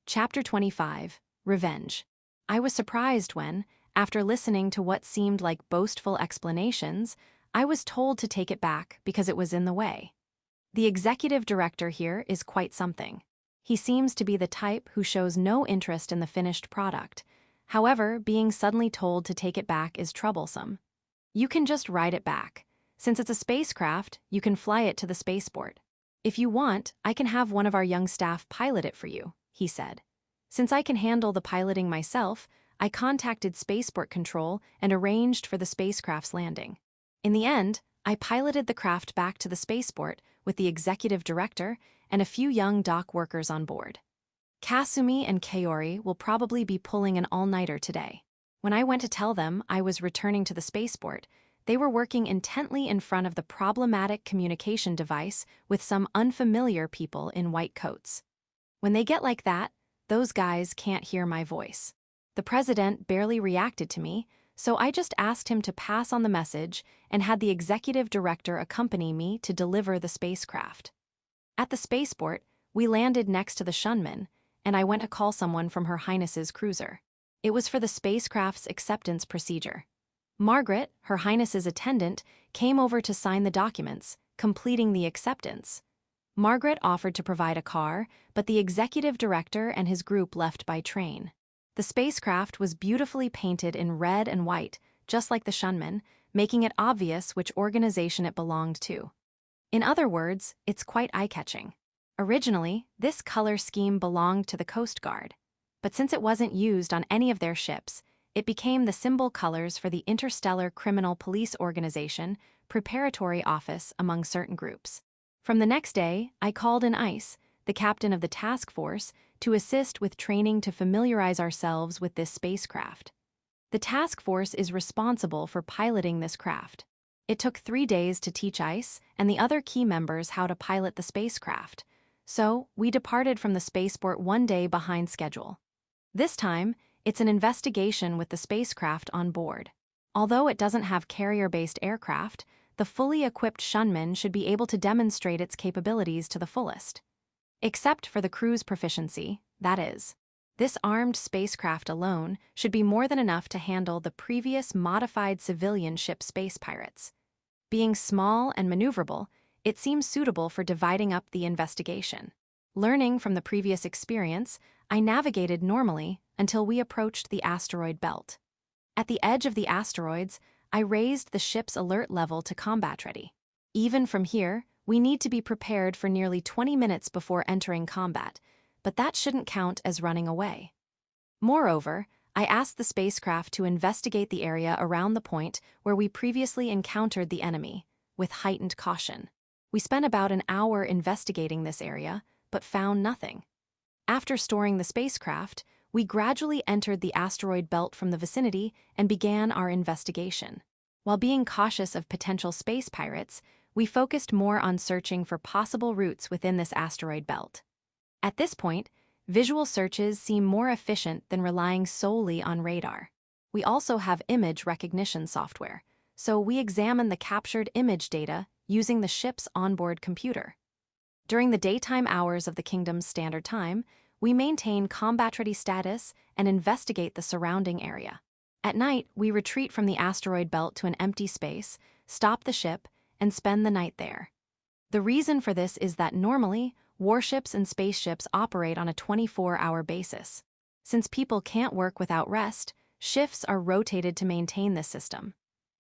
Chapter 25, Revenge. I was surprised when, after listening to what seemed like boastful explanations, I was told to take it back because it was in the way. The executive director here is quite something. He seems to be the type who shows no interest in the finished product. However, being suddenly told to take it back is troublesome. You can just ride it back. Since it's a spacecraft, you can fly it to the spaceport. If you want, I can have one of our young staff pilot it for you, he said. Since I can handle the piloting myself, I contacted Spaceport Control and arranged for the spacecraft's landing. In the end, I piloted the craft back to the spaceport with the executive director and a few young dock workers on board. Kasumi and Kaori will probably be pulling an all-nighter today. When I went to tell them I was returning to the spaceport, they were working intently in front of the problematic communication device with some unfamiliar people in white coats. When they get like that, those guys can't hear my voice. The president barely reacted to me, so I just asked him to pass on the message and had the executive director accompany me to deliver the spacecraft. At the spaceport, we landed next to the Shunman, and I went to call someone from Her Highness's cruiser. It was for the spacecraft's acceptance procedure. Margaret, Her Highness's attendant, came over to sign the documents, completing the acceptance. Margaret offered to provide a car, but the executive director and his group left by train. The spacecraft was beautifully painted in red and white, just like the Shunman, making it obvious which organization it belonged to. In other words, it's quite eye-catching. Originally, this color scheme belonged to the Coast Guard, but since it wasn't used on any of their ships, it became the symbol colors for the Interstellar Criminal Police Organization preparatory office among certain groups. From the next day, I called in Ice, the captain of the task force, to assist with training to familiarize ourselves with this spacecraft. The task force is responsible for piloting this craft. It took 3 days to teach Ice and the other key members how to pilot the spacecraft, so we departed from the spaceport 1 day behind schedule. This time, it's an investigation with the spacecraft on board. Although it doesn't have carrier-based aircraft, the fully equipped Shunman should be able to demonstrate its capabilities to the fullest. Except for the crew's proficiency, that is. This armed spacecraft alone should be more than enough to handle the previous modified civilian ship space pirates. Being small and maneuverable, it seems suitable for dividing up the investigation. Learning from the previous experience, I navigated normally until we approached the asteroid belt. At the edge of the asteroids, I raised the ship's alert level to combat ready. Even from here, we need to be prepared for nearly 20 minutes before entering combat, but that shouldn't count as running away. Moreover, I asked the spacecraft to investigate the area around the point where we previously encountered the enemy, with heightened caution. We spent about an hour investigating this area, but found nothing. After storing the spacecraft, we gradually entered the asteroid belt from the vicinity and began our investigation. While being cautious of potential space pirates, we focused more on searching for possible routes within this asteroid belt. At this point, visual searches seem more efficient than relying solely on radar. We also have image recognition software, so we examine the captured image data using the ship's onboard computer. During the daytime hours of the Kingdom's standard time, we maintain combat-ready status and investigate the surrounding area. At night, we retreat from the asteroid belt to an empty space, stop the ship, and spend the night there. The reason for this is that normally, warships and spaceships operate on a 24-hour basis. Since people can't work without rest, shifts are rotated to maintain this system.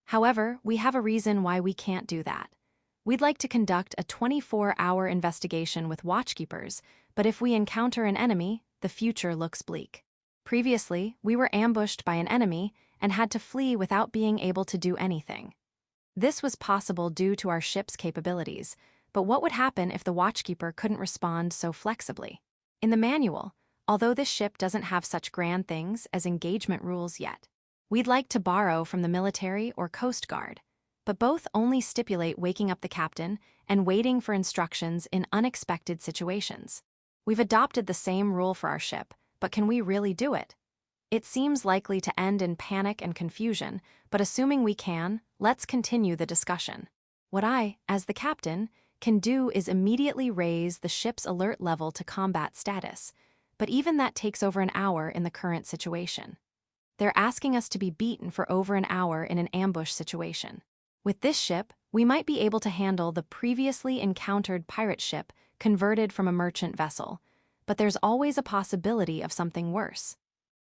However, we have a reason why we can't do that. We'd like to conduct a 24-hour investigation with watchkeepers, but if we encounter an enemy, the future looks bleak. Previously, we were ambushed by an enemy and had to flee without being able to do anything. This was possible due to our ship's capabilities, but what would happen if the watchkeeper couldn't respond so flexibly? In the manual, although this ship doesn't have such grand things as engagement rules yet, we'd like to borrow from the military or Coast Guard, but both only stipulate waking up the captain and waiting for instructions in unexpected situations. We've adopted the same rule for our ship, but can we really do it? It seems likely to end in panic and confusion, but assuming we can, let's continue the discussion. What I, as the captain, can do is immediately raise the ship's alert level to combat status, but even that takes over an hour in the current situation. They're asking us to be beaten for over an hour in an ambush situation. With this ship, we might be able to handle the previously encountered pirate ship converted from a merchant vessel, but there's always a possibility of something worse.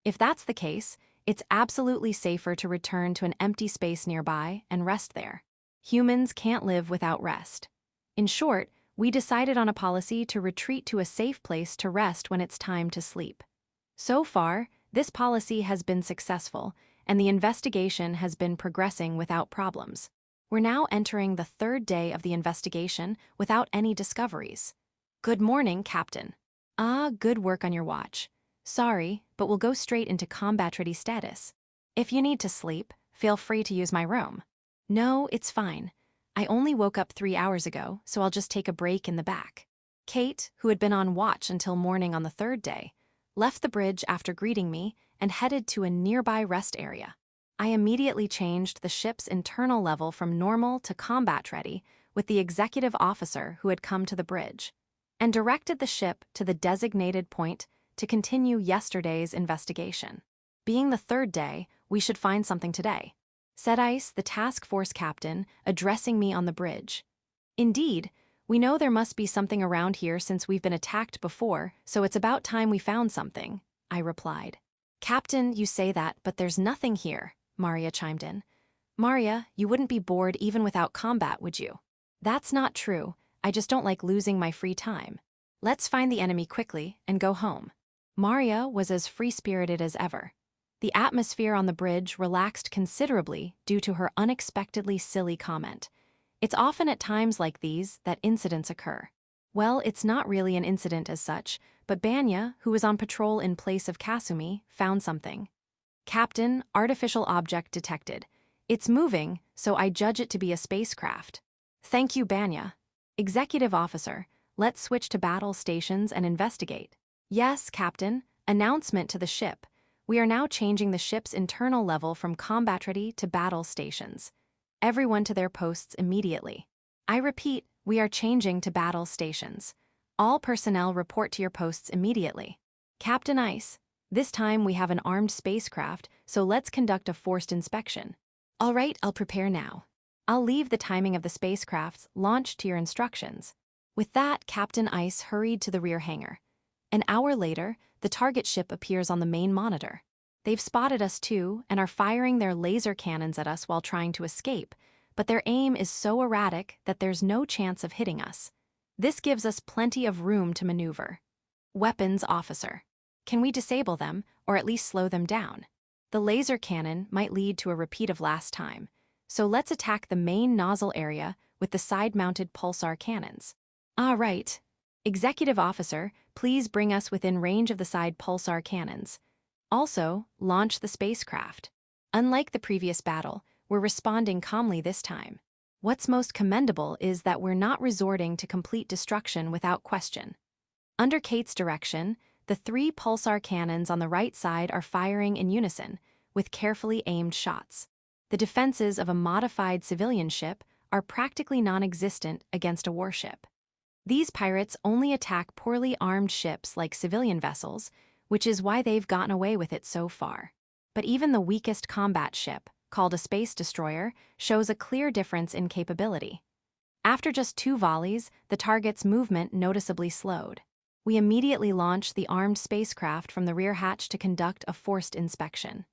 If that's the case, it's absolutely safer to return to an empty space nearby and rest there. Humans can't live without rest. In short, we decided on a policy to retreat to a safe place to rest when it's time to sleep. So far, this policy has been successful, and the investigation has been progressing without problems. We're now entering the third day of the investigation without any discoveries. Good morning, Captain. Good work on your watch. Sorry, but we'll go straight into combat-ready status. If you need to sleep, feel free to use my room. No, it's fine. I only woke up 3 hours ago, so I'll just take a break in the back. Kate, who had been on watch until morning on the third day, left the bridge after greeting me and headed to a nearby rest area. I immediately changed the ship's internal level from normal to combat-ready with the executive officer who had come to the bridge, and directed the ship to the designated point to continue yesterday's investigation. Being the third day, we should find something today, said Ice, the task force captain, addressing me on the bridge. Indeed, we know there must be something around here since we've been attacked before, so it's about time we found something, I replied. Captain, you say that, but there's nothing here, Maria chimed in. Maria, you wouldn't be bored even without combat, would you? That's not true. I just don't like losing my free time. Let's find the enemy quickly and go home. Maria was as free-spirited as ever. The atmosphere on the bridge relaxed considerably due to her unexpectedly silly comment. It's often at times like these that incidents occur. Well, it's not really an incident as such, but Banya, who was on patrol in place of Kasumi, found something. Captain, artificial object detected. It's moving, so I judge it to be a spacecraft. Thank you, Banya. Executive Officer, let's switch to battle stations and investigate. Yes, Captain. Announcement to the ship. We are now changing the ship's internal level from combat-ready to battle stations. Everyone to their posts immediately. I repeat, we are changing to battle stations. All personnel report to your posts immediately. Captain Ice, this time we have an armed spacecraft, so let's conduct a forced inspection. All right, I'll prepare now. I'll leave the timing of the spacecraft's launch to your instructions. With that, Captain Ice hurried to the rear hangar. An hour later, the target ship appears on the main monitor. They've spotted us too and are firing their laser cannons at us while trying to escape, but their aim is so erratic that there's no chance of hitting us. This gives us plenty of room to maneuver. Weapons Officer. Can we disable them, or at least slow them down? The laser cannon might lead to a repeat of last time, so let's attack the main nozzle area with the side-mounted pulsar cannons. Right. Executive Officer, please bring us within range of the side pulsar cannons. Also, launch the spacecraft. Unlike the previous battle, we're responding calmly this time. What's most commendable is that we're not resorting to complete destruction without question. Under Kate's direction, the 3 pulsar cannons on the right side are firing in unison, with carefully aimed shots. The defenses of a modified civilian ship are practically non-existent against a warship. These pirates only attack poorly armed ships like civilian vessels, which is why they've gotten away with it so far. But even the weakest combat ship, called a space destroyer, shows a clear difference in capability. After just 2 volleys, the target's movement noticeably slowed. We immediately launched the armed spacecraft from the rear hatch to conduct a forced inspection.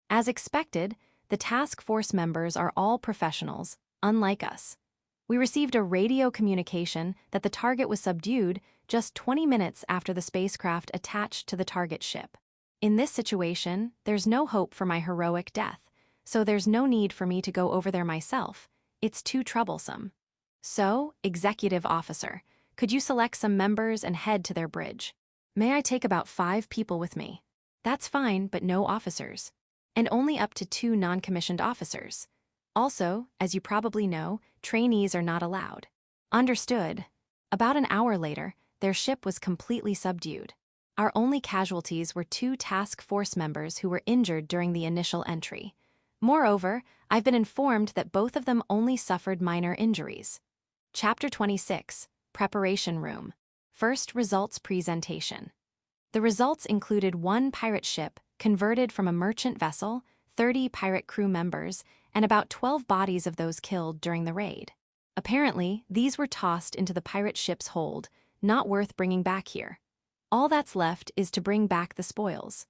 As expected, the task force members are all professionals, unlike us. We received a radio communication that the target was subdued just 20 minutes after the spacecraft attached to the target ship. In this situation, there's no hope for my heroic death, so there's no need for me to go over there myself. It's too troublesome. So, Executive Officer, could you select some members and head to their bridge? May I take about 5 people with me? That's fine, but no officers. And only up to 2 non-commissioned officers. Also, as you probably know, trainees are not allowed. Understood. About an hour later, their ship was completely subdued. Our only casualties were 2 task force members who were injured during the initial entry. Moreover, I've been informed that both of them only suffered minor injuries. Chapter 26, Preparation Room. First Results Presentation. The results included 1 pirate ship, converted from a merchant vessel, 30 pirate crew members, and about 12 bodies of those killed during the raid. Apparently, these were tossed into the pirate ship's hold, not worth bringing back here. All that's left is to bring back the spoils.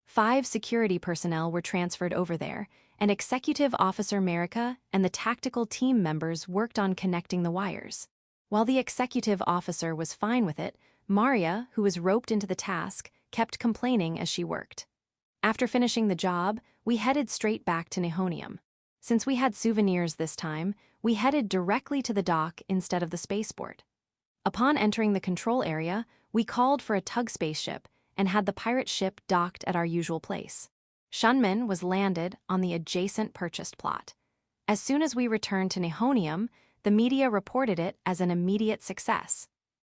5 security personnel were transferred over there, and Executive Officer Merica and the tactical team members worked on connecting the wires. While the executive officer was fine with it, Maria, who was roped into the task, kept complaining as she worked. After finishing the job, we headed straight back to Nihonium. Since we had souvenirs this time, we headed directly to the dock instead of the spaceport. Upon entering the control area, we called for a tug spaceship and had the pirate ship docked at our usual place. Shunmin was landed on the adjacent purchased plot. As soon as we returned to Nihonium, the media reported it as an immediate success.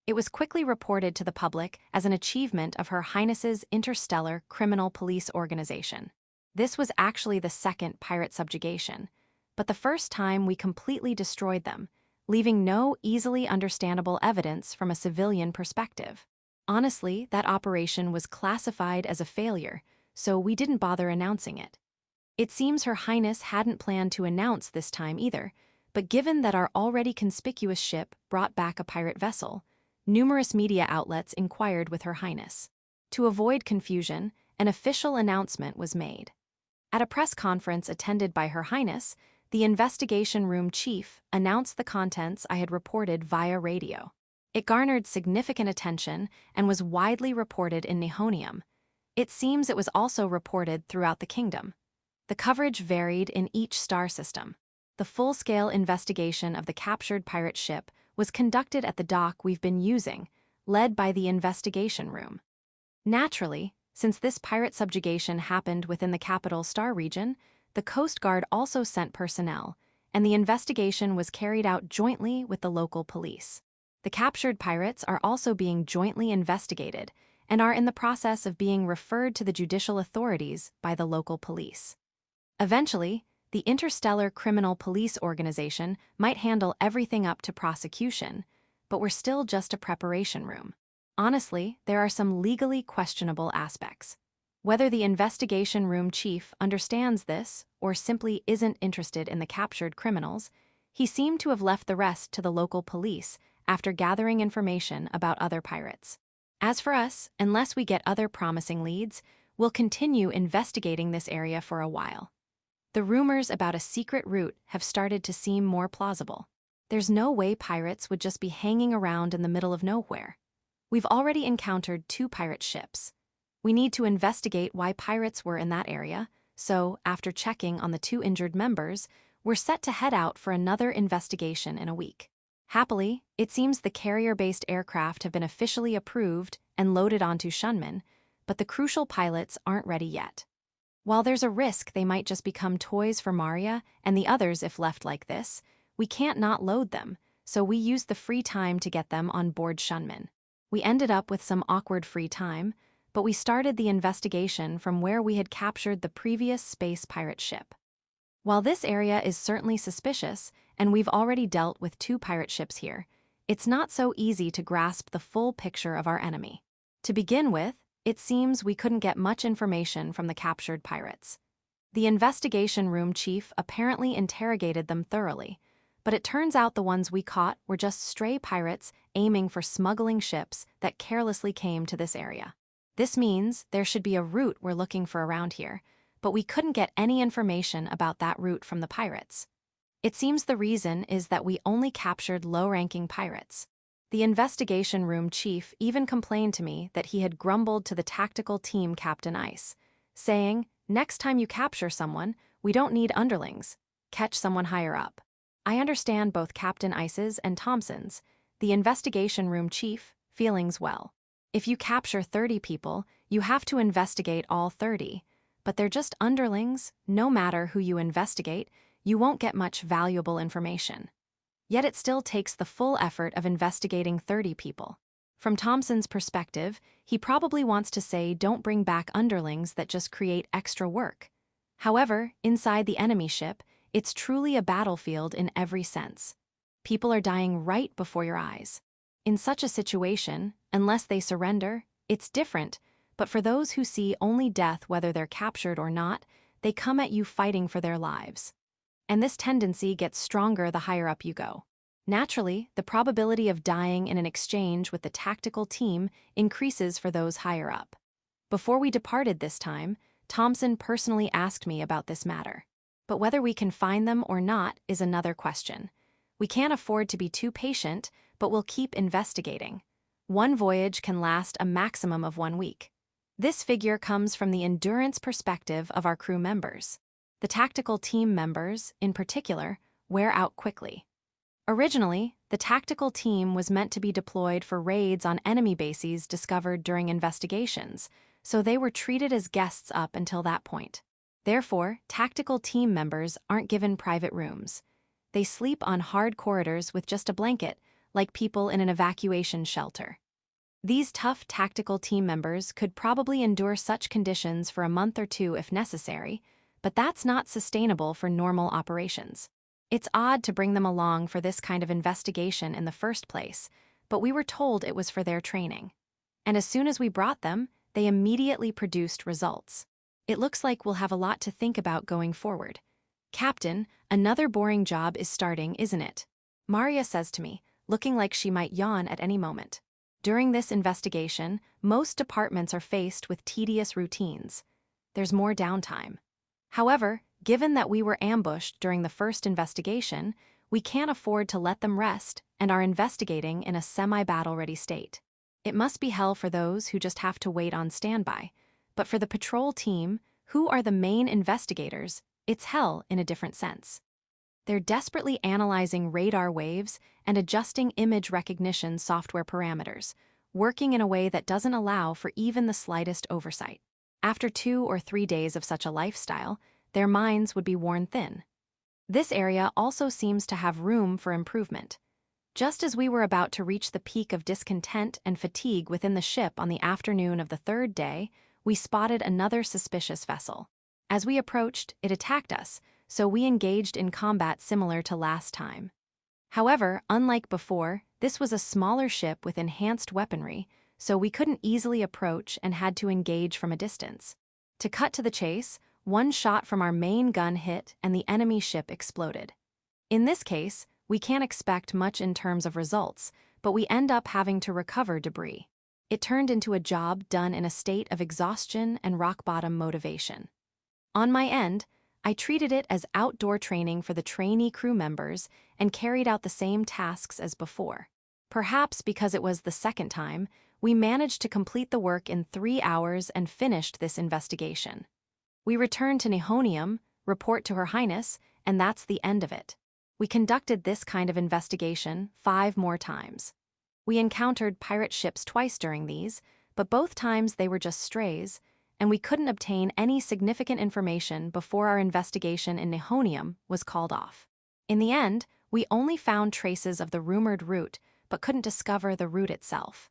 It was quickly reported to the public as an achievement of Her Highness's Interstellar Criminal Police Organization. This was actually the second pirate subjugation, but the first time we completely destroyed them, leaving no easily understandable evidence from a civilian perspective. Honestly, that operation was classified as a failure, so we didn't bother announcing it. It seems Her Highness hadn't planned to announce this time either, but given that our already conspicuous ship brought back a pirate vessel, numerous media outlets inquired with Her Highness. To avoid confusion, an official announcement was made. At a press conference attended by Her Highness, the investigation room chief announced the contents I had reported via radio. It garnered significant attention and was widely reported in Nihonium. It seems it was also reported throughout the kingdom. The coverage varied in each star system. The full-scale investigation of the captured pirate ship was conducted at the dock we've been using, led by the investigation room. Naturally, since this pirate subjugation happened within the capital star region, the Coast Guard also sent personnel, and the investigation was carried out jointly with the local police. The captured pirates are also being jointly investigated and are in the process of being referred to the judicial authorities by the local police. Eventually, the Interstellar Criminal Police Organization might handle everything up to prosecution, but we're still just a preparation room. Honestly, there are some legally questionable aspects. Whether the investigation room chief understands this or simply isn't interested in the captured criminals, he seemed to have left the rest to the local police after gathering information about other pirates. As for us, unless we get other promising leads, we'll continue investigating this area for a while. The rumors about a secret route have started to seem more plausible. There's no way pirates would just be hanging around in the middle of nowhere. We've already encountered 2 pirate ships. We need to investigate why pirates were in that area, so after checking on the 2 injured members, we're set to head out for another investigation in a week. Happily, it seems the carrier-based aircraft have been officially approved and loaded onto Shunman, but the crucial pilots aren't ready yet. While there's a risk they might just become toys for Maria and the others if left like this, we can't not load them, so we used the free time to get them on board Shunman. We ended up with some awkward free time, but we started the investigation from where we had captured the previous space pirate ship. While this area is certainly suspicious, and we've already dealt with 2 pirate ships here, it's not so easy to grasp the full picture of our enemy. To begin with, it seems we couldn't get much information from the captured pirates. The investigation room chief apparently interrogated them thoroughly, but it turns out the ones we caught were just stray pirates aiming for smuggling ships that carelessly came to this area. This means there should be a route we're looking for around here, but we couldn't get any information about that route from the pirates. It seems the reason is that we only captured low-ranking pirates. The investigation room chief even complained to me that he had grumbled to the tactical team Captain Ice, saying, "Next time you capture someone, we don't need underlings. Catch someone higher up." I understand both Captain Ice's and Thompson's, the investigation room chief, feelings well. If you capture 30 people, you have to investigate all 30, but they're just underlings. No matter who you investigate, you won't get much valuable information. Yet it still takes the full effort of investigating 30 people. From Thompson's perspective, he probably wants to say don't bring back underlings that just create extra work. However, inside the enemy ship, it's truly a battlefield in every sense. People are dying right before your eyes. In such a situation, unless they surrender, it's different, but for those who see only death whether they're captured or not, they come at you fighting for their lives. And this tendency gets stronger the higher up you go. Naturally, the probability of dying in an exchange with the tactical team increases for those higher up. Before we departed this time, Thompson personally asked me about this matter. But whether we can find them or not is another question. We can't afford to be too patient, but we'll keep investigating. One voyage can last a maximum of 1 week. This figure comes from the endurance perspective of our crew members. The tactical team members, in particular, wear out quickly. Originally, the tactical team was meant to be deployed for raids on enemy bases discovered during investigations, so they were treated as guests up until that point. Therefore, tactical team members aren't given private rooms. They sleep on hard corridors with just a blanket, like people in an evacuation shelter. These tough tactical team members could probably endure such conditions for a month or 2 if necessary, but that's not sustainable for normal operations. It's odd to bring them along for this kind of investigation in the first place, but we were told it was for their training. And as soon as we brought them, they immediately produced results. It looks like we'll have a lot to think about going forward. "Captain, another boring job is starting, isn't it?" Maria says to me, looking like she might yawn at any moment. During this investigation, most departments are faced with tedious routines. There's more downtime. However, given that we were ambushed during the first investigation, we can't afford to let them rest and are investigating in a semi-battle-ready state. It must be hell for those who just have to wait on standby, but for the patrol team, who are the main investigators, it's hell in a different sense. They're desperately analyzing radar waves and adjusting image recognition software parameters, working in a way that doesn't allow for even the slightest oversight. After 2 or 3 days of such a lifestyle, their minds would be worn thin. This area also seems to have room for improvement. Just as we were about to reach the peak of discontent and fatigue within the ship on the afternoon of the 3rd day, we spotted another suspicious vessel. As we approached, it attacked us, so we engaged in combat similar to last time. However, unlike before, this was a smaller ship with enhanced weaponry, so we couldn't easily approach and had to engage from a distance. To cut to the chase, one shot from our main gun hit and the enemy ship exploded. In this case, we can't expect much in terms of results, but we end up having to recover debris. It turned into a job done in a state of exhaustion and rock-bottom motivation. On my end, I treated it as outdoor training for the trainee crew members and carried out the same tasks as before. Perhaps because it was the second time, we managed to complete the work in 3 hours and finished this investigation. We returned to Nihonium, report to Her Highness, and that's the end of it. We conducted this kind of investigation 5 more times. We encountered pirate ships twice during these, but both times they were just strays, and we couldn't obtain any significant information before our investigation in Nihonium was called off. In the end, we only found traces of the rumored route, but couldn't discover the route itself.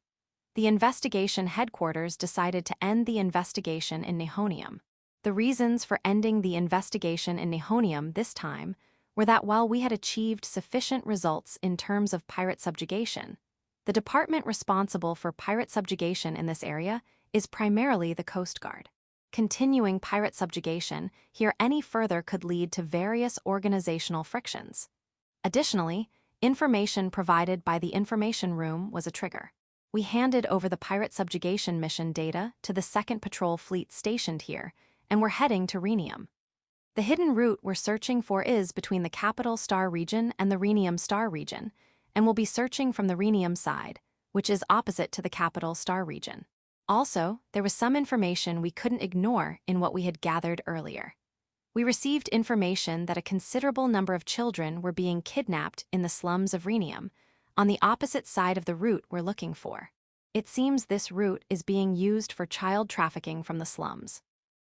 The investigation headquarters decided to end the investigation in Nihonium. The reasons for ending the investigation in Nihonium this time were that while we had achieved sufficient results in terms of pirate subjugation, the department responsible for pirate subjugation in this area is primarily the Coast Guard. Continuing pirate subjugation here any further could lead to various organizational frictions. Additionally, information provided by the information room was a trigger. We handed over the pirate subjugation mission data to the 2nd Patrol Fleet stationed here, and we're heading to Rhenium. The hidden route we're searching for is between the Capital Star region and the Rhenium Star region, and we'll be searching from the Rhenium side, which is opposite to the Capital Star region. Also, there was some information we couldn't ignore in what we had gathered earlier. We received information that a considerable number of children were being kidnapped in the slums of Rhenium, on the opposite side of the route we're looking for. It seems this route is being used for child trafficking from the slums.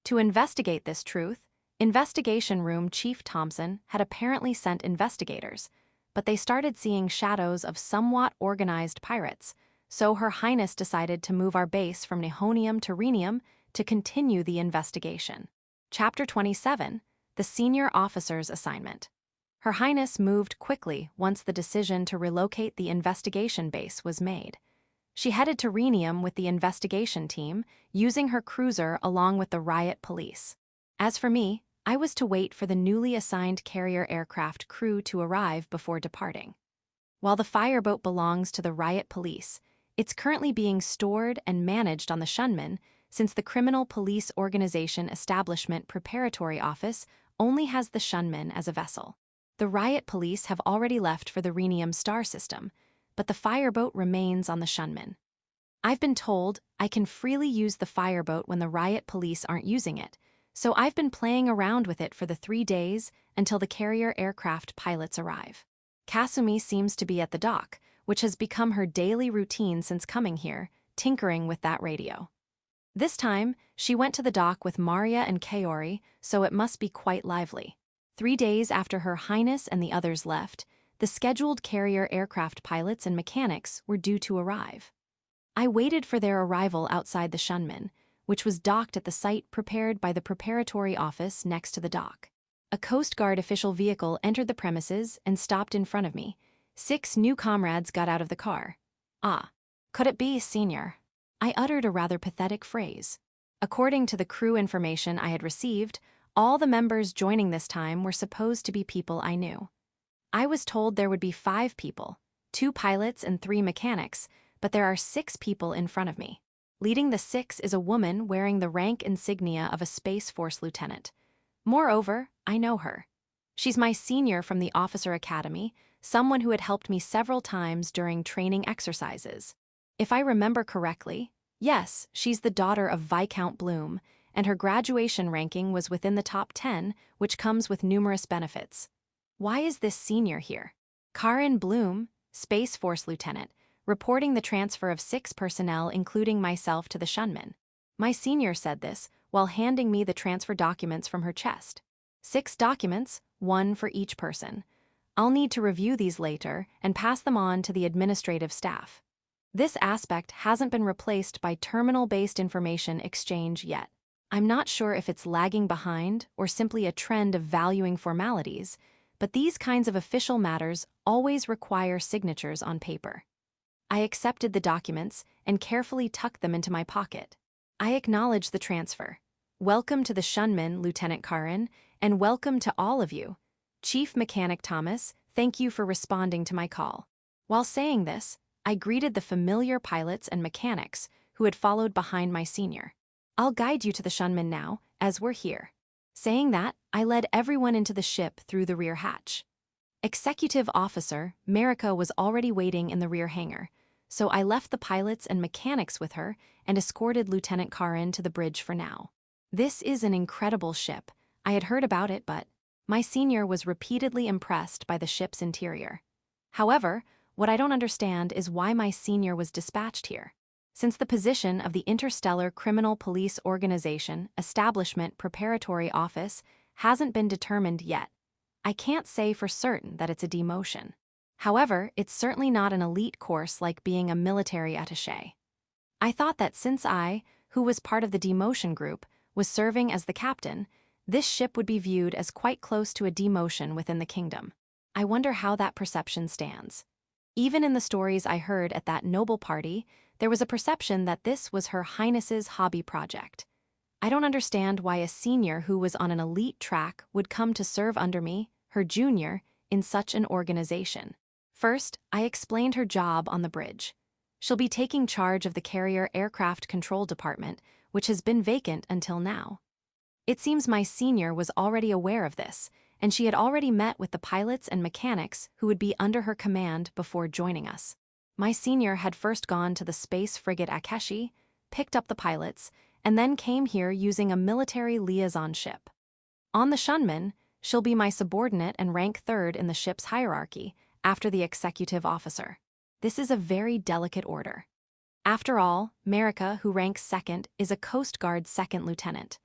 To investigate this truth, Investigation Room Chief Thompson had apparently sent investigators, but they started seeing shadows of somewhat organized pirates, so Her Highness decided to move our base from Nihonium to Rhenium to continue the investigation. Chapter 27, The Senior Officer's Assignment. Her Highness moved quickly once the decision to relocate the investigation base was made. She headed to Rhenium with the investigation team, using her cruiser along with the riot police. As for me, I was to wait for the newly assigned carrier aircraft crew to arrive before departing. While the fireboat belongs to the riot police, it's currently being stored and managed on the Shunman, since the Criminal Police Organization Establishment Preparatory Office only has the Shunman as a vessel. The riot police have already left for the Rhenium star system, but the fireboat remains on the Shunman. I've been told I can freely use the fireboat when the riot police aren't using it, so I've been playing around with it for the 3 days until the carrier aircraft pilots arrive. Kasumi seems to be at the dock, which has become her daily routine since coming here, tinkering with that radio. This time, she went to the dock with Maria and Kaori, so it must be quite lively. 3 days after Her Highness and the others left, the scheduled carrier aircraft pilots and mechanics were due to arrive. I waited for their arrival outside the Shunman, which was docked at the site prepared by the preparatory office next to the dock. A Coast Guard official vehicle entered the premises and stopped in front of me. 6 new comrades got out of the car. Ah, could it be, Senior? I uttered a rather pathetic phrase. According to the crew information I had received, all the members joining this time were supposed to be people I knew. I was told there would be 5 people, 2 pilots and 3 mechanics, but there are 6 people in front of me. Leading the 6 is a woman wearing the rank insignia of a Space Force lieutenant. Moreover, I know her. She's my senior from the Officer Academy, someone who had helped me several times during training exercises. If I remember correctly, yes, she's the daughter of Viscount Bloom, and her graduation ranking was within the top 10, which comes with numerous benefits. Why is this senior here? Karen Bloom, Space Force lieutenant, reporting the transfer of 6 personnel including myself to the Shunman. My senior said this while handing me the transfer documents from her chest. 6 documents, 1 for each person. I'll need to review these later and pass them on to the administrative staff. This aspect hasn't been replaced by terminal-based information exchange yet. I'm not sure if it's lagging behind or simply a trend of valuing formalities, but these kinds of official matters always require signatures on paper. I accepted the documents and carefully tucked them into my pocket. I acknowledge the transfer. Welcome to the Shunman, Lieutenant Karen, and welcome to all of you. Chief Mechanic Thomas, thank you for responding to my call. While saying this, I greeted the familiar pilots and mechanics who had followed behind my senior. I'll guide you to the Shunman now, as we're here. Saying that, I led everyone into the ship through the rear hatch. Executive Officer Marika was already waiting in the rear hangar, so I left the pilots and mechanics with her and escorted Lieutenant Karen to the bridge for now. This is an incredible ship. I had heard about it, but My senior was repeatedly impressed by the ship's interior. However, what I don't understand is why my senior was dispatched here. Since the position of the Interstellar Criminal Police Organization Establishment Preparatory Office hasn't been determined yet, I can't say for certain that it's a demotion. However, it's certainly not an elite course like being a military attaché. I thought that since I, who was part of the demotion group, was serving as the captain, this ship would be viewed as quite close to a demotion within the kingdom. I wonder how that perception stands. Even in the stories I heard at that noble party, there was a perception that this was Her Highness's hobby project. I don't understand why a senior who was on an elite track would come to serve under me, her junior, in such an organization. First, I explained her job on the bridge. She'll be taking charge of the carrier aircraft control department, which has been vacant until now. It seems my senior was already aware of this, and she had already met with the pilots and mechanics who would be under her command before joining us. My senior had first gone to the space frigate Akeshi, picked up the pilots, and then came here using a military liaison ship. On the Shunman, she'll be my subordinate and rank third in the ship's hierarchy, after the executive officer. This is a very delicate order. After all, Marika, who ranks second, is a Coast Guard second lieutenant.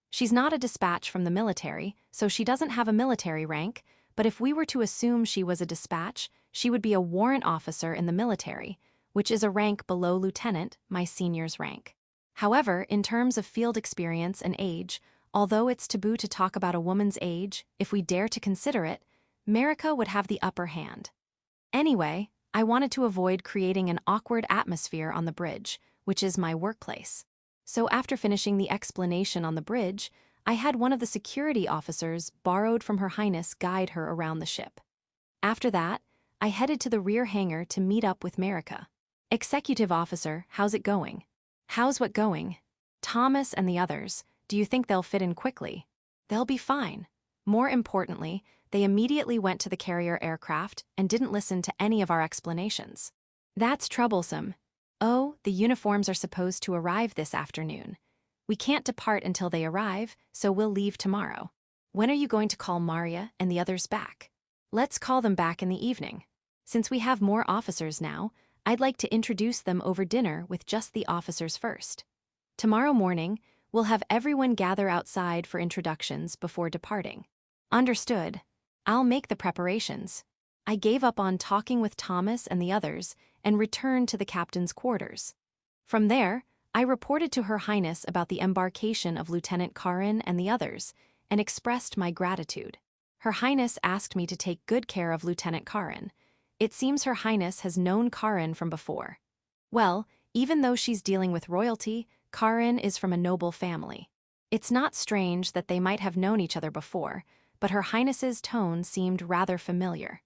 She's not a dispatch from the military, so she doesn't have a military rank, but if we were to assume she was a dispatch, she would be a warrant officer in the military, which is a rank below lieutenant, my senior's rank. However, in terms of field experience and age, although it's taboo to talk about a woman's age, if we dare to consider it, Marika would have the upper hand. Anyway, I wanted to avoid creating an awkward atmosphere on the bridge, which is my workplace. So after finishing the explanation on the bridge, I had one of the security officers borrowed from Her Highness guide her around the ship. After that, I headed to the rear hangar to meet up with Marika. Executive officer, how's it going? How's what going? Thomas and the others, do you think they'll fit in quickly? They'll be fine. More importantly, they immediately went to the carrier aircraft and didn't listen to any of our explanations. That's troublesome. Oh, the uniforms are supposed to arrive this afternoon. We can't depart until they arrive, so we'll leave tomorrow. When are you going to call Maria and the others back? Let's call them back in the evening. Since we have more officers now, I'd like to introduce them over dinner with just the officers first. Tomorrow morning, we'll have everyone gather outside for introductions before departing. Understood. I'll make the preparations. I gave up on talking with Thomas and the others and returned to the captain's quarters. From there, I reported to Her Highness about the embarkation of Lieutenant Karin and the others and expressed my gratitude. Her Highness asked me to take good care of Lieutenant Karin. It seems Her Highness has known Karin from before. Well, even though she's dealing with royalty, Karin is from a noble family. It's not strange that they might have known each other before, but Her Highness's tone seemed rather familiar.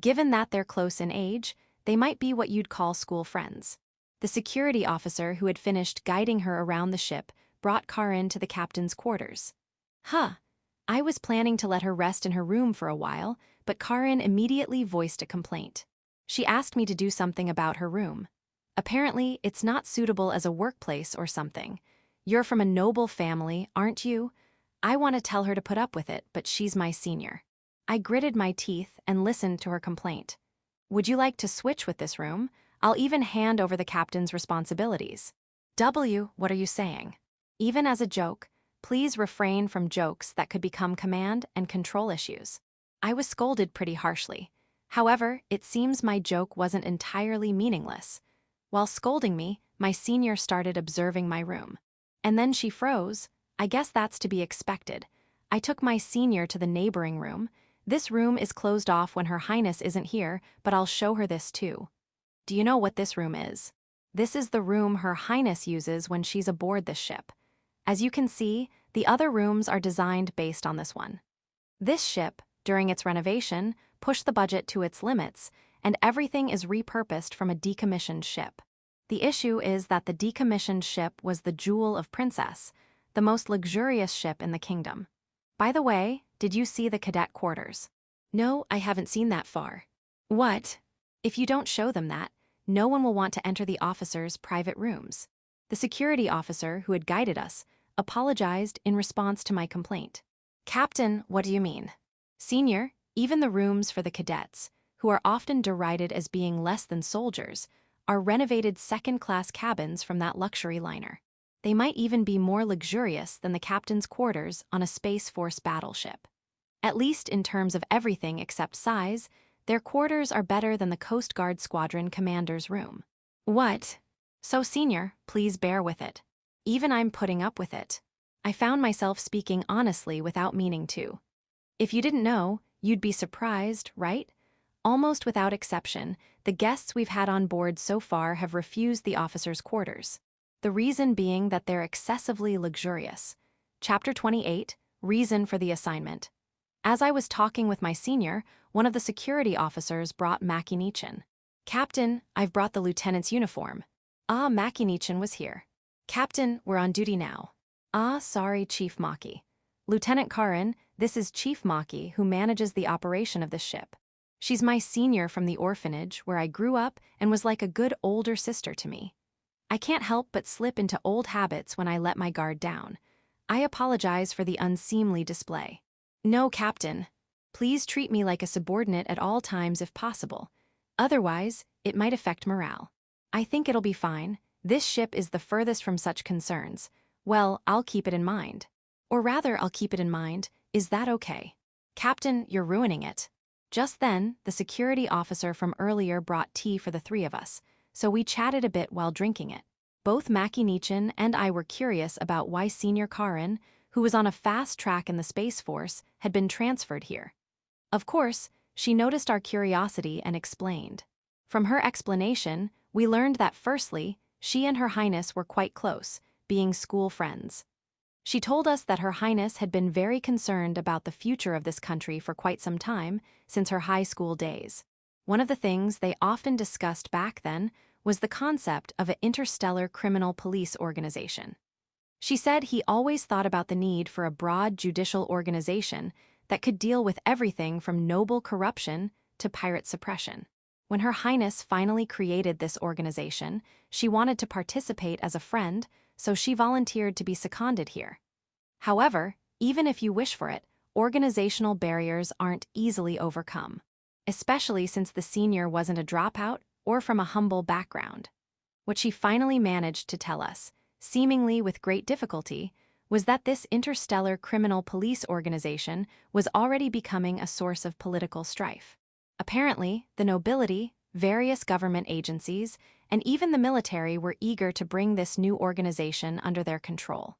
Given that they're close in age, they might be what you'd call school friends. The security officer who had finished guiding her around the ship brought Karin to the captain's quarters. I was planning to let her rest in her room for a while, but Karin immediately voiced a complaint. She asked me to do something about her room. Apparently, it's not suitable as a workplace or something. You're from a noble family, aren't you? I want to tell her to put up with it, but she's my senior. I gritted my teeth and listened to her complaint. Would you like to switch with this room? I'll even hand over the captain's responsibilities. What are you saying? Even as a joke, please refrain from jokes that could become command and control issues. I was scolded pretty harshly. However, it seems my joke wasn't entirely meaningless. While scolding me, my senior started observing my room. And then she froze. I guess that's to be expected. I took my senior to the neighboring room. This room is closed off when Her Highness isn't here, but I'll show her this too. Do you know what this room is? This is the room Her Highness uses when she's aboard this ship. As you can see, the other rooms are designed based on this one. This ship, during its renovation, pushed the budget to its limits, and everything is repurposed from a decommissioned ship. The issue is that the decommissioned ship was the Jewel of Princess, the most luxurious ship in the kingdom. By the way, did you see the cadet quarters? No, I haven't seen that far. What? If you don't show them that, no one will want to enter the officers' private rooms. The security officer who had guided us apologized in response to my complaint. Captain, what do you mean? Senior, even the rooms for the cadets, who are often derided as being less than soldiers, are renovated second-class cabins from that luxury liner. They might even be more luxurious than the captain's quarters on a Space Force battleship. At least in terms of everything except size, their quarters are better than the Coast Guard Squadron commander's room. What? So Senior, please bear with it. Even I'm putting up with it. I found myself speaking honestly without meaning to. If you didn't know, you'd be surprised, right? Almost without exception, the guests we've had on board so far have refused the officers' quarters. The reason being that they're excessively luxurious. Chapter 28, Reason for the Assignment. As I was talking with my senior, one of the security officers brought Mackie-Nichin. Captain, I've brought the lieutenant's uniform. Ah, Mackie-Nichin was here. Captain, we're on duty now. Ah, sorry, Chief Maki. Lieutenant Karin, this is Chief Maki, who manages the operation of this ship. She's my senior from the orphanage where I grew up and was like a good older sister to me. I can't help but slip into old habits when I let my guard down. I apologize for the unseemly display. No, Captain. Please treat me like a subordinate at all times if possible. Otherwise, it might affect morale. I think it'll be fine. This ship is the furthest from such concerns. Well, I'll keep it in mind. Or rather, I'll keep it in mind. Is that okay? Captain, you're ruining it. Just then, the security officer from earlier brought tea for the three of us, so we chatted a bit while drinking it. Both Mackie-Nichin and I were curious about why Senior Karin, who was on a fast track in the Space Force, had been transferred here. Of course, she noticed our curiosity and explained. From her explanation, we learned that firstly, she and Her Highness were quite close, being school friends. She told us that Her Highness had been very concerned about the future of this country for quite some time, since her high school days. One of the things they often discussed back then was the concept of an interstellar criminal police organization. She said he always thought about the need for a broad judicial organization that could deal with everything from noble corruption to pirate suppression. When Her Highness finally created this organization, she wanted to participate as a friend, so she volunteered to be seconded here. However, even if you wish for it, organizational barriers aren't easily overcome, especially since the senior wasn't a dropout or from a humble background. What she finally managed to tell us, seemingly with great difficulty, was that this interstellar criminal police organization was already becoming a source of political strife. Apparently, the nobility, various government agencies, and even the military were eager to bring this new organization under their control.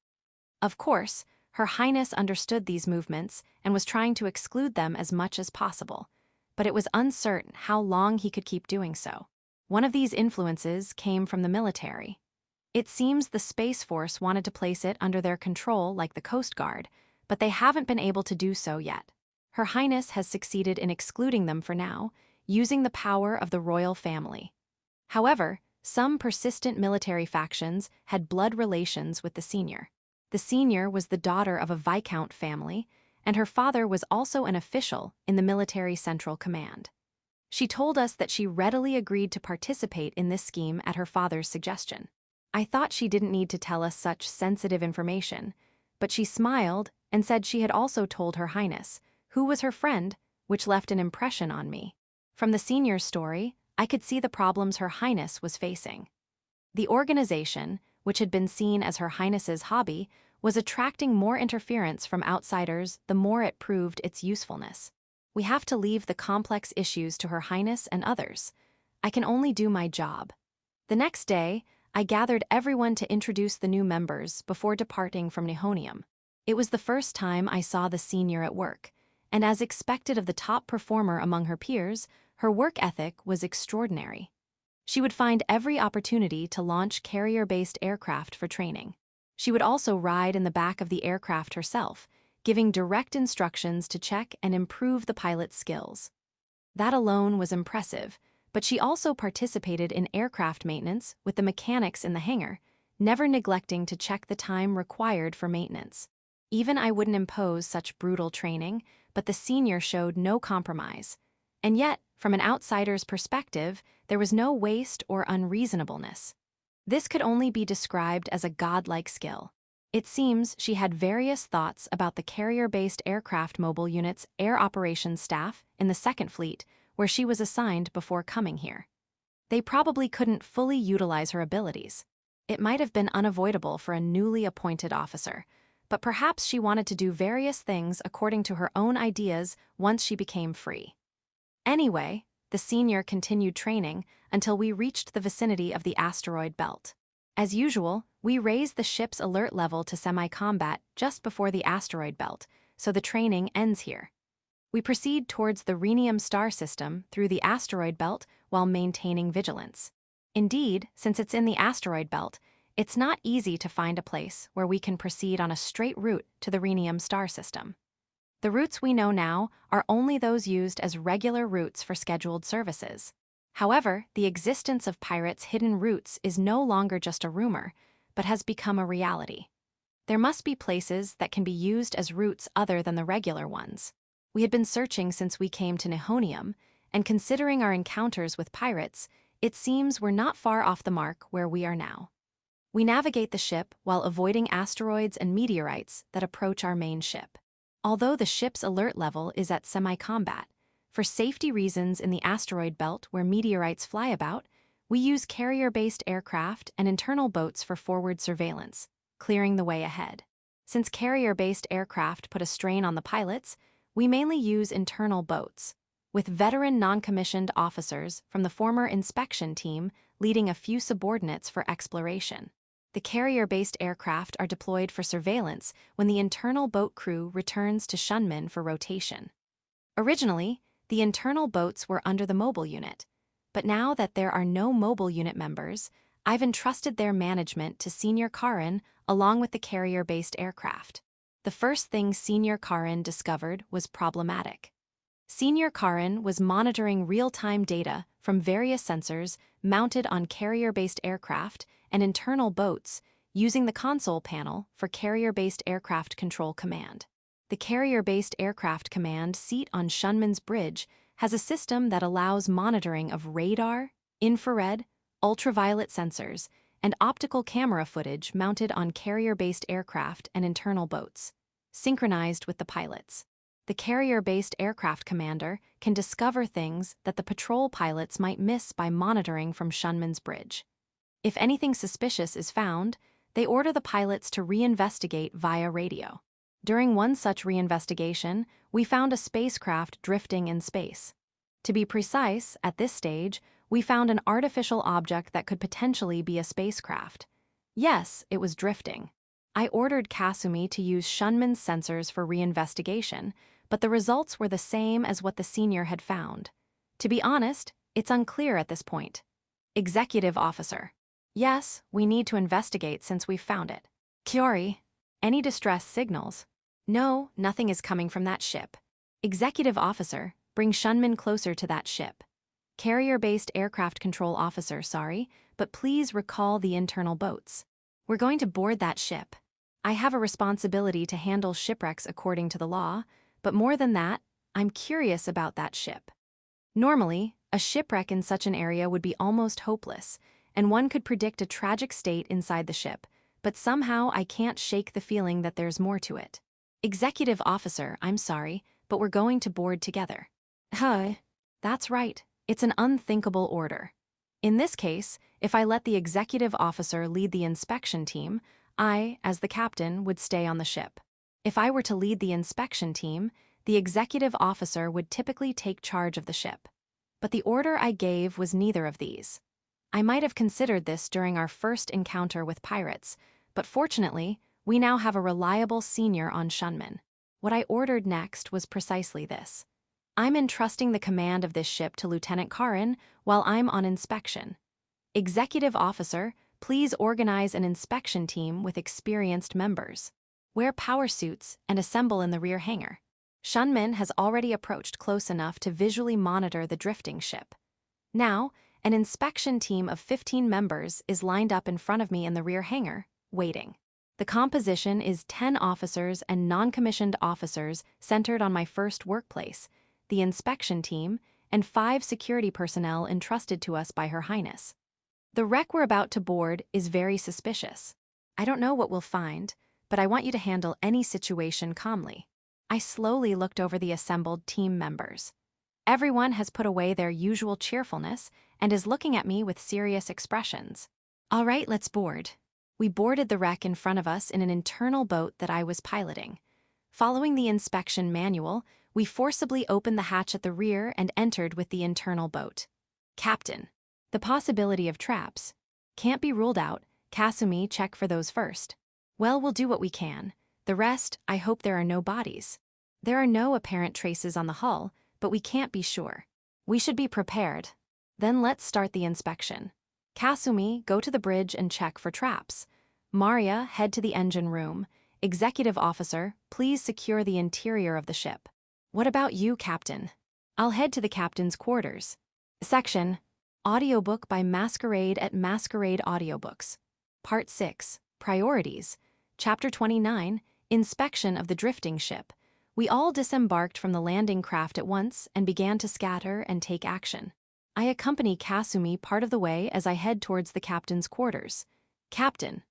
Of course, Her Highness understood these movements and was trying to exclude them as much as possible, but it was uncertain how long he could keep doing so. One of these influences came from the military. It seems the Space Force wanted to place it under their control like the Coast Guard, but they haven't been able to do so yet. Her Highness has succeeded in excluding them for now, using the power of the royal family. However, some persistent military factions had blood relations with the senior. The senior was the daughter of a Viscount family, and her father was also an official in the military central command. She told us that she readily agreed to participate in this scheme at her father's suggestion. I thought she didn't need to tell us such sensitive information, but she smiled and said she had also told Her Highness, who was her friend, which left an impression on me. From the senior's story, I could see the problems Her Highness was facing. The organization, which had been seen as Her Highness's hobby, was attracting more interference from outsiders the more it proved its usefulness. We have to leave the complex issues to Her Highness and others. I can only do my job. The next day, I gathered everyone to introduce the new members before departing from Nihonium. It was the first time I saw the senior at work, and as expected of the top performer among her peers, her work ethic was extraordinary. She would find every opportunity to launch carrier-based aircraft for training. She would also ride in the back of the aircraft herself, giving direct instructions to check and improve the pilot's skills. That alone was impressive, but she also participated in aircraft maintenance with the mechanics in the hangar, never neglecting to check the time required for maintenance. Even I wouldn't impose such brutal training, but the senior showed no compromise. And yet, from an outsider's perspective, there was no waste or unreasonableness. This could only be described as a godlike skill. It seems she had various thoughts about the carrier-based aircraft mobile unit's air operations staff in the Second Fleet, where she was assigned before coming here. They probably couldn't fully utilize her abilities. It might have been unavoidable for a newly appointed officer, but perhaps she wanted to do various things according to her own ideas once she became free. Anyway, the senior continued training until we reached the vicinity of the asteroid belt. As usual, we raised the ship's alert level to semi-combat just before the asteroid belt, so the training ends here. We proceed towards the Rhenium star system through the asteroid belt while maintaining vigilance. Indeed, since it's in the asteroid belt, it's not easy to find a place where we can proceed on a straight route to the Rhenium star system. The routes we know now are only those used as regular routes for scheduled services. However, the existence of pirates' hidden routes is no longer just a rumor, but has become a reality. There must be places that can be used as routes other than the regular ones. We had been searching since we came to Nihonium, and considering our encounters with pirates, it seems we're not far off the mark where we are now. We navigate the ship while avoiding asteroids and meteorites that approach our main ship. Although the ship's alert level is at semi-combat, for safety reasons in the asteroid belt where meteorites fly about, we use carrier-based aircraft and internal boats for forward surveillance, clearing the way ahead. Since carrier-based aircraft put a strain on the pilots, we mainly use internal boats, with veteran non-commissioned officers from the former inspection team leading a few subordinates for exploration. The carrier-based aircraft are deployed for surveillance when the internal boat crew returns to Shunmin for rotation. Originally, the internal boats were under the mobile unit, but now that there are no mobile unit members, I've entrusted their management to Senior Karin along with the carrier-based aircraft. The first thing Senior Karin discovered was problematic. Senior Karin was monitoring real-time data from various sensors mounted on carrier-based aircraft and internal boats using the console panel for carrier-based aircraft control command. The carrier-based aircraft command seat on Shunmin's bridge has a system that allows monitoring of radar, infrared, ultraviolet sensors, and optical camera footage mounted on carrier-based aircraft and internal boats, synchronized with the pilots. The carrier-based aircraft commander can discover things that the patrol pilots might miss by monitoring from Shunmin's bridge. If anything suspicious is found, they order the pilots to reinvestigate via radio. During one such reinvestigation, we found a spacecraft drifting in space. To be precise, at this stage, we found an artificial object that could potentially be a spacecraft. Yes, it was drifting. I ordered Kasumi to use Shunmin's sensors for reinvestigation, but the results were the same as what the senior had found. To be honest, it's unclear at this point. Executive Officer. Yes, we need to investigate since we've found it. Kiori. Any distress signals? No, nothing is coming from that ship. Executive Officer, bring Shunmin closer to that ship. Carrier-based aircraft control officer, sorry, but please recall the internal boats. We're going to board that ship. I have a responsibility to handle shipwrecks according to the law, but more than that, I'm curious about that ship. Normally, a shipwreck in such an area would be almost hopeless, and one could predict a tragic state inside the ship, but somehow I can't shake the feeling that there's more to it. Executive Officer, I'm sorry, but we're going to board together. That's right. It's an unthinkable order. In this case, if I let the executive officer lead the inspection team, I, as the captain, would stay on the ship. If I were to lead the inspection team, the executive officer would typically take charge of the ship. But the order I gave was neither of these. I might have considered this during our first encounter with pirates, but fortunately, we now have a reliable senior on Shunmin. What I ordered next was precisely this. I'm entrusting the command of this ship to Lieutenant Karin while I'm on inspection. Executive Officer, please organize an inspection team with experienced members. Wear power suits and assemble in the rear hangar. Shunmin has already approached close enough to visually monitor the drifting ship. Now, an inspection team of 15 members is lined up in front of me in the rear hangar, waiting. The composition is 10 officers and non-commissioned officers centered on my first workplace, the inspection team, and 5 security personnel entrusted to us by Her Highness. The wreck we're about to board is very suspicious. I don't know what we'll find, but I want you to handle any situation calmly. I slowly looked over the assembled team members. Everyone has put away their usual cheerfulness and is looking at me with serious expressions. All right, let's board. We boarded the wreck in front of us in an internal boat that I was piloting. Following the inspection manual, we forcibly opened the hatch at the rear and entered with the internal boat. Captain. The possibility of traps. Can't be ruled out. Kasumi, check for those first. Well, we'll do what we can. The rest, I hope there are no bodies. There are no apparent traces on the hull, but we can't be sure. We should be prepared. Then let's start the inspection. Kasumi, go to the bridge and check for traps. Maria, head to the engine room. Executive officer, please secure the interior of the ship. What about you, Captain? I'll head to the captain's quarters. Section: Audiobook by Masquerade at Masquerade Audiobooks. Part 6, Priorities. Chapter 29, Inspection of the Drifting Ship. We all disembarked from the landing craft at once and began to scatter and take action. I accompany Kasumi part of the way as I head towards the captain's quarters. Captain.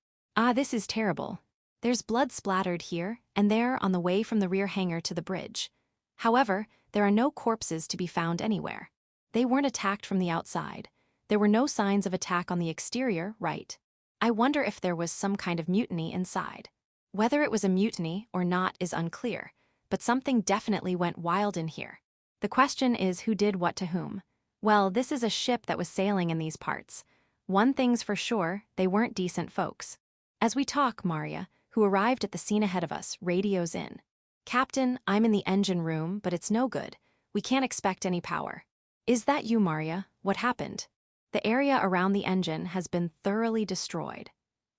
This is terrible. There's blood splattered here and there on the way from the rear hangar to the bridge. However, there are no corpses to be found anywhere. They weren't attacked from the outside. There were no signs of attack on the exterior, right? I wonder if there was some kind of mutiny inside. Whether it was a mutiny or not is unclear, but something definitely went wild in here. The question is who did what to whom. Well, this is a ship that was sailing in these parts. One thing's for sure, they weren't decent folks. As we talk, Maria, who arrived at the scene ahead of us, radios in. Captain, I'm in the engine room, but it's no good. We can't expect any power. Is that you, Maria? What happened? The area around the engine has been thoroughly destroyed.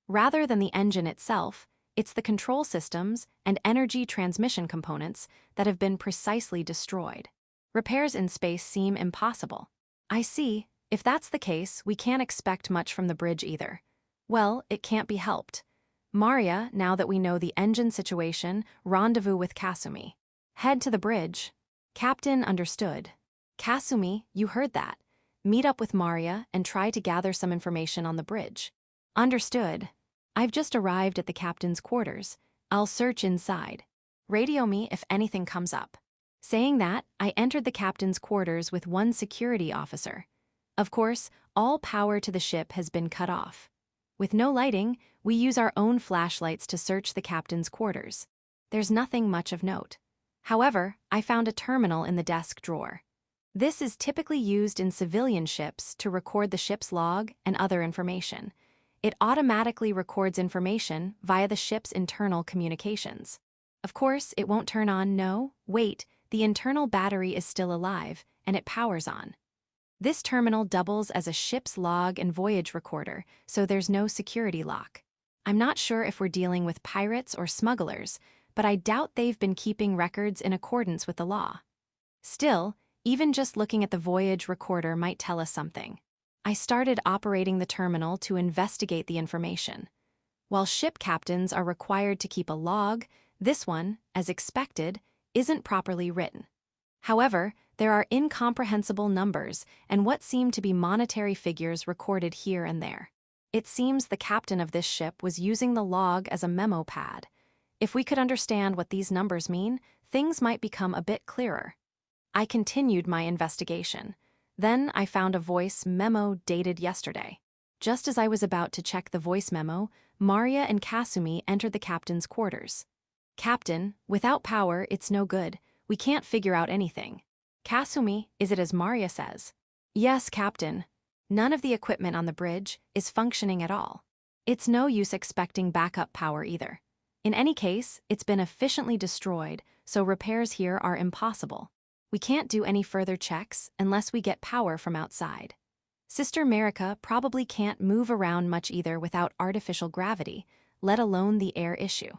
Rather than the engine itself, it's the control systems and energy transmission components that have been precisely destroyed. Repairs in space seem impossible. I see. If that's the case, we can't expect much from the bridge either. Well, it can't be helped. Maria, now that we know the engine situation, rendezvous with Kasumi. Head to the bridge. Captain understood. Kasumi, you heard that. Meet up with Maria and try to gather some information on the bridge. Understood. I've just arrived at the captain's quarters. I'll search inside. Radio me if anything comes up. Saying that, I entered the captain's quarters with one security officer. Of course, all power to the ship has been cut off. With no lighting, we use our own flashlights to search the captain's quarters. There's nothing much of note. However, I found a terminal in the desk drawer. This is typically used in civilian ships to record the ship's log and other information. It automatically records information via the ship's internal communications. Of course, it won't turn on. No, wait, the internal battery is still alive, and it powers on. This terminal doubles as a ship's log and voyage recorder, so there's no security lock. I'm not sure if we're dealing with pirates or smugglers, but I doubt they've been keeping records in accordance with the law. Still, even just looking at the voyage recorder might tell us something. I started operating the terminal to investigate the information. While ship captains are required to keep a log, this one, as expected, isn't properly written. However, there are incomprehensible numbers and what seem to be monetary figures recorded here and there. It seems the captain of this ship was using the log as a memo pad. If we could understand what these numbers mean, things might become a bit clearer. I continued my investigation. Then I found a voice memo dated yesterday. Just as I was about to check the voice memo, Maria and Kasumi entered the captain's quarters. Captain, without power, it's no good. We can't figure out anything. Kasumi, is it as Maria says? Yes, Captain. None of the equipment on the bridge is functioning at all. It's no use expecting backup power either. In any case, it's been efficiently destroyed, so repairs here are impossible. We can't do any further checks unless we get power from outside. Sister America probably can't move around much either without artificial gravity, let alone the air issue.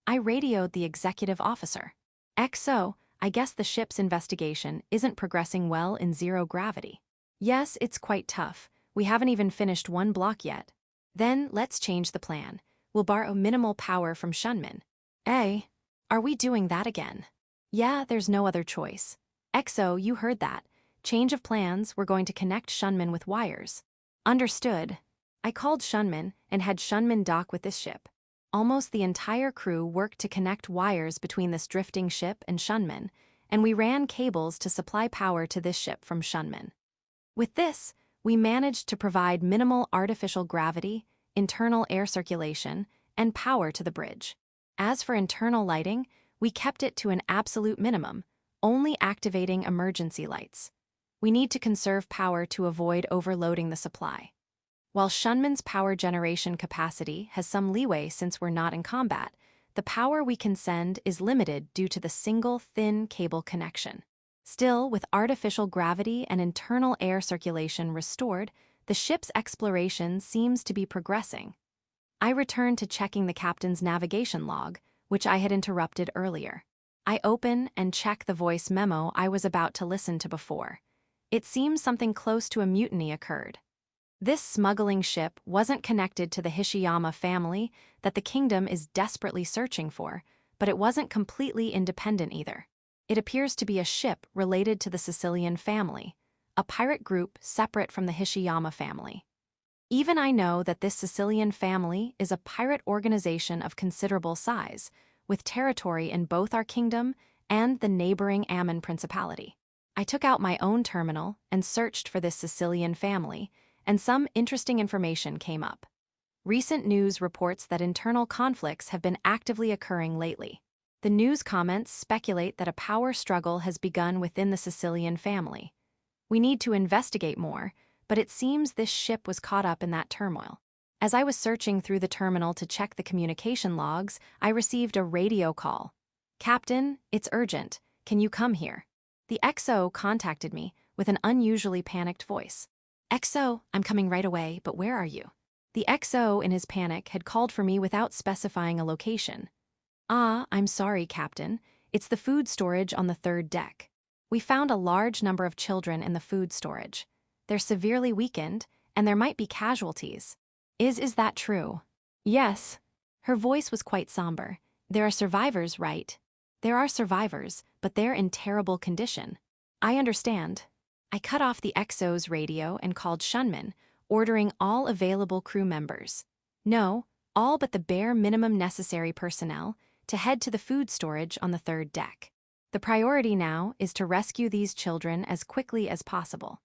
I radioed the executive officer. XO, I guess the ship's investigation isn't progressing well in zero gravity. Yes, it's quite tough. We haven't even finished one block yet. Then let's change the plan. We'll borrow minimal power from Shunman. Are we doing that again? Yeah, there's no other choice. XO, you heard that. Change of plans, we're going to connect Shunman with wires. Understood. I called Shunman and had Shunman dock with this ship. almost the entire crew worked to connect wires between this drifting ship and Shunman, and we ran cables to supply power to this ship from Shunman. With this, we managed to provide minimal artificial gravity, internal air circulation, and power to the bridge. As for internal lighting, we kept it to an absolute minimum, only activating emergency lights. We need to conserve power to avoid overloading the supply. While Shunman's power generation capacity has some leeway since we're not in combat, the power we can send is limited due to the single thin cable connection. Still, with artificial gravity and internal air circulation restored, the ship's exploration seems to be progressing. I returned to checking the captain's navigation log, which I had interrupted earlier. I open and check the voice memo I was about to listen to before. It seems something close to a mutiny occurred. This smuggling ship wasn't connected to the Hishiyama family that the kingdom is desperately searching for, but it wasn't completely independent either. It appears to be a ship related to the Sicilian family, a pirate group separate from the Hishiyama family. Even I know that this Sicilian family is a pirate organization of considerable size, with territory in both our kingdom and the neighboring Ammon Principality. I took out my own terminal and searched for this Sicilian family, and some interesting information came up. Recent news reports that internal conflicts have been actively occurring lately. The news comments speculate that a power struggle has begun within the Sicilian family. We need to investigate more, but it seems this ship was caught up in that turmoil. As I was searching through the terminal to check the communication logs, I received a radio call. "Captain, it's urgent. Can you come here?" The XO contacted me with an unusually panicked voice. "XO, I'm coming right away, but where are you?" The XO, in his panic, had called for me without specifying a location. I'm sorry, Captain. It's the food storage on the third deck. We found a large number of children in the food storage. They're severely weakened, and there might be casualties. Is that true?" "Yes." Her voice was quite somber. "There are survivors, right?" "There are survivors, but they're in terrible condition." "I understand." I cut off the XO's radio and called Shunman, ordering all available crew members. No, all but the bare minimum necessary personnel, to head to the food storage on the third deck. The priority now is to rescue these children as quickly as possible.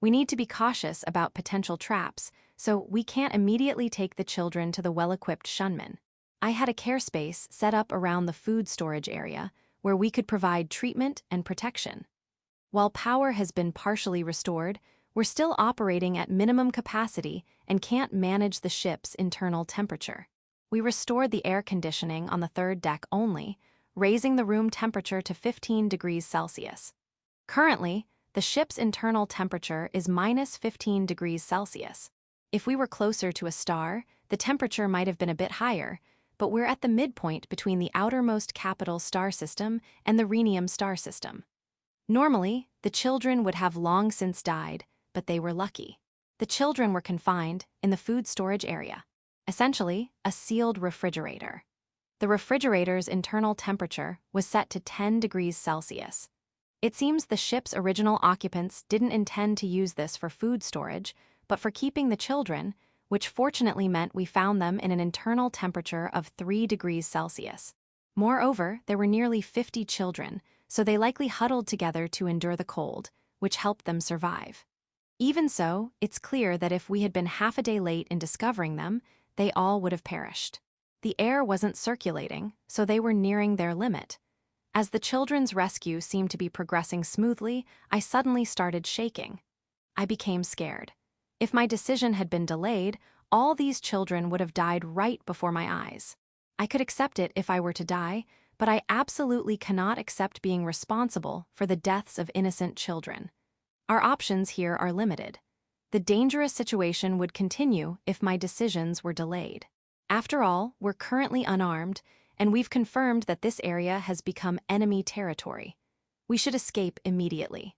We need to be cautious about potential traps, so we can't immediately take the children to the well-equipped Shunman. I had a care space set up around the food storage area where we could provide treatment and protection. While power has been partially restored, we're still operating at minimum capacity and can't manage the ship's internal temperature. We restored the air conditioning on the third deck only, raising the room temperature to 15 degrees Celsius. Currently, the ship's internal temperature is minus 15 degrees Celsius. If we were closer to a star, the temperature might have been a bit higher, but we're at the midpoint between the outermost Capital star system and the Rhenium star system. Normally, the children would have long since died, but they were lucky. The children were confined in the food storage area, essentially a sealed refrigerator. The refrigerator's internal temperature was set to 10 degrees Celsius. It seems the ship's original occupants didn't intend to use this for food storage, but for keeping the children, which fortunately meant we found them in an internal temperature of 3 degrees Celsius. Moreover, there were nearly 50 children, so they likely huddled together to endure the cold, which helped them survive. Even so, it's clear that if we had been half a day late in discovering them, they all would have perished. The air wasn't circulating, so they were nearing their limit. As the children's rescue seemed to be progressing smoothly, I suddenly started shaking. I became scared. If my decision had been delayed, all these children would have died right before my eyes. I could accept it if I were to die, but I absolutely cannot accept being responsible for the deaths of innocent children. Our options here are limited. The dangerous situation would continue if my decisions were delayed. After all, we're currently unarmed, and we've confirmed that this area has become enemy territory. We should escape immediately.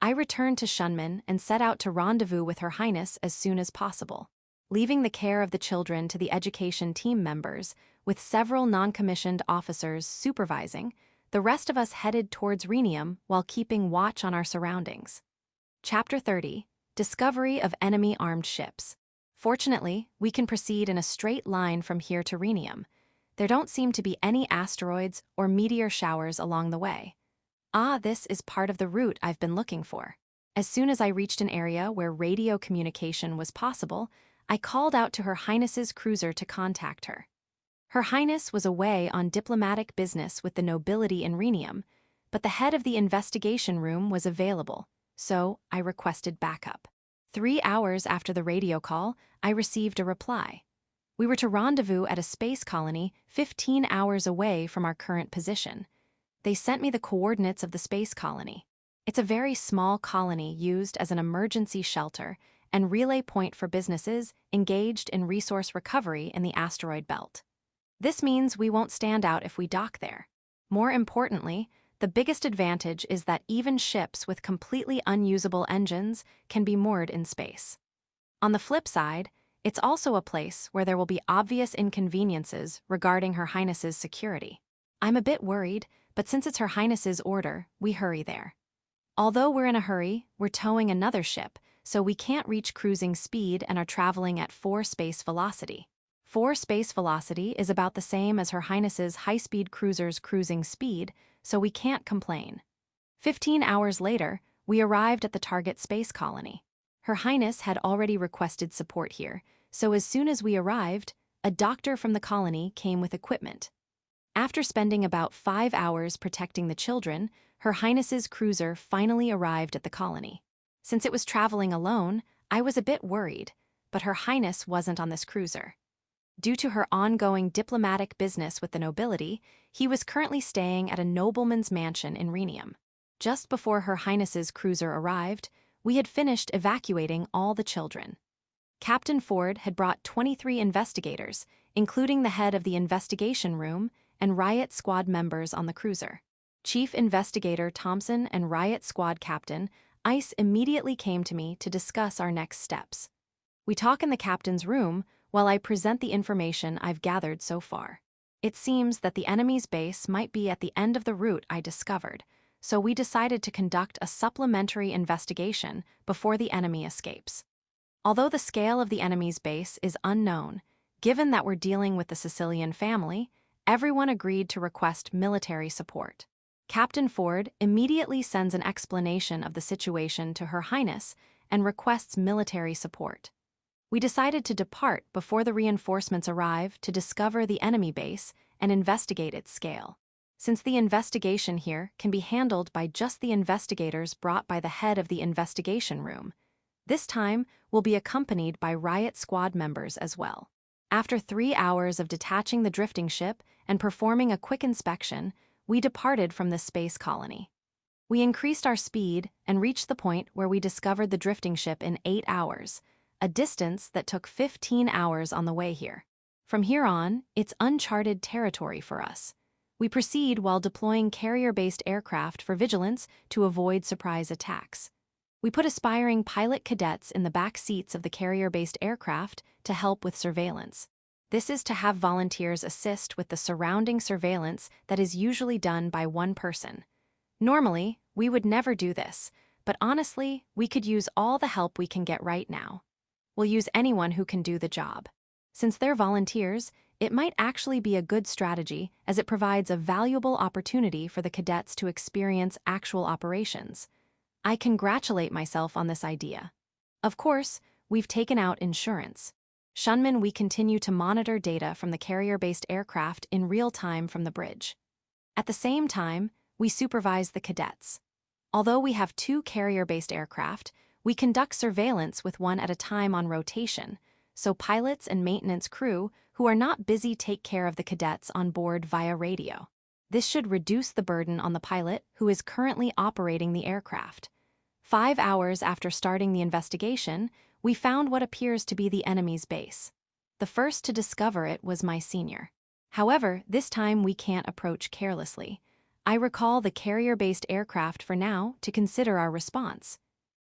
I returned to Shunman and set out to rendezvous with Her Highness as soon as possible. Leaving the care of the children to the education team members, with several non-commissioned officers supervising, the rest of us headed towards Rhenium while keeping watch on our surroundings. Chapter 30. Discovery of enemy armed ships. Fortunately, we can proceed in a straight line from here to Rhenium. There don't seem to be any asteroids or meteor showers along the way. Ah, this is part of the route I've been looking for. As soon as I reached an area where radio communication was possible, I called out to Her Highness's cruiser to contact her. Her Highness was away on diplomatic business with the nobility in Rhenium, but the head of the investigation room was available, so I requested backup. 3 hours after the radio call, I received a reply. We were to rendezvous at a space colony 15 hours away from our current position. They sent me the coordinates of the space colony. It's a very small colony used as an emergency shelter and relay point for businesses engaged in resource recovery in the asteroid belt. This means we won't stand out if we dock there. More importantly, the biggest advantage is that even ships with completely unusable engines can be moored in space. On the flip side, it's also a place where there will be obvious inconveniences regarding Her Highness's security. I'm a bit worried, but since it's Her Highness's order, we hurry there. Although we're in a hurry, we're towing another ship, so we can't reach cruising speed and are traveling at 4 space velocity. 4 space velocity is about the same as Her Highness's high-speed cruiser's cruising speed, so we can't complain. 15 hours later, we arrived at the target space colony. Her Highness had already requested support here, so as soon as we arrived, a doctor from the colony came with equipment. After spending about 5 hours protecting the children, Her Highness's cruiser finally arrived at the colony. Since it was traveling alone, I was a bit worried, but Her Highness wasn't on this cruiser. Due to her ongoing diplomatic business with the nobility, he was currently staying at a nobleman's mansion in Rhenium. Just before Her Highness's cruiser arrived, we had finished evacuating all the children. Captain Ford had brought 23 investigators, including the head of the investigation room and riot squad members on the cruiser. Chief Investigator Thompson and riot squad captain Ice immediately came to me to discuss our next steps. We talk in the captain's room while I present the information I've gathered so far. It seems that the enemy's base might be at the end of the route I discovered, so we decided to conduct a supplementary investigation before the enemy escapes. Although the scale of the enemy's base is unknown, given that we're dealing with the Sicilian family, everyone agreed to request military support. Captain Ford immediately sends an explanation of the situation to Her Highness and requests military support. We decided to depart before the reinforcements arrive to discover the enemy base and investigate its scale. Since the investigation here can be handled by just the investigators brought by the head of the investigation room, this time we'll be accompanied by riot squad members as well. After 3 hours of detaching the drifting ship and performing a quick inspection, we departed from the space colony. We increased our speed and reached the point where we discovered the drifting ship in 8 hours, a distance that took 15 hours on the way here. From here on, it's uncharted territory for us. We proceed while deploying carrier-based aircraft for vigilance to avoid surprise attacks. We put aspiring pilot cadets in the back seats of the carrier-based aircraft to help with surveillance. This is to have volunteers assist with the surrounding surveillance that is usually done by one person. Normally, we would never do this, but honestly, we could use all the help we can get right now. We'll use anyone who can do the job. Since they're volunteers, it might actually be a good strategy as it provides a valuable opportunity for the cadets to experience actual operations. I congratulate myself on this idea. Of course, we've taken out insurance. Shunman, we continue to monitor data from the carrier-based aircraft in real time from the bridge. At the same time, we supervise the cadets. Although we have 2 carrier-based aircraft, we conduct surveillance with one at a time on rotation, so pilots and maintenance crew who are not busy take care of the cadets on board via radio. This should reduce the burden on the pilot who is currently operating the aircraft. 5 hours after starting the investigation, we found what appears to be the enemy's base. The first to discover it was my senior. However, this time we can't approach carelessly. I recall the carrier-based aircraft for now to consider our response.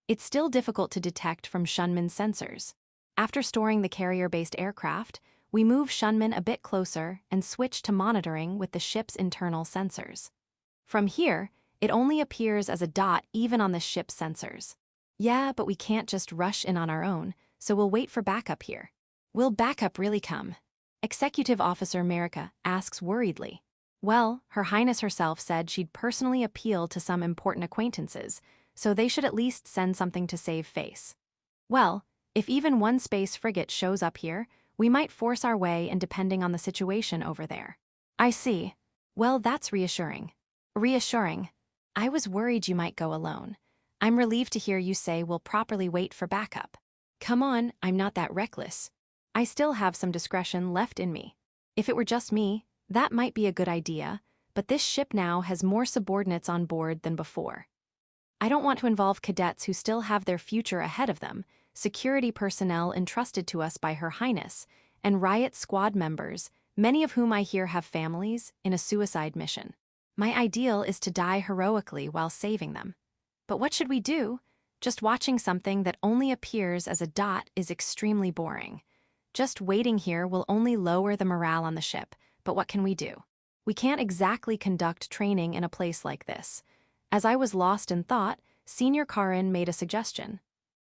It's still difficult to detect from Shunman's sensors. After storing the carrier-based aircraft, we move Shunman a bit closer and switch to monitoring with the ship's internal sensors. From here, it only appears as a dot even on the ship's sensors. Yeah, but we can't just rush in on our own, so we'll wait for backup here. Will backup really come? Executive Officer Merica asks worriedly. Well, Her Highness herself said she'd personally appeal to some important acquaintances, so they should at least send something to save face. Well, if even one space frigate shows up here, we might force our way and depending on the situation over there. I see. Well, that's reassuring. Reassuring. I was worried you might go alone. I'm relieved to hear you say we'll properly wait for backup. Come on, I'm not that reckless. I still have some discretion left in me. If it were just me, that might be a good idea, but this ship now has more subordinates on board than before. I don't want to involve cadets who still have their future ahead of them, security personnel entrusted to us by Her Highness, and riot squad members, many of whom I hear have families, in a suicide mission. My ideal is to die heroically while saving them. But what should we do? Just watching something that only appears as a dot is extremely boring. Just waiting here will only lower the morale on the ship, but what can we do? We can't exactly conduct training in a place like this. As I was lost in thought, Senior Karin made a suggestion.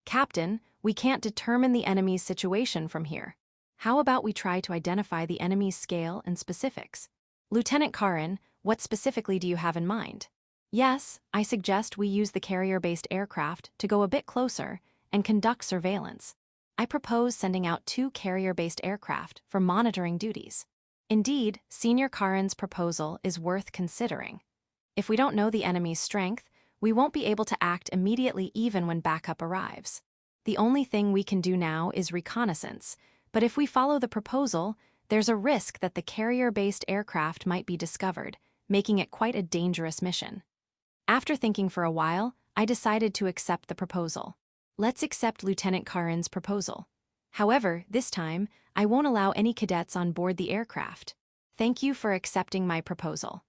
Captain, we can't determine the enemy's situation from here. How about we try to identify the enemy's scale and specifics? Lieutenant Karin, what specifically do you have in mind? Yes, I suggest we use the carrier-based aircraft to go a bit closer and conduct surveillance. I propose sending out 2 carrier-based aircraft for monitoring duties. Indeed, Senior Karin's proposal is worth considering. If we don't know the enemy's strength, we won't be able to act immediately even when backup arrives. The only thing we can do now is reconnaissance, but if we follow the proposal, there's a risk that the carrier-based aircraft might be discovered, making it quite a dangerous mission. After thinking for a while, I decided to accept the proposal. Let's accept Lieutenant Karin's proposal. However, this time, I won't allow any cadets on board the aircraft. Thank you for accepting my proposal.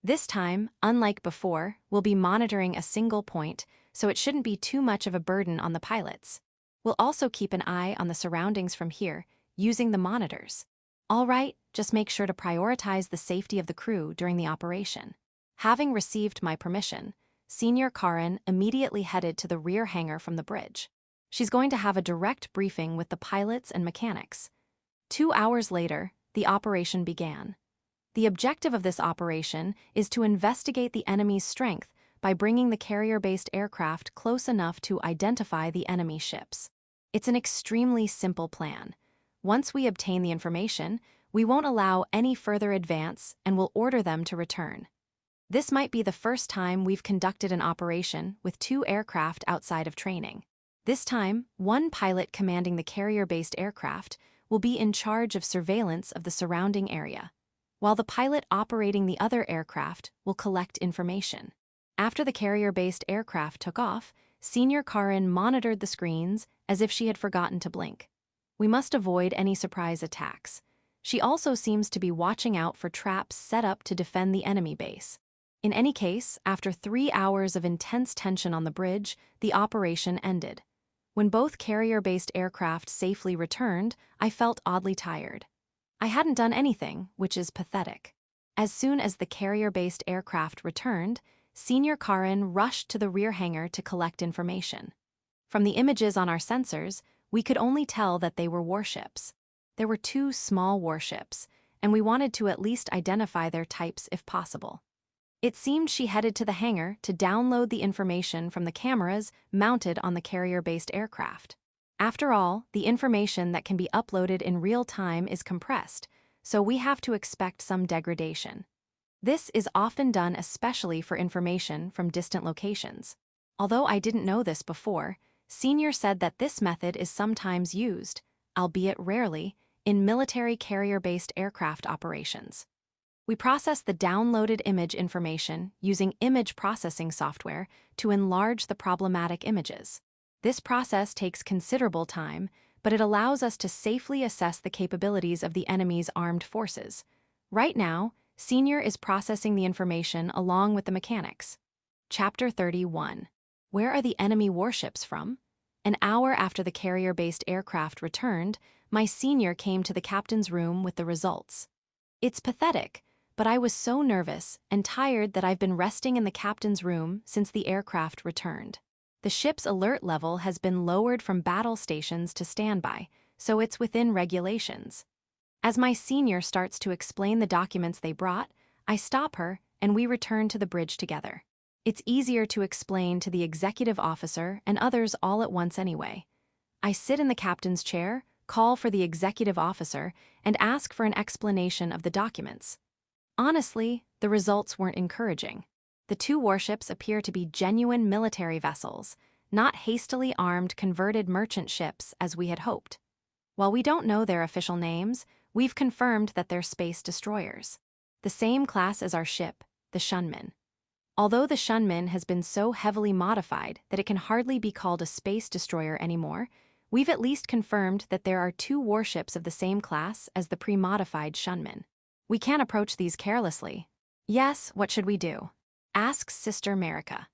This time, unlike before, we'll be monitoring a single point, so it shouldn't be too much of a burden on the pilots. We'll also keep an eye on the surroundings from here, using the monitors. All right, just make sure to prioritize the safety of the crew during the operation. Having received my permission, Senior Karin immediately headed to the rear hangar from the bridge. She's going to have a direct briefing with the pilots and mechanics. 2 hours later, the operation began. The objective of this operation is to investigate the enemy's strength by bringing the carrier-based aircraft close enough to identify the enemy ships. It's an extremely simple plan. Once we obtain the information, we won't allow any further advance and will order them to return. This might be the first time we've conducted an operation with 2 aircraft outside of training. This time, one pilot commanding the carrier-based aircraft will be in charge of surveillance of the surrounding area, while the pilot operating the other aircraft will collect information. After the carrier-based aircraft took off, Senior Karin monitored the screens as if she had forgotten to blink. We must avoid any surprise attacks. She also seems to be watching out for traps set up to defend the enemy base. In any case, after 3 hours of intense tension on the bridge, the operation ended. When both carrier-based aircraft safely returned, I felt oddly tired. I hadn't done anything, which is pathetic. As soon as the carrier-based aircraft returned, Senior Karin rushed to the rear hangar to collect information. From the images on our sensors, we could only tell that they were warships. There were 2 small warships, and we wanted to at least identify their types if possible. It seemed she headed to the hangar to download the information from the cameras mounted on the carrier-based aircraft. After all, the information that can be uploaded in real time is compressed, so we have to expect some degradation. This is often done especially for information from distant locations. Although I didn't know this before, Senior said that this method is sometimes used, albeit rarely, in military carrier-based aircraft operations. We process the downloaded image information using image processing software to enlarge the problematic images. This process takes considerable time, but it allows us to safely assess the capabilities of the enemy's armed forces. Right now, Senior is processing the information along with the mechanics. Chapter 31. Where are the enemy warships from? An hour after the carrier-based aircraft returned, my senior came to the captain's room with the results. It's pathetic, but I was so nervous and tired that I've been resting in the captain's room since the aircraft returned. The ship's alert level has been lowered from battle stations to standby, so it's within regulations. As my senior starts to explain the documents they brought, I stop her and we return to the bridge together. It's easier to explain to the executive officer and others all at once anyway. I sit in the captain's chair, call for the executive officer, and ask for an explanation of the documents. Honestly, the results weren't encouraging. The two warships appear to be genuine military vessels, not hastily armed converted merchant ships as we had hoped. While we don't know their official names, we've confirmed that they're space destroyers. The same class as our ship, the Shunmin. Although the Shunmin has been so heavily modified that it can hardly be called a space destroyer anymore, we've at least confirmed that there are two warships of the same class as the pre-modified Shunmin. We can't approach these carelessly. Yes, what should we do? Asks Sister Merica.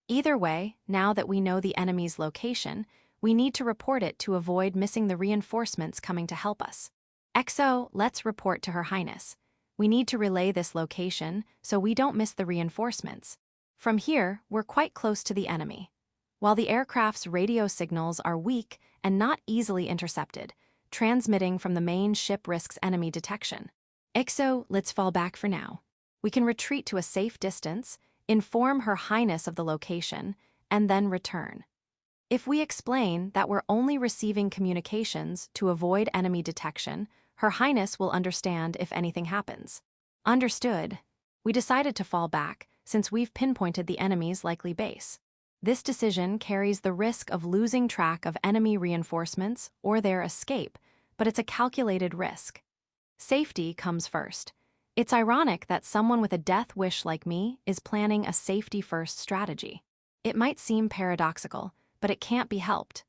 Either way, now that we know the enemy's location, we need to report it to avoid missing the reinforcements coming to help us. XO, let's report to Her Highness. We need to relay this location so we don't miss the reinforcements. From here, we're quite close to the enemy. While the aircraft's radio signals are weak and not easily intercepted, transmitting from the main ship risks enemy detection. XO, let's fall back for now. We can retreat to a safe distance, inform Her Highness of the location, and then return. If we explain that we're only receiving communications to avoid enemy detection, Her Highness will understand if anything happens. Understood. We decided to fall back, since we've pinpointed the enemy's likely base. This decision carries the risk of losing track of enemy reinforcements or their escape, but it's a calculated risk. Safety comes first. It's ironic that someone with a death wish like me is planning a safety-first strategy. It might seem paradoxical, but it can't be helped.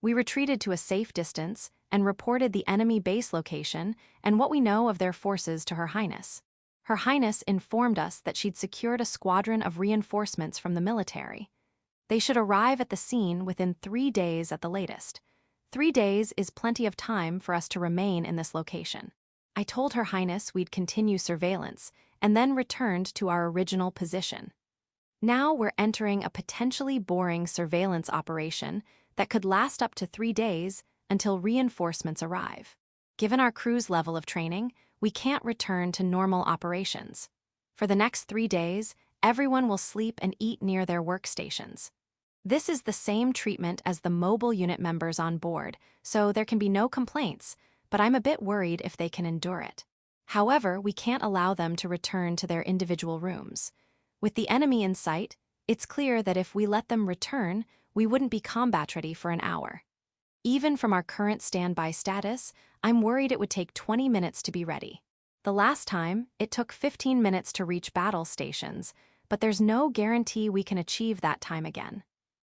We retreated to a safe distance and reported the enemy base location and what we know of their forces to Her Highness. Her Highness informed us that she'd secured a squadron of reinforcements from the military. They should arrive at the scene within 3 days at the latest. 3 days is plenty of time for us to remain in this location. I told Her Highness we'd continue surveillance and then returned to our original position. Now we're entering a potentially boring surveillance operation that could last up to 3 days until reinforcements arrive. Given our crew's level of training, we can't return to normal operations. For the next 3 days, everyone will sleep and eat near their workstations. This is the same treatment as the mobile unit members on board, so there can be no complaints, but I'm a bit worried if they can endure it. However, we can't allow them to return to their individual rooms. With the enemy in sight, it's clear that if we let them return, we wouldn't be combat ready for an hour. Even from our current standby status, I'm worried it would take 20 minutes to be ready. The last time, it took 15 minutes to reach battle stations, but there's no guarantee we can achieve that time again.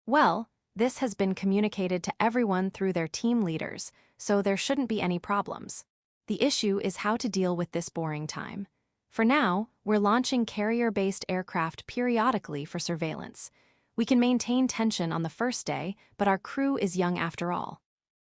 Well, this has been communicated to everyone through their team leaders, so there shouldn't be any problems. The issue is how to deal with this boring time. For now, we're launching carrier-based aircraft periodically for surveillance. We can maintain tension on the first day, but our crew is young after all.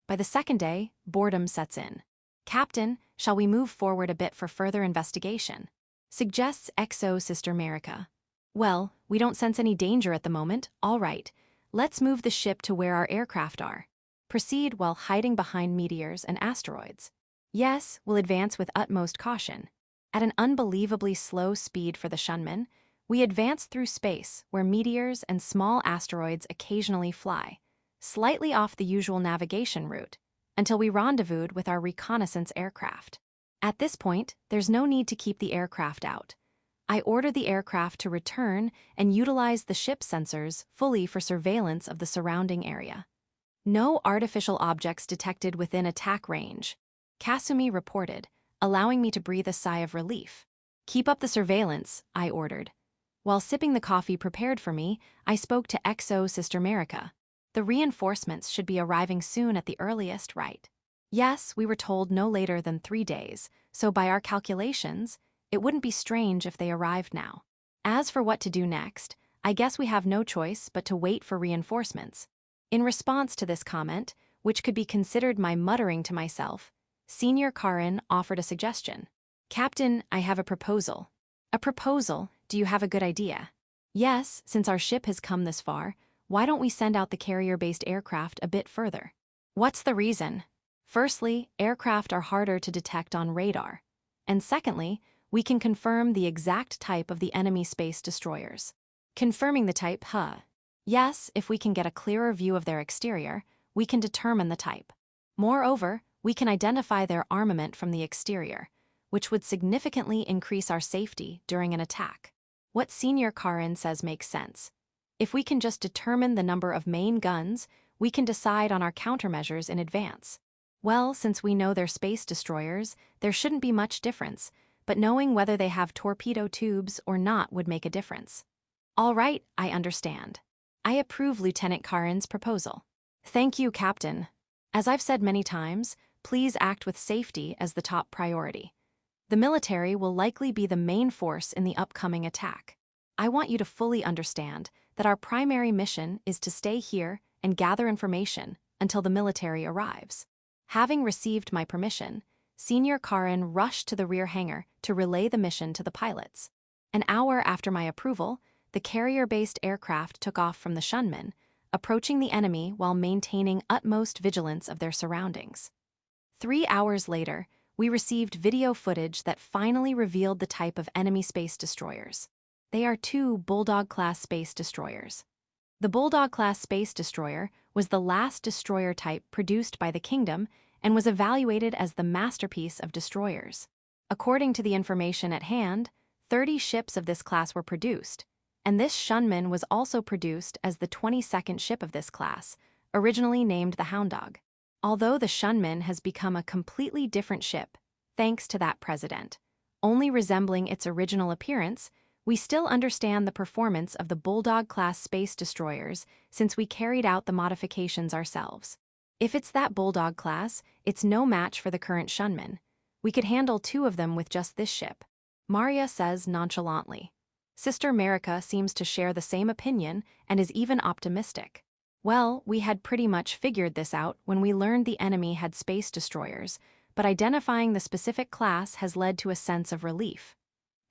By the second day, boredom sets in. Captain, shall we move forward a bit for further investigation? Suggests XO Sister Merica. Well, we don't sense any danger at the moment, all right. Let's move the ship to where our aircraft are. Proceed while hiding behind meteors and asteroids. Yes, we'll advance with utmost caution. At an unbelievably slow speed for the Shunmin, we advance through space where meteors and small asteroids occasionally fly, slightly off the usual navigation route, until we rendezvoused with our reconnaissance aircraft. At this point, there's no need to keep the aircraft out. I order the aircraft to return and utilize the ship sensors fully for surveillance of the surrounding area. No artificial objects detected within attack range, Kasumi reported, allowing me to breathe a sigh of relief. Keep up the surveillance, I ordered. While sipping the coffee prepared for me, I spoke to XO Sister Merica. The reinforcements should be arriving soon at the earliest, right? Yes, we were told no later than 3 days, so by our calculations, it wouldn't be strange if they arrived now. As for what to do next, I guess we have no choice but to wait for reinforcements. In response to this comment, which could be considered my muttering to myself, Senior Karin offered a suggestion. Captain, I have a proposal. A proposal? Do you have a good idea? Yes, since our ship has come this far, why don't we send out the carrier-based aircraft a bit further? What's the reason? Firstly, aircraft are harder to detect on radar. And secondly, we can confirm the exact type of the enemy space destroyers. Confirming the type, Yes, if we can get a clearer view of their exterior, we can determine the type. Moreover, we can identify their armament from the exterior, which would significantly increase our safety during an attack. What Senior Karin says makes sense. If we can just determine the number of main guns, we can decide on our countermeasures in advance. Well, since we know they're space destroyers, there shouldn't be much difference, but knowing whether they have torpedo tubes or not would make a difference. All right, I understand. I approve Lieutenant Karin's proposal. Thank you, Captain. As I've said many times, please act with safety as the top priority. The military will likely be the main force in the upcoming attack. I want you to fully understand that our primary mission is to stay here and gather information until the military arrives. Having received my permission, Senior Karin rushed to the rear hangar to relay the mission to the pilots. An hour after my approval, the carrier-based aircraft took off from the Shunman, approaching the enemy while maintaining utmost vigilance of their surroundings. 3 hours later, we received video footage that finally revealed the type of enemy space destroyers. They are 2 Bulldog-class space destroyers. The Bulldog-class space destroyer was the last destroyer type produced by the Kingdom and was evaluated as the masterpiece of destroyers. According to the information at hand, 30 ships of this class were produced, and this Shunman was also produced as the 22nd ship of this class, originally named the Hounddog. Although the Shunman has become a completely different ship, thanks to that president, only resembling its original appearance, we still understand the performance of the Bulldog-class space destroyers since we carried out the modifications ourselves. If it's that Bulldog class, it's no match for the current Shunman. We could handle 2 of them with just this ship. Maria says nonchalantly. Sister Marika seems to share the same opinion and is even optimistic. Well, we had pretty much figured this out when we learned the enemy had space destroyers, but identifying the specific class has led to a sense of relief.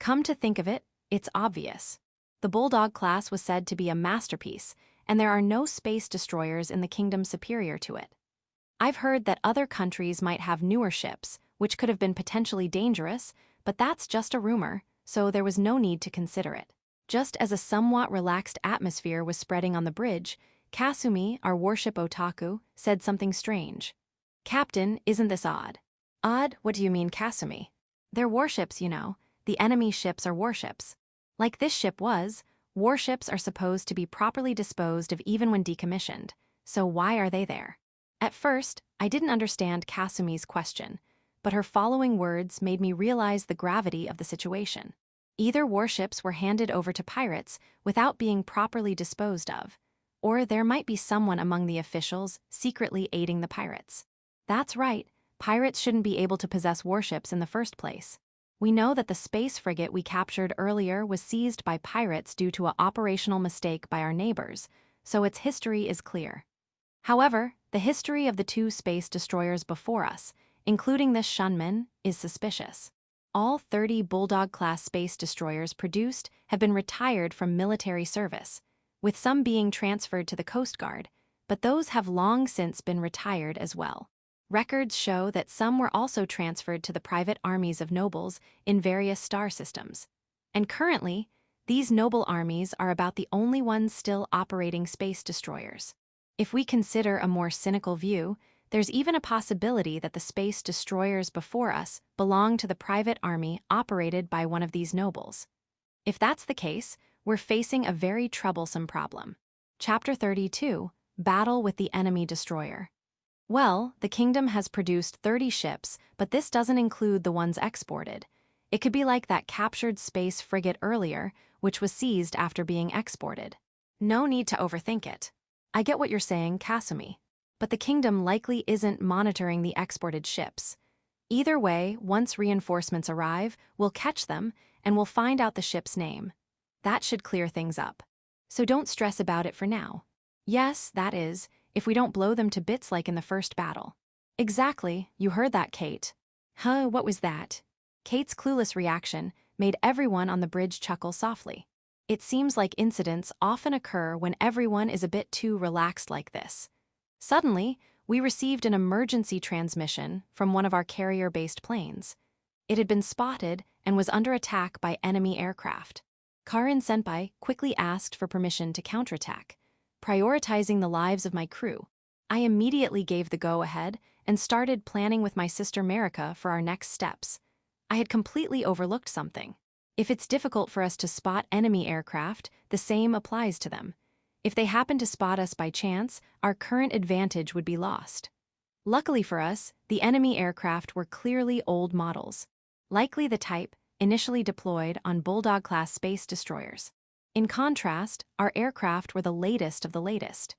Come to think of it, it's obvious. The Bulldog class was said to be a masterpiece, and there are no space destroyers in the Kingdom superior to it. I've heard that other countries might have newer ships, which could have been potentially dangerous, but that's just a rumor, so there was no need to consider it. Just as a somewhat relaxed atmosphere was spreading on the bridge, Kasumi, our warship otaku, said something strange. Captain, isn't this odd? Odd? What do you mean, Kasumi? They're warships, you know. The enemy ships are warships. Like this ship was, warships are supposed to be properly disposed of even when decommissioned, so why are they there? At first, I didn't understand Kasumi's question, but her following words made me realize the gravity of the situation. Either warships were handed over to pirates without being properly disposed of, or there might be someone among the officials secretly aiding the pirates. That's right, pirates shouldn't be able to possess warships in the first place. We know that the space frigate we captured earlier was seized by pirates due to an operational mistake by our neighbors, so its history is clear. However, the history of the 2 space destroyers before us, including this Shunman, is suspicious. All 30 Bulldog-class space destroyers produced have been retired from military service, with some being transferred to the Coast Guard, but those have long since been retired as well. Records show that some were also transferred to the private armies of nobles in various star systems. And currently, these noble armies are about the only ones still operating space destroyers. If we consider a more cynical view, there's even a possibility that the space destroyers before us belong to the private army operated by one of these nobles. If that's the case, we're facing a very troublesome problem. Chapter 32, Battle with the Enemy Destroyer. Well, the Kingdom has produced 30 ships, but this doesn't include the ones exported. It could be like that captured space frigate earlier, which was seized after being exported. No need to overthink it. I get what you're saying, Kasumi. But the Kingdom likely isn't monitoring the exported ships. Either way, once reinforcements arrive, we'll catch them, and we'll find out the ship's name. That should clear things up. So don't stress about it for now. Yes, that is, if we don't blow them to bits like in the first battle. Exactly, you heard that, Kate. Huh, what was that? Kate's clueless reaction made everyone on the bridge chuckle softly. It seems like incidents often occur when everyone is a bit too relaxed like this. Suddenly, We received an emergency transmission from one of our carrier-based planes. It had been spotted and was under attack by enemy aircraft. Karin-senpai quickly asked for permission to counterattack, prioritizing the lives of my crew. I immediately gave the go-ahead and started planning with my sister Marika for our next steps. I had completely overlooked something. If it's difficult for us to spot enemy aircraft, the same applies to them. If they happen to spot us by chance, our current advantage would be lost. Luckily for us, the enemy aircraft were clearly old models, likely the type initially deployed on Bulldog-class space destroyers. In contrast, our aircraft were the latest of the latest.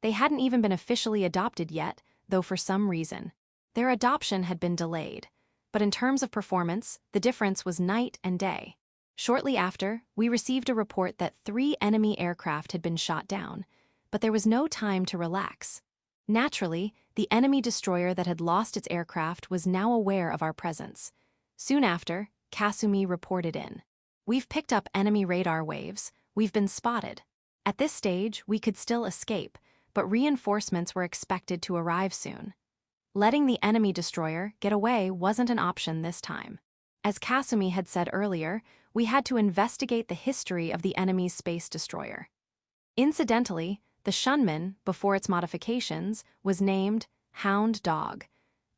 They hadn't even been officially adopted yet, though for some reason. Their adoption had been delayed, but in terms of performance, the difference was night and day. Shortly after, we received a report that 3 enemy aircraft had been shot down, but there was no time to relax. Naturally, the enemy destroyer that had lost its aircraft was now aware of our presence. Soon after, Kasumi reported in. "We've picked up enemy radar waves, we've been spotted." At this stage, we could still escape, but reinforcements were expected to arrive soon. Letting the enemy destroyer get away wasn't an option this time. As Kasumi had said earlier, we had to investigate the history of the enemy's space destroyer. Incidentally, the Shunman, before its modifications, was named Hound Dog,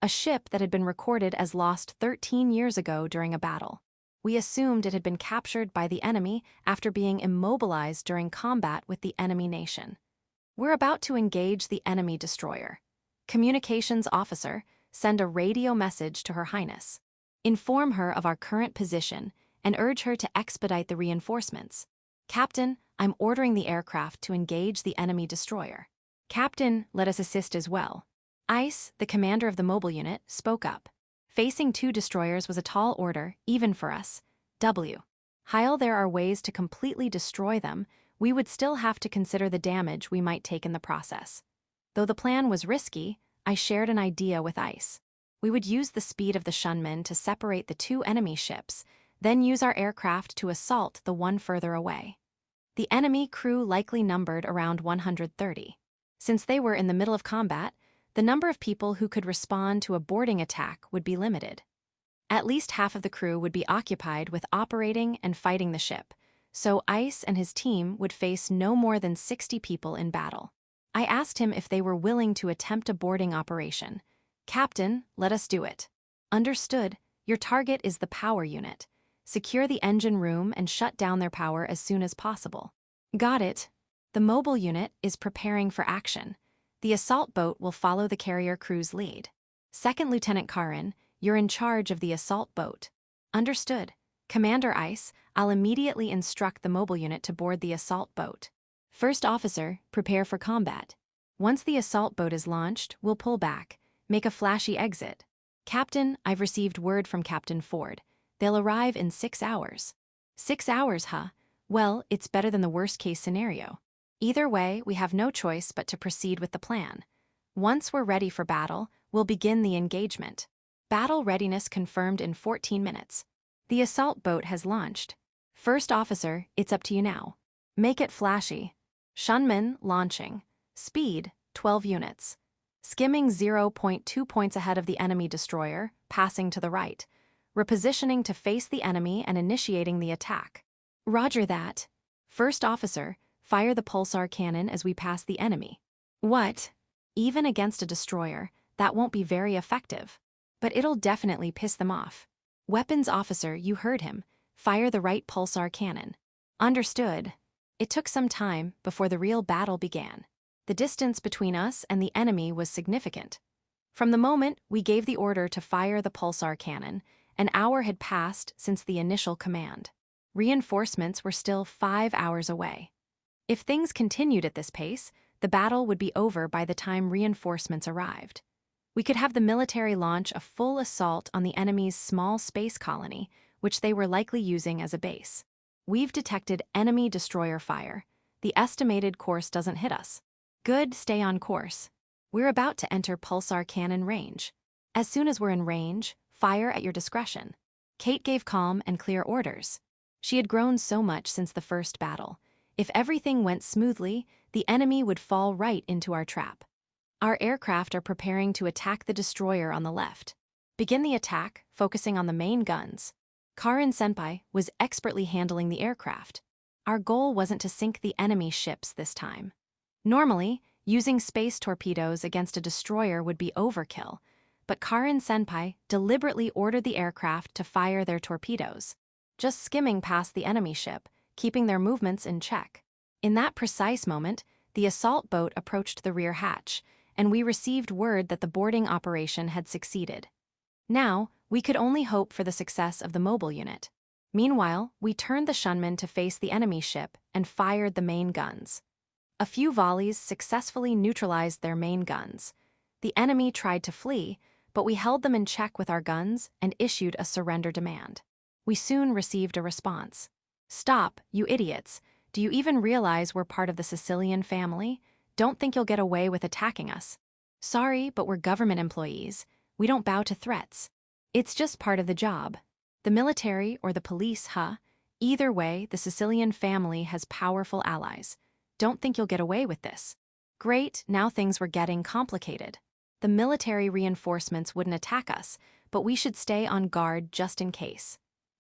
a ship that had been recorded as lost 13 years ago during a battle. We assumed it had been captured by the enemy after being immobilized during combat with the enemy nation. We're about to engage the enemy destroyer. Communications officer, send a radio message to Her Highness. Inform her of our current position and urge her to expedite the reinforcements. Captain, I'm ordering the aircraft to engage the enemy destroyer. Captain, let us assist as well. Ice, the commander of the mobile unit, spoke up. Facing 2 destroyers was a tall order, even for us. While there are ways to completely destroy them, we would still have to consider the damage we might take in the process. Though the plan was risky, I shared an idea with Ice. We would use the speed of the Shunman to separate the 2 enemy ships, then use our aircraft to assault the one further away. The enemy crew likely numbered around 130. Since they were in the middle of combat, the number of people who could respond to a boarding attack would be limited. At least half of the crew would be occupied with operating and fighting the ship, so Ice and his team would face no more than 60 people in battle. I asked him if they were willing to attempt a boarding operation. Captain, let us do it. Understood. Your target is the power unit. Secure the engine room and shut down their power as soon as possible. Got it. The mobile unit is preparing for action. The assault boat will follow the carrier crew's lead. Second Lieutenant Karin, you're in charge of the assault boat. Understood. Commander Ice, I'll immediately instruct the mobile unit to board the assault boat. First Officer, prepare for combat. Once the assault boat is launched, we'll pull back. Make a flashy exit. Captain, I've received word from Captain Ford. They'll arrive in 6 hours. 6 hours, huh? Well, it's better than the worst-case scenario. Either way, we have no choice but to proceed with the plan. Once we're ready for battle, we'll begin the engagement. Battle readiness confirmed in 14 minutes. The assault boat has launched. First Officer, it's up to you now. Make it flashy. Shunman, launching. Speed, 12 units. Skimming 0.2 points ahead of the enemy destroyer, passing to the right. Repositioning to face the enemy and initiating the attack. Roger that. First Officer, fire the pulsar cannon as we pass the enemy. What? Even against a destroyer, that won't be very effective. But it'll definitely piss them off. Weapons Officer, you heard him. Fire the right pulsar cannon. Understood. It took some time before the real battle began. The distance between us and the enemy was significant. From the moment we gave the order to fire the pulsar cannon, an hour had passed since the initial command. Reinforcements were still 5 hours away. If things continued at this pace, the battle would be over by the time reinforcements arrived. We could have the military launch a full assault on the enemy's small space colony, which they were likely using as a base. We've detected enemy destroyer fire. The estimated course doesn't hit us. Good, stay on course. We're about to enter pulsar cannon range. As soon as we're in range, fire at your discretion. Kate gave calm and clear orders. She had grown so much since the first battle. If everything went smoothly, the enemy would fall right into our trap. Our aircraft are preparing to attack the destroyer on the left. Begin the attack, focusing on the main guns. Karin-senpai was expertly handling the aircraft. Our goal wasn't to sink the enemy ships this time. Normally, using space torpedoes against a destroyer would be overkill, but Karin-senpai deliberately ordered the aircraft to fire their torpedoes, just skimming past the enemy ship, keeping their movements in check. In that precise moment, the assault boat approached the rear hatch, and we received word that the boarding operation had succeeded. Now, we could only hope for the success of the mobile unit. Meanwhile, we turned the shunmen to face the enemy ship and fired the main guns. A few volleys successfully neutralized their main guns. The enemy tried to flee, but we held them in check with our guns and issued a surrender demand. We soon received a response. "Stop, you idiots. Do you even realize we're part of the Sicilian family? Don't think you'll get away with attacking us. Sorry, but we're government employees. We don't bow to threats. It's just part of the job. The military or the police, huh? Either way, the Sicilian family has powerful allies. Don't think you'll get away with this." Great, now things were getting complicated. The military reinforcements wouldn't attack us, but we should stay on guard just in case.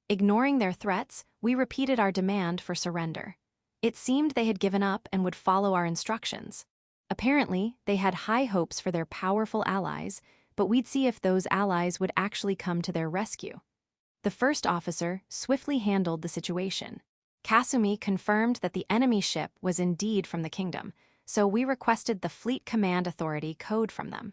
Ignoring their threats, we repeated our demand for surrender. It seemed they had given up and would follow our instructions. Apparently, they had high hopes for their powerful allies, but we'd see if those allies would actually come to their rescue. The first officer swiftly handled the situation. Kasumi confirmed that the enemy ship was indeed from the kingdom, so we requested the Fleet Command Authority code from them.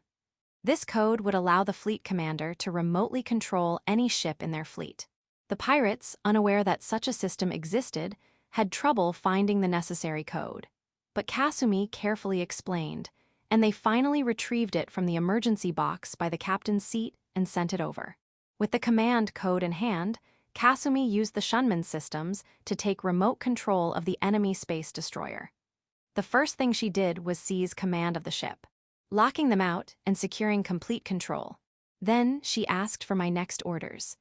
This code would allow the fleet commander to remotely control any ship in their fleet. The pirates, unaware that such a system existed, had trouble finding the necessary code. But Kasumi carefully explained, and they finally retrieved it from the emergency box by the captain's seat and sent it over. With the command code in hand, Kasumi used the Shunman systems to take remote control of the enemy space destroyer. The first thing she did was seize command of the ship, locking them out and securing complete control. Then she asked for my next orders.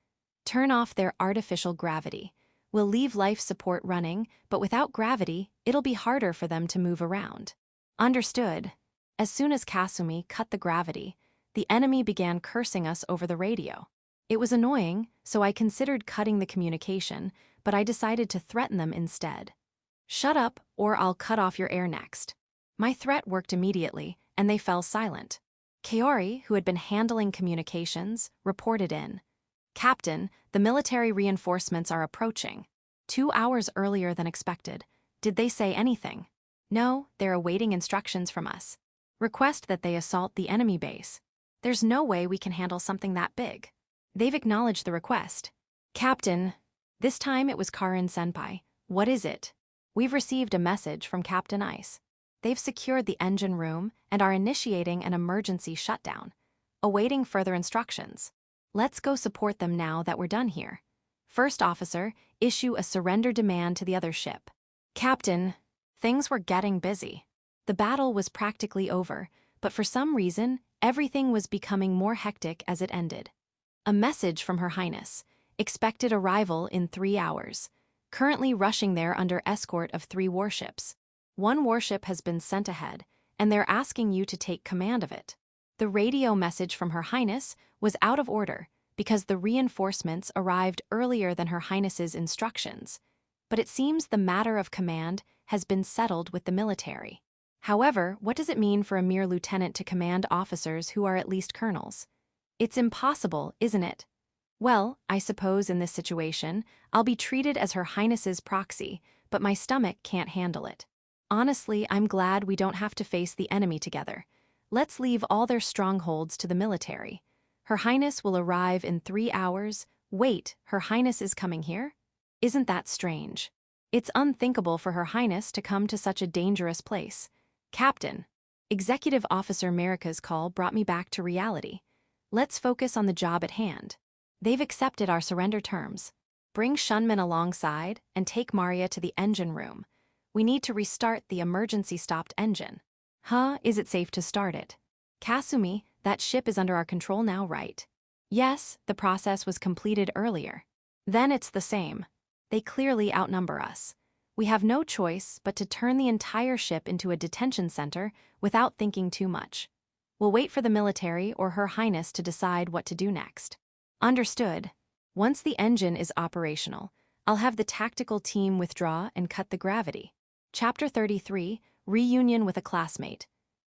"Turn off their artificial gravity. We'll leave life support running, but without gravity, it'll be harder for them to move around." Understood. As soon as Kasumi cut the gravity, the enemy began cursing us over the radio. It was annoying, so I considered cutting the communication, but I decided to threaten them instead. "Shut up, or I'll cut off your air next." My threat worked immediately, and they fell silent. Kaori, who had been handling communications, reported in. "Captain, the military reinforcements are approaching. 2 hours earlier than expected. Did they say anything?" "No, they're awaiting instructions from us. Request that they assault the enemy base. There's no way we can handle something that big." "They've acknowledged the request." "Captain." This time it was Karin-senpai. "What is it?" "We've received a message from Captain Ice. They've secured the engine room and are initiating an emergency shutdown, awaiting further instructions. Let's go support them now that we're done here. First officer, issue a surrender demand to the other ship." "Captain." Things were getting busy. The battle was practically over, but for some reason, everything was becoming more hectic as it ended. A message from Her Highness. Expected arrival in 3 hours. Currently rushing there under escort of 3 warships. 1 warship has been sent ahead, and they're asking you to take command of it. The radio message from Her Highness was out of order because the reinforcements arrived earlier than Her Highness's instructions, but it seems the matter of command has been settled with the military. However, what does it mean for a mere lieutenant to command officers who are at least colonels? It's impossible, isn't it? Well, I suppose in this situation, I'll be treated as Her Highness's proxy, but my stomach can't handle it. Honestly, I'm glad we don't have to face the enemy together. Let's leave all their strongholds to the military. Her Highness will arrive in 3 hours. Wait, Her Highness is coming here? Isn't that strange? It's unthinkable for Her Highness to come to such a dangerous place. Captain. Executive Officer Marika's call brought me back to reality. Let's focus on the job at hand. They've accepted our surrender terms. Bring Shunman alongside and take Maria to the engine room. We need to restart the emergency stopped engine. Huh, is it safe to start it? Kasumi, that ship is under our control now, right? Yes, the process was completed earlier. Then it's the same. They clearly outnumber us. We have no choice but to turn the entire ship into a detention center without thinking too much. We'll wait for the military or Her Highness to decide what to do next. Understood. Once the engine is operational, I'll have the tactical team withdraw and cut the gravity. Chapter 33, Reunion with a Classmate.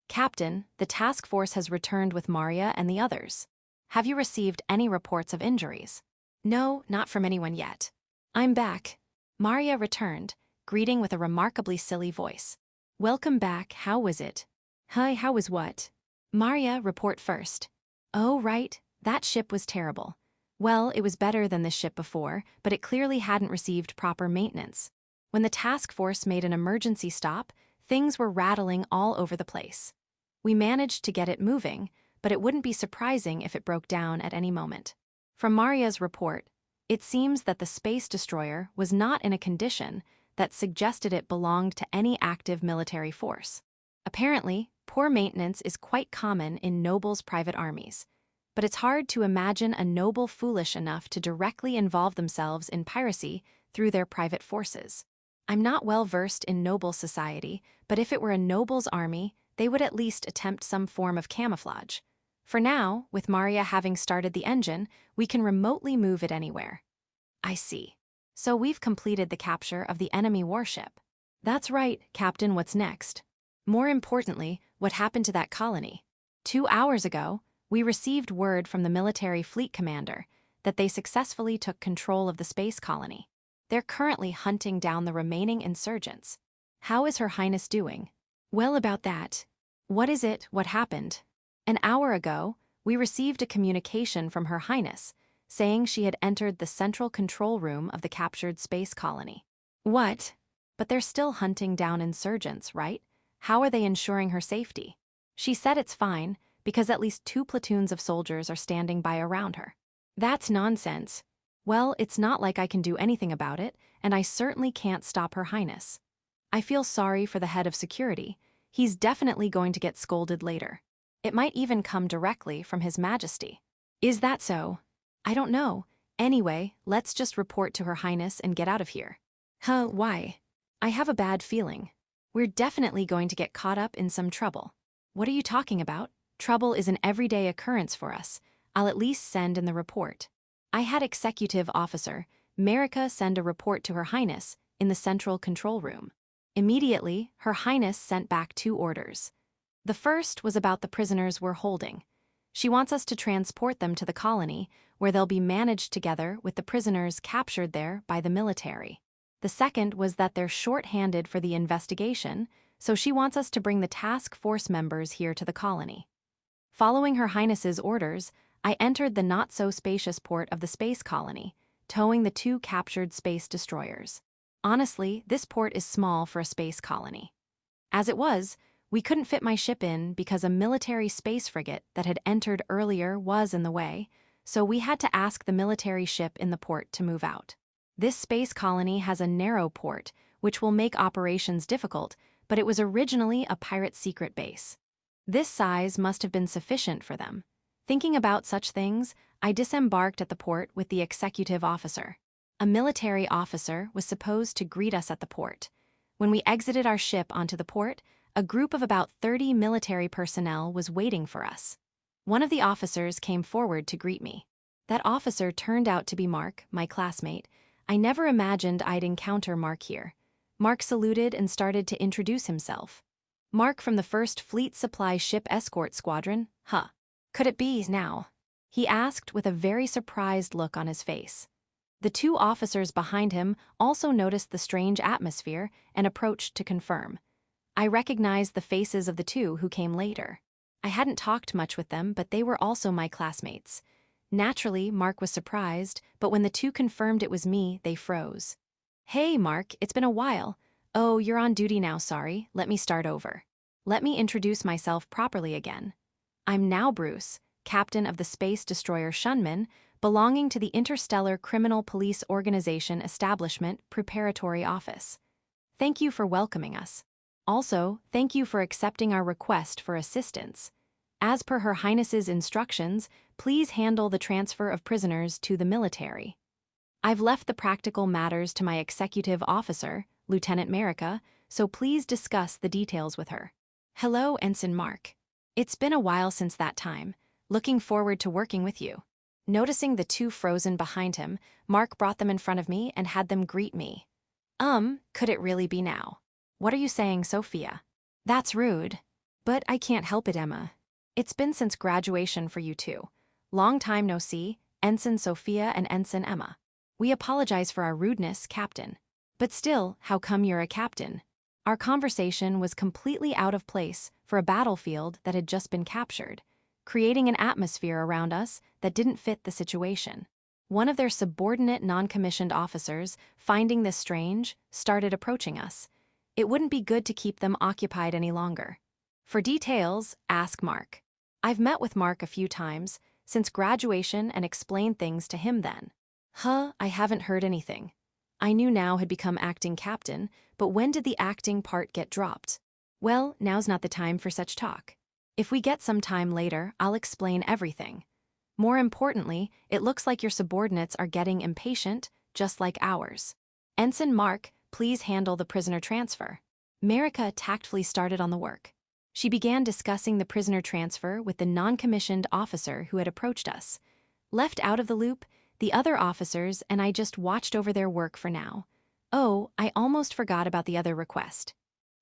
Captain, the task force has returned with Maria and the others. Have you received any reports of injuries? No, not from anyone yet. I'm back. Maria returned, greeting with a remarkably silly voice. Welcome back, how was it? Hi, how was what? Maria, report first. Oh, right, that ship was terrible. Well, it was better than this ship before, but it clearly hadn't received proper maintenance. When the task force made an emergency stop, things were rattling all over the place. We managed to get it moving, but it wouldn't be surprising if it broke down at any moment. From Maria's report, it seems that the space destroyer was not in a condition that suggested it belonged to any active military force. Apparently, poor maintenance is quite common in nobles' private armies, but it's hard to imagine a noble foolish enough to directly involve themselves in piracy through their private forces. I'm not well versed in noble society, but if it were a noble's army, they would at least attempt some form of camouflage. For now, with Maria having started the engine, we can remotely move it anywhere. I see. So we've completed the capture of the enemy warship. That's right, Captain, what's next? More importantly, what happened to that colony? 2 hours ago, we received word from the military fleet commander that they successfully took control of the space colony. They're currently hunting down the remaining insurgents. How is Her Highness doing? Well, about that. What is it? What happened? An hour ago, we received a communication from Her Highness saying she had entered the central control room of the captured space colony. What? But they're still hunting down insurgents, right? How are they ensuring her safety? She said it's fine, because at least 2 platoons of soldiers are standing by around her. That's nonsense. Well, it's not like I can do anything about it, and I certainly can't stop Her Highness. I feel sorry for the head of security. He's definitely going to get scolded later. It might even come directly from His Majesty. Is that so? I don't know. Anyway, let's just report to Her Highness and get out of here. Huh, why? I have a bad feeling. We're definitely going to get caught up in some trouble. What are you talking about? Trouble is an everyday occurrence for us. I'll at least send in the report. I had Executive Officer Marika send a report to Her Highness in the central control room. Immediately, Her Highness sent back 2 orders. The first was about the prisoners we're holding. She wants us to transport them to the colony, where they'll be managed together with the prisoners captured there by the military. The second was that they're short-handed for the investigation, so she wants us to bring the task force members here to the colony. Following Her Highness's orders, I entered the not-so-spacious port of the space colony, towing the 2 captured space destroyers. Honestly, this port is small for a space colony. As it was, we couldn't fit my ship in because a military space frigate that had entered earlier was in the way, so we had to ask the military ship in the port to move out. This space colony has a narrow port, which will make operations difficult, but it was originally a pirate secret base. This size must have been sufficient for them. Thinking about such things, I disembarked at the port with the executive officer. A military officer was supposed to greet us at the port. When we exited our ship onto the port, a group of about 30 military personnel was waiting for us. One of the officers came forward to greet me. That officer turned out to be Mark, my classmate. I never imagined I'd encounter Mark here. Mark saluted and started to introduce himself. Mark from the 1st Fleet Supply Ship Escort Squadron? Huh. Could it be now? He asked with a very surprised look on his face. The 2 officers behind him also noticed the strange atmosphere and approached to confirm. I recognized the faces of the 2 who came later. I hadn't talked much with them, but they were also my classmates. Naturally, Mark was surprised, but when the 2 confirmed it was me, they froze. Hey, Mark, it's been a while. Oh, you're on duty now, sorry. Let me start over. Let me introduce myself properly again. I'm now Bruce, captain of the space destroyer Shunman, belonging to the Interstellar Criminal Police Organization Establishment Preparatory Office. Thank you for welcoming us. Also, thank you for accepting our request for assistance. As per Her Highness's instructions, please handle the transfer of prisoners to the military. I've left the practical matters to my executive officer, Lieutenant Marika, so please discuss the details with her. Hello, Ensign Mark. It's been a while since that time. Looking forward to working with you. Noticing the two frozen behind him, Mark brought them in front of me and had them greet me. Could it really be now? What are you saying, Sophia? That's rude. But I can't help it, Emma. It's been since graduation for you two. Long time no see, Ensign Sophia and Ensign Emma. We apologize for our rudeness, Captain. But still, how come you're a captain? Our conversation was completely out of place for a battlefield that had just been captured, creating an atmosphere around us that didn't fit the situation. One of their subordinate non-commissioned officers, finding this strange, started approaching us. It wouldn't be good to keep them occupied any longer. For details, ask Mark. I've met with Mark a few times since graduation and explained things to him then. I haven't heard anything. I knew now had become acting captain, but when did the acting part get dropped? Well, now's not the time for such talk. If we get some time later, I'll explain everything. More importantly, it looks like your subordinates are getting impatient, just like ours. Ensign Mark, please handle the prisoner transfer. Marika tactfully started on the work. She began discussing the prisoner transfer with the non-commissioned officer who had approached us. Left out of the loop, the other officers and I just watched over their work for now. Oh, I almost forgot about the other request.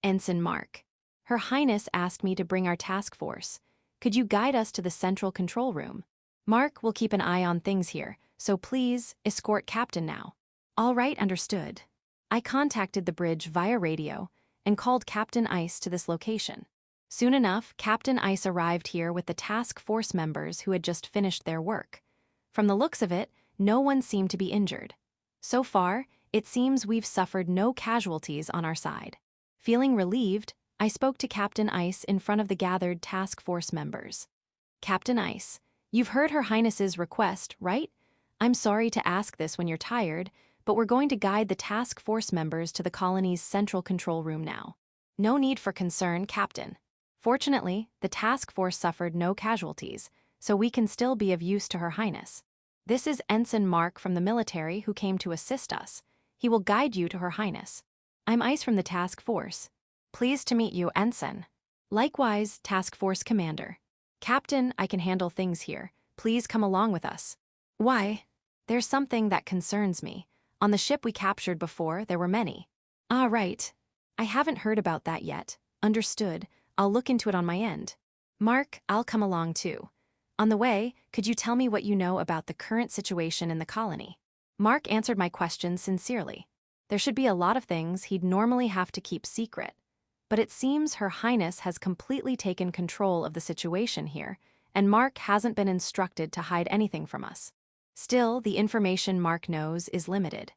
Ensign Mark. Her Highness asked me to bring our task force. Could you guide us to the central control room? Mark will keep an eye on things here, so please escort Captain now. All right, understood. I contacted the bridge via radio and called Captain Ice to this location. Soon enough, Captain Ice arrived here with the task force members who had just finished their work. From the looks of it, no one seemed to be injured. So far, it seems we've suffered no casualties on our side. Feeling relieved, I spoke to Captain Ice in front of the gathered task force members. Captain Ice, you've heard Her Highness's request, right? I'm sorry to ask this when you're tired, but we're going to guide the task force members to the colony's central control room now. No need for concern, Captain. Fortunately, the task force suffered no casualties, so we can still be of use to Her Highness. This is Ensign Mark from the military who came to assist us. He will guide you to Her Highness. I'm Ice from the task force. Pleased to meet you, Ensign. Likewise, task force commander. Captain, I can handle things here. Please come along with us. Why? There's something that concerns me. On the ship we captured before, there were many. Ah, right. I haven't heard about that yet. Understood. I'll look into it on my end. Mark, I'll come along too. On the way, could you tell me what you know about the current situation in the colony? Mark answered my questions sincerely. There should be a lot of things he'd normally have to keep secret. But it seems Her Highness has completely taken control of the situation here, and Mark hasn't been instructed to hide anything from us. Still, the information Mark knows is limited.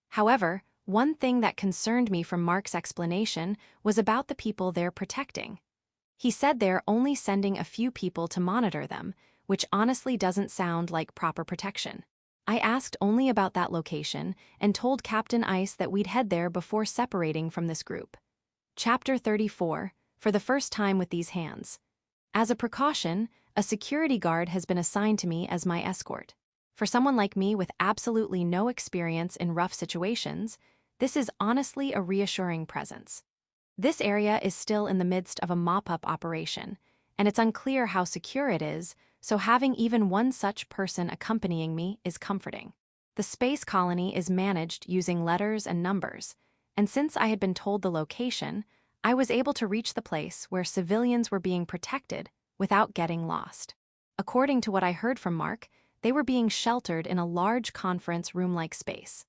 However, one thing that concerned me from Mark's explanation was about the people they're protecting. He said they're only sending a few people to monitor them, which honestly doesn't sound like proper protection. I asked only about that location and told Captain Ice that we'd head there before separating from this group. Chapter 34, for the first time with these hands. As a precaution, a security guard has been assigned to me as my escort. For someone like me with absolutely no experience in rough situations, this is honestly a reassuring presence. This area is still in the midst of a mop-up operation, and it's unclear how secure it is, so having even one such person accompanying me is comforting. The space colony is managed using letters and numbers, and since I had been told the location, I was able to reach the place where civilians were being protected without getting lost. According to what I heard from Mark, they were being sheltered in a large conference room-like space.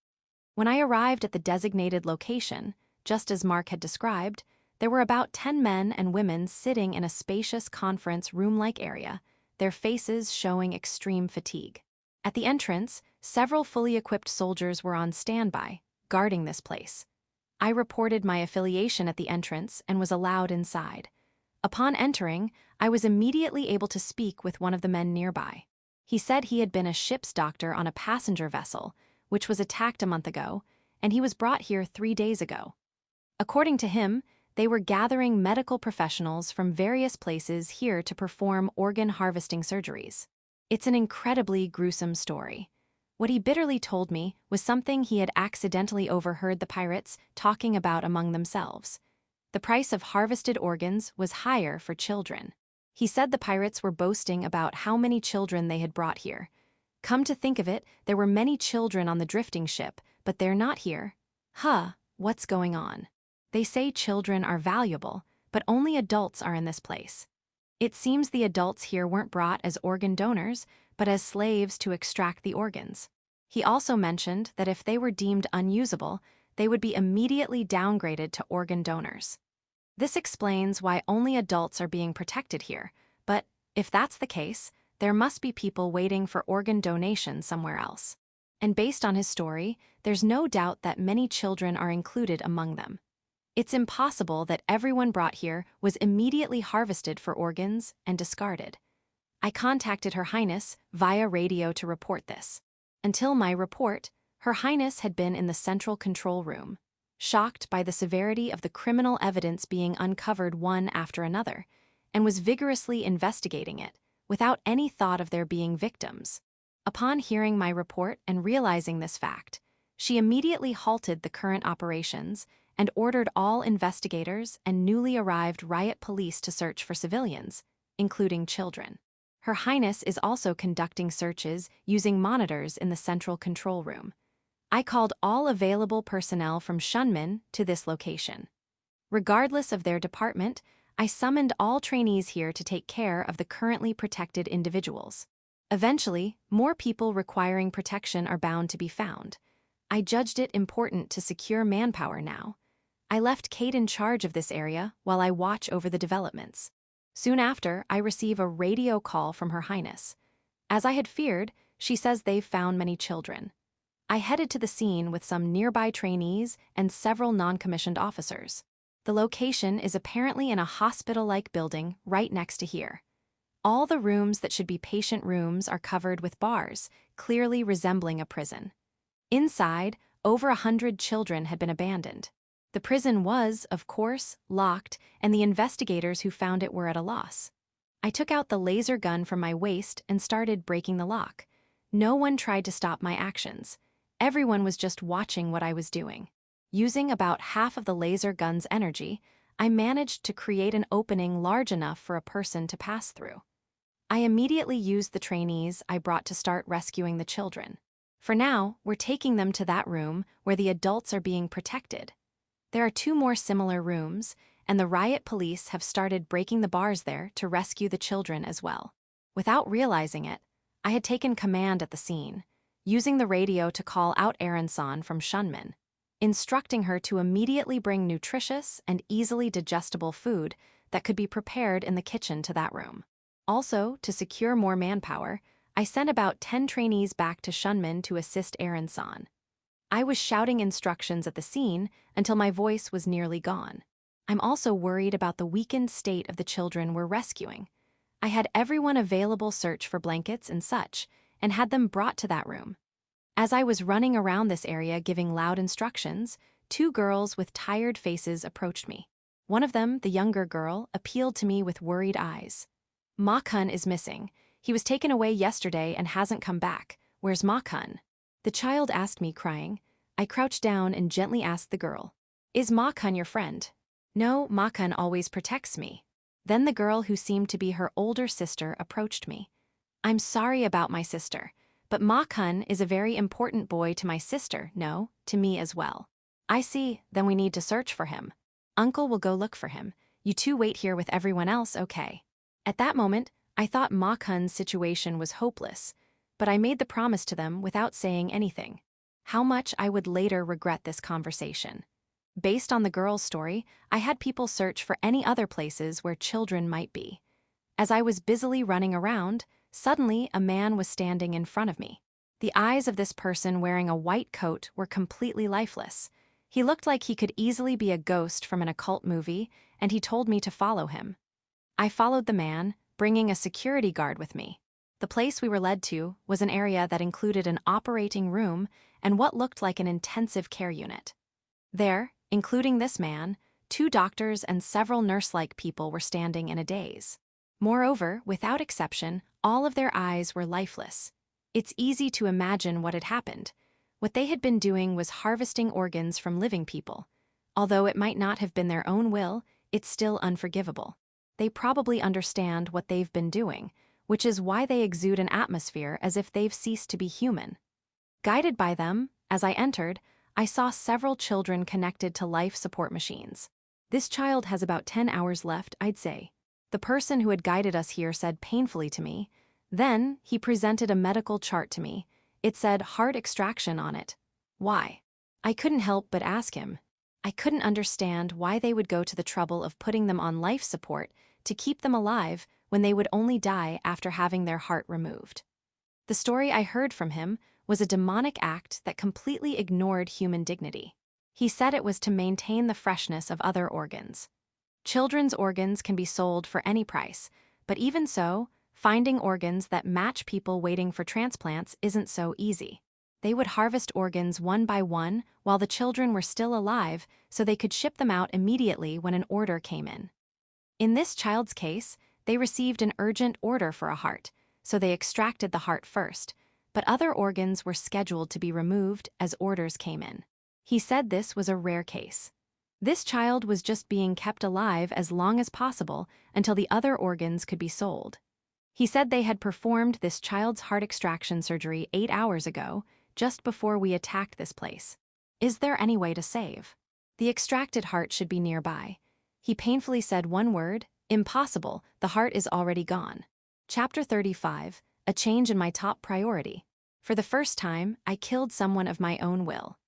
When I arrived at the designated location, just as Mark had described, there were about 10 men and women sitting in a spacious conference room-like area, their faces showing extreme fatigue. At the entrance, several fully equipped soldiers were on standby, guarding this place. I reported my affiliation at the entrance and was allowed inside. Upon entering, I was immediately able to speak with one of the men nearby. He said he had been a ship's doctor on a passenger vessel, which was attacked a month ago, and he was brought here 3 days ago. According to him, they were gathering medical professionals from various places here to perform organ harvesting surgeries. It's an incredibly gruesome story. What he bitterly told me was something he had accidentally overheard the pirates talking about among themselves. The price of harvested organs was higher for children. He said the pirates were boasting about how many children they had brought here. Come to think of it, there were many children on the drifting ship, but they're not here. Huh, what's going on? They say children are valuable, but only adults are in this place. It seems the adults here weren't brought as organ donors, but as slaves to extract the organs. He also mentioned that if they were deemed unusable, they would be immediately downgraded to organ donors. This explains why only adults are being protected here, but if that's the case, there must be people waiting for organ donation somewhere else. And based on his story, there's no doubt that many children are included among them. It's impossible that everyone brought here was immediately harvested for organs and discarded. I contacted Her Highness via radio to report this. Until my report, Her Highness had been in the central control room, shocked by the severity of the criminal evidence being uncovered one after another, and was vigorously investigating it, without any thought of there being victims. Upon hearing my report and realizing this fact, she immediately halted the current operations and ordered all investigators and newly arrived riot police to search for civilians, including children. Her Highness is also conducting searches using monitors in the central control room. I called all available personnel from Shunmin to this location. Regardless of their department, I summoned all trainees here to take care of the currently protected individuals. Eventually, more people requiring protection are bound to be found. I judged it important to secure manpower now. I left Kate in charge of this area while I watch over the developments. Soon after, I receive a radio call from Her Highness. As I had feared, she says they've found many children. I headed to the scene with some nearby trainees and several non-commissioned officers. The location is apparently in a hospital-like building right next to here. All the rooms that should be patient rooms are covered with bars, clearly resembling a prison. Inside, over 100 children had been abandoned. The prison was, of course, locked, and the investigators who found it were at a loss. I took out the laser gun from my waist and started breaking the lock. No one tried to stop my actions. Everyone was just watching what I was doing. Using about half of the laser gun's energy, I managed to create an opening large enough for a person to pass through. I immediately used the trainees I brought to start rescuing the children. For now, we're taking them to that room where the adults are being protected. There are 2 more similar rooms, and the riot police have started breaking the bars there to rescue the children as well. Without realizing it, I had taken command at the scene, using the radio to call out Aaron-san from Shunmin, instructing her to immediately bring nutritious and easily digestible food that could be prepared in the kitchen to that room. Also, to secure more manpower, I sent about 10 trainees back to Shunmin to assist Aaron-san. I was shouting instructions at the scene until my voice was nearly gone. I'm also worried about the weakened state of the children we're rescuing. I had everyone available search for blankets and such, and had them brought to that room. As I was running around this area giving loud instructions, 2 girls with tired faces approached me. One of them, the younger girl, appealed to me with worried eyes. Ma-kun is missing. He was taken away yesterday and hasn't come back. Where's Ma-kun? The child asked me, crying. I crouched down and gently asked the girl, "Is Ma-kun your friend?" "No, Ma-kun always protects me." Then the girl who seemed to be her older sister approached me. "I'm sorry about my sister, but Ma-kun is a very important boy to my sister, no, to me as well." "I see, then we need to search for him. Uncle will go look for him. You 2 wait here with everyone else, okay?" At that moment, I thought Ma-kun's situation was hopeless, but I made the promise to them without saying anything. How much I would later regret this conversation. Based on the girl's story, I had people search for any other places where children might be. As I was busily running around, suddenly a man was standing in front of me. The eyes of this person wearing a white coat were completely lifeless. He looked like he could easily be a ghost from an occult movie, and he told me to follow him. I followed the man, bringing a security guard with me. The place we were led to was an area that included an operating room and what looked like an intensive care unit. There, including this man, 2 doctors and several nurse-like people were standing in a daze. Moreover, without exception, all of their eyes were lifeless. It's easy to imagine what had happened. What they had been doing was harvesting organs from living people. Although it might not have been their own will, it's still unforgivable. they probably understand what they've been doing, which is why they exude an atmosphere as if they've ceased to be human. Guided by them, as I entered, I saw several children connected to life support machines. This child has about 10 hours left, I'd say. The person who had guided us here said painfully to me. Then, he presented a medical chart to me. It said heart extraction on it. Why? I couldn't help but ask him. I couldn't understand why they would go to the trouble of putting them on life support to keep them alive when they would only die after having their heart removed. The story I heard from him was a demonic act that completely ignored human dignity. He said it was to maintain the freshness of other organs. Children's organs can be sold for any price, but even so, finding organs that match people waiting for transplants isn't so easy. They would harvest organs one by one while the children were still alive so they could ship them out immediately when an order came in. In this child's case, they received an urgent order for a heart, so they extracted the heart first, but other organs were scheduled to be removed as orders came in. He said this was a rare case. This child was just being kept alive as long as possible until the other organs could be sold. He said they had performed this child's heart extraction surgery 8 hours ago, just before we attacked this place. Is there any way to save? The extracted heart should be nearby. He painfully said one word, impossible, the heart is already gone. Chapter 35, a change in my top priority. For the first time, I killed someone of my own will.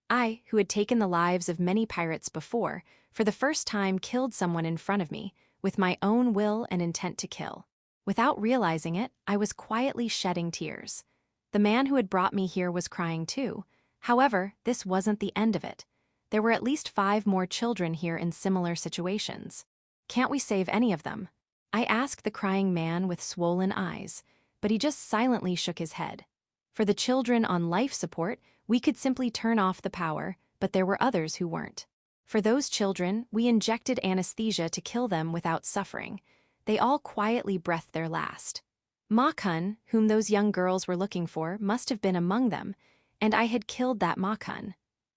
I, who had taken the lives of many pirates before, for the first time killed someone in front of me, with my own will and intent to kill. Without realizing it, I was quietly shedding tears. The man who had brought me here was crying too. However, this wasn't the end of it. There were at least 5 more children here in similar situations. Can't we save any of them? I asked the crying man with swollen eyes, but he just silently shook his head. For the children on life support, we could simply turn off the power, but there were others who weren't. For those children, we injected anesthesia to kill them without suffering. They all quietly breathed their last. Ma-kun, whom those young girls were looking for, must have been among them, and I had killed that Ma-kun.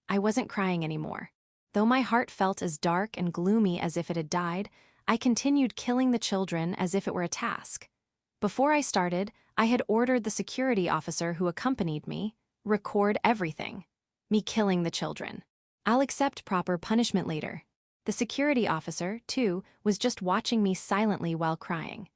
I wasn't crying anymore. Though my heart felt as dark and gloomy as if it had died, I continued killing the children as if it were a task. Before I started, I had ordered the security officer who accompanied me, record everything. Me killing the children. I'll accept proper punishment later. The security officer, too, was just watching me silently while crying.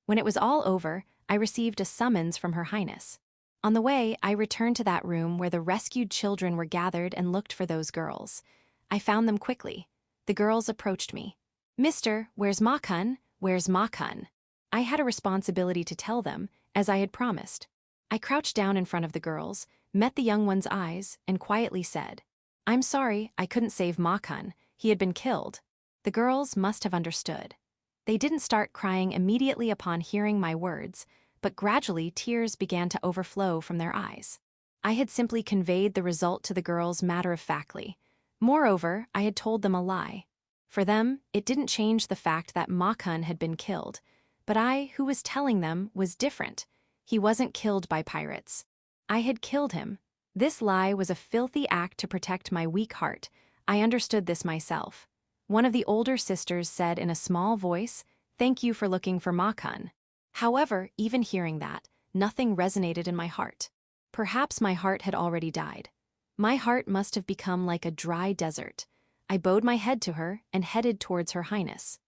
When it was all over, I received a summons from Her Highness. On the way, I returned to that room where the rescued children were gathered and looked for those girls. I found them quickly. The girls approached me. "Mister, where's Ma-kun? Where's Ma-kun?" I had a responsibility to tell them, as I had promised. I crouched down in front of the girls, met the young one's eyes, and quietly said, "I'm sorry, I couldn't save Ma-kun. He had been killed." The girls must have understood. They didn't start crying immediately upon hearing my words, but gradually tears began to overflow from their eyes. I had simply conveyed the result to the girls matter-of-factly. Moreover, I had told them a lie. For them, it didn't change the fact that Ma-kun had been killed, but I, who was telling them, was different. He wasn't killed by pirates. I had killed him. This lie was a filthy act to protect my weak heart. I understood this myself. One of the older sisters said in a small voice, "Thank you for looking for Ma-kun." However, even hearing that, nothing resonated in my heart. Perhaps my heart had already died. My heart must have become like a dry desert. I bowed my head to her and headed towards Her Highness.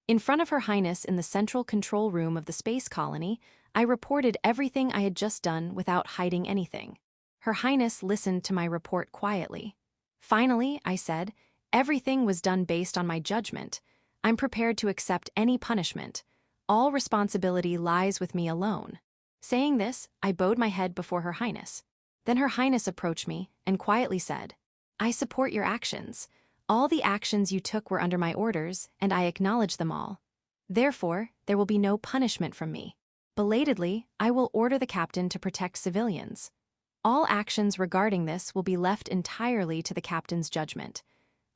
In front of Her Highness in the central control room of the space colony, I reported everything I had just done without hiding anything. Her Highness listened to my report quietly. Finally, I said, "Everything was done based on my judgment. I'm prepared to accept any punishment. All responsibility lies with me alone." Saying this, I bowed my head before Her Highness. Then Her Highness approached me and quietly said, "I support your actions. All the actions you took were under my orders, and I acknowledge them all. Therefore, there will be no punishment from me. Belatedly, I will order the captain to protect civilians. All actions regarding this will be left entirely to the captain's judgment.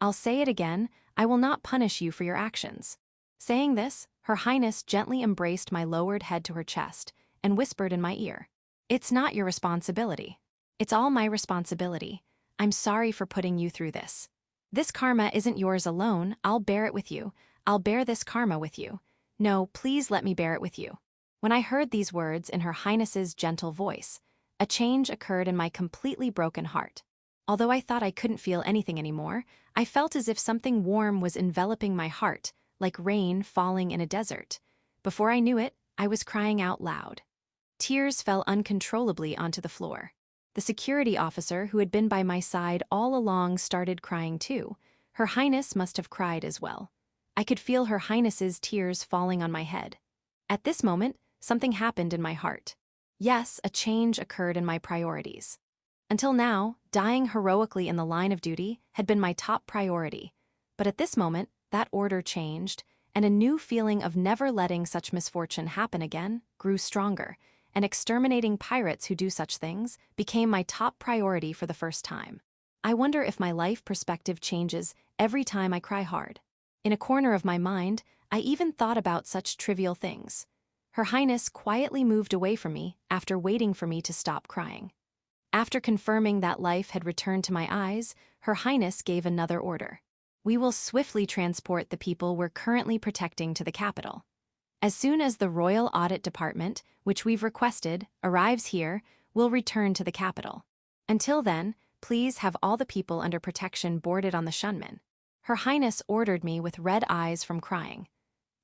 I'll say it again, I will not punish you for your actions." Saying this, Her Highness gently embraced my lowered head to her chest and whispered in my ear, "It's not your responsibility. It's all my responsibility. I'm sorry for putting you through this. This karma isn't yours alone, I'll bear it with you. I'll bear this karma with you. No, please let me bear it with you." When I heard these words in Her Highness's gentle voice, a change occurred in my completely broken heart. Although I thought I couldn't feel anything anymore, I felt as if something warm was enveloping my heart, like rain falling in a desert. Before I knew it, I was crying out loud. Tears fell uncontrollably onto the floor. The security officer who had been by my side all along started crying too. Her Highness must have cried as well. I could feel Her Highness's tears falling on my head. At this moment, something happened in my heart. Yes, a change occurred in my priorities. Until now, dying heroically in the line of duty had been my top priority. But at this moment, that order changed, and a new feeling of never letting such misfortune happen again grew stronger, and exterminating pirates who do such things became my top priority for the first time. I wonder if my life perspective changes every time I cry hard. In a corner of my mind, I even thought about such trivial things. Her Highness quietly moved away from me after waiting for me to stop crying. After confirming that life had returned to my eyes, Her Highness gave another order. "We will swiftly transport the people we're currently protecting to the capital. As soon as the Royal Audit Department, which we've requested, arrives here, we'll return to the capital. Until then, please have all the people under protection boarded on the Shunman." Her Highness ordered me with red eyes from crying.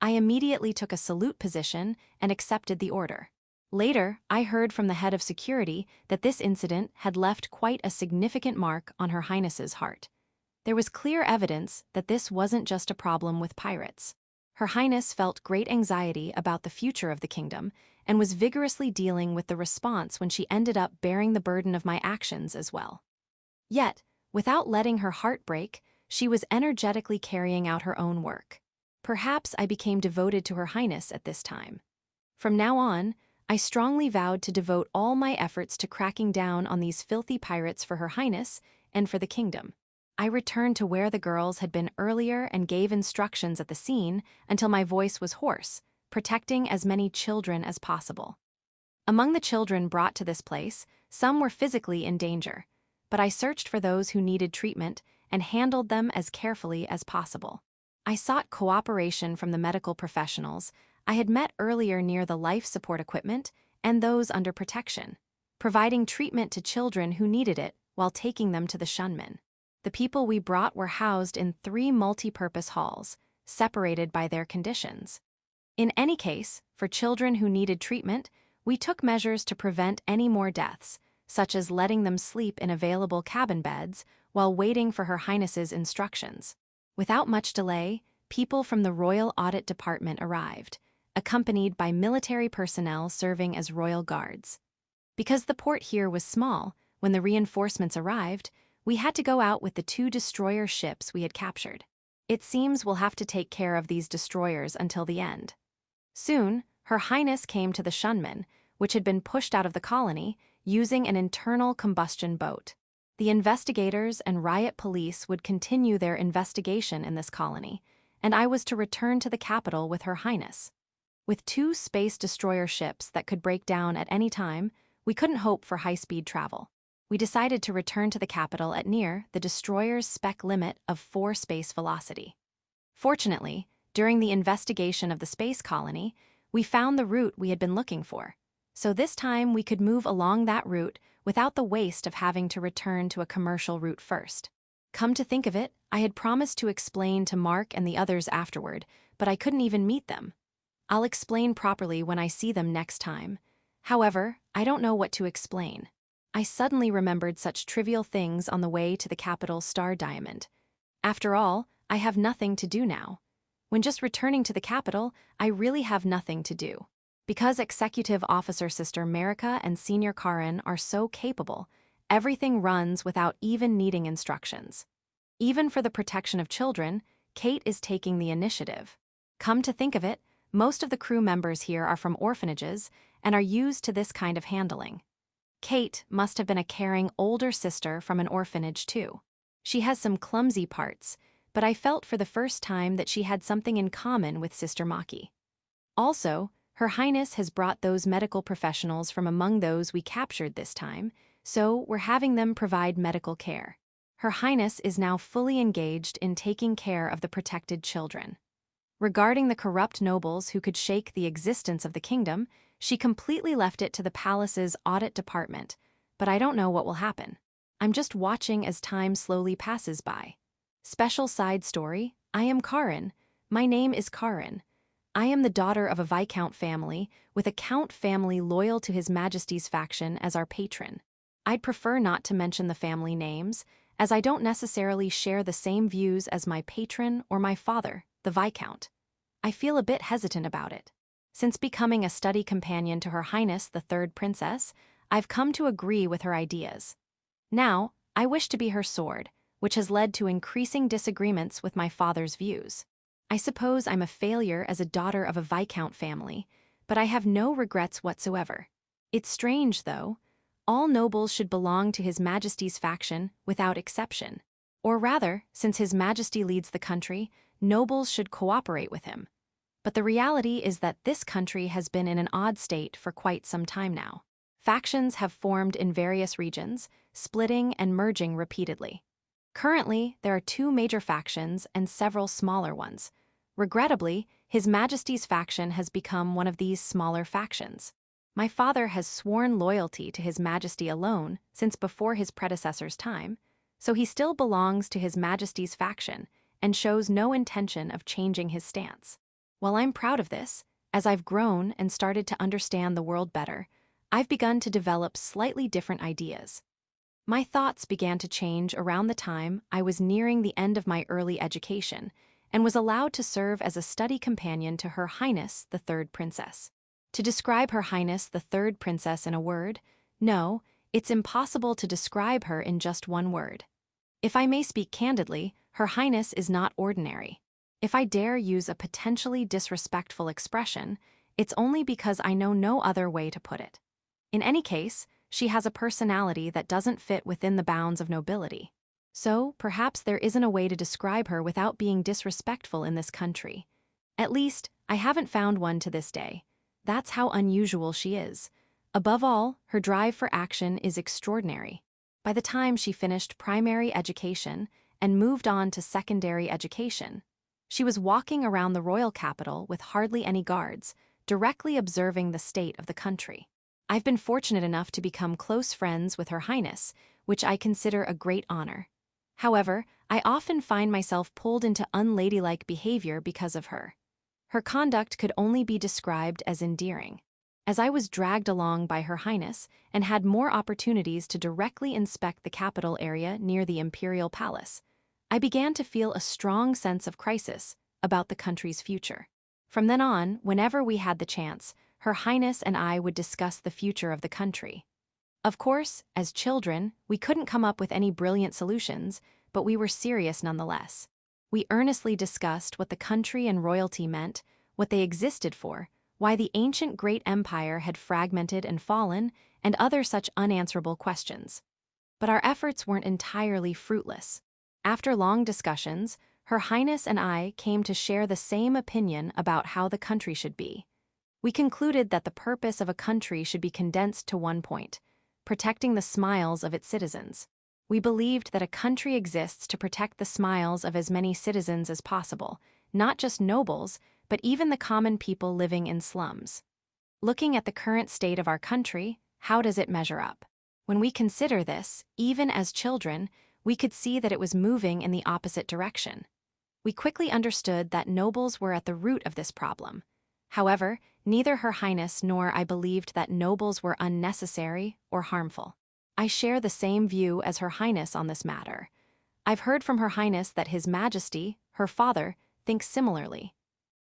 I immediately took a salute position and accepted the order. Later, I heard from the head of security that this incident had left quite a significant mark on Her Highness's heart. There was clear evidence that this wasn't just a problem with pirates. Her Highness felt great anxiety about the future of the kingdom and was vigorously dealing with the response when she ended up bearing the burden of my actions as well. Yet, without letting her heart break, she was energetically carrying out her own work. Perhaps I became devoted to Her Highness at this time. From now on, I strongly vowed to devote all my efforts to cracking down on these filthy pirates for Her Highness and for the kingdom. I returned to where the girls had been earlier and gave instructions at the scene until my voice was hoarse, protecting as many children as possible. Among the children brought to this place, some were physically in danger, but I searched for those who needed treatment and handled them as carefully as possible. I sought cooperation from the medical professionals I had met earlier near the life support equipment and those under protection, providing treatment to children who needed it while taking them to the Shunman. The people we brought were housed in 3 multi-purpose halls, separated by their conditions. In any case, for children who needed treatment, we took measures to prevent any more deaths, such as letting them sleep in available cabin beds while waiting for Her Highness's instructions. Without much delay, people from the Royal Audit Department arrived, accompanied by military personnel serving as royal guards. Because the port here was small, when the reinforcements arrived, we had to go out with the 2 destroyer ships we had captured. It seems we'll have to take care of these destroyers until the end. Soon, Her Highness came to the Shunman, which had been pushed out of the colony, using an internal combustion boat. The investigators and riot police would continue their investigation in this colony, and I was to return to the capital with Her Highness. With 2 space destroyer ships that could break down at any time, we couldn't hope for high-speed travel. We decided to return to the capital at near the destroyer's spec limit of 4 space velocity. Fortunately, during the investigation of the space colony, we found the route we had been looking for. So this time we could move along that route without the waste of having to return to a commercial route first. Come to think of it, I had promised to explain to Mark and the others afterward, but I couldn't even meet them. I'll explain properly when I see them next time. However, I don't know what to explain. I suddenly remembered such trivial things on the way to the capital Star Diamond. After all, I have nothing to do now. When just returning to the capital, I really have nothing to do. Because Executive Officer Sister Marika and Senior Karen are so capable, everything runs without even needing instructions. Even for the protection of children, Kate is taking the initiative. Come to think of it, most of the crew members here are from orphanages and are used to this kind of handling. Kate must have been a caring older sister from an orphanage too. She has some clumsy parts, but I felt for the first time that she had something in common with Sister Maki. Also, Her Highness has brought those medical professionals from among those we captured this time, so we're having them provide medical care. Her Highness is now fully engaged in taking care of the protected children. Regarding the corrupt nobles who could shake the existence of the kingdom, she completely left it to the palace's audit department, but I don't know what will happen. I'm just watching as time slowly passes by. Special side story, I am Karin. My name is Karin. I am the daughter of a Viscount family, with a Count family loyal to His Majesty's faction as our patron. I'd prefer not to mention the family names, as I don't necessarily share the same views as my patron or my father, the Viscount. I feel a bit hesitant about it. Since becoming a study companion to Her Highness the Third Princess, I've come to agree with her ideas. Now, I wish to be her sword, which has led to increasing disagreements with my father's views. I suppose I'm a failure as a daughter of a Viscount family, but I have no regrets whatsoever. It's strange, though. All nobles should belong to His Majesty's faction without exception. Or rather, since His Majesty leads the country, nobles should cooperate with him. But the reality is that this country has been in an odd state for quite some time now. Factions have formed in various regions, splitting and merging repeatedly. Currently, there are 2 major factions and several smaller ones. Regrettably, His Majesty's faction has become one of these smaller factions. My father has sworn loyalty to His Majesty alone since before his predecessor's time, so he still belongs to His Majesty's faction and shows no intention of changing his stance. While I'm proud of this, as I've grown and started to understand the world better, I've begun to develop slightly different ideas. My thoughts began to change around the time I was nearing the end of my early education and was allowed to serve as a study companion to Her Highness the Third Princess. To describe Her Highness the Third Princess in a word, no, it's impossible to describe her in just one word. If I may speak candidly, Her Highness is not ordinary. If I dare use a potentially disrespectful expression, it's only because I know no other way to put it. In any case, she has a personality that doesn't fit within the bounds of nobility. So, perhaps there isn't a way to describe her without being disrespectful in this country. At least, I haven't found one to this day. That's how unusual she is. Above all, her drive for action is extraordinary. By the time she finished primary education and moved on to secondary education, she was walking around the royal capital with hardly any guards, directly observing the state of the country. I've been fortunate enough to become close friends with Her Highness, which I consider a great honor. However, I often find myself pulled into unladylike behavior because of her. Her conduct could only be described as endearing. As I was dragged along by Her Highness and had more opportunities to directly inspect the capital area near the Imperial Palace, I began to feel a strong sense of crisis about the country's future. From then on, whenever we had the chance, Her Highness and I would discuss the future of the country. Of course, as children, we couldn't come up with any brilliant solutions, but we were serious nonetheless. We earnestly discussed what the country and royalty meant, what they existed for, why the ancient great empire had fragmented and fallen, and other such unanswerable questions. But our efforts weren't entirely fruitless. After long discussions, Her Highness and I came to share the same opinion about how the country should be. We concluded that the purpose of a country should be condensed to one point: protecting the smiles of its citizens. We believed that a country exists to protect the smiles of as many citizens as possible, not just nobles, but even the common people living in slums. Looking at the current state of our country, how does it measure up? When we consider this, even as children, we could see that it was moving in the opposite direction. We quickly understood that nobles were at the root of this problem. However, neither Her Highness nor I believed that nobles were unnecessary or harmful. I share the same view as Her Highness on this matter. I've heard from Her Highness that His Majesty, her father, thinks similarly.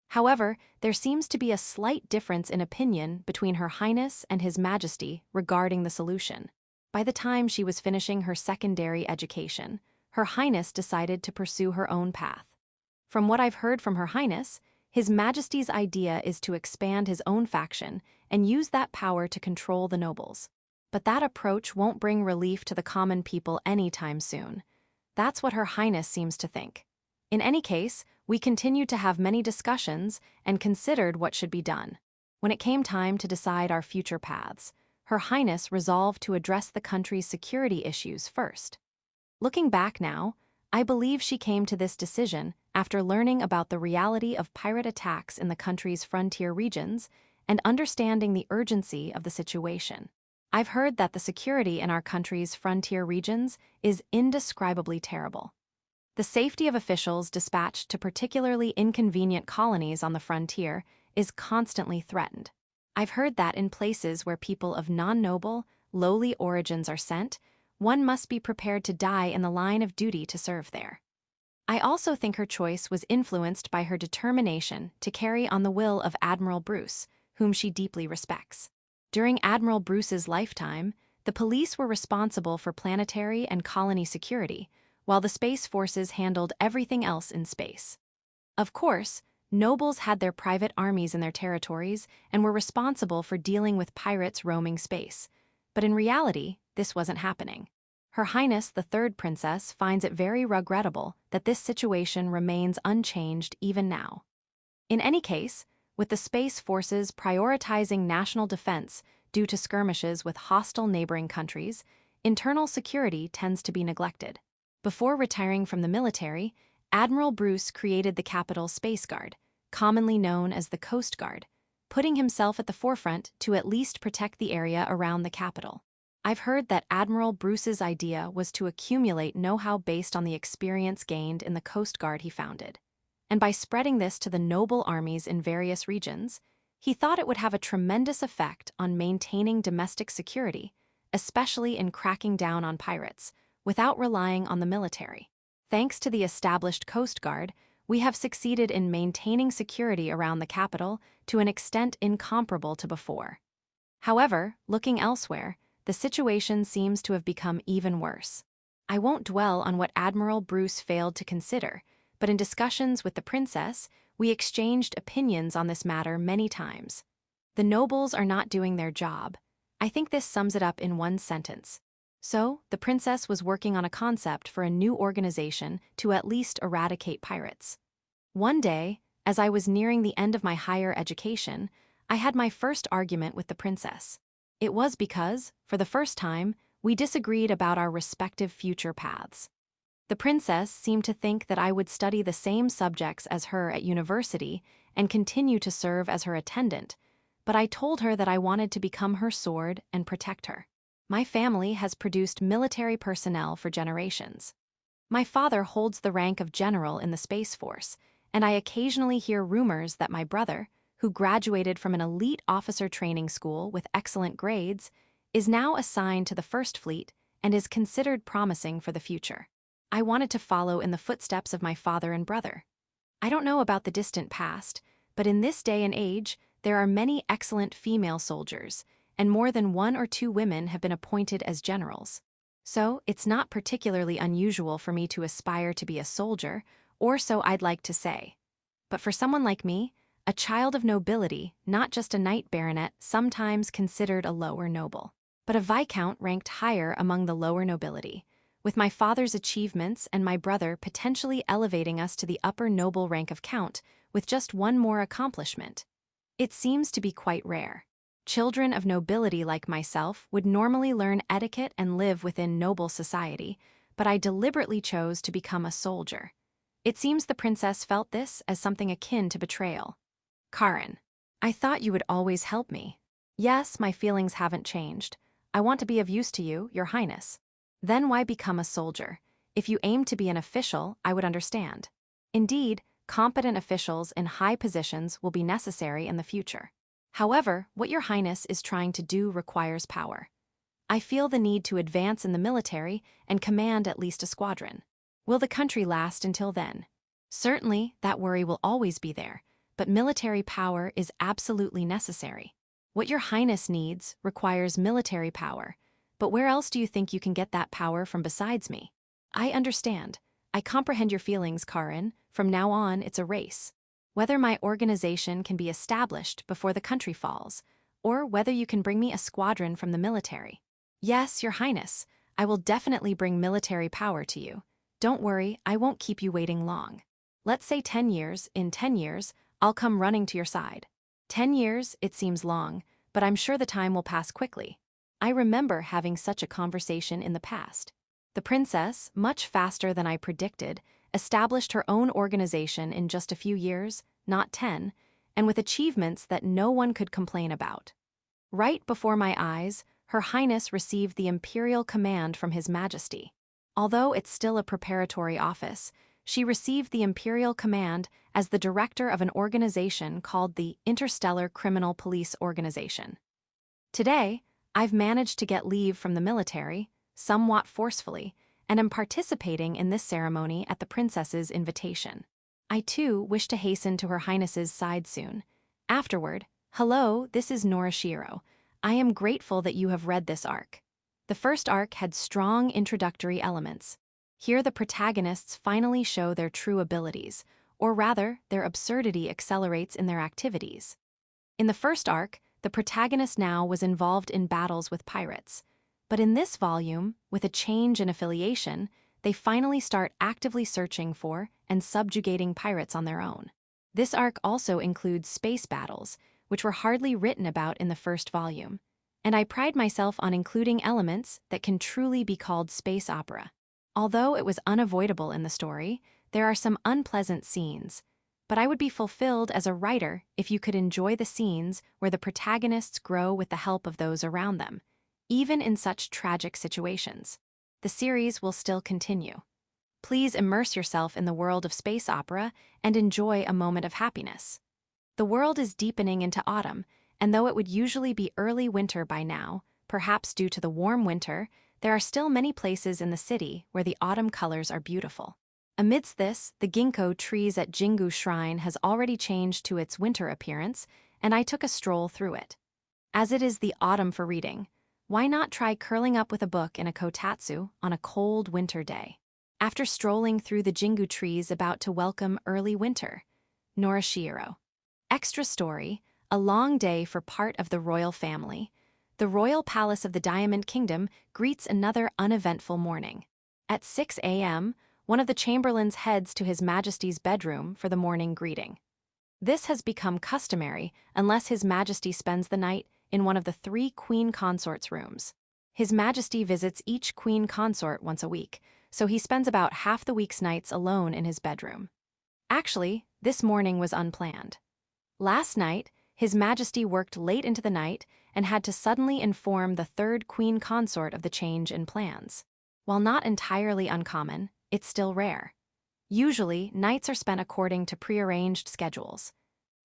However, there seems to be a slight difference in opinion between Her Highness and His Majesty regarding the solution. By the time she was finishing her secondary education, Her Highness decided to pursue her own path. From what I've heard from Her Highness, His Majesty's idea is to expand his own faction and use that power to control the nobles. But that approach won't bring relief to the common people anytime soon. That's what Her Highness seems to think. In any case, we continued to have many discussions and considered what should be done. When it came time to decide our future paths, Her Highness resolved to address the country's security issues first. Looking back now, I believe she came to this decision after learning about the reality of pirate attacks in the country's frontier regions and understanding the urgency of the situation. I've heard that the security in our country's frontier regions is indescribably terrible. The safety of officials dispatched to particularly inconvenient colonies on the frontier is constantly threatened. I've heard that in places where people of non-noble, lowly origins are sent, one must be prepared to die in the line of duty to serve there. I also think her choice was influenced by her determination to carry on the will of Admiral Bruce, whom she deeply respects. During Admiral Bruce's lifetime, the police were responsible for planetary and colony security, while the space forces handled everything else in space. Of course, nobles had their private armies in their territories and were responsible for dealing with pirates roaming space. But in reality, this wasn't happening. Her Highness the Third Princess finds it very regrettable that this situation remains unchanged even now. In any case, with the space forces prioritizing national defense due to skirmishes with hostile neighboring countries, internal security tends to be neglected. Before retiring from the military, Admiral Bruce created the capital Space Guard, commonly known as the Coast Guard, putting himself at the forefront to at least protect the area around the capital. I've heard that Admiral Bruce's idea was to accumulate know-how based on the experience gained in the Coast Guard he founded. And by spreading this to the noble armies in various regions, he thought it would have a tremendous effect on maintaining domestic security, especially in cracking down on pirates, without relying on the military. Thanks to the established Coast Guard, we have succeeded in maintaining security around the capital to an extent incomparable to before. However, looking elsewhere, the situation seems to have become even worse. I won't dwell on what Admiral Bruce failed to consider, but in discussions with the princess, we exchanged opinions on this matter many times. The nobles are not doing their job. I think this sums it up in one sentence. So, the princess was working on a concept for a new organization to at least eradicate pirates. One day, as I was nearing the end of my higher education, I had my first argument with the princess. It was because, for the first time, we disagreed about our respective future paths. The princess seemed to think that I would study the same subjects as her at university and continue to serve as her attendant, but I told her that I wanted to become her sword and protect her. My family has produced military personnel for generations. My father holds the rank of general in the Space Force, and I occasionally hear rumors that my brother, who graduated from an elite officer training school with excellent grades, is now assigned to the First Fleet and is considered promising for the future. I wanted to follow in the footsteps of my father and brother. I don't know about the distant past, but in this day and age, there are many excellent female soldiers, and more than 1 or 2 women have been appointed as generals. So, it's not particularly unusual for me to aspire to be a soldier, or so I'd like to say. But for someone like me, a child of nobility, not just a knight baronet sometimes considered a lower noble, but a viscount ranked higher among the lower nobility, with my father's achievements and my brother potentially elevating us to the upper noble rank of count with just one more accomplishment. It seems to be quite rare. Children of nobility like myself would normally learn etiquette and live within noble society, but I deliberately chose to become a soldier. It seems the princess felt this as something akin to betrayal. Karen, I thought you would always help me. Yes, my feelings haven't changed. I want to be of use to you, Your Highness. Then why become a soldier? If you aim to be an official, I would understand. Indeed, competent officials in high positions will be necessary in the future. However, what Your Highness is trying to do requires power. I feel the need to advance in the military and command at least a squadron. Will the country last until then? Certainly, that worry will always be there, but military power is absolutely necessary. What Your Highness needs requires military power, but where else do you think you can get that power from besides me? I understand. I comprehend your feelings, Karen. From now on, it's a race. Whether my organization can be established before the country falls, or whether you can bring me a squadron from the military. Yes, Your Highness, I will definitely bring military power to you. Don't worry, I won't keep you waiting long. Let's say 10 years. In 10 years, I'll come running to your side. 10 years, it seems long, but I'm sure the time will pass quickly. I remember having such a conversation in the past. The princess, much faster than I predicted, established her own organization in just a few years, not 10, and with achievements that no one could complain about. Right before my eyes, Her Highness received the imperial command from His Majesty. Although it's still a preparatory office, she received the imperial command as the director of an organization called the Interstellar Criminal Police Organization. Today, I've managed to get leave from the military, somewhat forcefully, and am participating in this ceremony at the princess's invitation. I too wish to hasten to Her Highness's side soon. Afterward, hello, this is Norishiro. I am grateful that you have read this arc. The first arc had strong introductory elements. Here the protagonists finally show their true abilities, or rather, their absurdity accelerates in their activities. In the first arc, the protagonist now was involved in battles with pirates. But in this volume, with a change in affiliation, they finally start actively searching for and subjugating pirates on their own. This arc also includes space battles, which were hardly written about in the first volume, and I pride myself on including elements that can truly be called space opera. Although it was unavoidable in the story, there are some unpleasant scenes, but I would be fulfilled as a writer if you could enjoy the scenes where the protagonists grow with the help of those around them, even in such tragic situations. The series will still continue. Please immerse yourself in the world of space opera and enjoy a moment of happiness. The world is deepening into autumn, and though it would usually be early winter by now, perhaps due to the warm winter, there are still many places in the city where the autumn colors are beautiful. Amidst this, the ginkgo trees at Jingu Shrine has already changed to its winter appearance, and I took a stroll through it. As it is the autumn for reading, why not try curling up with a book in a kotatsu on a cold winter day? After strolling through the Jingu trees about to welcome early winter, Norishiro. Extra story, a long day for part of the royal family. The royal palace of the Diamond Kingdom greets another uneventful morning. At 6 a.m., one of the chamberlains heads to His Majesty's bedroom for the morning greeting. This has become customary unless His Majesty spends the night in one of the 3 queen consorts' rooms. His Majesty visits each queen consort once a week, so he spends about half the week's nights alone in his bedroom. Actually, this morning was unplanned. Last night, His Majesty worked late into the night and had to suddenly inform the 3rd queen consort of the change in plans. While not entirely uncommon, it's still rare. Usually, nights are spent according to prearranged schedules.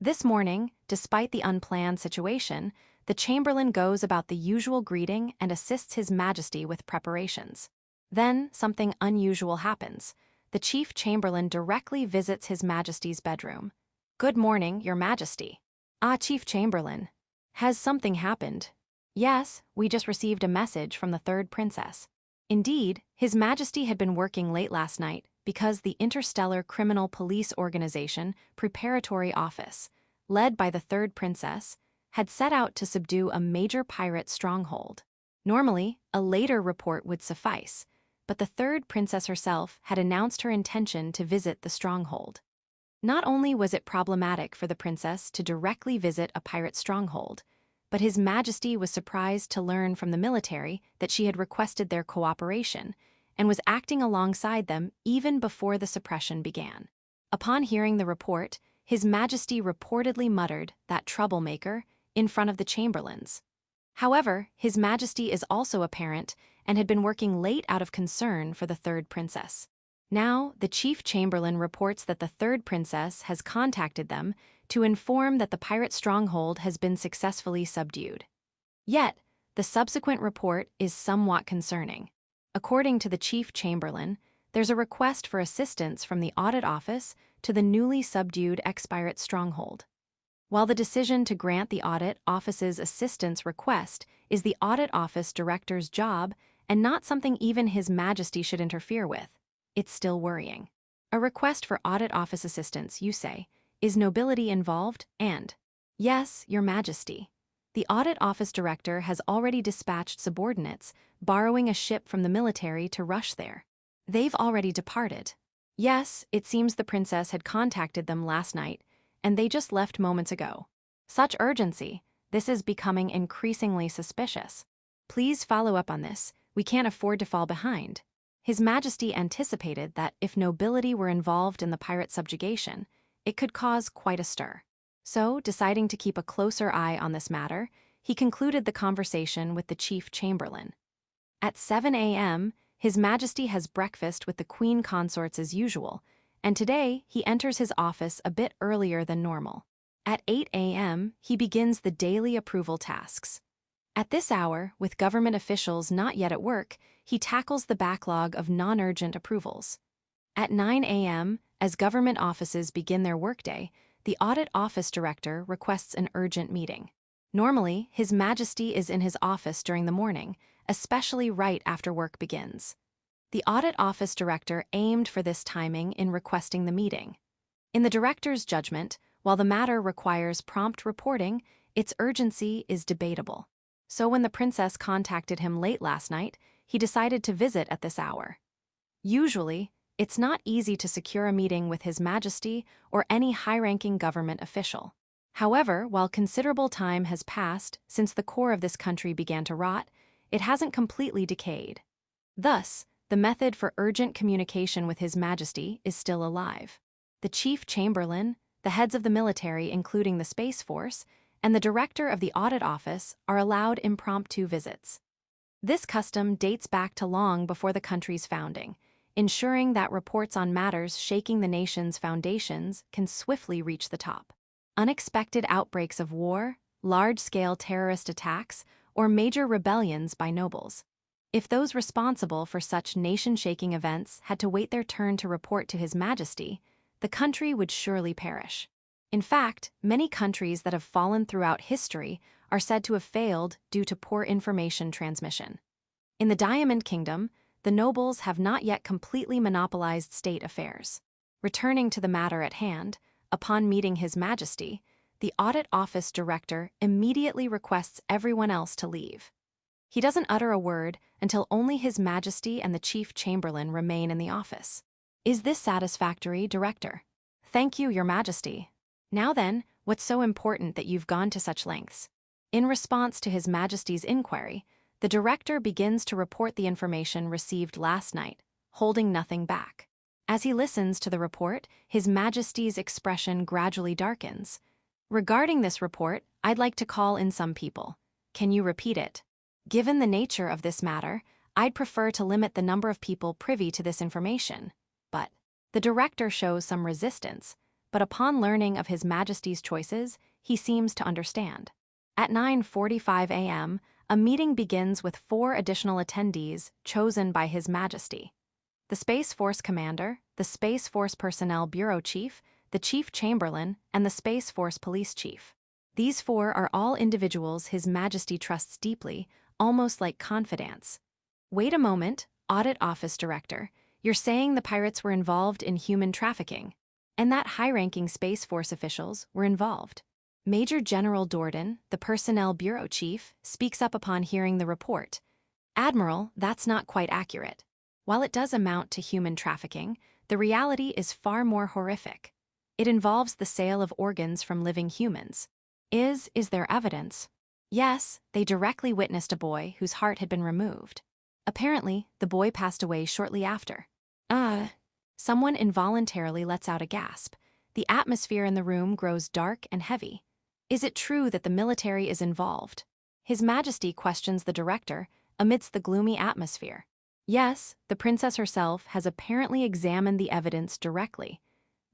This morning, despite the unplanned situation, the chamberlain goes about the usual greeting and assists His Majesty with preparations. Then, something unusual happens. The chief chamberlain directly visits His Majesty's bedroom. "Good morning, Your Majesty." "Ah, Chief Chamberlain. Has something happened?" "Yes, we just received a message from the 3rd princess." Indeed, His Majesty had been working late last night because the Interstellar Criminal Police Organization Preparatory Office, led by the 3rd princess, had set out to subdue a major pirate stronghold. Normally, a later report would suffice, but the 3rd princess herself had announced her intention to visit the stronghold. Not only was it problematic for the princess to directly visit a pirate stronghold, but His Majesty was surprised to learn from the military that she had requested their cooperation and was acting alongside them even before the suppression began. Upon hearing the report, His Majesty reportedly muttered, "That troublemaker," in front of the chamberlains. However, His Majesty is also a parent and had been working late out of concern for the 3rd princess. Now, the chief chamberlain reports that the 3rd princess has contacted them to inform that the pirate stronghold has been successfully subdued. Yet, the subsequent report is somewhat concerning. According to the chief chamberlain, there's a request for assistance from the audit office to the newly subdued ex-pirate stronghold. While the decision to grant the audit office's assistance request is the audit office director's job and not something even His Majesty should interfere with, it's still worrying. A request for audit office assistance, you say, is nobility involved? And, yes, Your Majesty. The audit office director has already dispatched subordinates, borrowing a ship from the military to rush there. They've already departed. Yes, it seems the princess had contacted them last night, and they just left moments ago. Such urgency, this is becoming increasingly suspicious. Please follow up on this, we can't afford to fall behind. His Majesty anticipated that if nobility were involved in the pirate subjugation, it could cause quite a stir. So, deciding to keep a closer eye on this matter, he concluded the conversation with the Chief Chamberlain. At 7 a.m., His Majesty has breakfast with the Queen consorts as usual, and today he enters his office a bit earlier than normal. At 8 a.m., he begins the daily approval tasks. At this hour, with government officials not yet at work, he tackles the backlog of non-urgent approvals. At 9 a.m., as government offices begin their workday, the Audit Office Director requests an urgent meeting. Normally, His Majesty is in his office during the morning, especially right after work begins. The Audit Office Director aimed for this timing in requesting the meeting. In the Director's judgment, while the matter requires prompt reporting, its urgency is debatable. So when the Princess contacted him late last night, he decided to visit at this hour. Usually, it's not easy to secure a meeting with His Majesty or any high-ranking government official. However, while considerable time has passed since the core of this country began to rot, it hasn't completely decayed. Thus, the method for urgent communication with His Majesty is still alive. The Chief Chamberlain, the heads of the military including the Space Force, and the Director of the Audit Office are allowed impromptu visits. This custom dates back to long before the country's founding, ensuring that reports on matters shaking the nation's foundations can swiftly reach the top. Unexpected outbreaks of war, large-scale terrorist attacks, or major rebellions by nobles. If those responsible for such nation-shaking events had to wait their turn to report to His Majesty, the country would surely perish. In fact, many countries that have fallen throughout history are said to have failed due to poor information transmission. In the Diamond Kingdom, the nobles have not yet completely monopolized state affairs. Returning to the matter at hand, upon meeting His Majesty, the Audit Office Director immediately requests everyone else to leave. He doesn't utter a word until only His Majesty and the Chief Chamberlain remain in the office. Is this satisfactory, Director? Thank you, Your Majesty. Now then, what's so important that you've gone to such lengths? In response to His Majesty's inquiry, the Director begins to report the information received last night, holding nothing back. As he listens to the report, His Majesty's expression gradually darkens. Regarding this report, I'd like to call in some people. Can you repeat it? Given the nature of this matter, I'd prefer to limit the number of people privy to this information. But the Director shows some resistance, but upon learning of His Majesty's choices, he seems to understand. At 9:45 a.m., a meeting begins with 4 additional attendees chosen by His Majesty. The Space Force Commander, the Space Force Personnel Bureau Chief, the Chief Chamberlain, and the Space Force Police Chief. These 4 are all individuals His Majesty trusts deeply, almost like confidants. Wait a moment, Audit Office Director. You're saying the pirates were involved in human trafficking, and that high-ranking Space Force officials were involved. Major General Dordan, the Personnel Bureau Chief, speaks up upon hearing the report. Admiral, that's not quite accurate. While it does amount to human trafficking, the reality is far more horrific. It involves the sale of organs from living humans. Is there evidence? Yes, they directly witnessed a boy whose heart had been removed. Apparently, the boy passed away shortly after. Someone involuntarily lets out a gasp. The atmosphere in the room grows dark and heavy. Is it true that the military is involved? His Majesty questions the Director amidst the gloomy atmosphere. Yes, the Princess herself has apparently examined the evidence directly.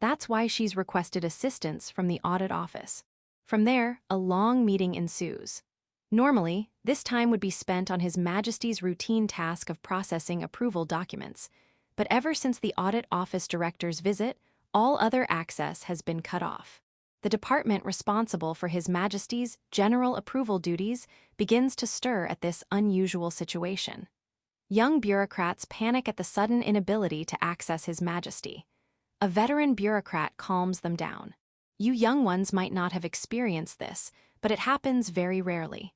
That's why she's requested assistance from the Audit Office. From there, a long meeting ensues. Normally, this time would be spent on His Majesty's routine task of processing approval documents, but ever since the Audit Office Director's visit, all other access has been cut off. The department responsible for His Majesty's general approval duties begins to stir at this unusual situation. Young bureaucrats panic at the sudden inability to access His Majesty. A veteran bureaucrat calms them down. You young ones might not have experienced this, but it happens very rarely.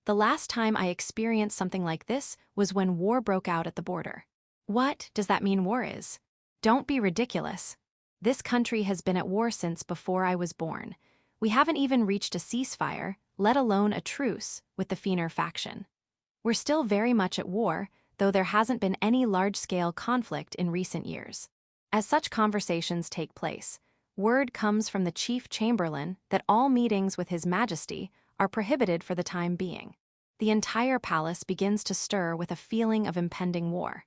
The last time I experienced something like this was when war broke out at the border. What does that mean war is? Don't be ridiculous. This country has been at war since before I was born. We haven't even reached a ceasefire, let alone a truce, with the Feener faction. We're still very much at war, though there hasn't been any large-scale conflict in recent years. As such conversations take place, word comes from the Chief Chamberlain that all meetings with His Majesty are prohibited for the time being. The entire palace begins to stir with a feeling of impending war.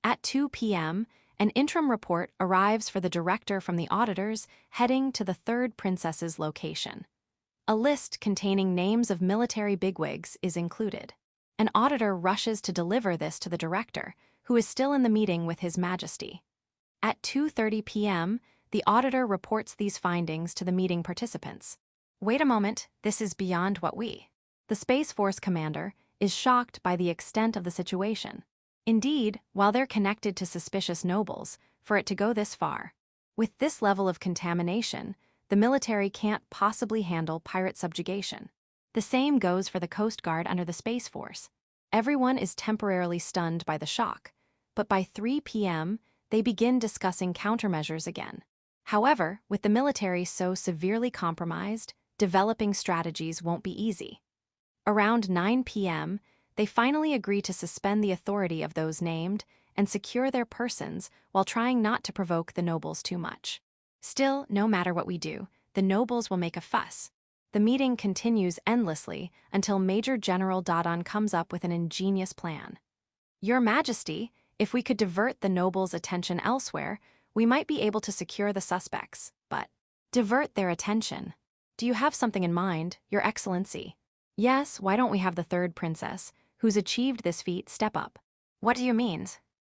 At 2 p.m., an interim report arrives for the director from the auditors heading to the third princess's location. A list containing names of military bigwigs is included. An auditor rushes to deliver this to the director, who is still in the meeting with His Majesty. At 2:30 p.m., the auditor reports these findings to the meeting participants. Wait a moment, this is beyond what we. The Space Force commander is shocked by the extent of the situation. Indeed, while they're connected to suspicious nobles, for it to go this far. With this level of contamination, the military can't possibly handle pirate subjugation. The same goes for the Coast Guard under the Space Force. Everyone is temporarily stunned by the shock, but by 3 p.m., they begin discussing countermeasures again. However, with the military so severely compromised, developing strategies won't be easy. Around 9 p.m., they finally agree to suspend the authority of those named and secure their persons while trying not to provoke the nobles too much. Still, no matter what we do, the nobles will make a fuss. The meeting continues endlessly until Major General Dodon comes up with an ingenious plan. Your Majesty, if we could divert the nobles' attention elsewhere, we might be able to secure the suspects, but divert their attention. Do you have something in mind, Your Excellency? Yes, why don't we have the third princess, who's achieved this feat, step up? What do you mean?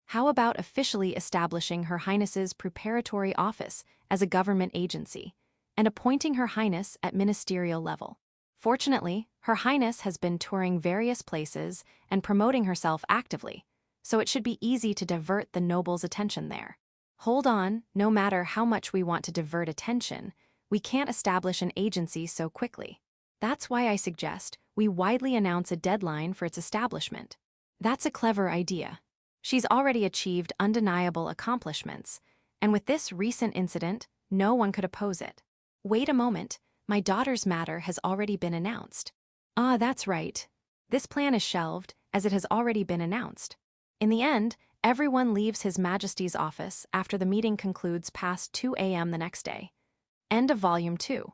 How about officially establishing Her Highness's preparatory office as a government agency, and appointing Her Highness at ministerial level? Fortunately, Her Highness has been touring various places and promoting herself actively, so it should be easy to divert the nobles' attention there. Hold on, no matter how much we want to divert attention, we can't establish an agency so quickly. That's why I suggest we widely announce a deadline for its establishment. That's a clever idea. She's already achieved undeniable accomplishments, and with this recent incident, no one could oppose it. Wait a moment, my daughter's matter has already been announced. Ah, that's right. This plan is shelved, as it has already been announced. In the end, everyone leaves His Majesty's office after the meeting concludes past 2 a.m. the next day. End of Volume 2.